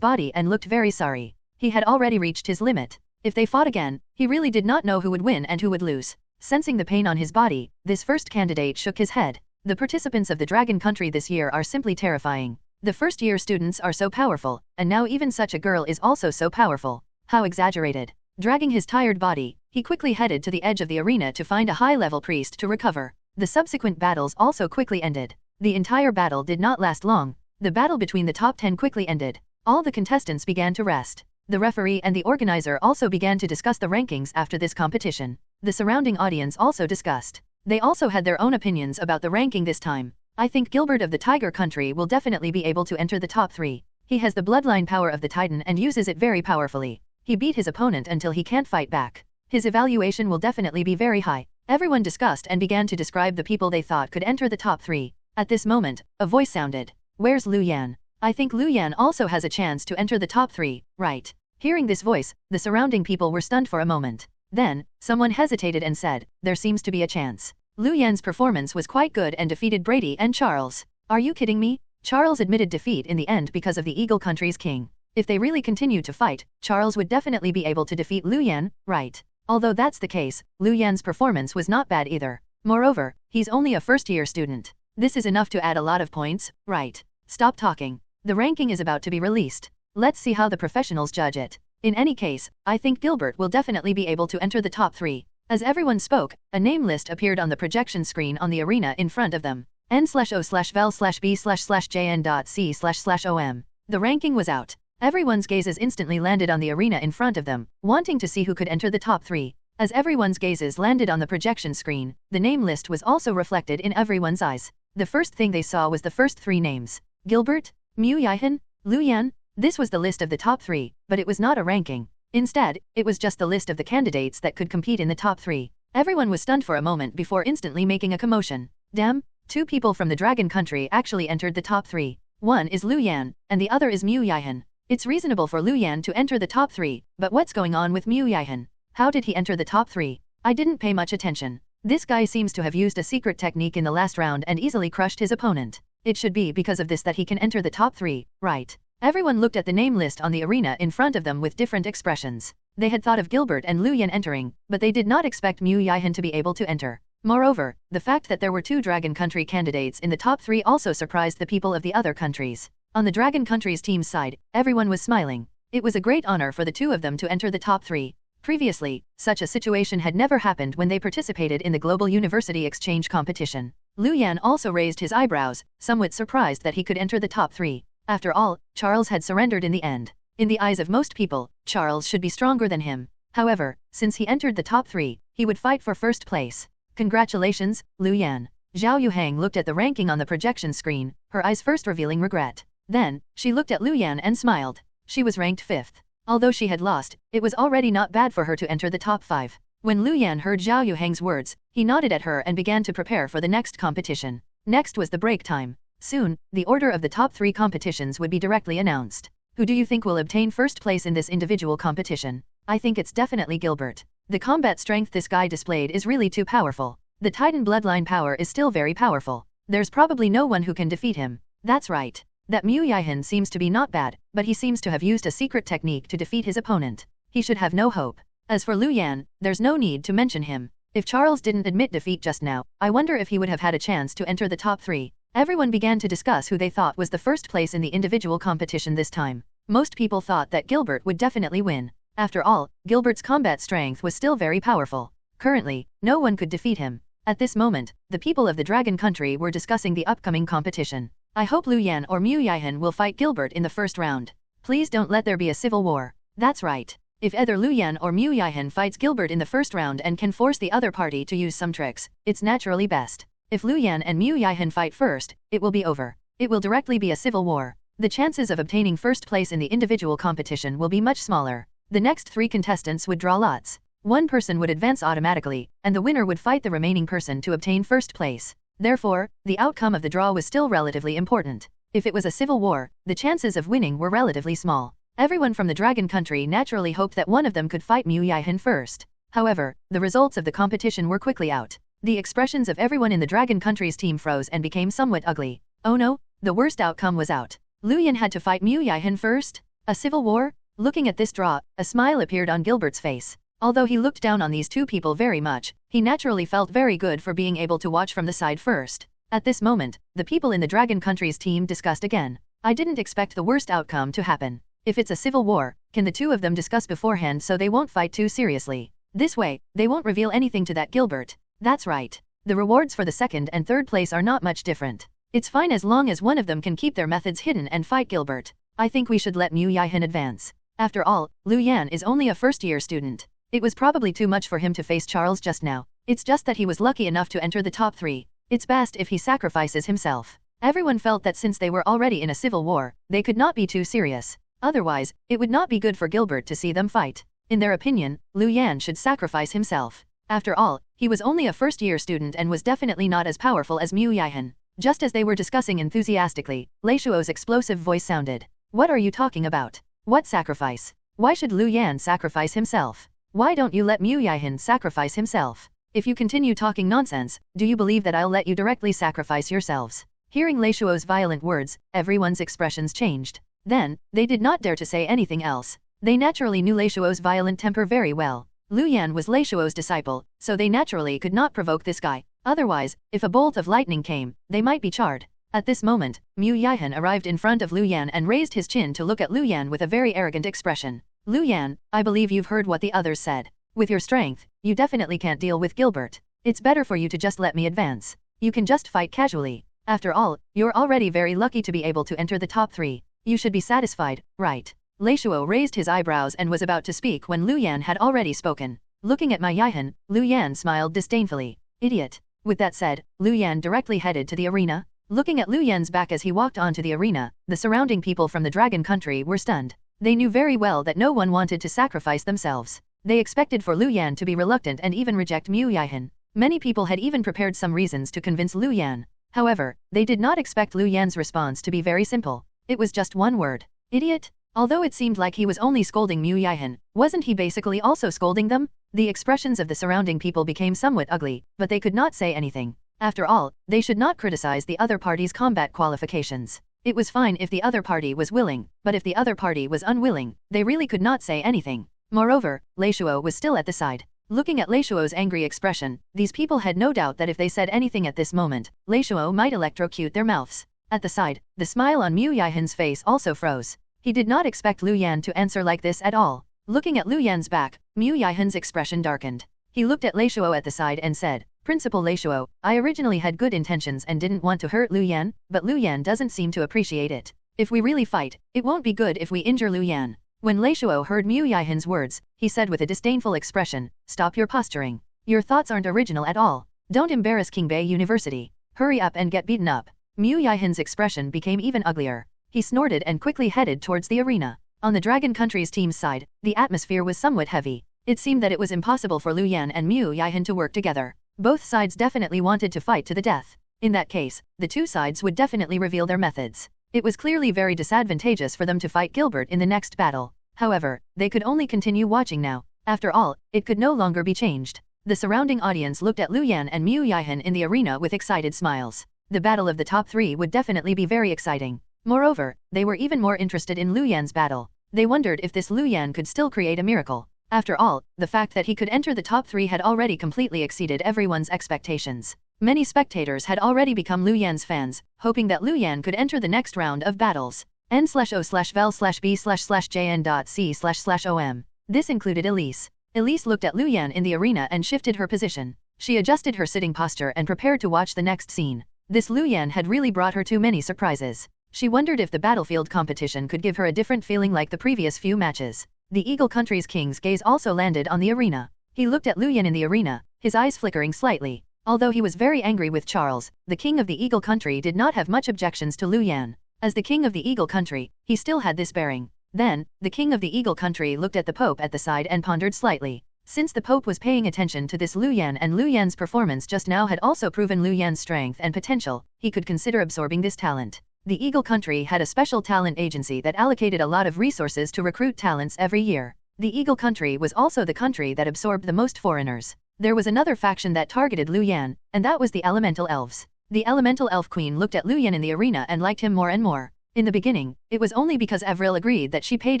body and looked very sorry. He had already reached his limit. If they fought again, he really did not know who would win and who would lose. Sensing the pain on his body, this first candidate shook his head. The participants of the Dragon Country this year are simply terrifying. The first-year students are so powerful, and now even such a girl is also so powerful. How exaggerated. Dragging his tired body, he quickly headed to the edge of the arena to find a high-level priest to recover. The subsequent battles also quickly ended. The entire battle did not last long. The battle between the top 10 quickly ended. All the contestants began to rest. The referee and the organizer also began to discuss the rankings after this competition. The surrounding audience also discussed. They also had their own opinions about the ranking this time. I think Gilbert of the Tiger Country will definitely be able to enter the top 3. He has the bloodline power of the Titan and uses it very powerfully. He beat his opponent until he can't fight back. His evaluation will definitely be very high. Everyone discussed and began to describe the people they thought could enter the top 3. At this moment, a voice sounded. Where's Lu Yan? I think Lu Yan also has a chance to enter the top 3, right? Hearing this voice, the surrounding people were stunned for a moment. Then, someone hesitated and said, there seems to be a chance. Lu Yan's performance was quite good and defeated Brady and Charles. Are you kidding me? Charles admitted defeat in the end because of the Eagle Country's king. If they really continued to fight, Charles would definitely be able to defeat Liu Yan, right? Although that's the case, Liu Yan's performance was not bad either. Moreover, he's only a first-year student. This is enough to add a lot of points, right? Stop talking. The ranking is about to be released. Let's see how the professionals judge it. In any case, I think Gilbert will definitely be able to enter the top 3. As everyone spoke, a name list appeared on the projection screen on the arena in front of them. N/O/vel/B/jn.C//OM. The ranking was out. Everyone's gazes instantly landed on the arena in front of them, wanting to see who could enter the top 3. As everyone's gazes landed on the projection screen, the name list was also reflected in everyone's eyes. The first thing they saw was the first 3 names. Gilbert, Mu Yihan, Liu Yan. This was the list of the top 3, but it was not a ranking. Instead, it was just the list of the candidates that could compete in the top 3. Everyone was stunned for a moment before instantly making a commotion. Damn, 2 people from the Dragon Country actually entered the top 3. One is Liu Yan, and the other is Mu Yihan. It's reasonable for Liu Yan to enter the top 3, but what's going on with Mu Yihan? How did he enter the top 3? I didn't pay much attention. This guy seems to have used a secret technique in the last round and easily crushed his opponent. It should be because of this that he can enter the top 3, right? Everyone looked at the name list on the arena in front of them with different expressions. They had thought of Gilbert and Liu Yan entering, but they did not expect Mu Yihan to be able to enter. Moreover, the fact that there were 2 Dragon Country candidates in the top 3 also surprised the people of the other countries. On the Dragon Country's team's side, everyone was smiling. It was a great honor for the 2 of them to enter the top 3. Previously, such a situation had never happened when they participated in the Global University Exchange competition. Liu Yan also raised his eyebrows, somewhat surprised that he could enter the top 3. After all, Charles had surrendered in the end. In the eyes of most people, Charles should be stronger than him. However, since he entered the top 3, he would fight for first place. Congratulations, Liu Yan. Zhao Yuhang looked at the ranking on the projection screen, her eyes first revealing regret. Then, she looked at Liu Yan and smiled. She was ranked 5th. Although she had lost, it was already not bad for her to enter the top 5. When Liu Yan heard Zhao Yuhang's words, he nodded at her and began to prepare for the next competition. Next was the break time. Soon, the order of the top 3 competitions would be directly announced. Who do you think will obtain first place in this individual competition? I think it's definitely Gilbert. The combat strength this guy displayed is really too powerful. The Titan bloodline power is still very powerful. There's probably no one who can defeat him. That's right. That Mu Yihan seems to be not bad, but he seems to have used a secret technique to defeat his opponent. He should have no hope. As for Liu Yan, there's no need to mention him. If Charles didn't admit defeat just now, I wonder if he would have had a chance to enter the top 3. Everyone began to discuss who they thought was the first place in the individual competition this time. Most people thought that Gilbert would definitely win. After all, Gilbert's combat strength was still very powerful. Currently, no one could defeat him. At this moment, the people of the Dragon Country were discussing the upcoming competition. I hope Liu Yan or Mu Yihan will fight Gilbert in the first round. Please don't let there be a civil war. That's right. If either Liu Yan or Mu Yihan fights Gilbert in the first round and can force the other party to use some tricks, it's naturally best. If Liu Yan and Mu Yihan fight first, it will be over. It will directly be a civil war. The chances of obtaining first place in the individual competition will be much smaller. The next 3 contestants would draw lots. One person would advance automatically, and the winner would fight the remaining person to obtain first place. Therefore, the outcome of the draw was still relatively important. If it was a civil war, the chances of winning were relatively small. Everyone from the Dragon Country naturally hoped that one of them could fight Mu Yihan first. However, the results of the competition were quickly out. The expressions of everyone in the Dragon Country's team froze and became somewhat ugly. Oh no, the worst outcome was out. Liu Yan had to fight Mu Yihan first? A civil war? Looking at this draw, a smile appeared on Gilbert's face. Although he looked down on these 2 people very much, he naturally felt very good for being able to watch from the side first. At this moment, the people in the Dragon Country's team discussed again. I didn't expect the worst outcome to happen. If it's a civil war, can the 2 of them discuss beforehand so they won't fight too seriously? This way, they won't reveal anything to that Gilbert. That's right. The rewards for the 2nd and 3rd place are not much different. It's fine as long as one of them can keep their methods hidden and fight Gilbert. I think we should let Mu Yihan advance. After all, Liu Yan is only a first-year student. It was probably too much for him to face Charles just now. It's just that he was lucky enough to enter the top 3. It's best if he sacrifices himself. Everyone felt that since they were already in a civil war, they could not be too serious. Otherwise, it would not be good for Gilbert to see them fight. In their opinion, Liu Yan should sacrifice himself. After all, he was only a first-year student and was definitely not as powerful as Mu Yihan. Just as they were discussing enthusiastically, Lei Shuo's explosive voice sounded. What are you talking about? What sacrifice? Why should Liu Yan sacrifice himself? Why don't you let Mu Yihan sacrifice himself? If you continue talking nonsense, do you believe that I'll let you directly sacrifice yourselves? Hearing Lei Shuo's violent words, everyone's expressions changed. Then, they did not dare to say anything else. They naturally knew Lei Shuo's violent temper very well. Lu Yan was Lei Shuo's disciple, so they naturally could not provoke this guy. Otherwise, if a bolt of lightning came, they might be charred. At this moment, Mu Yihan arrived in front of Lu Yan and raised his chin to look at Lu Yan with a very arrogant expression. Lu Yan, I believe you've heard what the others said. With your strength, you definitely can't deal with Gilbert. It's better for you to just let me advance. You can just fight casually. After all, you're already very lucky to be able to enter the top 3. You should be satisfied, right? Lei Shuo raised his eyebrows and was about to speak when Lu Yan had already spoken. Looking at Ma Yihan, Lu Yan smiled disdainfully. Idiot. With that said, Lu Yan directly headed to the arena. Looking at Lu Yan's back as he walked onto the arena, the surrounding people from the Dragon Country were stunned. They knew very well that no one wanted to sacrifice themselves. They expected for Lu Yan to be reluctant and even reject Mu Yihan. Many people had even prepared some reasons to convince Lu Yan. However, they did not expect Lu Yan's response to be very simple. It was just one word. Idiot? Although it seemed like he was only scolding Mu Yihan, wasn't he basically also scolding them? The expressions of the surrounding people became somewhat ugly, but they could not say anything. After all, they should not criticize the other party's combat qualifications. It was fine if the other party was willing, but if the other party was unwilling, they really could not say anything. Moreover, Lei Shuo was still at the side. Looking at Lei Shuo's angry expression, these people had no doubt that if they said anything at this moment, Lei Shuo might electrocute their mouths. At the side, the smile on Mu Yihan's face also froze. He did not expect Lu Yan to answer like this at all. Looking at Lu Yan's back, Mu Yihan's expression darkened. He looked at Lei Shuo at the side and said, Principal Lei Shuo, I originally had good intentions and didn't want to hurt Lu Yan, but Lu Yan doesn't seem to appreciate it. If we really fight, it won't be good if we injure Lu Yan. When Lei Shuo heard Mu Yihan's words, he said with a disdainful expression, Stop your posturing. Your thoughts aren't original at all. Don't embarrass Qingbei University. Hurry up and get beaten up. Mu Yihan's expression became even uglier. He snorted and quickly headed towards the arena. On the Dragon Country's team's side, the atmosphere was somewhat heavy. It seemed that it was impossible for Lu Yan and Mu Yihan to work together. Both sides definitely wanted to fight to the death. In that case, the two sides would definitely reveal their methods. It was clearly very disadvantageous for them to fight Gilbert in the next battle. However, they could only continue watching now. After all, it could no longer be changed. The surrounding audience looked at Lu Yan and Mu Yihan in the arena with excited smiles. The battle of the top 3 would definitely be very exciting. Moreover, they were even more interested in Lu Yan's battle. They wondered if this Lu Yan could still create a miracle. After all, the fact that he could enter the top 3 had already completely exceeded everyone's expectations. Many spectators had already become Lu Yan's fans, hoping that Lu Yan could enter the next round of battles. N/O/vel/b/jn.c//om. This included Elise. Elise looked at Lu Yan in the arena and shifted her position. She adjusted her sitting posture and prepared to watch the next scene. This Lu Yan had really brought her too many surprises. She wondered if the battlefield competition could give her a different feeling like the previous few matches. The Eagle Country's king's gaze also landed on the arena. He looked at Lu Yan in the arena, his eyes flickering slightly. Although he was very angry with Charles, the king of the Eagle Country did not have much objections to Lu Yan. As the king of the Eagle Country, he still had this bearing. Then, the king of the Eagle Country looked at the Pope at the side and pondered slightly. Since the Pope was paying attention to this Lu Yan and Lu Yan's performance just now had also proven Lu Yan's strength and potential, he could consider absorbing this talent. The Eagle Country had a special talent agency that allocated a lot of resources to recruit talents every year. The Eagle Country was also the country that absorbed the most foreigners. There was another faction that targeted Lu Yan, and that was the Elemental Elves. The Elemental Elf Queen looked at Lu Yan in the arena and liked him more and more. In the beginning, it was only because Avril agreed that she paid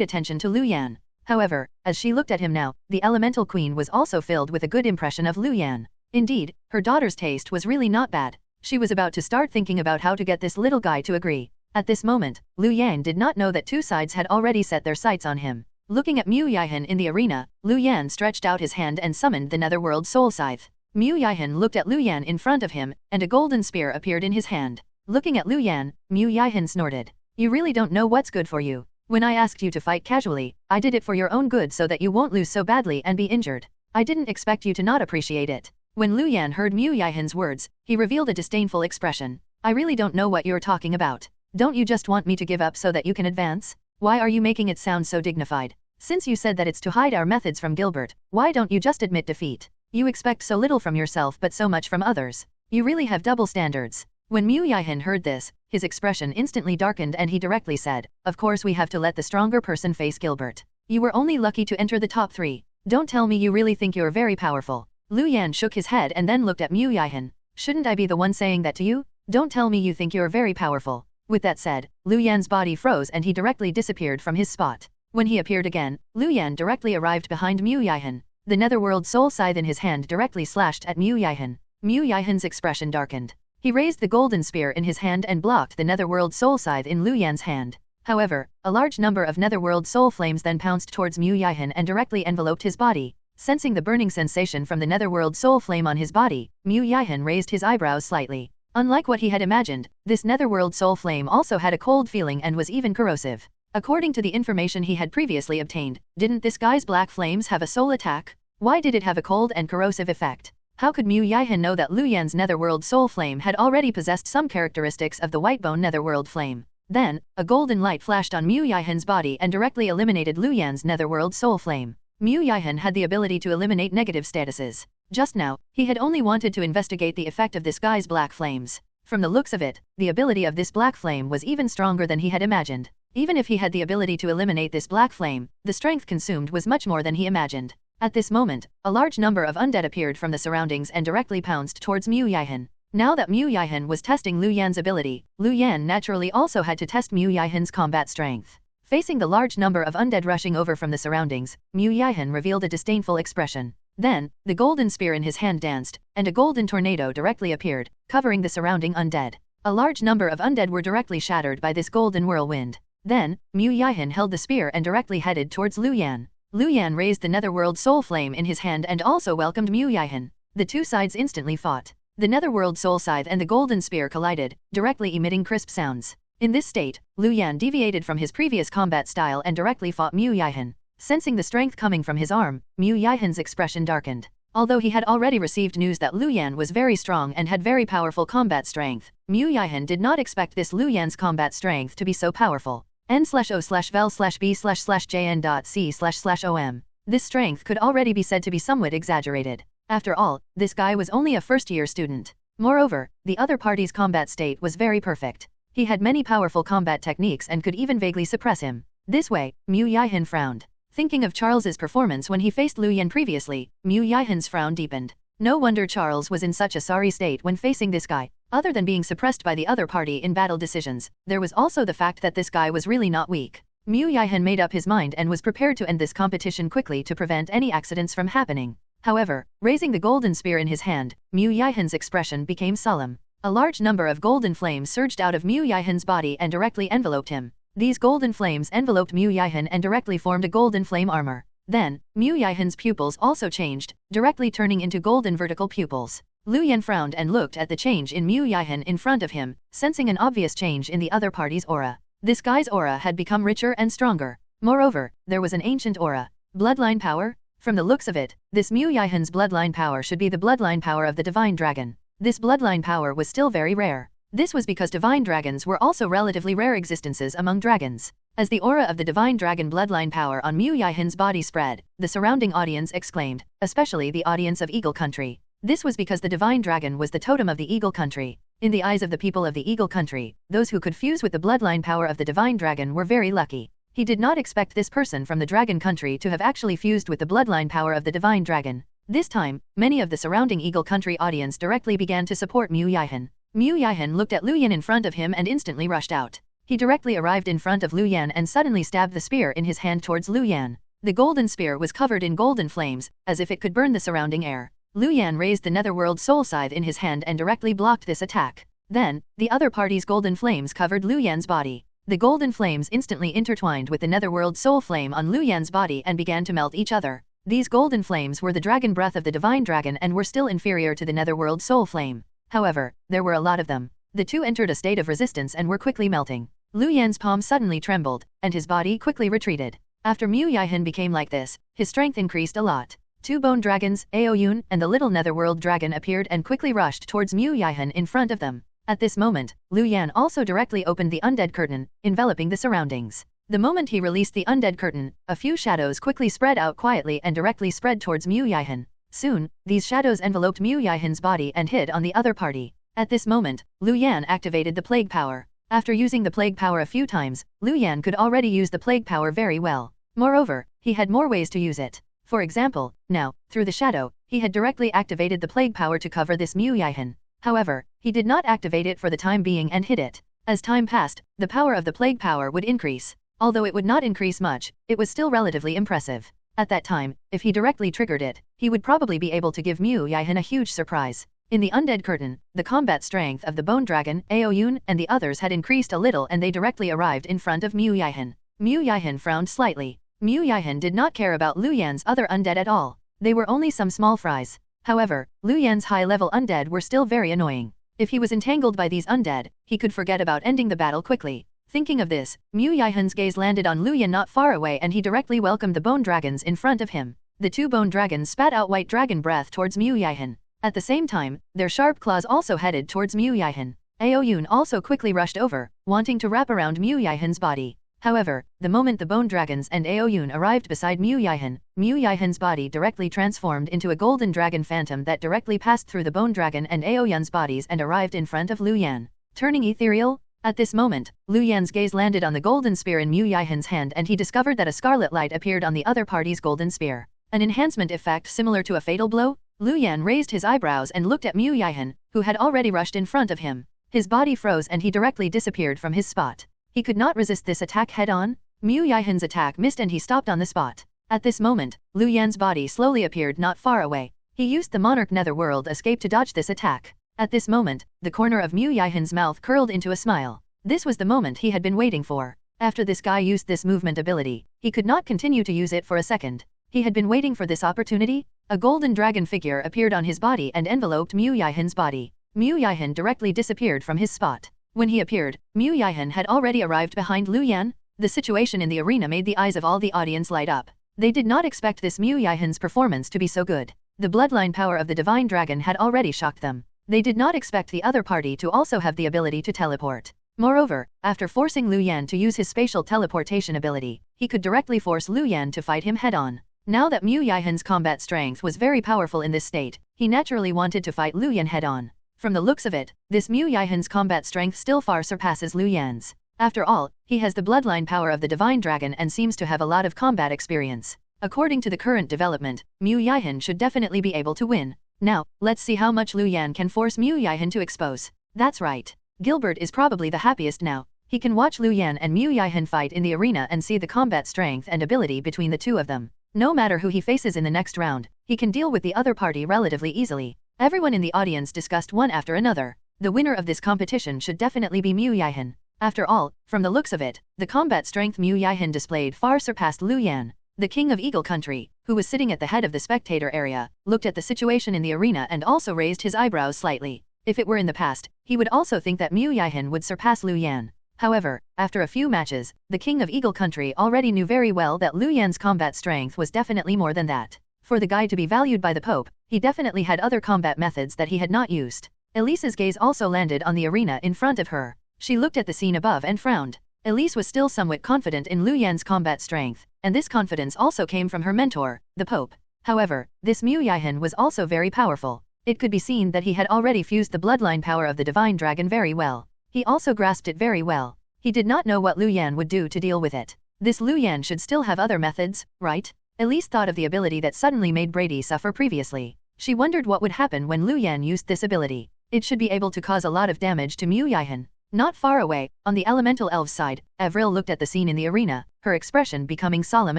attention to Lu Yan. However, as she looked at him now, the Elemental Queen was also filled with a good impression of Lu Yan. Indeed, her daughter's taste was really not bad. She was about to start thinking about how to get this little guy to agree. At this moment, Lu Yan did not know that two sides had already set their sights on him. Looking at Mu Yihan in the arena, Lu Yan stretched out his hand and summoned the Netherworld Soul Scythe. Mu Yihan looked at Lu Yan in front of him, and a golden spear appeared in his hand. Looking at Lu Yan, Mu Yihan snorted. You really don't know what's good for you. When I asked you to fight casually, I did it for your own good so that you won't lose so badly and be injured. I didn't expect you to not appreciate it. When Lu Yan heard Mu Yihan's words, he revealed a disdainful expression. I really don't know what you're talking about. Don't you just want me to give up so that you can advance? Why are you making it sound so dignified? Since you said that it's to hide our methods from Gilbert, why don't you just admit defeat? You expect so little from yourself but so much from others. You really have double standards. When Mu Yihan heard this, his expression instantly darkened and he directly said, Of course we have to let the stronger person face Gilbert. You were only lucky to enter the top 3. Don't tell me you really think you're very powerful. Lu Yan shook his head and then looked at Mu Yihan. Shouldn't I be the one saying that to you? Don't tell me you think you're very powerful. With that said, Lu Yan's body froze and he directly disappeared from his spot. When he appeared again, Lu Yan directly arrived behind Mu Yihan. The netherworld soul scythe in his hand directly slashed at Mu Yihan. Mu Yihan's expression darkened. He raised the golden spear in his hand and blocked the netherworld soul scythe in Lu Yan's hand. However, a large number of netherworld soul flames then pounced towards Mu Yihan and directly enveloped his body. Sensing the burning sensation from the netherworld soul flame on his body, Mu Yihan raised his eyebrows slightly. Unlike what he had imagined, this netherworld soul flame also had a cold feeling and was even corrosive. According to the information he had previously obtained, didn't this guy's black flames have a soul attack? Why did it have a cold and corrosive effect? How could Mu Yihan know that Lu Yan's netherworld soul flame had already possessed some characteristics of the whitebone netherworld flame? Then, a golden light flashed on Mu Yihan's body and directly eliminated Lu Yan's netherworld soul flame. Mu Yihan had the ability to eliminate negative statuses. Just now, he had only wanted to investigate the effect of this guy's black flames. From the looks of it, the ability of this black flame was even stronger than he had imagined. Even if he had the ability to eliminate this black flame, the strength consumed was much more than he imagined. At this moment, a large number of undead appeared from the surroundings and directly pounced towards Mu Yihan. Now that Mu Yihan was testing Lu Yan's ability, Lu Yan naturally also had to test Mu Yihan's combat strength. Facing the large number of undead rushing over from the surroundings, Mu Yihan revealed a disdainful expression. Then, the golden spear in his hand danced, and a golden tornado directly appeared, covering the surrounding undead. A large number of undead were directly shattered by this golden whirlwind. Then, Mu Yihan held the spear and directly headed towards Lu Yan. Lu Yan raised the netherworld soul flame in his hand and also welcomed Mu Yihan. The two sides instantly fought. The netherworld soul scythe and the golden spear collided, directly emitting crisp sounds. In this state, Lu Yan deviated from his previous combat style and directly fought Mu Yihan. Sensing the strength coming from his arm, Mu Yihan's expression darkened. Although he had already received news that Lu Yan was very strong and had very powerful combat strength, Mu Yihan did not expect this Lu Yan's combat strength to be so powerful. N/O/vel/b/jn.c//om. This strength could already be said to be somewhat exaggerated. After all, this guy was only a first-year student. Moreover, the other party's combat state was very perfect. He had many powerful combat techniques and could even vaguely suppress him. This way, Mu Yihan frowned. Thinking of Charles's performance when he faced Lu Yan previously, Mu Yihan's frown deepened. No wonder Charles was in such a sorry state when facing this guy. Other than being suppressed by the other party in battle decisions, there was also the fact that this guy was really not weak. Mu Yihan made up his mind and was prepared to end this competition quickly to prevent any accidents from happening. However, raising the golden spear in his hand, Mu Yihan's expression became solemn. A large number of golden flames surged out of Mu Yihan's body and directly enveloped him. These golden flames enveloped Mu Yihan and directly formed a golden flame armor. Then, Mu Yihan's pupils also changed, directly turning into golden vertical pupils. Lu Yan frowned and looked at the change in Mu Yihan in front of him, sensing an obvious change in the other party's aura. This guy's aura had become richer and stronger. Moreover, there was an ancient aura. Bloodline power? From the looks of it, this Mu Yihan's bloodline power should be the bloodline power of the divine dragon. This bloodline power was still very rare. This was because divine dragons were also relatively rare existences among dragons. As the aura of the divine dragon bloodline power on Mu Yihan's body spread, the surrounding audience exclaimed, especially the audience of Eagle Country. This was because the divine dragon was the totem of the Eagle Country. In the eyes of the people of the Eagle Country, those who could fuse with the bloodline power of the divine dragon were very lucky. He did not expect this person from the Dragon Country to have actually fused with the bloodline power of the divine dragon. This time, many of the surrounding Eagle Country audience directly began to support Mu Yihan. Mu Yihan looked at Lu Yan in front of him and instantly rushed out. He directly arrived in front of Lu Yan and suddenly stabbed the spear in his hand towards Lu Yan. The golden spear was covered in golden flames, as if it could burn the surrounding air. Lu Yan raised the netherworld soul scythe in his hand and directly blocked this attack. Then, the other party's golden flames covered Lu Yan's body. The golden flames instantly intertwined with the netherworld soul flame on Lu Yan's body and began to melt each other. These golden flames were the dragon breath of the divine dragon and were still inferior to the netherworld soul flame. However, there were a lot of them. The two entered a state of resistance and were quickly melting. Lu Yan's palm suddenly trembled, and his body quickly retreated. After Mu Yihan became like this, his strength increased a lot. Two bone dragons, Aoyun and the little netherworld dragon appeared and quickly rushed towards Mu Yihan in front of them. At this moment, Lu Yan also directly opened the undead curtain, enveloping the surroundings. The moment he released the undead curtain, a few shadows quickly spread out quietly and directly spread towards Mu Yihan. Soon, these shadows enveloped Mu Yihan's body and hid on the other party. At this moment, Lu Yan activated the plague power. After using the plague power a few times, Lu Yan could already use the plague power very well. Moreover, he had more ways to use it. For example, now, through the shadow, he had directly activated the plague power to cover this Mu Yihan. However, he did not activate it for the time being and hid it. As time passed, the power of the plague power would increase. Although it would not increase much, it was still relatively impressive. At that time, if he directly triggered it, he would probably be able to give Mutations a huge surprise. In the undead curtain, the combat strength of the bone dragon, Aoyun, and the others had increased a little and they directly arrived in front of Mutations. Mutations frowned slightly. Mutations did not care about Luyan's other undead at all. They were only some small fries. However, Luyan's high-level undead were still very annoying. If he was entangled by these undead, he could forget about ending the battle quickly. Thinking of this, Mutations' gaze landed on Luyan not far away and he directly welcomed the bone dragons in front of him. The two bone dragons spat out white dragon breath towards Mutations. At the same time, their sharp claws also headed towards Mutations. Aoyun also quickly rushed over, wanting to wrap around Mutations' body. However, the moment the bone dragons and Aoyun arrived beside Mutations' body directly transformed into a golden dragon phantom that directly passed through the bone dragon and Aoyun's bodies and arrived in front of Luyan. Turning ethereal? At this moment, Luyan's gaze landed on the golden spear in Mutations' hand and he discovered that a scarlet light appeared on the other party's golden spear. An enhancement effect similar to a fatal blow? Luyan raised his eyebrows and looked at Mutations, who had already rushed in front of him. His body froze and he directly disappeared from his spot. He could not resist this attack head-on. Mutations' attack missed and he stopped on the spot. At this moment, Luyan's body slowly appeared not far away. He used the Monarch Netherworld escape to dodge this attack. At this moment, the corner of Mutations' mouth curled into a smile. This was the moment he had been waiting for. After this guy used this movement ability, he could not continue to use it for a second. He had been waiting for this opportunity. A golden dragon figure appeared on his body and enveloped Mutations' body. Mutations directly disappeared from his spot. When he appeared, Mutations had already arrived behind Luyan. The situation in the arena made the eyes of all the audience light up. They did not expect this Mutations' performance to be so good. The bloodline power of the divine dragon had already shocked them. They did not expect the other party to also have the ability to teleport. Moreover, after forcing Luyan to use his spatial teleportation ability, he could directly force Luyan to fight him head-on. Now that Mutations' combat strength was very powerful in this state, he naturally wanted to fight Luyan head-on. From the looks of it, this Mutations' combat strength still far surpasses Luyan's. After all, he has the bloodline power of the divine dragon and seems to have a lot of combat experience. According to the current development, Mutations should definitely be able to win. Now, let's see how much Luyan can force Mutations to expose. That's right. Gilbert is probably the happiest now. He can watch Luyan and Mutations fight in the arena and see the combat strength and ability between the two of them. No matter who he faces in the next round, he can deal with the other party relatively easily. Everyone in the audience discussed one after another. The winner of this competition should definitely be Mutations. After all, from the looks of it, the combat strength Mutations displayed far surpassed Luyan. The king of Eagle Country, who was sitting at the head of the spectator area, looked at the situation in the arena and also raised his eyebrows slightly. If it were in the past, he would also think that Mutations would surpass Luyan. However, after a few matches, the king of Eagle Country already knew very well that Luyan's combat strength was definitely more than that. For the guy to be valued by the Pope, he definitely had other combat methods that he had not used. Elise's gaze also landed on the arena in front of her. She looked at the scene above and frowned. Elise was still somewhat confident in Luyan's combat strength, and this confidence also came from her mentor, the Pope. However, this Mutations was also very powerful. It could be seen that he had already fused the bloodline power of the divine dragon very well. He also grasped it very well. He did not know what Luyan would do to deal with it. This Luyan should still have other methods, right? Elise thought of the ability that suddenly made Brady suffer previously. She wondered what would happen when Luyan used this ability. It should be able to cause a lot of damage to Mutations. Not far away, on the elemental elves side, Avril looked at the scene in the arena, her expression becoming solemn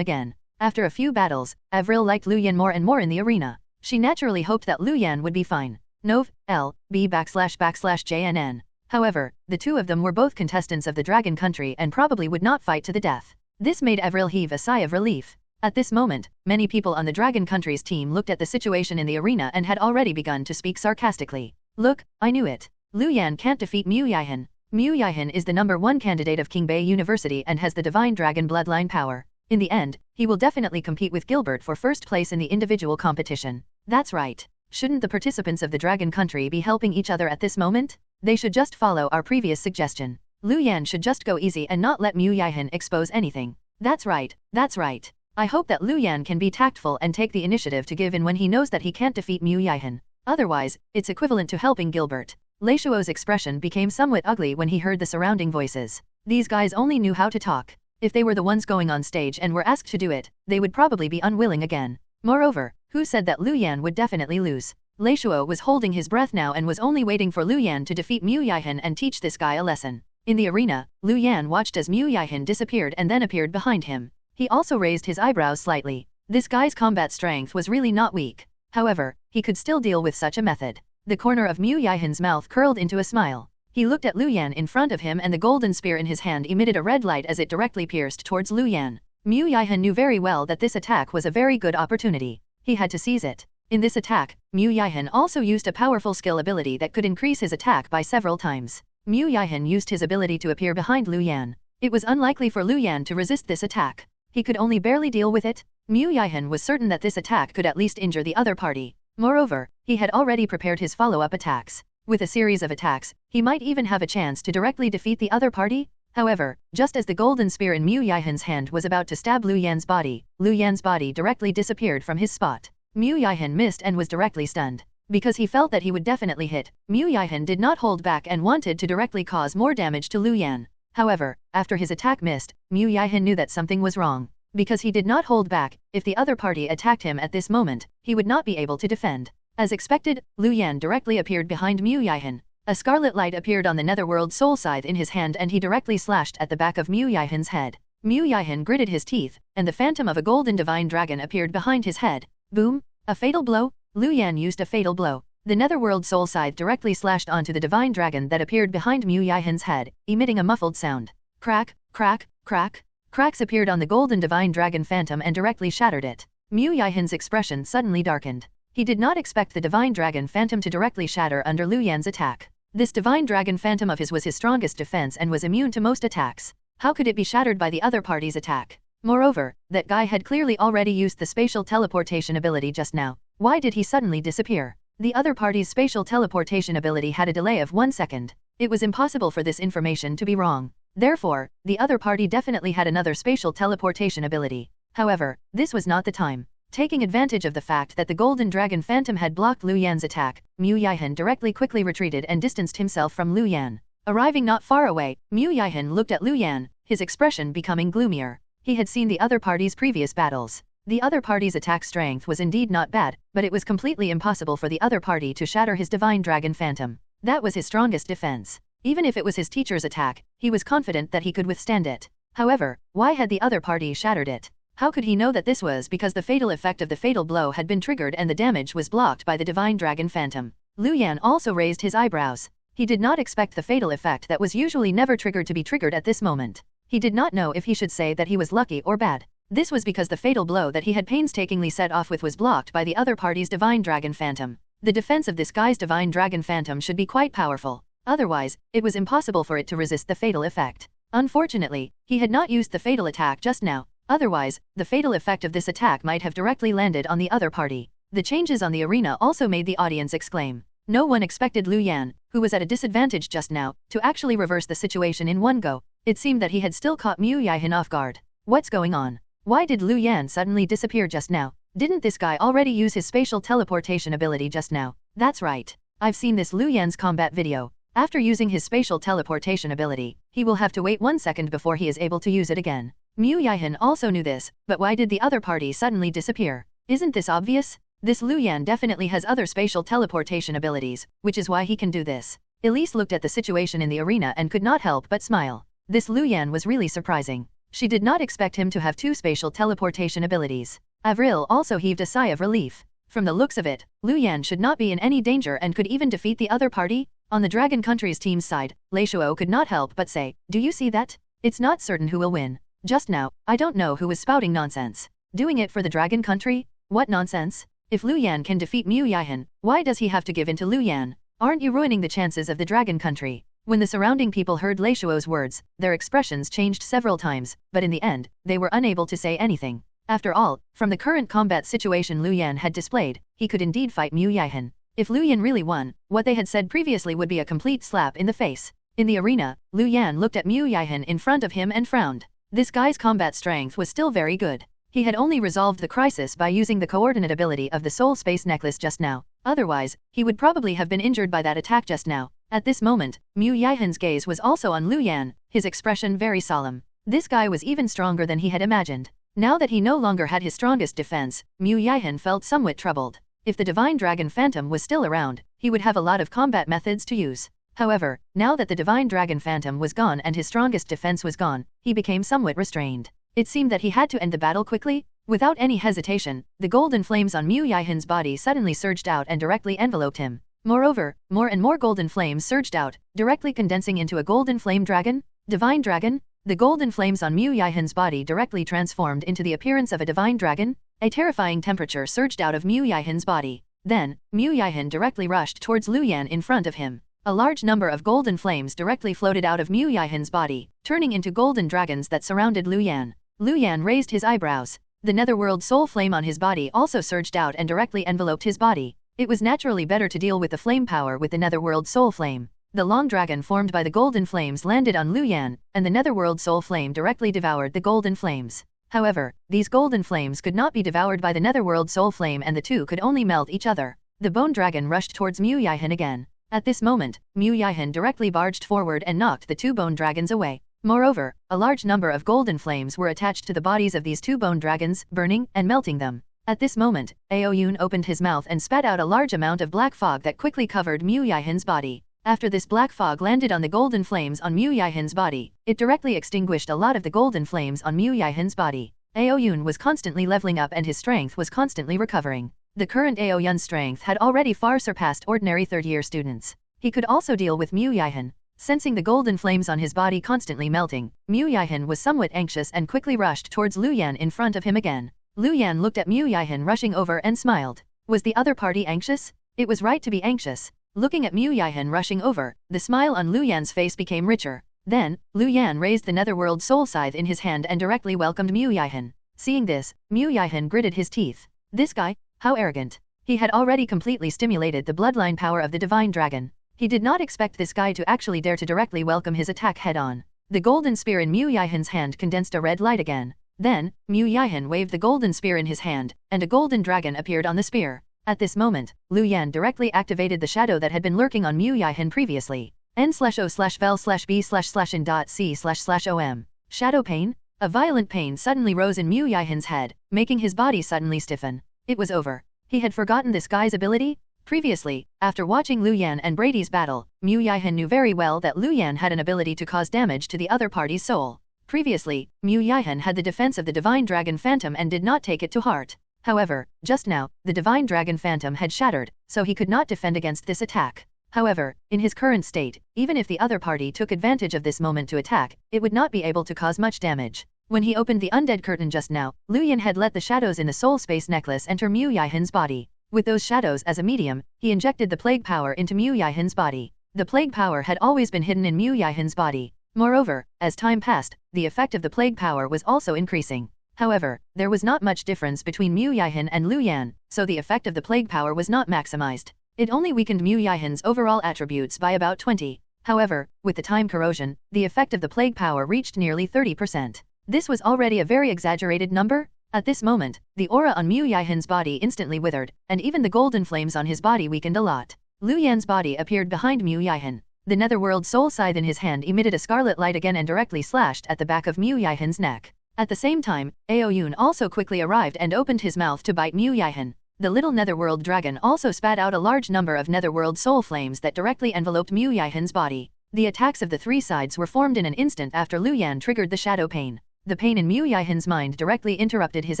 again. After a few battles, Avril liked Luyan more and more in the arena. She naturally hoped that Luyan would be fine. Nov, L, B /JNN. However, the two of them were both contestants of the Dragon Country and probably would not fight to the death. This made Avril heave a sigh of relief. At this moment, many people on the Dragon Country's team looked at the situation in the arena and had already begun to speak sarcastically. Look, I knew it. Luyan can't defeat Mutations. Mutations is the #1 candidate of King Bay University and has the Divine Dragon bloodline power. In the end, he will definitely compete with Gilbert for first place in the individual competition. That's right. Shouldn't the participants of the Dragon Country be helping each other at this moment? They should just follow our previous suggestion. Luyan should just go easy and not let Mutations expose anything. That's right, that's right. I hope that Luyan can be tactful and take the initiative to give in when he knows that he can't defeat Mutations. Otherwise, it's equivalent to helping Gilbert. Leishuo's expression became somewhat ugly when he heard the surrounding voices. These guys only knew how to talk. If they were the ones going on stage and were asked to do it, they would probably be unwilling again. Moreover, who said that Luyan would definitely lose? Leishuo was holding his breath now and was only waiting for Luyan to defeat Mutations and teach this guy a lesson. In the arena, Lu Yan watched as Mu Yihan disappeared and then appeared behind him. He also raised his eyebrows slightly. This guy's combat strength was really not weak. However, he could still deal with such a method. The corner of Mu Yihan's mouth curled into a smile. He looked at Lu Yan in front of him and the golden spear in his hand emitted a red light as it directly pierced towards Lu Yan. Mu Yihan knew very well that this attack was a very good opportunity. He had to seize it. In this attack, Mu Yihan also used a powerful skill ability that could increase his attack by several times. Mu Yihan used his ability to appear behind Lu Yan. It was unlikely for Lu Yan to resist this attack. He could only barely deal with it. Mu Yihan was certain that this attack could at least injure the other party. Moreover, he had already prepared his follow-up attacks. With a series of attacks, he might even have a chance to directly defeat the other party. However, just as the golden spear in Mu Yihan's hand was about to stab Lu Yan's body directly disappeared from his spot. Mu Yihan missed and was directly stunned. Because he felt that he would definitely hit, Mu Yihan did not hold back and wanted to directly cause more damage to Lu Yan. However, after his attack missed, Mu Yihan knew that something was wrong. Because he did not hold back, if the other party attacked him at this moment, he would not be able to defend. As expected, Lu Yan directly appeared behind Mu Yihan. A scarlet light appeared on the netherworld soul scythe in his hand and he directly slashed at the back of Mu Yihan's head. Mu Yihan gritted his teeth, and the phantom of a golden divine dragon appeared behind his head. Boom! A fatal blow? Lu Yan used a fatal blow. The netherworld soul scythe directly slashed onto the divine dragon that appeared behind Mu Yihan's head, emitting a muffled sound. Crack, crack, crack. Cracks appeared on the golden divine dragon phantom and directly shattered it. Mu Yihan's expression suddenly darkened. He did not expect the divine dragon phantom to directly shatter under Lu Yan's attack. This divine dragon phantom of his was his strongest defense and was immune to most attacks. How could it be shattered by the other party's attack? Moreover, that guy had clearly already used the spatial teleportation ability just now. Why did he suddenly disappear? The other party's spatial teleportation ability had a delay of 1 second. It was impossible for this information to be wrong. Therefore, the other party definitely had another spatial teleportation ability. However, this was not the time. Taking advantage of the fact that the golden dragon phantom had blocked Lu Yan's attack, Mu Yihan directly quickly retreated and distanced himself from Lu Yan. Arriving not far away, Mu Yihan looked at Lu Yan, his expression becoming gloomier. He had seen the other party's previous battles. The other party's attack strength was indeed not bad, but it was completely impossible for the other party to shatter his divine dragon phantom. That was his strongest defense. Even if it was his teacher's attack, he was confident that he could withstand it. However, why had the other party shattered it? How could he know that this was because the fatal effect of the fatal blow had been triggered and the damage was blocked by the divine dragon phantom? Lu Yan also raised his eyebrows. He did not expect the fatal effect that was usually never triggered to be triggered at this moment. He did not know if he should say that he was lucky or bad. This was because the fatal blow that he had painstakingly set off with was blocked by the other party's divine dragon phantom. The defense of this guy's divine dragon phantom should be quite powerful. Otherwise, it was impossible for it to resist the fatal effect. Unfortunately, he had not used the fatal attack just now. Otherwise, the fatal effect of this attack might have directly landed on the other party. The changes on the arena also made the audience exclaim. No one expected Lu Yan, who was at a disadvantage just now, to actually reverse the situation in one go. It seemed that he had still caught Mu Yihan off guard. What's going on? Why did Lu Yan suddenly disappear just now? Didn't this guy already use his spatial teleportation ability just now? That's right. I've seen this Lu Yan's combat video. After using his spatial teleportation ability, he will have to wait 1 second before he is able to use it again. Mu Yihan also knew this, but why did the other party suddenly disappear? Isn't this obvious? This Lu Yan definitely has other spatial teleportation abilities, which is why he can do this. Elise looked at the situation in the arena and could not help but smile. This Lu Yan was really surprising. She did not expect him to have 2 spatial teleportation abilities. Avril also heaved a sigh of relief. From the looks of it, Lu Yan should not be in any danger and could even defeat the other party. On the Dragon Country's team's side, Leishuo could not help but say, "Do you see that? It's not certain who will win. Just now, I don't know who was spouting nonsense. Doing it for the Dragon Country? What nonsense? If Lu Yan can defeat Mu Yihan, why does he have to give in to Lu Yan? Aren't you ruining the chances of the Dragon Country?" When the surrounding people heard Leishuo's words, their expressions changed several times, but in the end, they were unable to say anything. After all, from the current combat situation Lu Yan had displayed, he could indeed fight Mu Yihan. If Lu Yan really won, what they had said previously would be a complete slap in the face. In the arena, Lu Yan looked at Mu Yihan in front of him and frowned. This guy's combat strength was still very good. He had only resolved the crisis by using the coordinate ability of the Soul Space Necklace just now. Otherwise, he would probably have been injured by that attack just now. At this moment, Mu Yihan's gaze was also on Lu Yan, his expression very solemn. This guy was even stronger than he had imagined. Now that he no longer had his strongest defense, Mu Yihan felt somewhat troubled. If the Divine Dragon Phantom was still around, he would have a lot of combat methods to use. However, now that the divine dragon phantom was gone and his strongest defense was gone, he became somewhat restrained. It seemed that he had to end the battle quickly. Without any hesitation, the golden flames on Mu Yihan's body suddenly surged out and directly enveloped him. Moreover, more and more golden flames surged out, directly condensing into a golden flame dragon. Divine dragon? The golden flames on Mu Yihan's body directly transformed into the appearance of a divine dragon. A terrifying temperature surged out of Mu Yihan's body. Then, Mu Yihan directly rushed towards Lu Yan in front of him. A large number of golden flames directly floated out of Mu Yihan's body, turning into golden dragons that surrounded Lu Yan. Lu Yan raised his eyebrows. The netherworld soul flame on his body also surged out and directly enveloped his body. It was naturally better to deal with the flame power with the netherworld soul flame. The long dragon formed by the golden flames landed on Lu Yan, and the netherworld soul flame directly devoured the golden flames. However, these golden flames could not be devoured by the netherworld soul flame and the two could only melt each other. The bone dragon rushed towards Mu Yihan again. At this moment, Mu Yihan directly barged forward and knocked the two bone dragons away. Moreover, a large number of golden flames were attached to the bodies of these two bone dragons, burning and melting them. At this moment, Aoyun opened his mouth and spat out a large amount of black fog that quickly covered Mu Yihan's body. After this black fog landed on the golden flames on Mu Yihan's body, it directly extinguished a lot of the golden flames on Mu Yihan's body. Aoyun was constantly leveling up and his strength was constantly recovering. The current Aoyun's strength had already far surpassed ordinary third-year students. He could also deal with Mu Yihan. Sensing the golden flames on his body constantly melting, Mu Yihan was somewhat anxious and quickly rushed towards Lu Yan in front of him again. Lu Yan looked at Mu Yihan rushing over and smiled. Was the other party anxious? It was right to be anxious. Looking at Mu Yihan rushing over, the smile on Lu Yan's face became richer. Then, Lu Yan raised the netherworld soul scythe in his hand and directly welcomed Mu Yihan. Seeing this, Mu Yihan gritted his teeth. This guy? How arrogant. He had already completely stimulated the bloodline power of the divine dragon. He did not expect this guy to actually dare to directly welcome his attack head-on. The golden spear in Mu Yihan's hand condensed a red light again. Then, Mu Yihan waved the golden spear in his hand, and a golden dragon appeared on the spear. At this moment, Lu Yan directly activated the shadow that had been lurking on Mu Yihan previously. N/O/vel/B/C//OM. Shadow pain? A violent pain suddenly rose in Mu Yihan's head, making his body suddenly stiffen. It was over. He had forgotten this guy's ability? Previously, after watching Lu Yan and Brady's battle, Mu Yihan knew very well that Lu Yan had an ability to cause damage to the other party's soul. Previously, Mu Yihan had the defense of the Divine Dragon Phantom and did not take it to heart. However, just now, the Divine Dragon Phantom had shattered, so he could not defend against this attack. However, in his current state, even if the other party took advantage of this moment to attack, it would not be able to cause much damage. When he opened the undead curtain just now, Lu Yan had let the shadows in the soul space necklace enter Mu Yihan's body. With those shadows as a medium, he injected the plague power into Mu Yihan's body. The plague power had always been hidden in Mu Yihan's body. Moreover, as time passed, the effect of the plague power was also increasing. However, there was not much difference between Mu Yihan and Lu Yan, so the effect of the plague power was not maximized. It only weakened Mu Yihan's overall attributes by about 20. However, with the time corrosion, the effect of the plague power reached nearly 30%. This was already a very exaggerated number. At this moment, the aura on Mu Yihan's body instantly withered, and even the golden flames on his body weakened a lot. Lu Yan's body appeared behind Mu Yihan. The netherworld soul scythe in his hand emitted a scarlet light again and directly slashed at the back of Mu Yihan's neck. At the same time, Aoyun also quickly arrived and opened his mouth to bite Mu Yihan. The little netherworld dragon also spat out a large number of netherworld soul flames that directly enveloped Mu Yihan's body. The attacks of the three sides were formed in an instant after Lu Yan triggered the shadow pain. The pain in Mu Yihan's mind directly interrupted his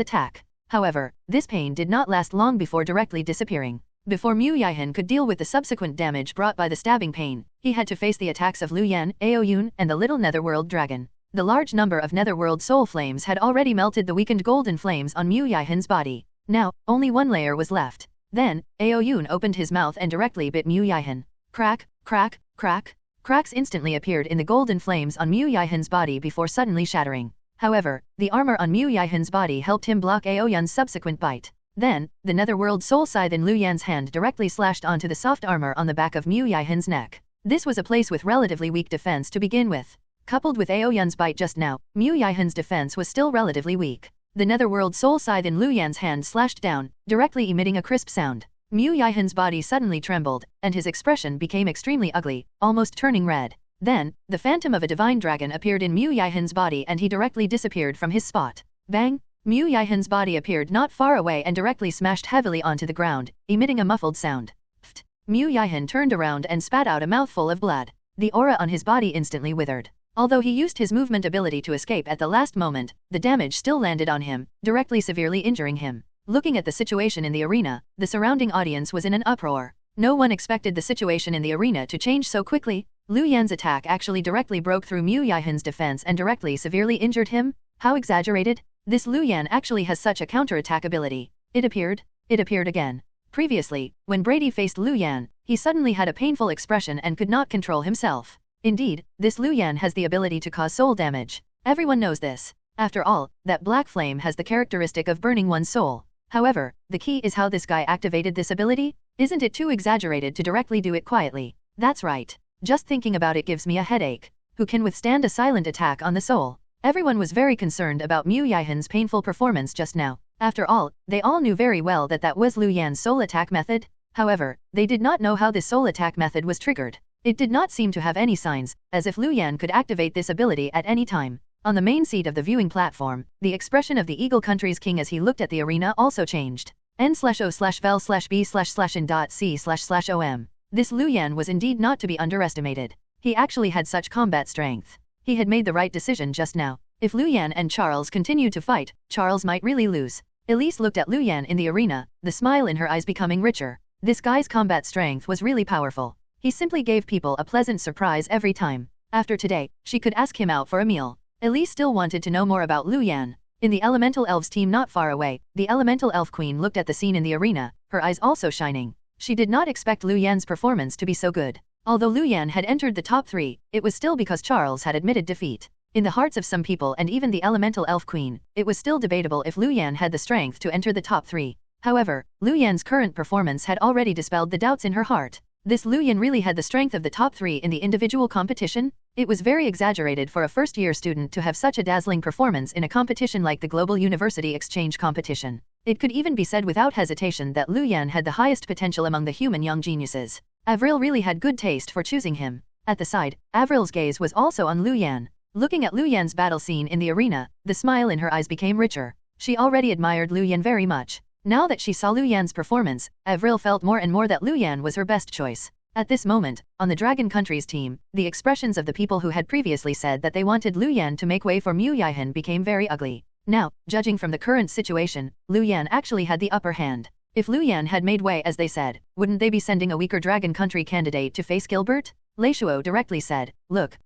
attack. However, this pain did not last long before directly disappearing. Before Mu Yihan could deal with the subsequent damage brought by the stabbing pain, he had to face the attacks of Lu Yan, Aoyun, and the little netherworld dragon. The large number of netherworld soul flames had already melted the weakened golden flames on Mu Yihan's body. Now, only one layer was left. Then, Aoyun opened his mouth and directly bit Mu Yihan. Crack, crack, crack. Cracks instantly appeared in the golden flames on Mu Yihan's body before suddenly shattering. However, the armor on Mu Yihan's body helped him block Aoyun's subsequent bite. Then, the netherworld soul scythe in Lu Yan's hand directly slashed onto the soft armor on the back of Mu Yihan's neck. This was a place with relatively weak defense to begin with. Coupled with Aoyun's bite just now, Mu Yihan's defense was still relatively weak. The netherworld soul scythe in Lu Yan's hand slashed down, directly emitting a crisp sound. Mu Yihan's body suddenly trembled, and his expression became extremely ugly, almost turning red. Then, the phantom of a divine dragon appeared in Mu Yihan's body and he directly disappeared from his spot. Bang! Mu Yihan's body appeared not far away and directly smashed heavily onto the ground, emitting a muffled sound. Pfft! Mu Yihan turned around and spat out a mouthful of blood. The aura on his body instantly withered. Although he used his movement ability to escape at the last moment, the damage still landed on him, directly severely injuring him. Looking at the situation in the arena, the surrounding audience was in an uproar. No one expected the situation in the arena to change so quickly. Lu Yan's attack actually directly broke through Mu Yihan's defense and directly severely injured him? How exaggerated? This Lu Yan actually has such a counterattack ability. It appeared again. Previously, when Brady faced Lu Yan, he suddenly had a painful expression and could not control himself. Indeed, this Lu Yan has the ability to cause soul damage. Everyone knows this. After all, that black flame has the characteristic of burning one's soul. However, the key is how this guy activated this ability. Isn't it too exaggerated to directly do it quietly? That's right. Just thinking about it gives me a headache. Who can withstand a silent attack on the soul? Everyone was very concerned about Mu Yihan's painful performance just now. After all, they all knew very well that that was Lu Yan's soul attack method. However, they did not know how this soul attack method was triggered. It did not seem to have any signs, as if Lu Yan could activate this ability at any time. On the main seat of the viewing platform, the expression of the Eagle Country's king as he looked at the arena also changed. N/O/vel/b/in.c//om. This Lu Yan was indeed not to be underestimated. He actually had such combat strength. He had made the right decision just now. If Lu Yan and Charles continued to fight, Charles might really lose. Elise looked at Lu Yan in the arena, the smile in her eyes becoming richer. This guy's combat strength was really powerful. He simply gave people a pleasant surprise every time. After today, she could ask him out for a meal. Elise still wanted to know more about Lu Yan. In the Elemental Elves team not far away, the Elemental Elf Queen looked at the scene in the arena, her eyes also shining. She did not expect Lu Yan's performance to be so good. Although Lu Yan had entered the top 3, it was still because Charles had admitted defeat. In the hearts of some people and even the Elemental Elf Queen, it was still debatable if Lu Yan had the strength to enter the top 3. However, Lu Yan's current performance had already dispelled the doubts in her heart. This Lu Yan really had the strength of the top 3 in the individual competition? It was very exaggerated for a first-year student to have such a dazzling performance in a competition like the Global University Exchange competition. It could even be said without hesitation that Lu Yan had the highest potential among the human young geniuses. Avril really had good taste for choosing him. At the side, Avril's gaze was also on Lu Yan. Looking at Lu Yan's battle scene in the arena, the smile in her eyes became richer. She already admired Lu Yan very much. Now that she saw Lu Yan's performance, Avril felt more and more that Lu Yan was her best choice. At this moment, on the Dragon Country's team, the expressions of the people who had previously said that they wanted Lu Yan to make way for Mu Yihan became very ugly. Now, judging from the current situation, Lu Yan actually had the upper hand. If Lu Yan had made way as they said, wouldn't they be sending a weaker Dragon Country candidate to face Gilbert? Leishuo directly said, Look,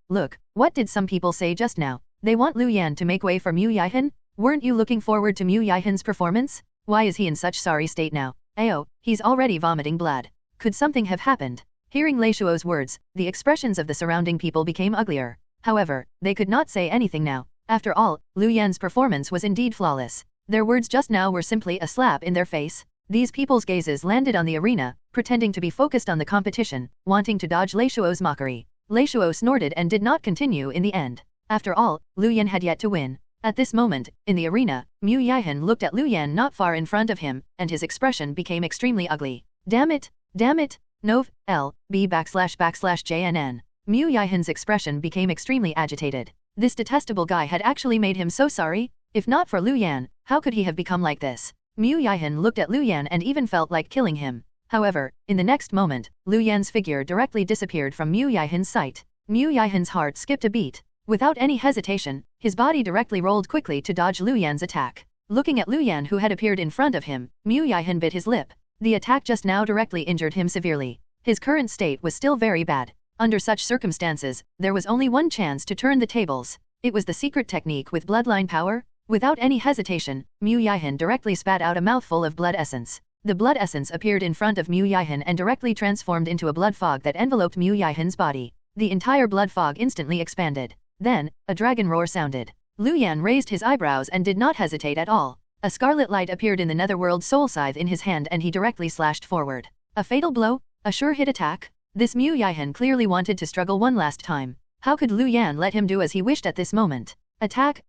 what did some people say just now? They want Lu Yan to make way for Mu Yihan? Weren't you looking forward to Mu Yihan's performance? Why is he in such sorry state now? Ayo, he's already vomiting blood. Could something have happened? Hearing Leishuo's words, the expressions of the surrounding people became uglier. However, they could not say anything now. After all, Lu Yan's performance was indeed flawless. Their words just now were simply a slap in their face. These people's gazes landed on the arena, pretending to be focused on the competition, wanting to dodge Leishuo's mockery. Leishuo snorted and did not continue in the end. After all, Lu Yan had yet to win. At this moment, in the arena, Mu Yihan looked at Lu Yan not far in front of him, and his expression became extremely ugly. Damn it! Nov, L, B /JNN. Mu Yihan's expression became extremely agitated. This detestable guy had actually made him so sorry. If not for Lu Yan, how could he have become like this? Mu Yihan looked at Lu Yan and even felt like killing him. However, in the next moment, Lu Yan's figure directly disappeared from Mu Yihan's sight. Mu Yihan's heart skipped a beat. Without any hesitation, his body directly rolled quickly to dodge Lu Yan's attack. Looking at Lu Yan who had appeared in front of him, Mu Yihan bit his lip. The attack just now directly injured him severely. His current state was still very bad. Under such circumstances, there was only one chance to turn the tables. It was the secret technique with bloodline power. Without any hesitation, Mu Yihan directly spat out a mouthful of blood essence. The blood essence appeared in front of Mu Yihan and directly transformed into a blood fog that enveloped Mu Yihan's body. The entire blood fog instantly expanded. Then, a dragon roar sounded. Lu Yan raised his eyebrows and did not hesitate at all. A scarlet light appeared in the netherworld soul scythe in his hand and he directly slashed forward. A fatal blow? A sure hit attack? This Mu Yihan clearly wanted to struggle one last time. How could Lu Yan let him do as he wished at this moment? Attack!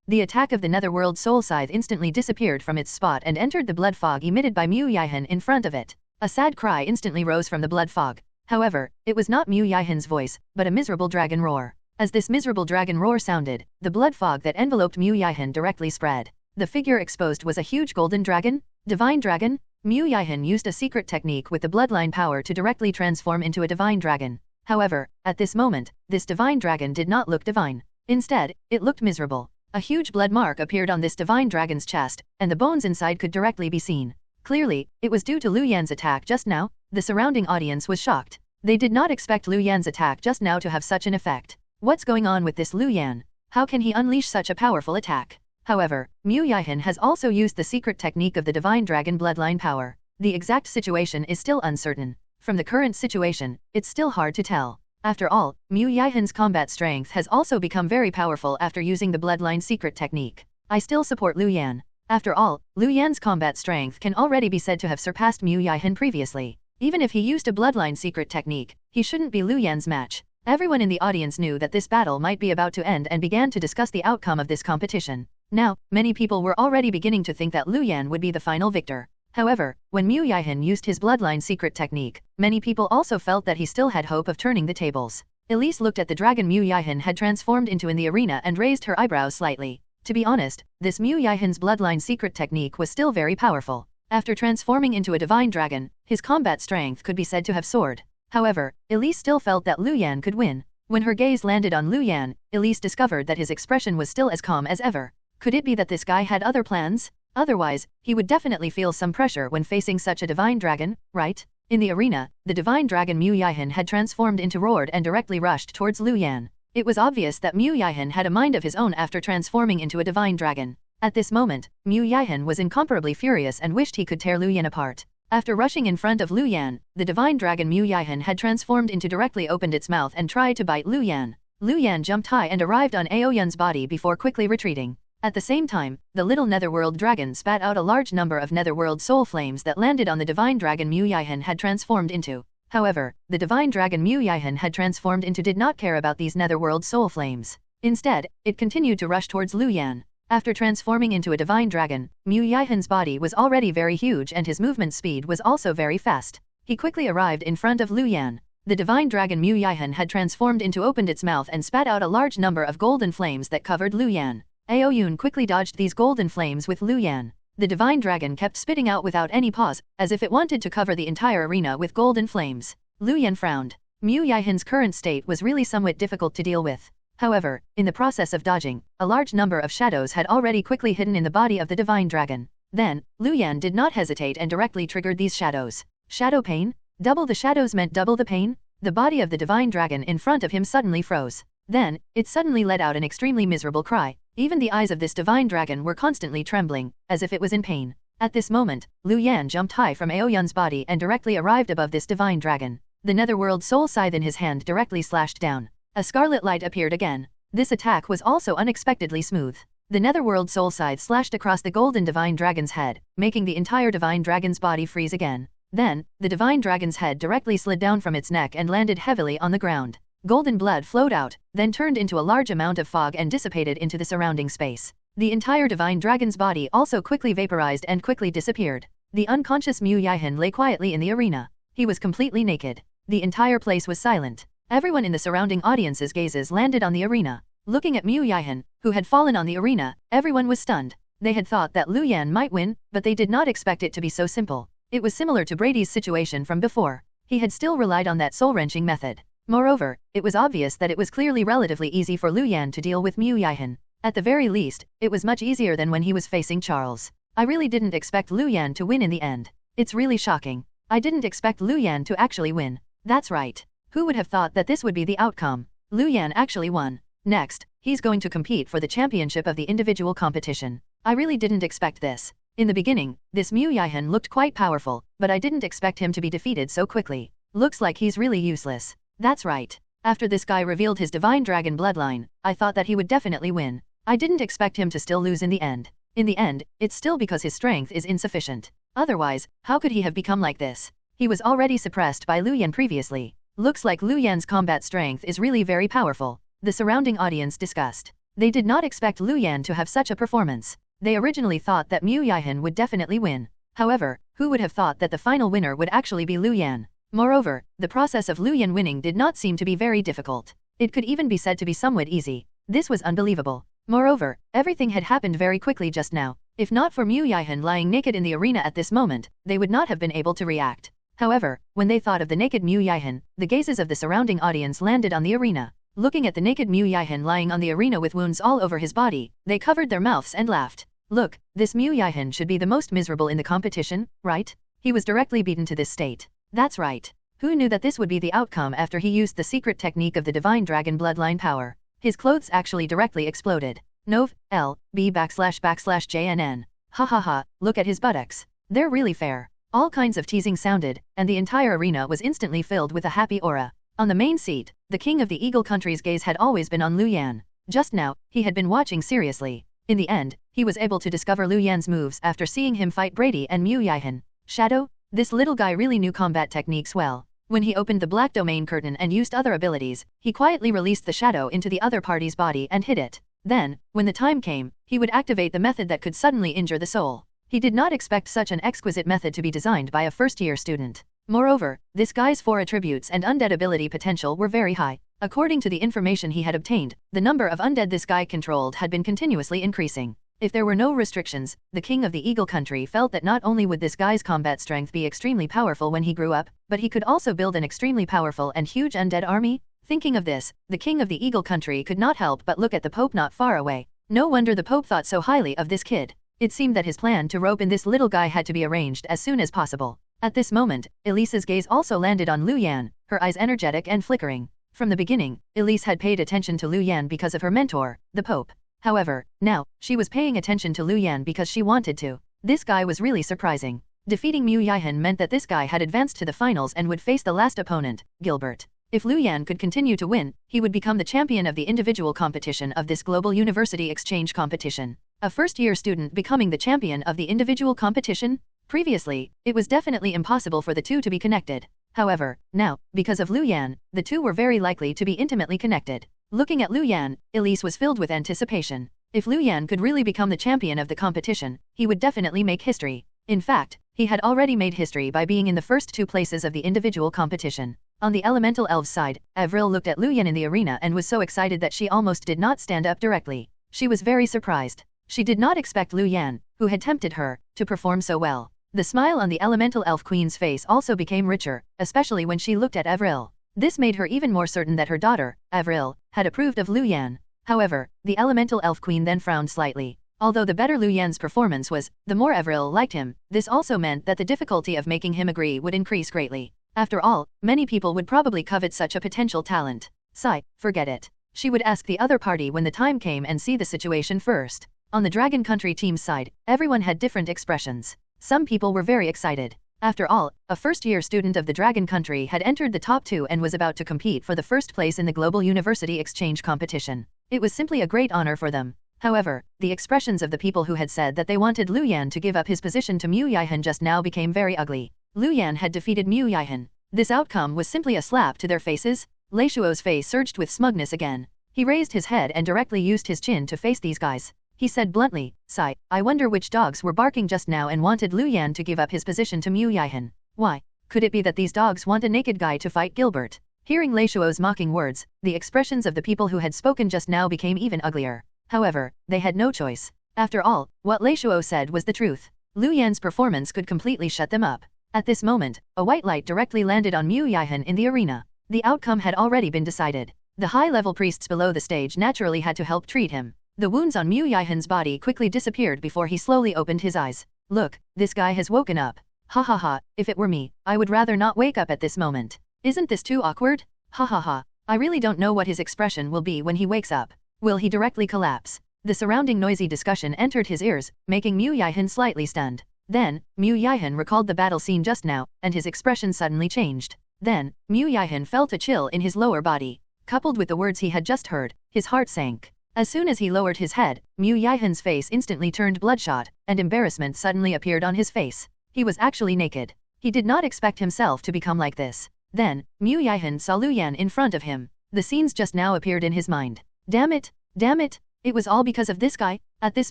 The attack of the netherworld soul scythe instantly disappeared from its spot and entered the blood fog emitted by Mu Yihan in front of it. A sad cry instantly rose from the blood fog. However, it was not Mu Yihan's voice, but a miserable dragon roar. As this miserable dragon roar sounded, the blood fog that enveloped Mu Yihan directly spread. The figure exposed was a huge golden dragon? Divine dragon? Mu Yihan used a secret technique with the bloodline power to directly transform into a divine dragon. However, at this moment, this divine dragon did not look divine. Instead, it looked miserable. A huge blood mark appeared on this divine dragon's chest, and the bones inside could directly be seen. Clearly, it was due to Lu Yan's attack just now. The surrounding audience was shocked. They did not expect Lu Yan's attack just now to have such an effect. What's going on with this Lu Yan? How can he unleash such a powerful attack? However, Mu Yihan has also used the secret technique of the divine dragon bloodline power. The exact situation is still uncertain. From the current situation, it's still hard to tell. After all, Mu Yihan's combat strength has also become very powerful after using the bloodline secret technique. I still support Lu Yan. After all, Lu Yan's combat strength can already be said to have surpassed Mu Yihan previously. Even if he used a bloodline secret technique, he shouldn't be Lu Yan's match. Everyone in the audience knew that this battle might be about to end and began to discuss the outcome of this competition. Now, many people were already beginning to think that Lu Yan would be the final victor. However, when Mu Yihan used his bloodline secret technique, many people also felt that he still had hope of turning the tables. Elise looked at the dragon Mu Yihan had transformed into in the arena and raised her eyebrows slightly. To be honest, this Mu Yihan's bloodline secret technique was still very powerful. After transforming into a divine dragon, his combat strength could be said to have soared. However, Elise still felt that Lu Yan could win. When her gaze landed on Lu Yan, Elise discovered that his expression was still as calm as ever. Could it be that this guy had other plans? Otherwise, he would definitely feel some pressure when facing such a divine dragon, right? In the arena, the divine dragon Mu Yihan had transformed into roared and directly rushed towards Lu Yan. It was obvious that Mu Yihan had a mind of his own after transforming into a divine dragon. At this moment, Mu Yihan was incomparably furious and wished he could tear Lu Yan apart. After rushing in front of Lu Yan, the divine dragon Mu Yihan had transformed into directly opened its mouth and tried to bite Lu Yan. Lu Yan jumped high and arrived on Aoyun's body before quickly retreating. At the same time, the little netherworld dragon spat out a large number of netherworld soul flames that landed on the divine dragon Mu Yihan had transformed into. However, the divine dragon Mu Yihan had transformed into did not care about these netherworld soul flames. Instead, it continued to rush towards Lu Yan. After transforming into a divine dragon, Mu Yihan's body was already very huge and his movement speed was also very fast. He quickly arrived in front of Lu Yan. The divine dragon Mu Yihan had transformed into opened its mouth and spat out a large number of golden flames that covered Lu Yan. Aoyun quickly dodged these golden flames with Lu Yan. The divine dragon kept spitting out without any pause, as if it wanted to cover the entire arena with golden flames. Lu Yan frowned. Mu Yihan's current state was really somewhat difficult to deal with. However, in the process of dodging, a large number of shadows had already quickly hidden in the body of the divine dragon. Then, Lu Yan did not hesitate and directly triggered these shadows. Shadow pain? Double the shadows meant double the pain? The body of the divine dragon in front of him suddenly froze. Then, it suddenly let out an extremely miserable cry. Even the eyes of this divine dragon were constantly trembling, as if it was in pain. At this moment, Lu Yan jumped high from Aoyun's body and directly arrived above this divine dragon. The netherworld soul scythe in his hand directly slashed down. A scarlet light appeared again. This attack was also unexpectedly smooth. The netherworld soul scythe slashed across the golden divine dragon's head, making the entire divine dragon's body freeze again. Then, the divine dragon's head directly slid down from its neck and landed heavily on the ground. Golden blood flowed out, then turned into a large amount of fog and dissipated into the surrounding space. The entire divine dragon's body also quickly vaporized and quickly disappeared. The unconscious Mu Yihan lay quietly in the arena. He was completely naked. The entire place was silent. Everyone in the surrounding audience's gazes landed on the arena. Looking at Mu Yihan, who had fallen on the arena, everyone was stunned. They had thought that Lu Yan might win, but they did not expect it to be so simple. It was similar to Brady's situation from before. He had still relied on that soul-wrenching method. Moreover, it was obvious that it was clearly relatively easy for Lu Yan to deal with Mu Yihan. At the very least, it was much easier than when he was facing Charles. I really didn't expect Lu Yan to win in the end. It's really shocking. I didn't expect Lu Yan to actually win. That's right. Who would have thought that this would be the outcome? Lu Yan actually won. Next, he's going to compete for the championship of the individual competition. I really didn't expect this. In the beginning, this Mu Yihan looked quite powerful, but I didn't expect him to be defeated so quickly. Looks like he's really useless. That's right. After this guy revealed his divine dragon bloodline, I thought that he would definitely win. I didn't expect him to still lose in the end. In the end, it's still because his strength is insufficient. Otherwise, how could he have become like this? He was already suppressed by Lu Yan previously. Looks like Lu Yan's combat strength is really very powerful. The surrounding audience discussed. They did not expect Lu Yan to have such a performance. They originally thought that Mu Yihan would definitely win. However, who would have thought that the final winner would actually be Lu Yan? Moreover, the process of Lu Yan winning did not seem to be very difficult. It could even be said to be somewhat easy. This was unbelievable. Moreover, everything had happened very quickly just now. If not for Mu Yihan lying naked in the arena at this moment, they would not have been able to react. However, when they thought of the naked Mu Yihan, the gazes of the surrounding audience landed on the arena. Looking at the naked Mu Yihan lying on the arena with wounds all over his body, they covered their mouths and laughed. Look, this Mu Yihan should be the most miserable in the competition, right? He was directly beaten to this state. That's right. Who knew that this would be the outcome after he used the secret technique of the divine dragon bloodline power? His clothes actually directly exploded. Nov. L. B //JNN. Ha ha ha, look at his buttocks. They're really fair. All kinds of teasing sounded, and the entire arena was instantly filled with a happy aura. On the main seat, the king of the Eagle country's gaze had always been on Lu Yan. Just now, he had been watching seriously. In the end, he was able to discover Lu Yan's moves after seeing him fight Brady and Mu Yihan. Shadow? This little guy really knew combat techniques well. When he opened the black domain curtain and used other abilities, he quietly released the shadow into the other party's body and hid it. Then, when the time came, he would activate the method that could suddenly injure the soul. He did not expect such an exquisite method to be designed by a first-year student. Moreover, this guy's 4 attributes and undead ability potential were very high. According to the information he had obtained, the number of undead this guy controlled had been continuously increasing. If there were no restrictions, the king of the Eagle country felt that not only would this guy's combat strength be extremely powerful when he grew up, but he could also build an extremely powerful and huge undead army. Thinking of this, the king of the Eagle country could not help but look at the Pope not far away. No wonder the Pope thought so highly of this kid. It seemed that his plan to rope in this little guy had to be arranged as soon as possible. At this moment, Elise's gaze also landed on Lu Yan, her eyes energetic and flickering. From the beginning, Elise had paid attention to Lu Yan because of her mentor, the Pope. However, now, she was paying attention to Lu Yan because she wanted to. This guy was really surprising. Defeating Mu Yihan meant that this guy had advanced to the finals and would face the last opponent, Gilbert. If Lu Yan could continue to win, he would become the champion of the individual competition of this global university exchange competition. A first-year student becoming the champion of the individual competition? Previously, it was definitely impossible for the two to be connected. However, now, because of Lu Yan, the two were very likely to be intimately connected. Looking at Lu Yan, Elise was filled with anticipation. If Lu Yan could really become the champion of the competition, he would definitely make history. In fact, he had already made history by being in the first 2 places of the individual competition. On the elemental elves side, Avril looked at Lu Yan in the arena and was so excited that she almost did not stand up directly. She was very surprised. She did not expect Lu Yan, who had tempted her, to perform so well. The smile on the elemental elf queen's face also became richer, especially when she looked at Avril. This made her even more certain that her daughter, Avril, had approved of Lu Yan. However, the elemental elf queen then frowned slightly. Although the better Lu Yan's performance was, the more Avril liked him, this also meant that the difficulty of making him agree would increase greatly. After all, many people would probably covet such a potential talent. Sigh, forget it. She would ask the other party when the time came and see the situation first. On the Dragon Country team's side, everyone had different expressions. Some people were very excited. After all, a first-year student of the Dragon Country had entered the top 2 and was about to compete for the first place in the Global University Exchange competition. It was simply a great honor for them. However, the expressions of the people who had said that they wanted Lu Yan to give up his position to Mu Yihan just now became very ugly. Lu Yan had defeated Mu Yihan. This outcome was simply a slap to their faces. Lei Shuo's face surged with smugness again. He raised his head and directly used his chin to face these guys. He said bluntly, "Sigh, I wonder which dogs were barking just now and wanted Lu Yan to give up his position to Mu Yihan. Why? Could it be that these dogs want a naked guy to fight Gilbert?" Hearing Lei Shuo's mocking words, the expressions of the people who had spoken just now became even uglier. However, they had no choice. After all, what Lei Shuo said was the truth. Lu Yan's performance could completely shut them up. At this moment, a white light directly landed on Mu Yihan in the arena. The outcome had already been decided. The high-level priests below the stage naturally had to help treat him. The wounds on Mu Yihan's body quickly disappeared before he slowly opened his eyes. Look, this guy has woken up. Ha ha ha, if it were me, I would rather not wake up at this moment. Isn't this too awkward? Ha ha ha, I really don't know what his expression will be when he wakes up. Will he directly collapse? The surrounding noisy discussion entered his ears, making Mu Yihan slightly stunned. Then, Mu Yihan recalled the battle scene just now, and his expression suddenly changed. Then, Mu Yihan felt a chill in his lower body. Coupled with the words he had just heard, his heart sank. As soon as he lowered his head, Mu Yihan's face instantly turned bloodshot, and embarrassment suddenly appeared on his face. He was actually naked. He did not expect himself to become like this. Then, Mu Yihan saw Lu Yan in front of him. The scenes just now appeared in his mind. Damn it! Damn it! It was all because of this guy? At this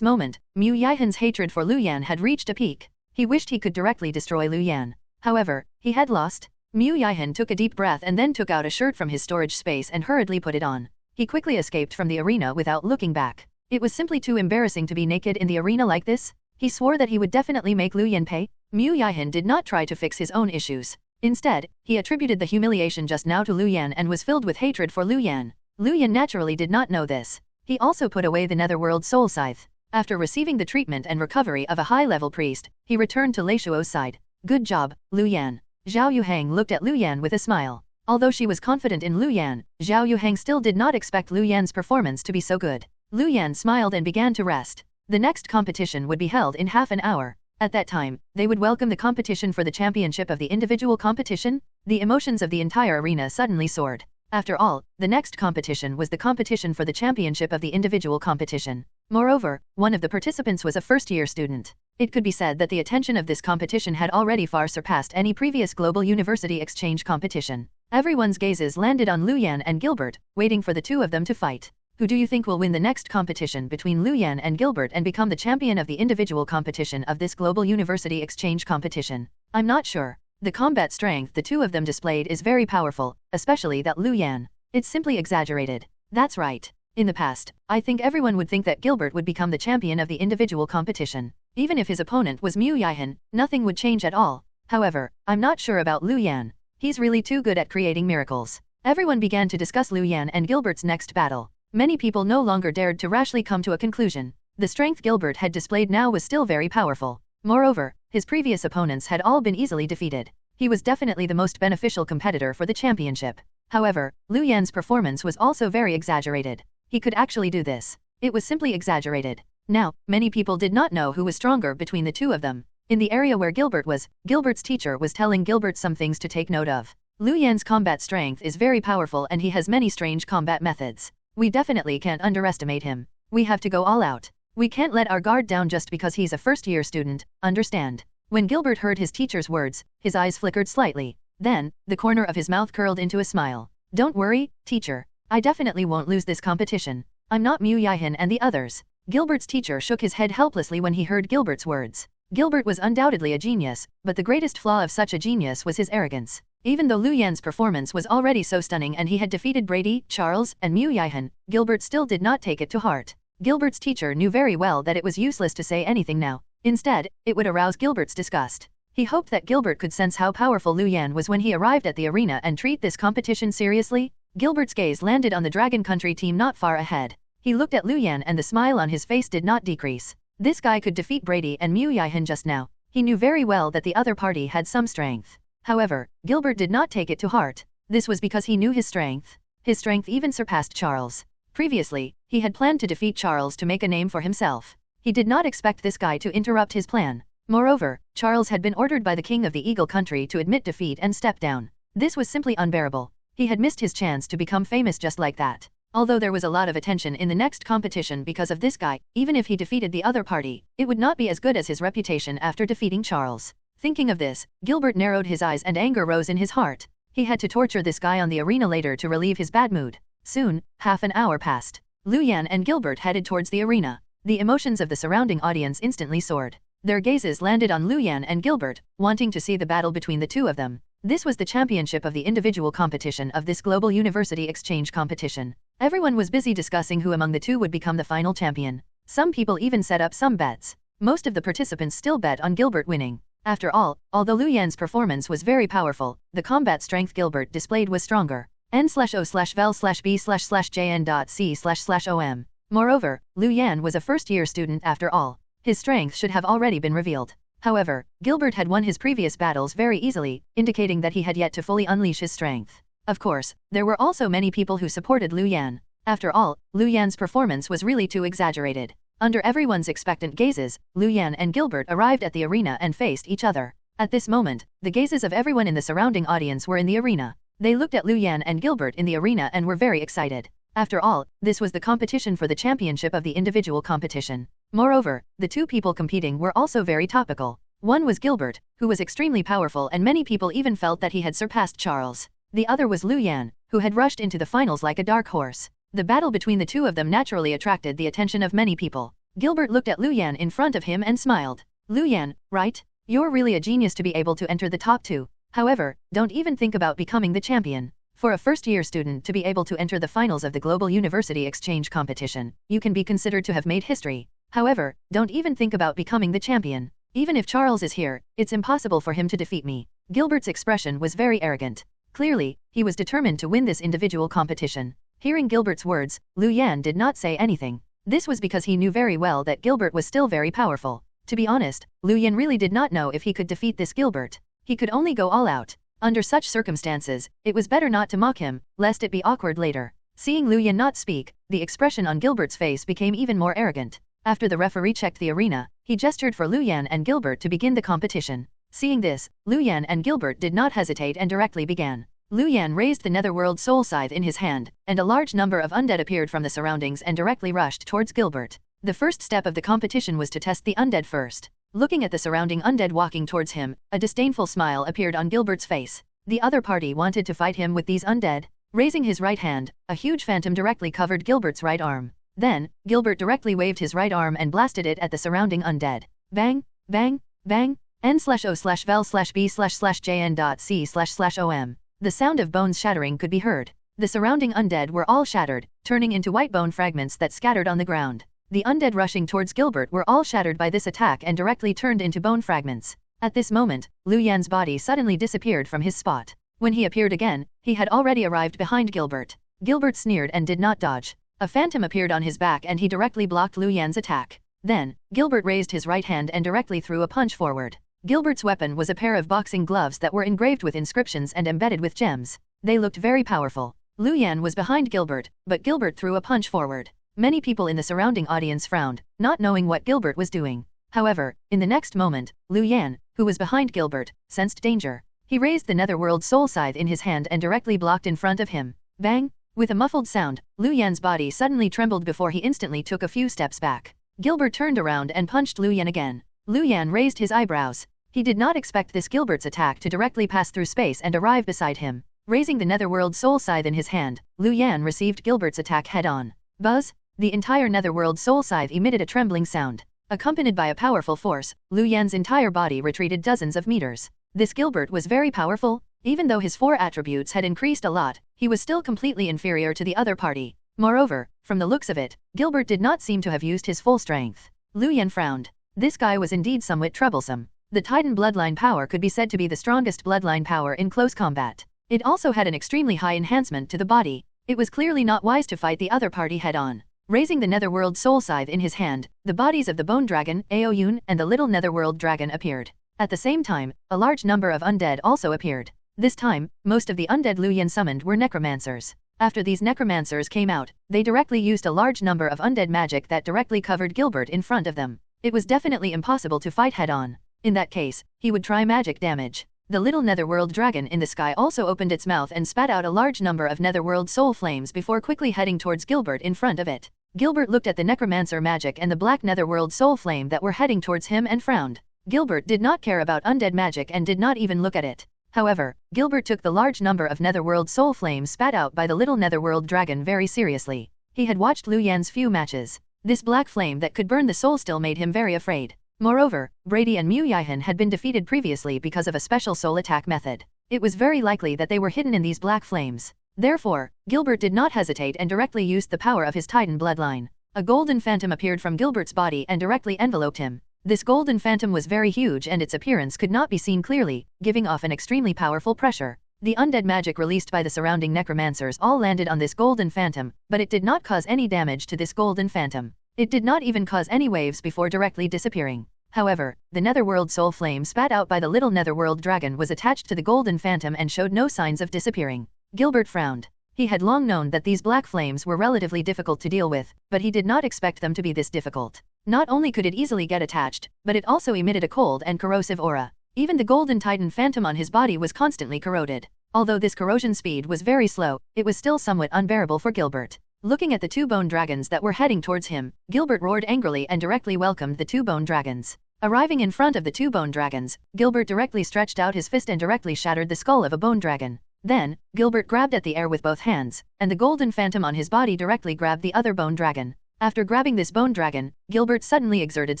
moment, Mu Yihan's hatred for Lu Yan had reached a peak. He wished he could directly destroy Lu Yan. However, he had lost. Mu Yihan took a deep breath and then took out a shirt from his storage space and hurriedly put it on. He quickly escaped from the arena without looking back. It was simply too embarrassing to be naked in the arena like this. He swore that he would definitely make Lu Yan pay. Mu Yihan did not try to fix his own issues. Instead, he attributed the humiliation just now to Lu Yan and was filled with hatred for Lu Yan. Lu Yan naturally did not know this. He also put away the Netherworld Soul Scythe. After receiving the treatment and recovery of a high-level priest, he returned to Lei Shuo's side. Good job, Lu Yan. Zhao Yuhang looked at Lu Yan with a smile. Although she was confident in Lu Yan, Zhao Yuhang still did not expect Lu Yan's performance to be so good. Lu Yan smiled and began to rest. The next competition would be held in half an hour. At that time, they would welcome the competition for the championship of the individual competition. The emotions of the entire arena suddenly soared. After all, the next competition was the competition for the championship of the individual competition. Moreover, one of the participants was a first-year student. It could be said that the attention of this competition had already far surpassed any previous global university exchange competition. Everyone's gazes landed on Lu Yan and Gilbert, waiting for the two of them to fight. Who do you think will win the next competition between Lu Yan and Gilbert and become the champion of the individual competition of this global university exchange competition? I'm not sure. The combat strength the two of them displayed is very powerful, especially that Lu Yan. It's simply exaggerated. That's right. In the past, I think everyone would think that Gilbert would become the champion of the individual competition. Even if his opponent was Mu Yihan, nothing would change at all. However, I'm not sure about Lu Yan. He's really too good at creating miracles. Everyone began to discuss Lu Yan and Gilbert's next battle. Many people no longer dared to rashly come to a conclusion. The strength Gilbert had displayed now was still very powerful. Moreover, his previous opponents had all been easily defeated. He was definitely the most beneficial competitor for the championship. However, Lu Yan's performance was also very exaggerated. He could actually do this. It was simply exaggerated. Now, many people did not know who was stronger between the two of them. In the area where Gilbert was, Gilbert's teacher was telling Gilbert some things to take note of. Lu Yan's combat strength is very powerful and he has many strange combat methods. We definitely can't underestimate him. We have to go all out. We can't let our guard down just because he's a first-year student, understand? When Gilbert heard his teacher's words, his eyes flickered slightly. Then, the corner of his mouth curled into a smile. Don't worry, teacher. I definitely won't lose this competition. I'm not Mu Yihan and the others. Gilbert's teacher shook his head helplessly when he heard Gilbert's words. Gilbert was undoubtedly a genius, but the greatest flaw of such a genius was his arrogance. Even though Lu Yan's performance was already so stunning and he had defeated Brady, Charles, and Mu Yihan, Gilbert still did not take it to heart. Gilbert's teacher knew very well that it was useless to say anything now. Instead, it would arouse Gilbert's disgust. He hoped that Gilbert could sense how powerful Lu Yan was when he arrived at the arena and treat this competition seriously. Gilbert's gaze landed on the Dragon Country team not far ahead. He looked at Lu Yan and the smile on his face did not decrease. This guy could defeat Brady and Mu Yihan just now. He knew very well that the other party had some strength. However, Gilbert did not take it to heart. This was because he knew his strength. His strength even surpassed Charles. Previously, he had planned to defeat Charles to make a name for himself. He did not expect this guy to interrupt his plan. Moreover, Charles had been ordered by the king of the Eagle Country to admit defeat and step down. This was simply unbearable. He had missed his chance to become famous just like that. Although there was a lot of attention in the next competition because of this guy, even if he defeated the other party, it would not be as good as his reputation after defeating Charles. Thinking of this, Gilbert narrowed his eyes and anger rose in his heart. He had to torture this guy on the arena later to relieve his bad mood. Soon, half an hour passed. Lu Yan and Gilbert headed towards the arena. The emotions of the surrounding audience instantly soared. Their gazes landed on Lu Yan and Gilbert, wanting to see the battle between the two of them. This was the championship of the individual competition of this global university exchange competition. Everyone was busy discussing who among the two would become the final champion. Some people even set up some bets. Most of the participants still bet on Gilbert winning. After all, although Lu Yan's performance was very powerful, the combat strength Gilbert displayed was stronger. N/O/vel/B/jn.C//OM. Moreover, Lu Yan was a first-year student after all. His strength should have already been revealed. However, Gilbert had won his previous battles very easily, indicating that he had yet to fully unleash his strength. Of course, there were also many people who supported Lu Yan. After all, Lu Yan's performance was really too exaggerated. Under everyone's expectant gazes, Lu Yan and Gilbert arrived at the arena and faced each other. At this moment, the gazes of everyone in the surrounding audience were in the arena. They looked at Lu Yan and Gilbert in the arena and were very excited. After all, this was the competition for the championship of the individual competition. Moreover, the two people competing were also very topical. One was Gilbert, who was extremely powerful and many people even felt that he had surpassed Charles. The other was Lu Yan, who had rushed into the finals like a dark horse. The battle between the two of them naturally attracted the attention of many people. Gilbert looked at Lu Yan in front of him and smiled. Lu Yan, right? You're really a genius to be able to enter the top two. However, don't even think about becoming the champion. For a first-year student to be able to enter the finals of the Global University Exchange competition, you can be considered to have made history. However, don't even think about becoming the champion. Even if Charles is here, it's impossible for him to defeat me. Gilbert's expression was very arrogant. Clearly, he was determined to win this individual competition. Hearing Gilbert's words, Lu Yan did not say anything. This was because he knew very well that Gilbert was still very powerful. To be honest, Lu Yan really did not know if he could defeat this Gilbert. He could only go all out. Under such circumstances, it was better not to mock him, lest it be awkward later. Seeing Lu Yan not speak, the expression on Gilbert's face became even more arrogant. After the referee checked the arena, he gestured for Lu Yan and Gilbert to begin the competition. Seeing this, Lu Yan and Gilbert did not hesitate and directly began. Lu Yan raised the Netherworld Soul Scythe in his hand, and a large number of undead appeared from the surroundings and directly rushed towards Gilbert. The first step of the competition was to test the undead first. Looking at the surrounding undead walking towards him, a disdainful smile appeared on Gilbert's face. The other party wanted to fight him with these undead. Raising his right hand, a huge phantom directly covered Gilbert's right arm. Then, Gilbert directly waved his right arm and blasted it at the surrounding undead. Bang, bang, bang, n/o/vel/b/jn.c//om. The sound of bones shattering could be heard. The surrounding undead were all shattered, turning into white bone fragments that scattered on the ground. The undead rushing towards Gilbert were all shattered by this attack and directly turned into bone fragments. At this moment, Lu Yan's body suddenly disappeared from his spot. When he appeared again, he had already arrived behind Gilbert. Gilbert sneered and did not dodge. A phantom appeared on his back and he directly blocked Lu Yan's attack. Then, Gilbert raised his right hand and directly threw a punch forward. Gilbert's weapon was a pair of boxing gloves that were engraved with inscriptions and embedded with gems. They looked very powerful. Lu Yan was behind Gilbert, but Gilbert threw a punch forward. Many people in the surrounding audience frowned, not knowing what Gilbert was doing. However, in the next moment, Lu Yan, who was behind Gilbert, sensed danger. He raised the Netherworld Soul Scythe in his hand and directly blocked in front of him. Bang! With a muffled sound, Lu Yan's body suddenly trembled before he instantly took a few steps back. Gilbert turned around and punched Lu Yan again. Lu Yan raised his eyebrows. He did not expect this Gilbert's attack to directly pass through space and arrive beside him. Raising the Netherworld Soul Scythe in his hand, Lu Yan received Gilbert's attack head-on. Buzz! The entire Netherworld Soul Scythe emitted a trembling sound. Accompanied by a powerful force, Lu Yan's entire body retreated dozens of meters. This Gilbert was very powerful. Even though his 4 attributes had increased a lot, he was still completely inferior to the other party. Moreover, from the looks of it, Gilbert did not seem to have used his full strength. Lu Yan frowned. This guy was indeed somewhat troublesome. The Titan bloodline power could be said to be the strongest bloodline power in close combat. It also had an extremely high enhancement to the body. It was clearly not wise to fight the other party head-on. Raising the Netherworld Soul Scythe in his hand, the bodies of the Bone Dragon, Aoyun, and the Little Netherworld Dragon appeared. At the same time, a large number of undead also appeared. This time, most of the undead Lu Yan summoned were Necromancers. After these Necromancers came out, they directly used a large number of undead magic that directly covered Gilbert in front of them. It was definitely impossible to fight head-on. In that case, he would try magic damage. The little Netherworld Dragon in the sky also opened its mouth and spat out a large number of Netherworld soul flames before quickly heading towards Gilbert in front of it. Gilbert looked at the Necromancer magic and the black Netherworld soul flame that were heading towards him and frowned. Gilbert did not care about undead magic and did not even look at it. However, Gilbert took the large number of Netherworld soul flames spat out by the little Netherworld Dragon very seriously. He had watched Lu Yan's few matches. This black flame that could burn the soul still made him very afraid. Moreover, Brady and Mu Yihan had been defeated previously because of a special soul attack method. It was very likely that they were hidden in these black flames. Therefore, Gilbert did not hesitate and directly used the power of his Titan bloodline. A golden phantom appeared from Gilbert's body and directly enveloped him. This golden phantom was very huge and its appearance could not be seen clearly, giving off an extremely powerful pressure. The undead magic released by the surrounding necromancers all landed on this golden phantom, but it did not cause any damage to this golden phantom. It did not even cause any waves before directly disappearing. However, the Netherworld soul flame spat out by the little Netherworld Dragon was attached to the golden phantom and showed no signs of disappearing. Gilbert frowned. He had long known that these black flames were relatively difficult to deal with, but he did not expect them to be this difficult. Not only could it easily get attached, but it also emitted a cold and corrosive aura. Even the golden Titan phantom on his body was constantly corroded. Although this corrosion speed was very slow, it was still somewhat unbearable for Gilbert. Looking at the 2 bone dragons that were heading towards him, Gilbert roared angrily and directly welcomed the 2 bone dragons. Arriving in front of the 2 bone dragons, Gilbert directly stretched out his fist and directly shattered the skull of a bone dragon. Then, Gilbert grabbed at the air with both hands, and the golden phantom on his body directly grabbed the other bone dragon. After grabbing this bone dragon, Gilbert suddenly exerted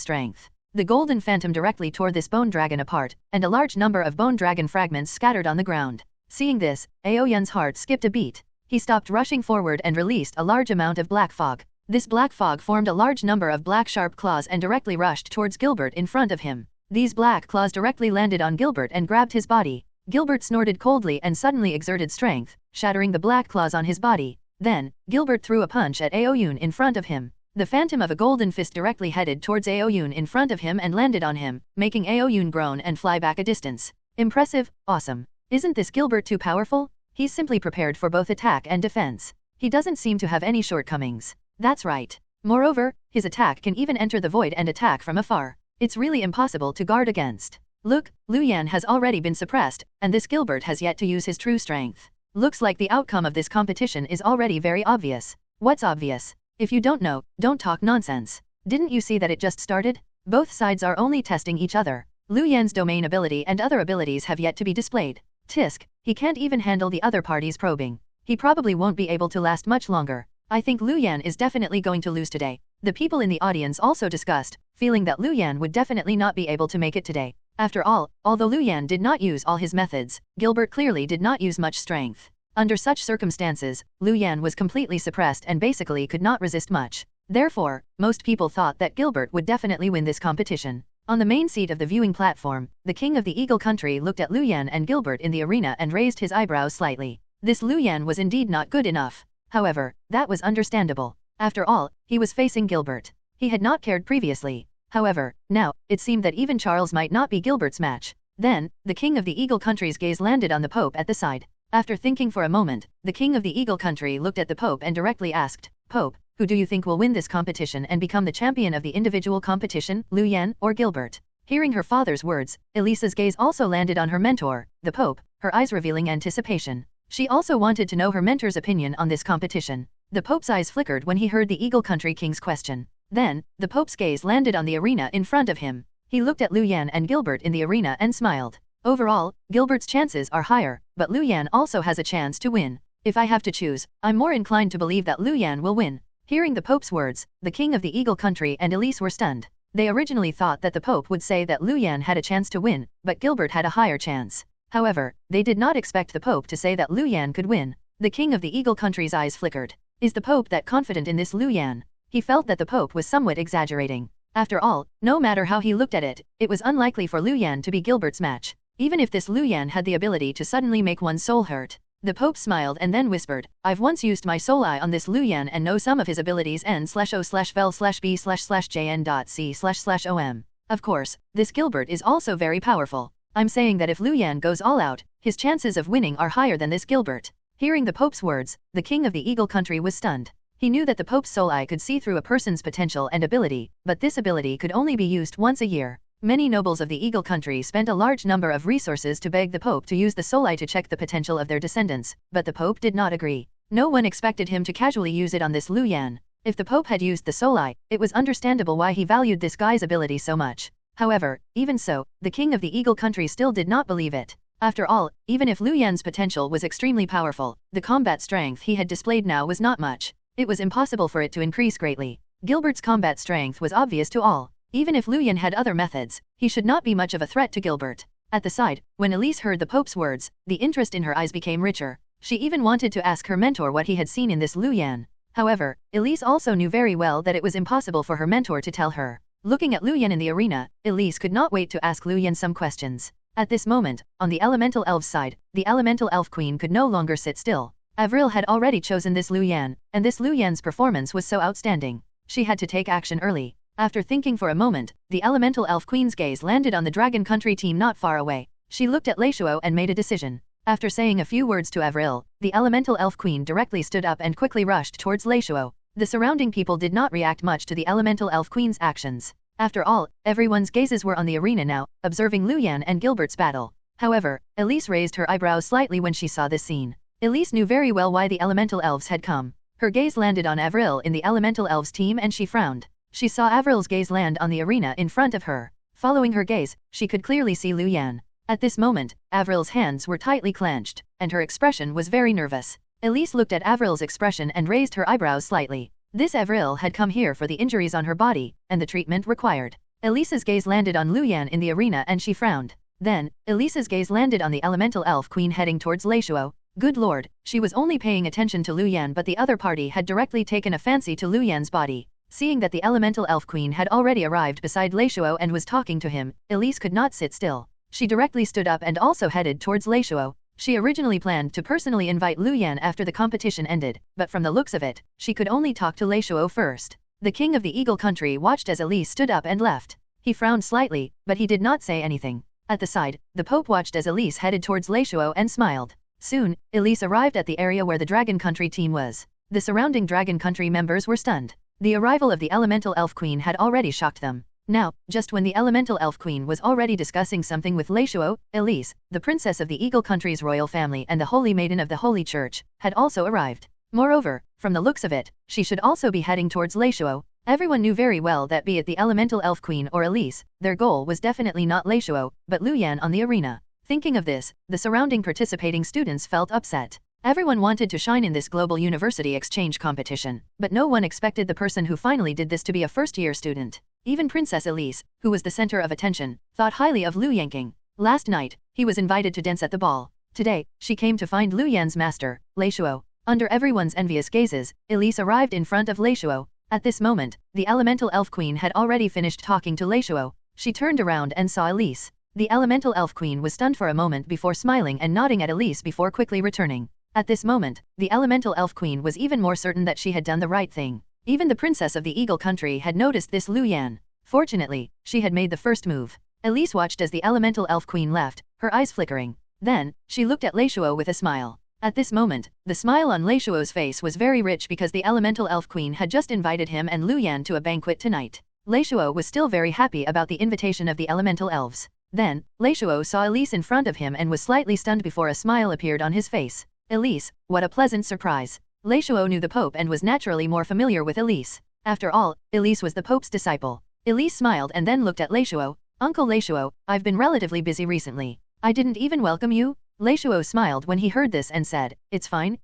strength. The golden phantom directly tore this bone dragon apart, and a large number of bone dragon fragments scattered on the ground. Seeing this, Aoyun's heart skipped a beat. He stopped rushing forward and released a large amount of black fog. This black fog formed a large number of black sharp claws and directly rushed towards Gilbert in front of him. These black claws directly landed on Gilbert and grabbed his body. Gilbert snorted coldly and suddenly exerted strength, shattering the black claws on his body. Then, Gilbert threw a punch at Aoyun in front of him. The phantom of a golden fist directly headed towards Aoyun in front of him and landed on him, making Aoyun groan and fly back a distance. Impressive, awesome. Isn't this Gilbert too powerful? He's simply prepared for both attack and defense. He doesn't seem to have any shortcomings. That's right. Moreover, his attack can even enter the void and attack from afar. It's really impossible to guard against. Look, Liu Yan has already been suppressed, and this Gilbert has yet to use his true strength. Looks like the outcome of this competition is already very obvious. What's obvious? If you don't know, don't talk nonsense. Didn't you see that it just started? Both sides are only testing each other. Liu Yan's domain ability and other abilities have yet to be displayed. Tisk, he can't even handle the other party's probing. He probably won't be able to last much longer. I think Liu Yan is definitely going to lose today. The people in the audience also discussed, feeling that Liu Yan would definitely not be able to make it today. After all, although Liu Yan did not use all his methods, Gilbert clearly did not use much strength. Under such circumstances, Liu Yan was completely suppressed and basically could not resist much. Therefore, most people thought that Gilbert would definitely win this competition. On the main seat of the viewing platform, the king of the Eagle country looked at Liu Yan and Gilbert in the arena and raised his eyebrows slightly. This Liu Yan was indeed not good enough. However, that was understandable. After all, he was facing Gilbert. He had not cared previously. However, now, it seemed that even Charles might not be Gilbert's match. Then, the king of the Eagle country's gaze landed on the Pope at the side. After thinking for a moment, the king of the Eagle country looked at the Pope and directly asked, "Pope, who do you think will win this competition and become the champion of the individual competition, Liu Yan or Gilbert?" Hearing her father's words, Elisa's gaze also landed on her mentor, the Pope, her eyes revealing anticipation. She also wanted to know her mentor's opinion on this competition. The Pope's eyes flickered when he heard the Eagle country king's question. Then, the Pope's gaze landed on the arena in front of him. He looked at Liu Yan and Gilbert in the arena and smiled. Overall, Gilbert's chances are higher, but Liu Yan also has a chance to win. If I have to choose, I'm more inclined to believe that Liu Yan will win. Hearing the Pope's words, the king of the Eagle country and Elise were stunned. They originally thought that the Pope would say that Liu Yan had a chance to win, but Gilbert had a higher chance. However, they did not expect the Pope to say that Liu Yan could win. The king of the Eagle country's eyes flickered. Is the Pope that confident in this Liu Yan? He felt that the Pope was somewhat exaggerating. After all, no matter how he looked at it, it was unlikely for Liu Yan to be Gilbert's match. Even if this Liu Yan had the ability to suddenly make one's soul hurt. The Pope smiled and then whispered, "I've once used my soul eye on this Liu Yan and know some of his abilities n/o/vel/b/jn.c//om. Of course, this Gilbert is also very powerful. I'm saying that if Liu Yan goes all out, his chances of winning are higher than this Gilbert." Hearing the Pope's words, the king of the Eagle country was stunned. He knew that the Pope's soul eye could see through a person's potential and ability, but this ability could only be used once a year. Many nobles of the Eagle country spent a large number of resources to beg the Pope to use the soul eye to check the potential of their descendants, but the Pope did not agree. No one expected him to casually use it on this Liu Yan. If the Pope had used the soul eye, it was understandable why he valued this guy's ability so much. However, even so, the king of the Eagle country still did not believe it. After all, even if Liu Yan's potential was extremely powerful, the combat strength he had displayed now was not much. It was impossible for it to increase greatly. Gilbert's combat strength was obvious to all. Even if Liu Yan had other methods, he should not be much of a threat to Gilbert. At the side, when Elise heard the Pope's words, the interest in her eyes became richer. She even wanted to ask her mentor what he had seen in this Liu Yan. However, Elise also knew very well that it was impossible for her mentor to tell her. Looking at Liu Yan in the arena, Elise could not wait to ask Liu Yan some questions. At this moment, on the Elemental Elf's side, the Elemental Elf Queen could no longer sit still. Avril had already chosen this Liu Yan, and this Liu Yan's performance was so outstanding. She had to take action early. After thinking for a moment, the Elemental Elf Queen's gaze landed on the Dragon Country team not far away. She looked at Leishuo and made a decision. After saying a few words to Avril, the Elemental Elf Queen directly stood up and quickly rushed towards Leishuo. The surrounding people did not react much to the Elemental Elf Queen's actions. After all, everyone's gazes were on the arena now, observing Liu Yan and Gilbert's battle. However, Elise raised her eyebrows slightly when she saw this scene. Elise knew very well why the Elemental Elves had come. Her gaze landed on Avril in the Elemental Elves team and she frowned. She saw Avril's gaze land on the arena in front of her. Following her gaze, she could clearly see Liu Yan. At this moment, Avril's hands were tightly clenched, and her expression was very nervous. Elise looked at Avril's expression and raised her eyebrows slightly. This Avril had come here for the injuries on her body, and the treatment required. Elise's gaze landed on Liu Yan in the arena and she frowned. Then, Elise's gaze landed on the Elemental Elf Queen heading towards Leishuo. Good lord, she was only paying attention to Lu Yan, but the other party had directly taken a fancy to Lu Yan's body. Seeing that the elemental elf queen had already arrived beside Leishuo and was talking to him, Elise could not sit still. She directly stood up and also headed towards Leishuo. She originally planned to personally invite Lu Yan after the competition ended, but from the looks of it, she could only talk to Leishuo first. The king of the Eagle country watched as Elise stood up and left. He frowned slightly, but he did not say anything. At the side, the Pope watched as Elise headed towards Leishuo and smiled. Soon, Elise arrived at the area where the Dragon Country team was. The surrounding Dragon Country members were stunned. The arrival of the Elemental Elf Queen had already shocked them. Now, just when the Elemental Elf Queen was already discussing something with Leishuo, Elise, the princess of the Eagle Country's royal family and the Holy Maiden of the Holy Church, had also arrived. Moreover, from the looks of it, she should also be heading towards Leishuo. Everyone knew very well that be it the Elemental Elf Queen or Elise, their goal was definitely not Leishuo, but Lu Yan on the arena. Thinking of this, the surrounding participating students felt upset. Everyone wanted to shine in this global university exchange competition, but no one expected the person who finally did this to be a first-year student. Even Princess Elise, who was the center of attention, thought highly of Lu Yanking. Last night, he was invited to dance at the ball. Today, she came to find Lu Yan's master, Leishuo. Under everyone's envious gazes, Elise arrived in front of Leishuo. At this moment, the Elemental Elf Queen had already finished talking to Leishuo. She turned around and saw Elise. The Elemental Elf Queen was stunned for a moment before smiling and nodding at Elise before quickly returning. At this moment, the Elemental Elf Queen was even more certain that she had done the right thing. Even the princess of the Eagle country had noticed this Lu Yan. Fortunately, she had made the first move. Elise watched as the Elemental Elf Queen left, her eyes flickering. Then, she looked at Leishuo with a smile. At this moment, the smile on Leishuo's face was very rich because the Elemental Elf Queen had just invited him and Lu Yan to a banquet tonight. Leishuo was still very happy about the invitation of the Elemental Elves. Then, Leishuo saw Elise in front of him and was slightly stunned before a smile appeared on his face. Elise, what a pleasant surprise. Leishuo knew the Pope and was naturally more familiar with Elise. After all, Elise was the Pope's disciple. Elise smiled and then looked at Leishuo. Uncle Leishuo, I've been relatively busy recently. I didn't even welcome you? Leishuo smiled when he heard this and said, It's fine.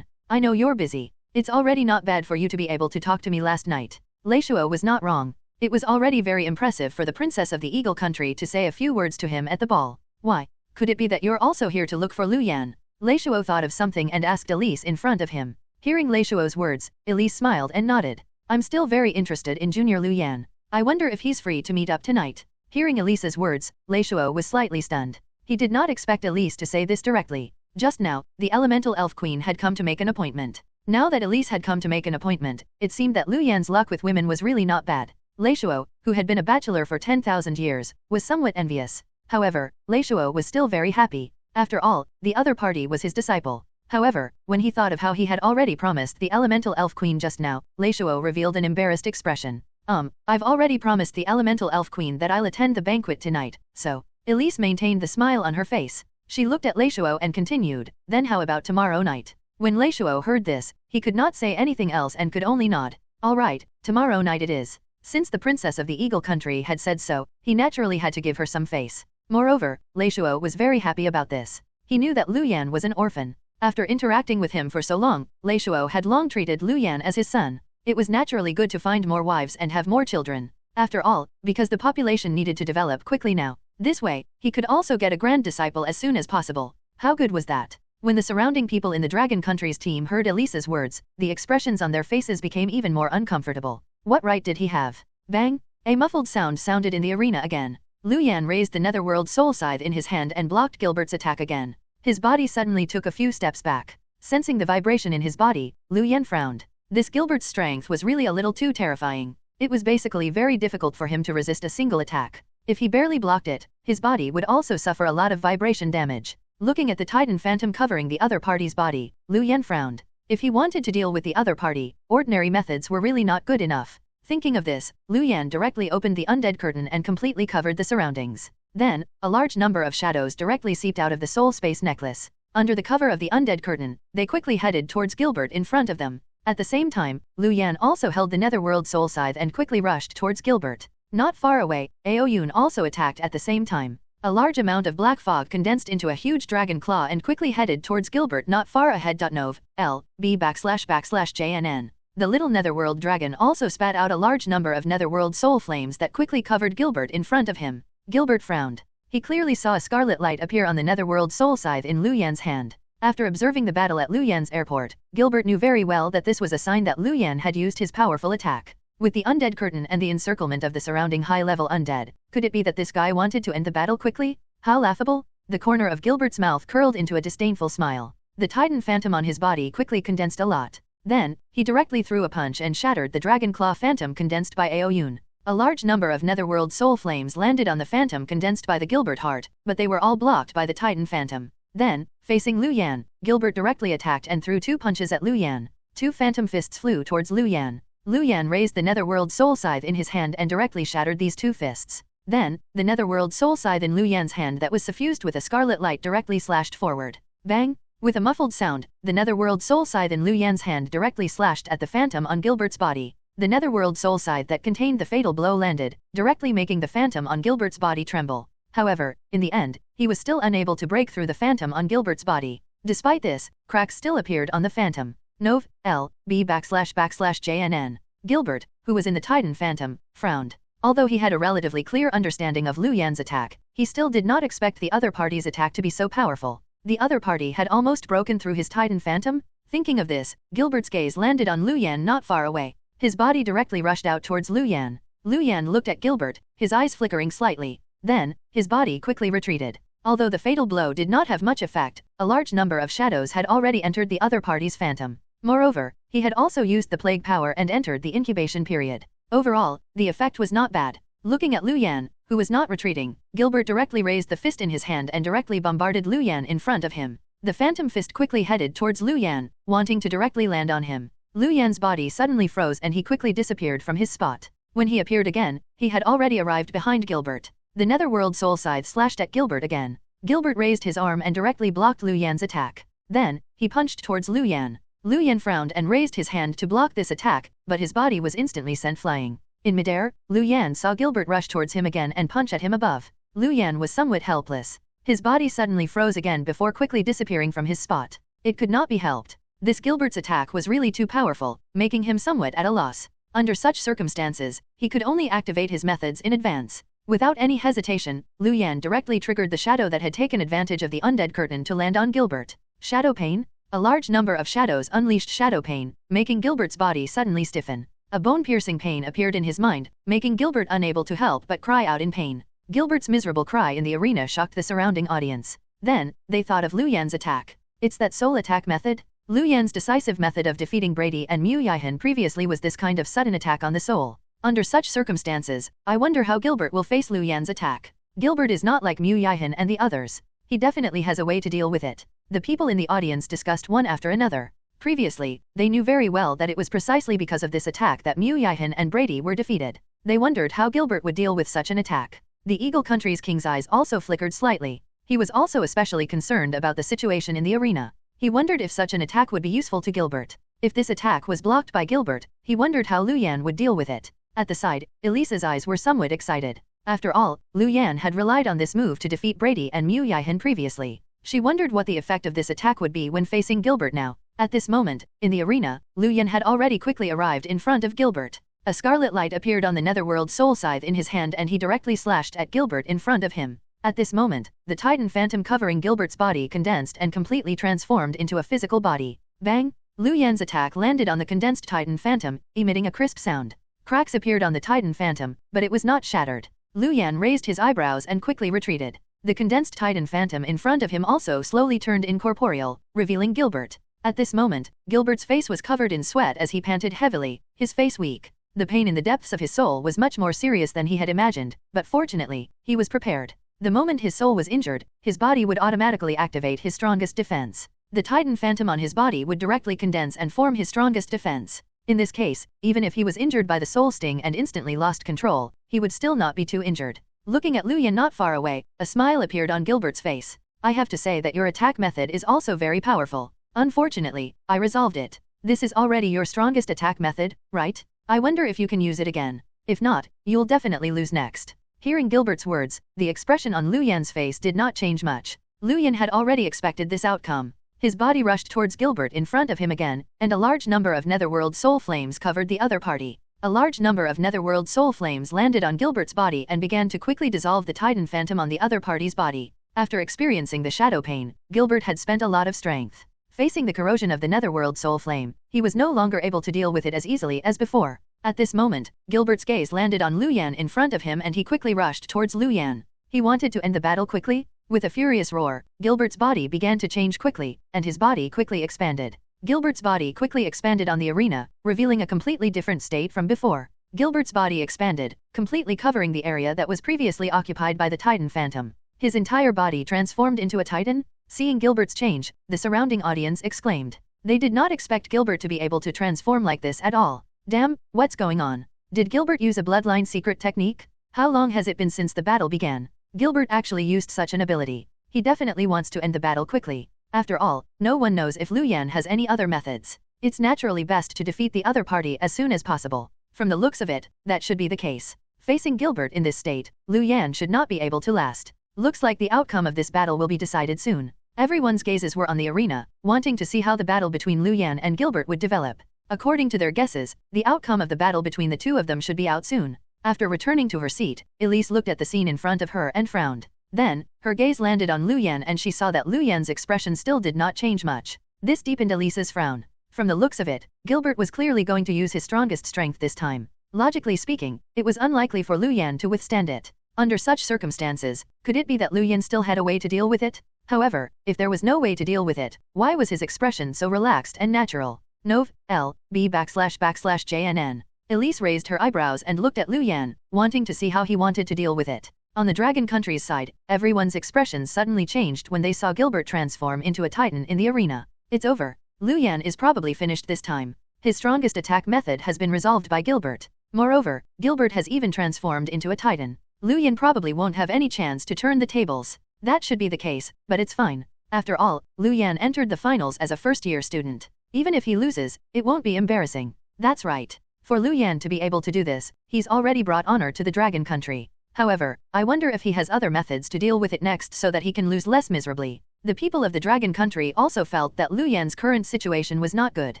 I know you're busy. It's already not bad for you to be able to talk to me last night. Leishuo was not wrong. It was already very impressive for the princess of the Eagle country to say a few words to him at the ball. Why? Could it be that you're also here to look for Lu Yan? Leishuo thought of something and asked Elise in front of him. Hearing Leishuo's words, Elise smiled and nodded. I'm still very interested in Junior Lu Yan. I wonder if he's free to meet up tonight. Hearing Elise's words, Leishuo was slightly stunned. He did not expect Elise to say this directly. Just now, the Elemental Elf Queen had come to make an appointment. Now that Elise had come to make an appointment, it seemed that Lu Yan's luck with women was really not bad. Leishuo, who had been a bachelor for 10,000 years, was somewhat envious. However, Leishuo was still very happy. After all, the other party was his disciple. However, when he thought of how he had already promised the Elemental Elf Queen just now, Leishuo revealed an embarrassed expression. I've already promised the Elemental Elf Queen that I'll attend the banquet tonight, so. Elise maintained the smile on her face. She looked at Leishuo and continued, then how about tomorrow night? When Leishuo heard this, he could not say anything else and could only nod. All right, tomorrow night it is. Since the princess of the Eagle country had said so, he naturally had to give her some face. Moreover, Leishuo was very happy about this. He knew that Lu Yan was an orphan. After interacting with him for so long, Leishuo had long treated Lu Yan as his son. It was naturally good to find more wives and have more children. After all, because the population needed to develop quickly now. This way, he could also get a grand disciple as soon as possible. How good was that? When the surrounding people in the Dragon Country's team heard Elise's words, the expressions on their faces became even more uncomfortable. What right did he have? Bang! A muffled sound sounded in the arena again. Lu Yan raised the Netherworld Soul Scythe in his hand and blocked Gilbert's attack again. His body suddenly took a few steps back. Sensing the vibration in his body, Lu Yan frowned. This Gilbert's strength was really a little too terrifying. It was basically very difficult for him to resist a single attack. If he barely blocked it, his body would also suffer a lot of vibration damage. Looking at the Titan Phantom covering the other party's body, Lu Yan frowned. If he wanted to deal with the other party, ordinary methods were really not good enough. Thinking of this, Lu Yan directly opened the undead curtain and completely covered the surroundings. Then, a large number of shadows directly seeped out of the soul space necklace. Under the cover of the undead curtain, they quickly headed towards Gilbert in front of them. At the same time, Lu Yan also held the Netherworld Soul Scythe and quickly rushed towards Gilbert. Not far away, Aoyun also attacked at the same time. A large amount of black fog condensed into a huge dragon claw and quickly headed towards Gilbert not far ahead. Nov, L, B //JNN. The little Netherworld dragon also spat out a large number of Netherworld soul flames that quickly covered Gilbert in front of him. Gilbert frowned. He clearly saw a scarlet light appear on the Netherworld Soul Scythe in Lu Yan's hand. After observing the battle at Luyan's airport, Gilbert knew very well that this was a sign that Luyan had used his powerful attack. With the undead curtain and the encirclement of the surrounding high-level undead, could it be that this guy wanted to end the battle quickly? How laughable! The corner of Gilbert's mouth curled into a disdainful smile. The Titan Phantom on his body quickly condensed a lot. Then, he directly threw a punch and shattered the Dragon Claw Phantom condensed by Aoyun. A large number of Netherworld soul flames landed on the Phantom condensed by the Gilbert heart, but they were all blocked by the Titan Phantom. Then, facing Luyan, Gilbert directly attacked and threw 2 punches at Luyan. 2 phantom fists flew towards Luyan. Luyan raised the Netherworld soul scythe in his hand and directly shattered these 2 fists. Then, the Netherworld soul scythe in Luyan's hand that was suffused with a scarlet light directly slashed forward. Bang! With a muffled sound, the Netherworld soul scythe in Luyan's hand directly slashed at the Phantom on Gilbert's body. The Netherworld soul scythe that contained the fatal blow landed, directly making the Phantom on Gilbert's body tremble. However, in the end, he was still unable to break through the Phantom on Gilbert's body. Despite this, cracks still appeared on the Phantom. Nov. L. B /JNN. Gilbert, who was in the Titan Phantom, frowned. Although he had a relatively clear understanding of Luyan's attack, he still did not expect the other party's attack to be so powerful. The other party had almost broken through his Titan Phantom? Thinking of this, Gilbert's gaze landed on Luyan not far away. His body directly rushed out towards Luyan. Luyan looked at Gilbert, his eyes flickering slightly. Then, his body quickly retreated. Although the fatal blow did not have much effect, a large number of shadows had already entered the other party's Phantom. Moreover, he had also used the plague power and entered the incubation period. Overall, the effect was not bad. Looking at Luyan, who was not retreating, Gilbert directly raised the fist in his hand and directly bombarded Luyan in front of him. The Phantom fist quickly headed towards Luyan, wanting to directly land on him. Luyan's body suddenly froze and he quickly disappeared from his spot. When he appeared again, he had already arrived behind Gilbert. The Netherworld soul scythe slashed at Gilbert again. Gilbert raised his arm and directly blocked Luyan's attack. Then, he punched towards Luyan. Luyan frowned and raised his hand to block this attack, but his body was instantly sent flying. In midair, Luyan saw Gilbert rush towards him again and punch at him above. Luyan was somewhat helpless. His body suddenly froze again before quickly disappearing from his spot. It could not be helped. This Gilbert's attack was really too powerful, making him somewhat at a loss. Under such circumstances, he could only activate his methods in advance. Without any hesitation, Luyan directly triggered the shadow that had taken advantage of the undead curtain to land on Gilbert. Shadow pain? A large number of shadows unleashed shadow pain, making Gilbert's body suddenly stiffen. A bone-piercing pain appeared in his mind, making Gilbert unable to help but cry out in pain. Gilbert's miserable cry in the arena shocked the surrounding audience. Then, they thought of Luyan's attack. It's that soul attack method? Luyan's decisive method of defeating Brady and Mutations previously was this kind of sudden attack on the soul. Under such circumstances, I wonder how Gilbert will face Luyan's attack. Gilbert is not like Mutations and the others. He definitely has a way to deal with it. The people in the audience discussed one after another. Previously, they knew very well that it was precisely because of this attack that Mutations and Brady were defeated. They wondered how Gilbert would deal with such an attack. The Eagle Country's king's eyes also flickered slightly. He was also especially concerned about the situation in the arena. He wondered if such an attack would be useful to Gilbert. If this attack was blocked by Gilbert, he wondered how Luyan would deal with it. At the side, Elisa's eyes were somewhat excited. After all, Luyan had relied on this move to defeat Brady and Mutations previously. She wondered what the effect of this attack would be when facing Gilbert now. At this moment, in the arena, Luyan had already quickly arrived in front of Gilbert. A scarlet light appeared on the Netherworld soul scythe in his hand and he directly slashed at Gilbert in front of him. At this moment, the Titan Phantom covering Gilbert's body condensed and completely transformed into a physical body. Bang! Luyan's attack landed on the condensed Titan Phantom, emitting a crisp sound. Cracks appeared on the Titan Phantom, but it was not shattered. Luyan raised his eyebrows and quickly retreated. The condensed Titan Phantom in front of him also slowly turned incorporeal, revealing Gilbert. At this moment, Gilbert's face was covered in sweat as he panted heavily, his face weak. The pain in the depths of his soul was much more serious than he had imagined, but fortunately, he was prepared. The moment his soul was injured, his body would automatically activate his strongest defense. The Titan Phantom on his body would directly condense and form his strongest defense. In this case, even if he was injured by the soul sting and instantly lost control, he would still not be too injured. Looking at Luyan not far away, a smile appeared on Gilbert's face. I have to say that your attack method is also very powerful. Unfortunately, I resolved it. This is already your strongest attack method, right? I wonder if you can use it again. If not, you'll definitely lose next. Hearing Gilbert's words, the expression on Luyan's face did not change much. Luyan had already expected this outcome. His body rushed towards Gilbert in front of him again, and a large number of Netherworld soul flames covered the other party. A large number of Netherworld soul flames landed on Gilbert's body and began to quickly dissolve the Titan Phantom on the other party's body. After experiencing the shadow pain, Gilbert had spent a lot of strength. Facing the corrosion of the netherworld soul flame, he was no longer able to deal with it as easily as before. At this moment, Gilbert's gaze landed on Lu Yan in front of him and he quickly rushed towards Lu Yan. He wanted to end the battle quickly. With a furious roar, Gilbert's body began to change quickly, and his body quickly expanded. Gilbert's body quickly expanded on the arena, revealing a completely different state from before. Gilbert's body expanded, completely covering the area that was previously occupied by the Titan Phantom. His entire body transformed into a Titan. Seeing Gilbert's change, the surrounding audience exclaimed. They did not expect Gilbert to be able to transform like this at all. Damn, what's going on? Did Gilbert use a bloodline secret technique? How long has it been since the battle began? Gilbert actually used such an ability. He definitely wants to end the battle quickly. After all, no one knows if Lu Yan has any other methods. It's naturally best to defeat the other party as soon as possible. From the looks of it, that should be the case. Facing Gilbert in this state, Lu Yan should not be able to last. Looks like the outcome of this battle will be decided soon. Everyone's gazes were on the arena, wanting to see how the battle between Lu Yan and Gilbert would develop. According to their guesses, the outcome of the battle between the two of them should be out soon. After returning to her seat, Elise looked at the scene in front of her and frowned. Then, her gaze landed on Lu Yan and she saw that Lu Yan's expression still did not change much. This deepened Elise's frown. From the looks of it, Gilbert was clearly going to use his strongest strength this time. Logically speaking, it was unlikely for Lu Yan to withstand it. Under such circumstances, could it be that Lu Yan still had a way to deal with it? However, if there was no way to deal with it, why was his expression so relaxed and natural? Nov. L. B //JNN. Elise raised her eyebrows and looked at Lu Yan, wanting to see how he wanted to deal with it. On the Dragon Country's side, everyone's expressions suddenly changed when they saw Gilbert transform into a Titan in the arena. It's over. Lu Yan is probably finished this time. His strongest attack method has been resolved by Gilbert. Moreover, Gilbert has even transformed into a Titan. Lu Yan probably won't have any chance to turn the tables. That should be the case, but it's fine. After all, Lu Yan entered the finals as a first-year student. Even if he loses, it won't be embarrassing. That's right. For Lu Yan to be able to do this, he's already brought honor to the Dragon Country. However, I wonder if he has other methods to deal with it next so that he can lose less miserably. The people of the Dragon Country also felt that Lu Yan's current situation was not good.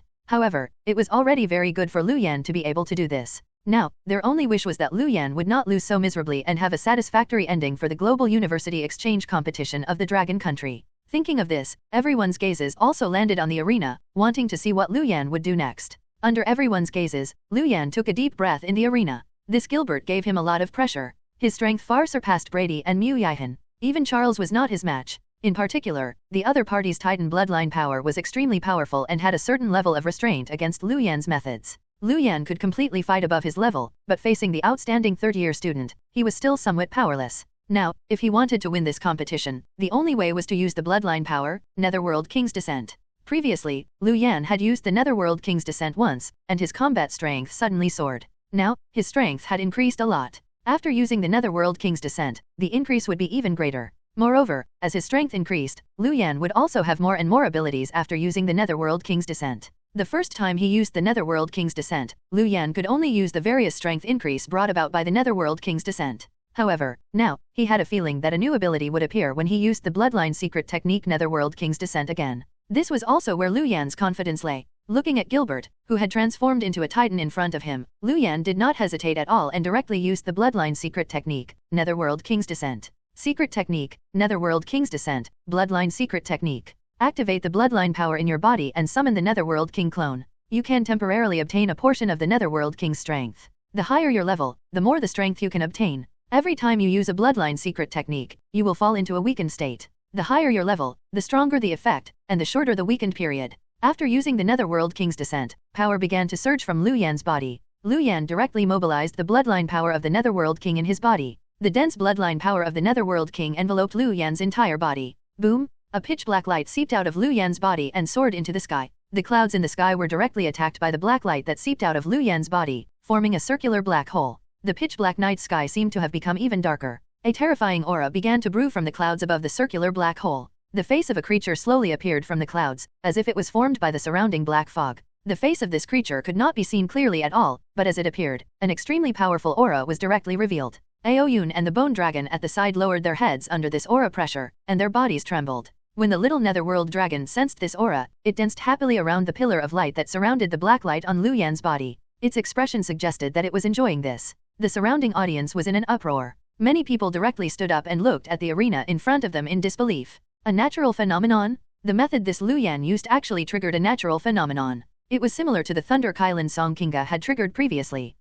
However, it was already very good for Lu Yan to be able to do this. Now, their only wish was that Lu Yan would not lose so miserably and have a satisfactory ending for the Global University Exchange competition of the Dragon Country. Thinking of this, everyone's gazes also landed on the arena, wanting to see what Lu Yan would do next. Under everyone's gazes, Lu Yan took a deep breath in the arena. This Gilbert gave him a lot of pressure. His strength far surpassed Brady and Mu Yihan. Even Charles was not his match. In particular, the other party's Titan bloodline power was extremely powerful and had a certain level of restraint against Lu Yan's methods. Lu Yan could completely fight above his level, but facing the outstanding third-year student, he was still somewhat powerless. Now, if he wanted to win this competition, the only way was to use the bloodline power, Netherworld King's Descent. Previously, Lu Yan had used the Netherworld King's Descent once, and his combat strength suddenly soared. Now, his strength had increased a lot. After using the Netherworld King's Descent, the increase would be even greater. Moreover, as his strength increased, Lu Yan would also have more and more abilities after using the Netherworld King's Descent. The first time he used the Netherworld King's Descent, Lu Yan could only use the various strength increase brought about by the Netherworld King's Descent. However, now, he had a feeling that a new ability would appear when he used the Bloodline Secret Technique Netherworld King's Descent again. This was also where Lu Yan's confidence lay. Looking at Gilbert, who had transformed into a Titan in front of him, Lu Yan did not hesitate at all and directly used the Bloodline Secret Technique, Netherworld King's Descent. Secret Technique, Netherworld King's Descent, Bloodline Secret Technique. Activate the bloodline power in your body and summon the Netherworld King clone. You can temporarily obtain a portion of the Netherworld King's strength. The higher your level, the more the strength you can obtain. Every time you use a bloodline secret technique, you will fall into a weakened state. The higher your level, the stronger the effect, and the shorter the weakened period. After using the Netherworld King's Descent, power began to surge from Lu Yan's body. Lu Yan directly mobilized the bloodline power of the Netherworld King in his body. The dense bloodline power of the Netherworld King enveloped Lu Yan's entire body. Boom! A pitch-black light seeped out of Lu Yan's body and soared into the sky. The clouds in the sky were directly attacked by the black light that seeped out of Lu Yan's body, forming a circular black hole. The pitch-black night sky seemed to have become even darker. A terrifying aura began to brew from the clouds above the circular black hole. The face of a creature slowly appeared from the clouds, as if it was formed by the surrounding black fog. The face of this creature could not be seen clearly at all, but as it appeared, an extremely powerful aura was directly revealed. Aoyun and the bone dragon at the side lowered their heads under this aura pressure, and their bodies trembled. When the little netherworld dragon sensed this aura, it danced happily around the pillar of light that surrounded the black light on Lu Yan's body. Its expression suggested that it was enjoying this. The surrounding audience was in an uproar. Many people directly stood up and looked at the arena in front of them in disbelief. A natural phenomenon? The method this Lu Yan used actually triggered a natural phenomenon. It was similar to the thunder Kylan Song Kinga had triggered previously.